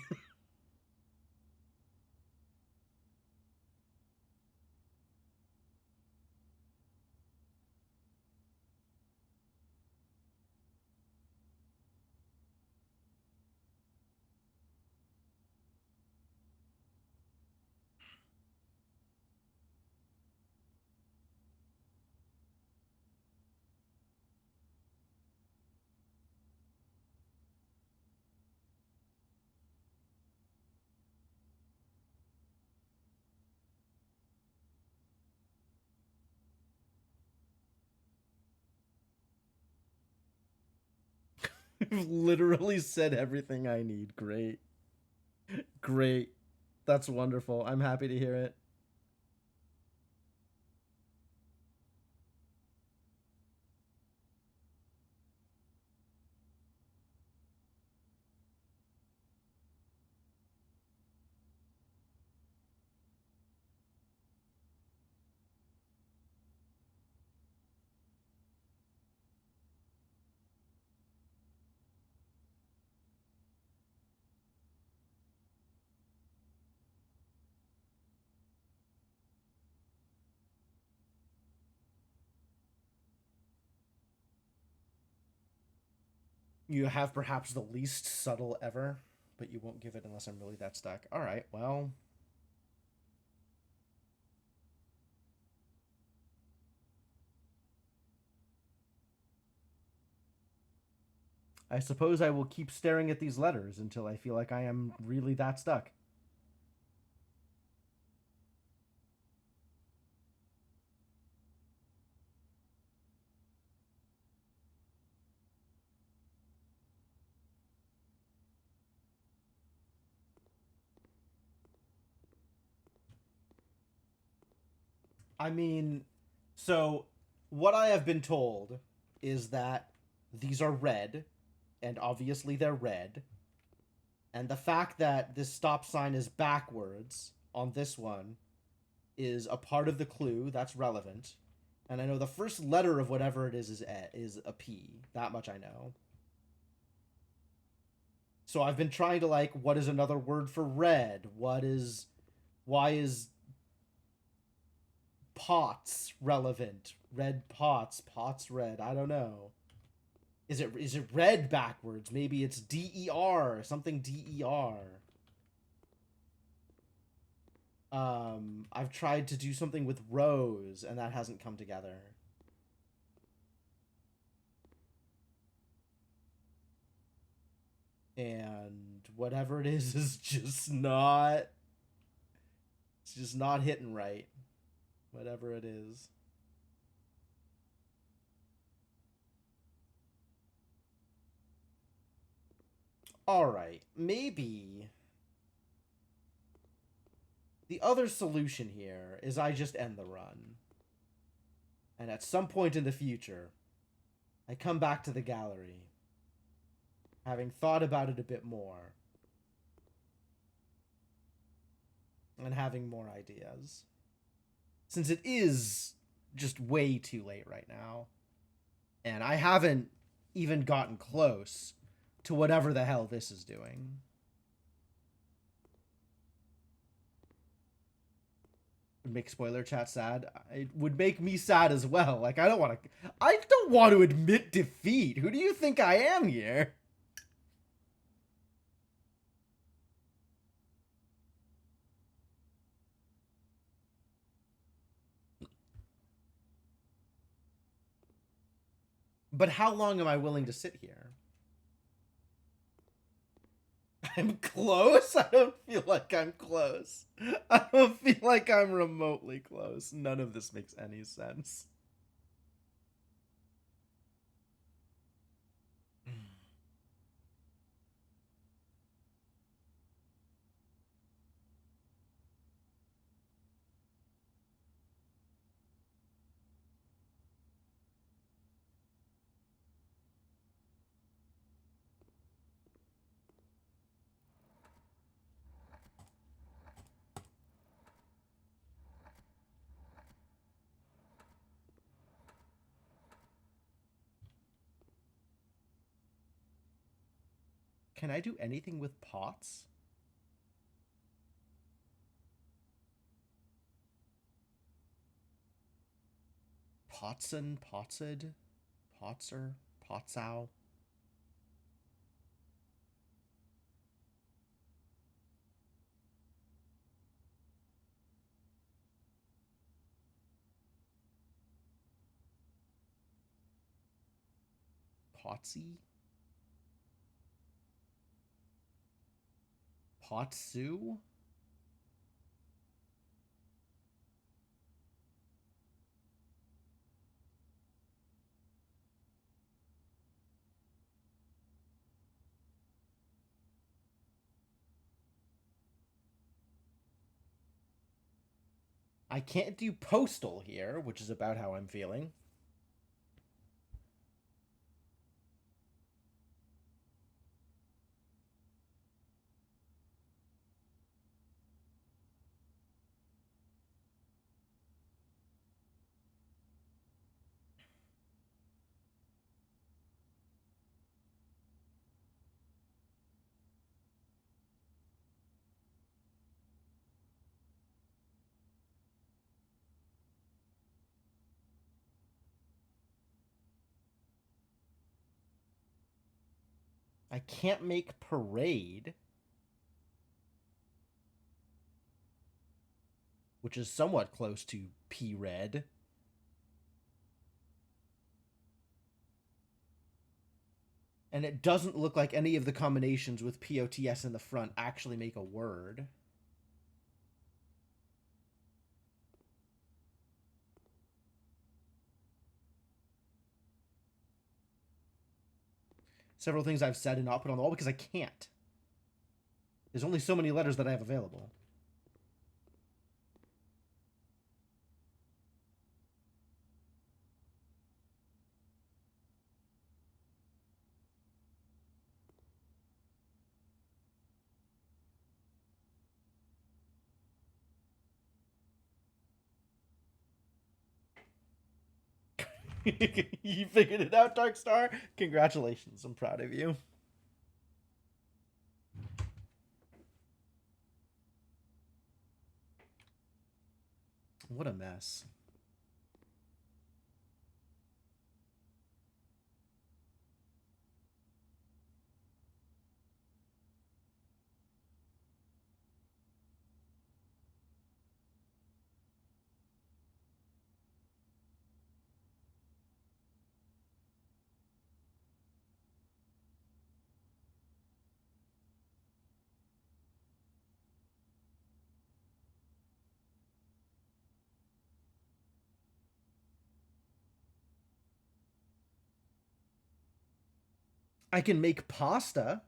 You've literally said everything I need. Great. Great. That's wonderful. I'm happy to hear it. You have perhaps the least subtle ever, but you won't give it unless I'm really that stuck. All right, well. I suppose I will keep staring at these letters until I feel like I am really that stuck. I mean, so what I have been told is that these are red, and obviously they're red, and the fact that this stop sign is backwards on this one is a part of the clue that's relevant. And I know the first letter of whatever it is a P. That much I know. So I've been trying to like, what is another word for red? Why is pots relevant? Red pots, pots red. I don't know. Is it red backwards? Maybe it's DER, something DER. I've tried to do something with rose, and that hasn't come together. And whatever it is just not. It's just not hitting right. Whatever it is. All right, maybe The other solution here is I just end the run. And at some point in the future, I come back to the gallery, having thought about it a bit more, and having more ideas. Since it is just way too late right now, and I haven't even gotten close to whatever the hell this is doing. Would make spoiler chat sad. It would make me sad as well. Like, I don't want to admit defeat. Who do you think I am here? But how long am I willing to sit here? I'm close? I don't feel like I'm close. I don't feel like I'm remotely close. None of this makes any sense. Can I do anything with pots? Potson, Potsid, Potser, Potsow. Potsy? Potsu? I can't do postal here, which is about how I'm feeling. I can't make parade, which is somewhat close to P-Red. And it doesn't look like any of the combinations with POTS in the front actually make a word. Several things I've said and not put on the wall because I can't. There's only so many letters that I have available. You figured it out, Darkstar? Congratulations, I'm proud of you. What a mess. I can make pasta.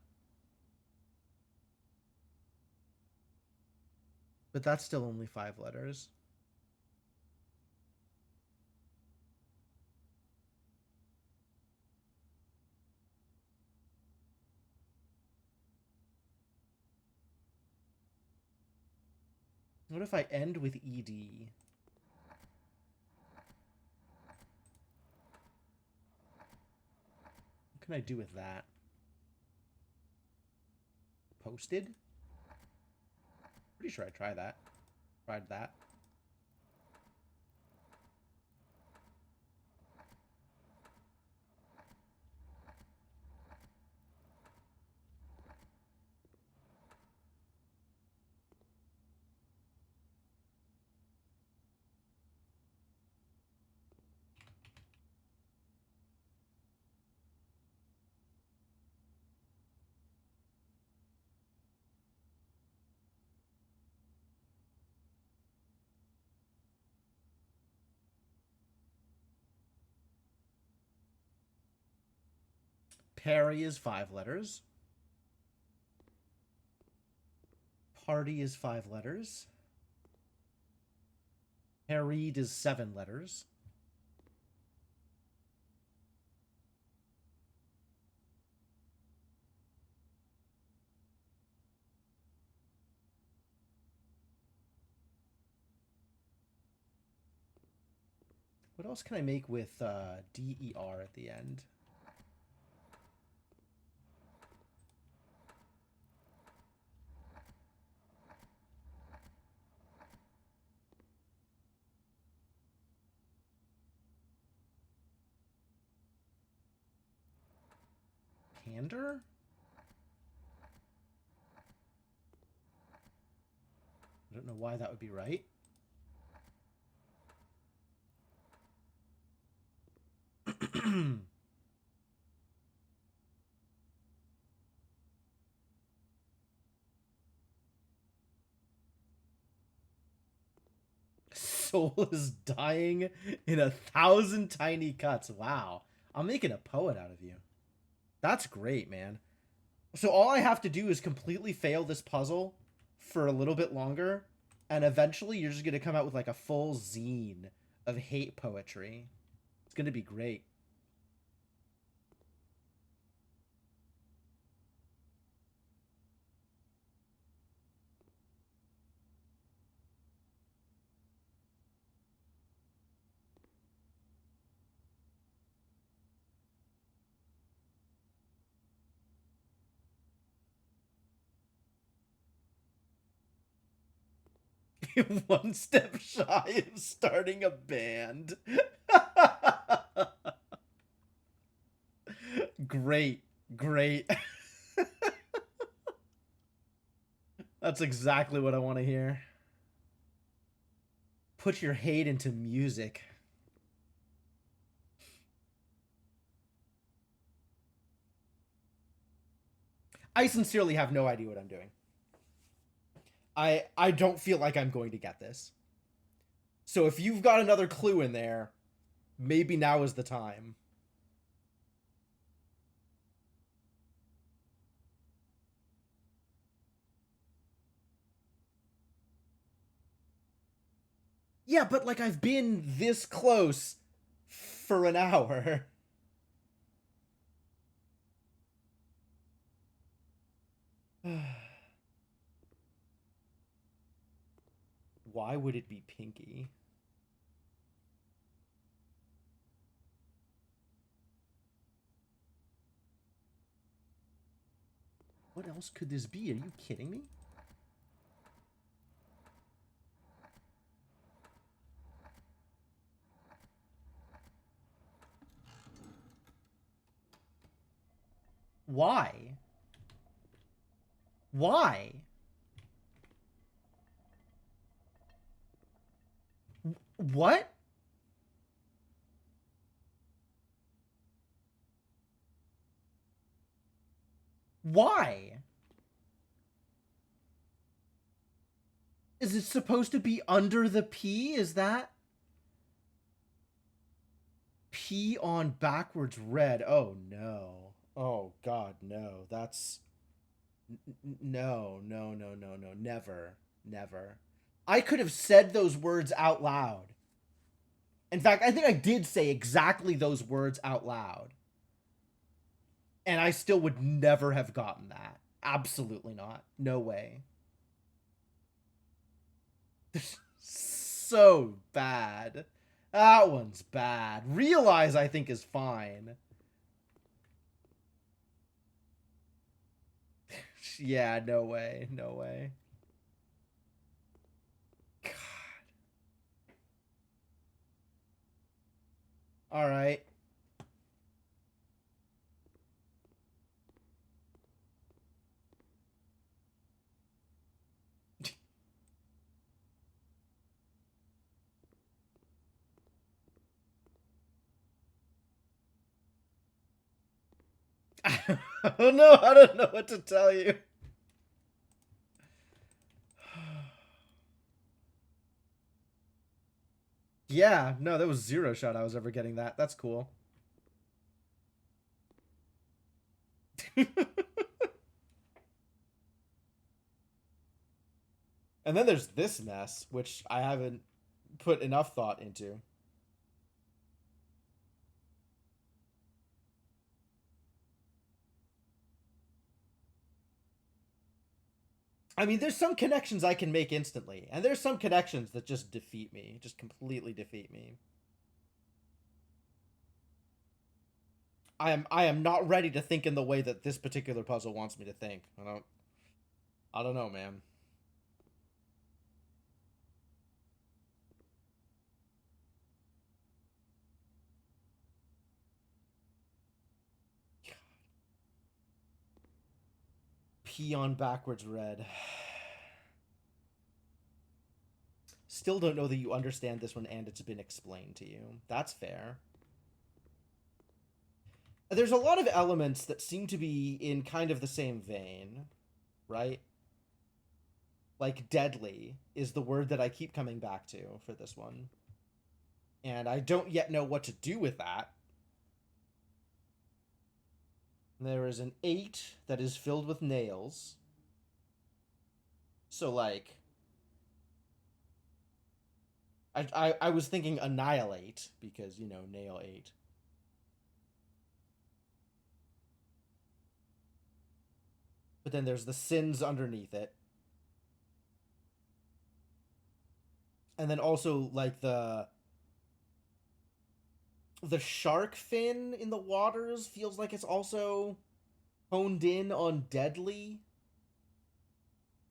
But that's still only 5 letters. What if I end with ED? What can I do with that? Posted? Pretty sure I tried that. Tried that. Perry is 5 letters. Party is 5 letters. Harried is 7 letters. What else can I make with D-E-R at the end? Candor? I don't know why that would be right. Soul is dying in 1,000 tiny cuts. Wow. I'm making a poet out of you. That's great, man. So all I have to do is completely fail this puzzle for a little bit longer, and eventually you're just going to come out with like a full zine of hate poetry. It's going to be great. One step shy of starting a band. Great. Great. That's exactly what I want to hear. Put your hate into music. I sincerely have no idea what I'm doing. I don't feel like I'm going to get this. So if you've got another clue in there, maybe now is the time. Yeah, but like I've been this close for an hour. Why would it be Pinky? What else could this be? Are you kidding me? Why? Why? What? Why? Is it supposed to be under the P? Is that P on backwards red? Oh no. Oh god, no. That's no, no, no, no, no. Never. Never. I could have said those words out loud. In fact, I think I did say exactly those words out loud. And I still would never have gotten that. Absolutely not. No way. So bad. That one's bad. Realize, I think, is fine. Yeah, no way. No way. God. All right. Oh no, I don't know what to tell you. Yeah, no, there was zero shot I was ever getting that. That's cool. And then there's this mess, which I haven't put enough thought into. I mean, there's some connections I can make instantly, and there's some connections that just defeat me, just completely defeat me. I am not ready to think in the way that this particular puzzle wants me to think. I don't know, man. Peon backwards red. Still don't know that you understand this one and it's been explained to you. That's fair. There's a lot of elements that seem to be in kind of the same vein, right? Like deadly is the word that I keep coming back to for this one. And I don't yet know what to do with that. There is an 8 that is filled with nails. So, like, I was thinking annihilate because, you know, nail 8. But then there's the sins underneath it. And then also, like, the shark fin in the waters feels like it's also honed in on deadly.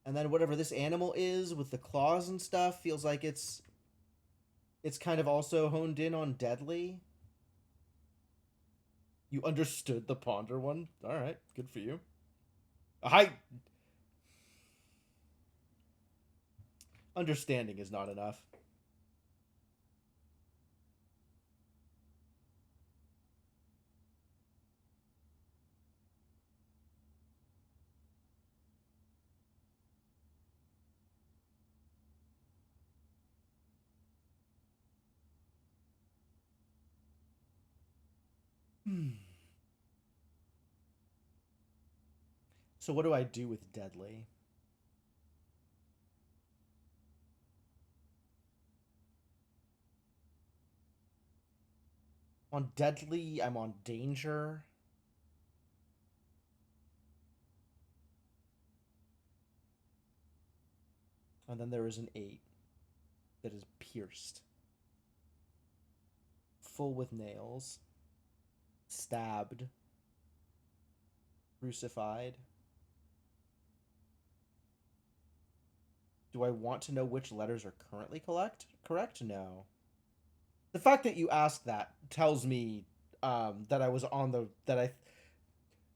And then whatever this animal is with the claws and stuff feels like it's kind of also honed in on deadly. You understood the ponder one? All right, good for you. I understanding is not enough. Hmm. So what do I do with deadly? On deadly, I'm on danger. And then there is an 8 that is pierced. Full with nails. Stabbed. Crucified. Do I want to know which letters are currently correct? No. The fact that you asked that tells me that I was on the that I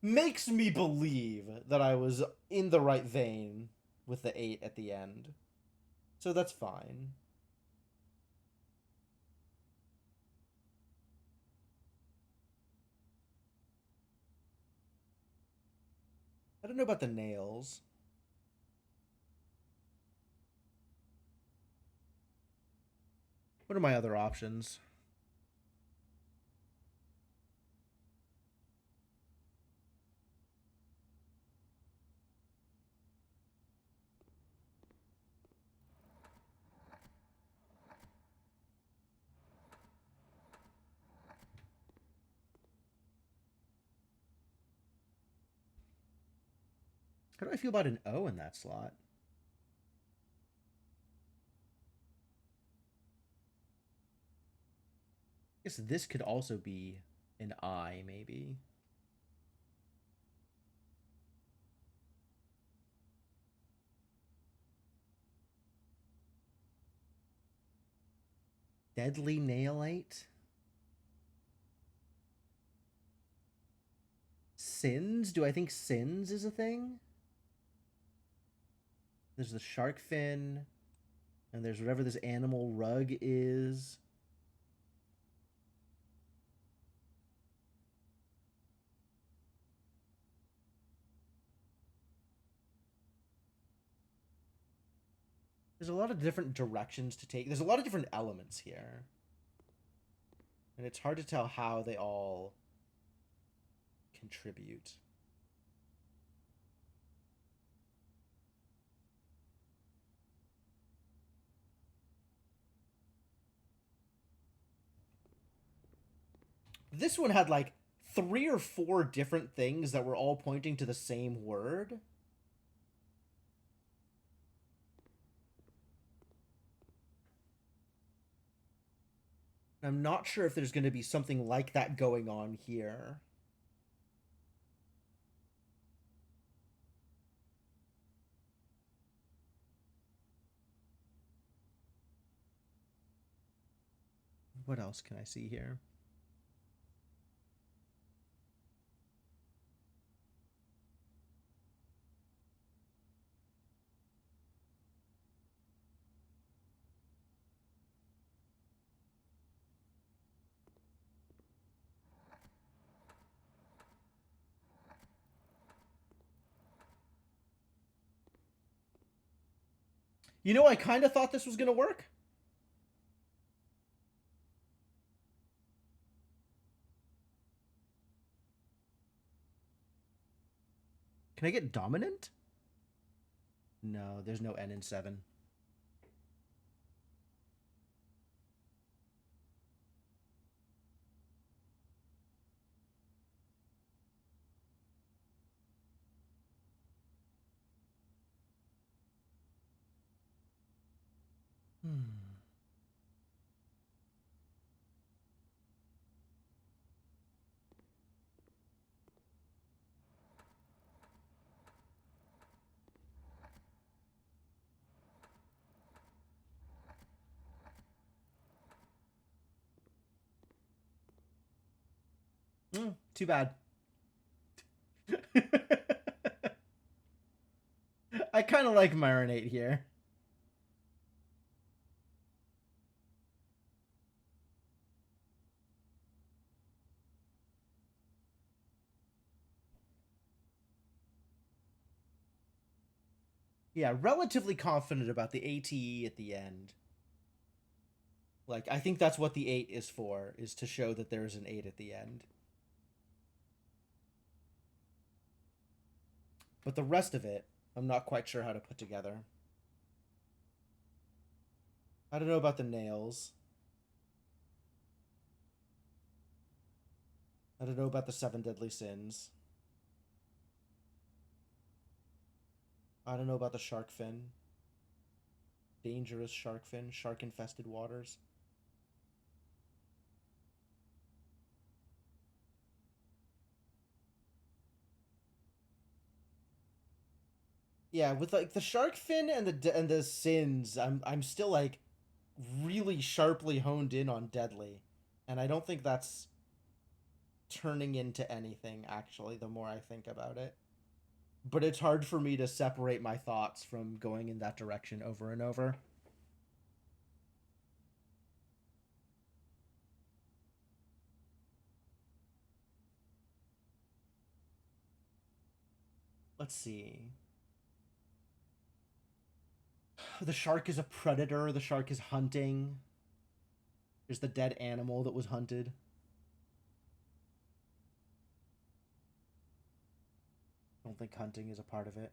makes me believe that I was in the right vein with the 8 at the end. So that's fine. I don't know about the nails. What are my other options? How do I feel about an O in that slot? I guess this could also be an I, maybe. Deadly Nailite? Sins? Do I think Sins is a thing? There's the shark fin, and there's whatever this animal rug is. There's a lot of different directions to take. There's a lot of different elements here. And it's hard to tell how they all contribute. This one had like 3 or 4 different things that were all pointing to the same word. I'm not sure if there's going to be something like that going on here. What else can I see here? You know, I kind of thought this was going to work. Can I get dominant? No, there's no N in 7. Hmm. Too bad. I kind of like Marinate here. Yeah, relatively confident about the ATE at the end. Like, I think that's what the 8 is for, is to show that there's an 8 at the end. But the rest of it, I'm not quite sure how to put together. I don't know about the nails. I don't know about the 7 deadly sins. I don't know about the shark fin. Dangerous shark fin, shark infested waters. Yeah, with like the shark fin and the sins, I'm still like really sharply honed in on deadly, and I don't think that's turning into anything actually. The more I think about it, but it's hard for me to separate my thoughts from going in that direction over and over. Let's see. The shark is a predator. The shark is hunting. There's the dead animal that was hunted. I don't think hunting is a part of it.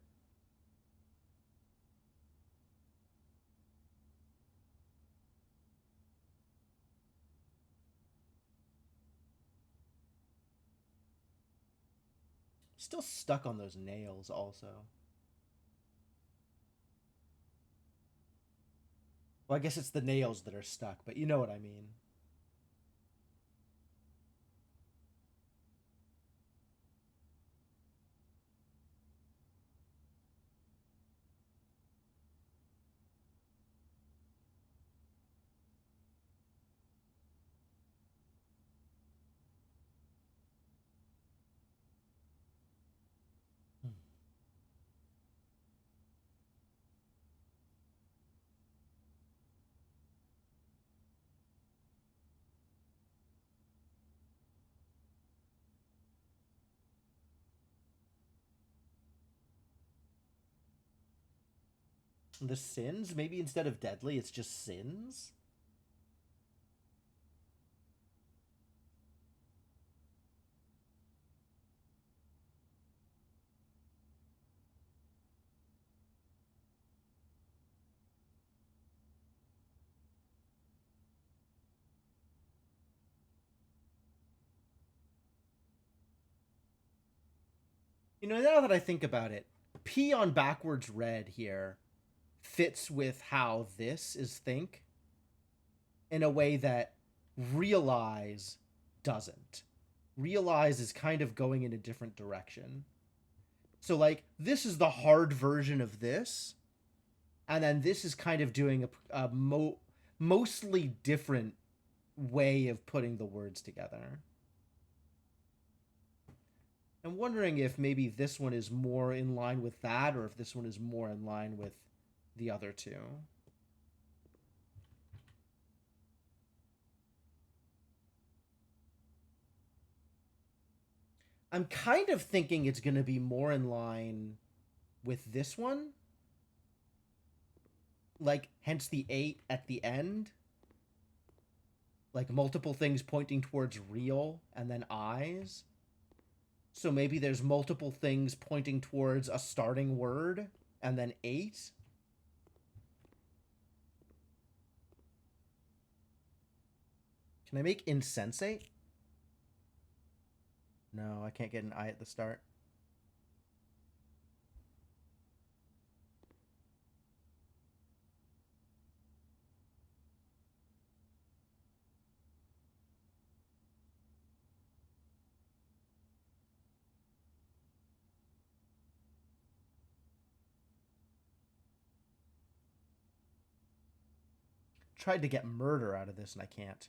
Still stuck on those nails, also. Well, I guess it's the nails that are stuck, but you know what I mean. The sins? Maybe instead of deadly, it's just sins? You know, now that I think about it, P on backwards red here fits with how this is think in a way that realize doesn't. Realize is kind of going in a different direction. So, like, this is the hard version of this, and then this is kind of doing a mostly different way of putting the words together. I'm wondering if maybe this one is more in line with that, or if this one is more in line with the other two. I'm kind of thinking it's going to be more in line with this one. Like, hence the 8 at the end. Like, multiple things pointing towards real and then eyes. So maybe there's multiple things pointing towards a starting word and then 8. Can I make insensate? No, I can't get an I at the start. Tried to get murder out of this and I can't.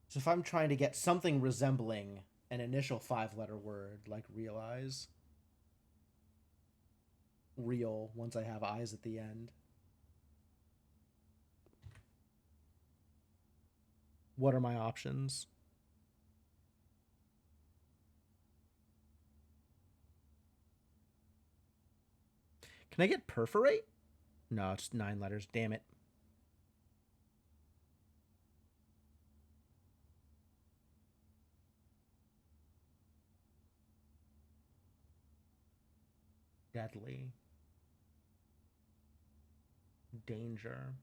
So if I'm trying to get something resembling an initial 5-letter word, like realize, real, once I have eyes at the end, what are my options? Can I get perforate? No, it's 9 letters. Damn it. Deadly. Danger.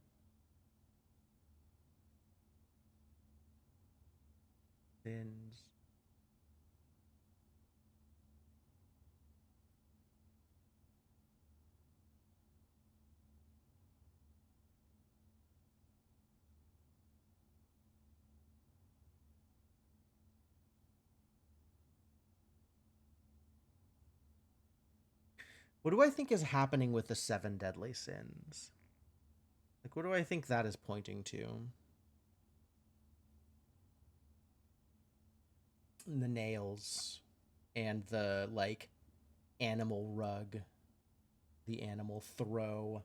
Sins. What do I think is happening with the 7 deadly sins? Like, what do I think that is pointing to? The nails and the, like, animal rug, the animal throw.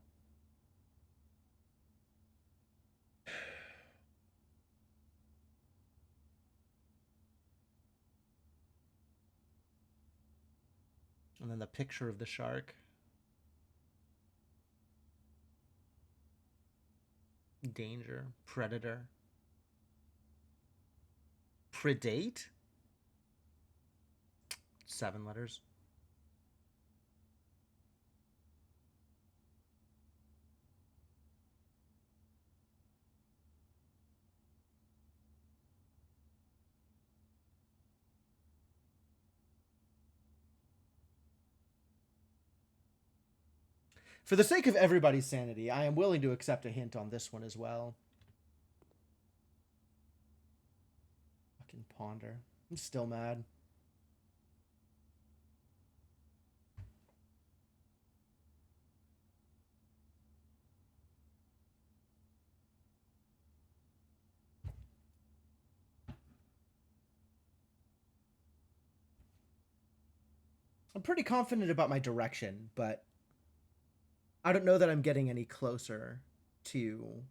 And then the picture of the shark. Danger. Predator. Predate? 7 letters. For the sake of everybody's sanity, I am willing to accept a hint on this one as well. Fucking ponder. I'm still mad. I'm pretty confident about my direction, but I don't know that I'm getting any closer to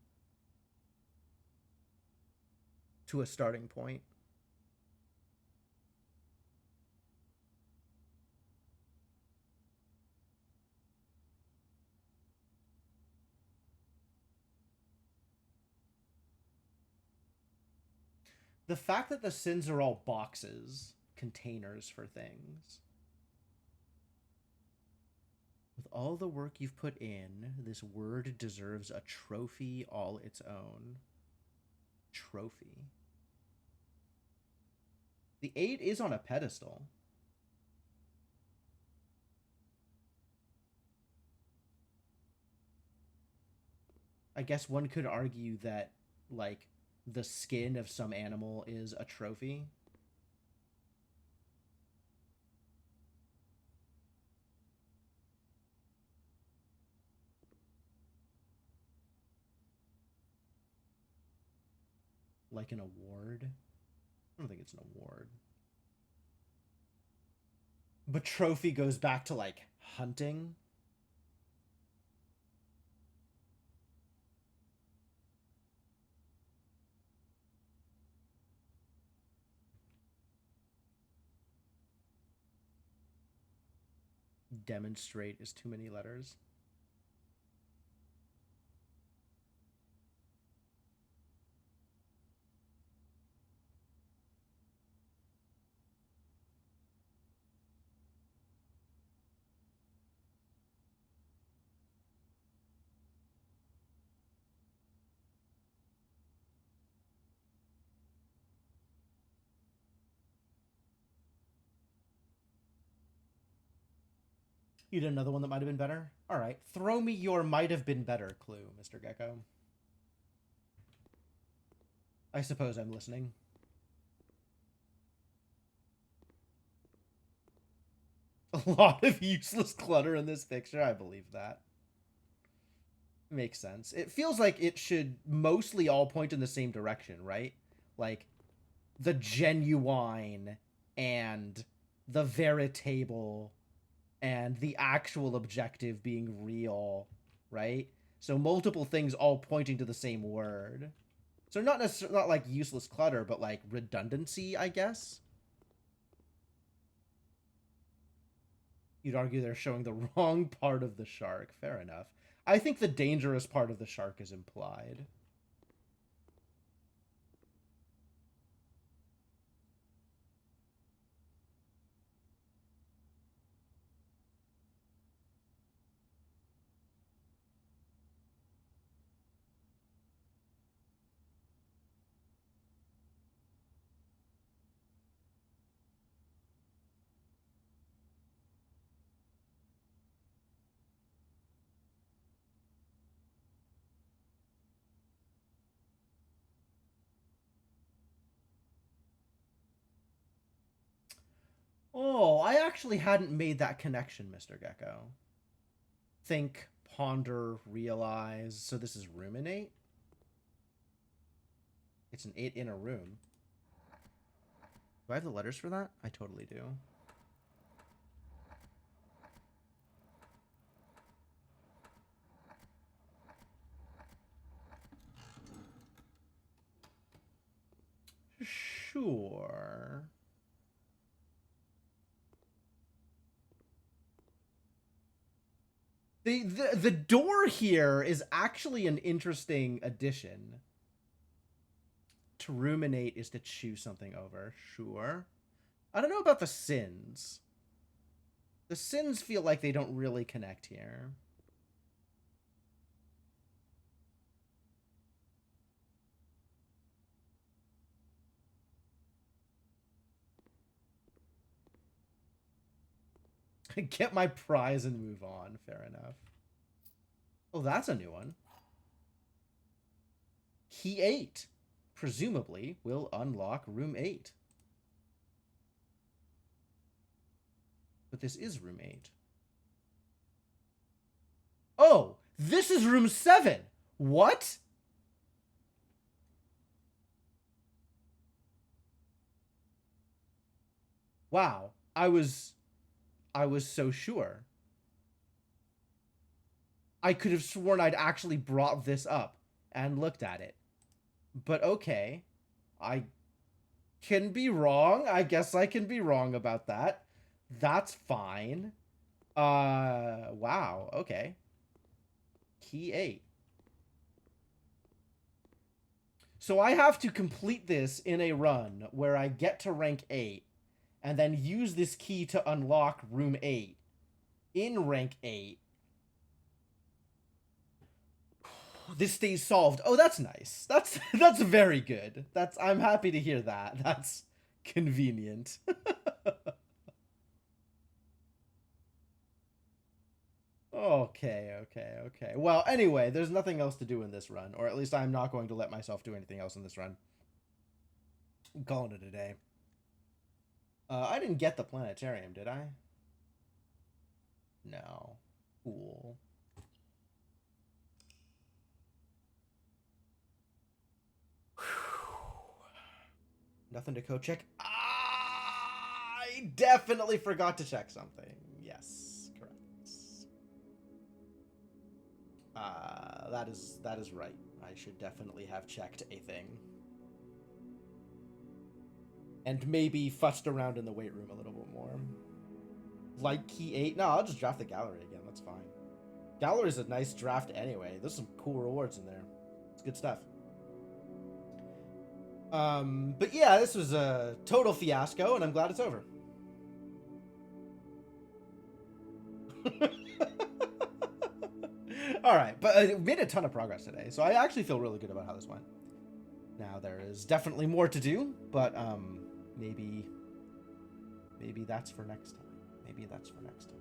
a starting point. The fact that the sins are all boxes, containers for things. With all the work you've put in, this word deserves a trophy all its own. Trophy. The 8 is on a pedestal. I guess one could argue that, like, the skin of some animal is a trophy. Like an award. I don't think it's an award. But trophy goes back to, like, hunting. Demonstrate is too many letters. You did another one that might have been better? Alright. Throw me your might have been better clue, Mr. Gecko. I suppose I'm listening. A lot of useless clutter in this picture. I believe that. Makes sense. It feels like it should mostly all point in the same direction, right? Like, the genuine and the veritable and the actual objective being real, right? So multiple things all pointing to the same word. So not necessarily not like useless clutter, but like redundancy, I guess. You'd argue they're showing the wrong part of the shark. Fair enough. I think the dangerous part of the shark is implied. Oh, I actually hadn't made that connection, Mr. Gecko. Think, ponder, realize. So this is ruminate? It's an 8 in a room. Do I have the letters for that? I totally do. Sure. The door here is actually an interesting addition. To ruminate is to chew something over. Sure. I don't know about the sins. The sins feel like they don't really connect here. Get my prize and move on. Fair enough. Oh, that's a new one. Key 8. Presumably will unlock room 8. But this is room 8. Oh, this is room 7. What? Wow. I was so sure. I could have sworn I'd actually brought this up and looked at it. But okay. I can be wrong. I guess I can be wrong about that. That's fine. Wow. Okay. Key 8. So I have to complete this in a run where I get to rank 8 and then use this key to unlock room 8 in rank 8. This stays solved. Oh, that's nice. That's very good. I'm happy to hear that. That's convenient. Okay. Well, anyway, there's nothing else to do in this run, or at least I'm not going to let myself do anything else in this run. I'm calling it a day. I didn't get the planetarium, did I? No. Cool. Nothing to code check. I definitely forgot to check something. Yes, correct. That is right. I should definitely have checked a thing. And maybe fussed around in the weight room a little bit more. Like key 8? No, I'll just draft the gallery again. That's fine. Gallery's a nice draft anyway. There's some cool rewards in there. It's good stuff. But yeah, this was a total fiasco, and I'm glad it's over. Alright, but it made a ton of progress today, so I actually feel really good about how this went. Now, there is definitely more to do, but, maybe that's for next time. Maybe that's for next time.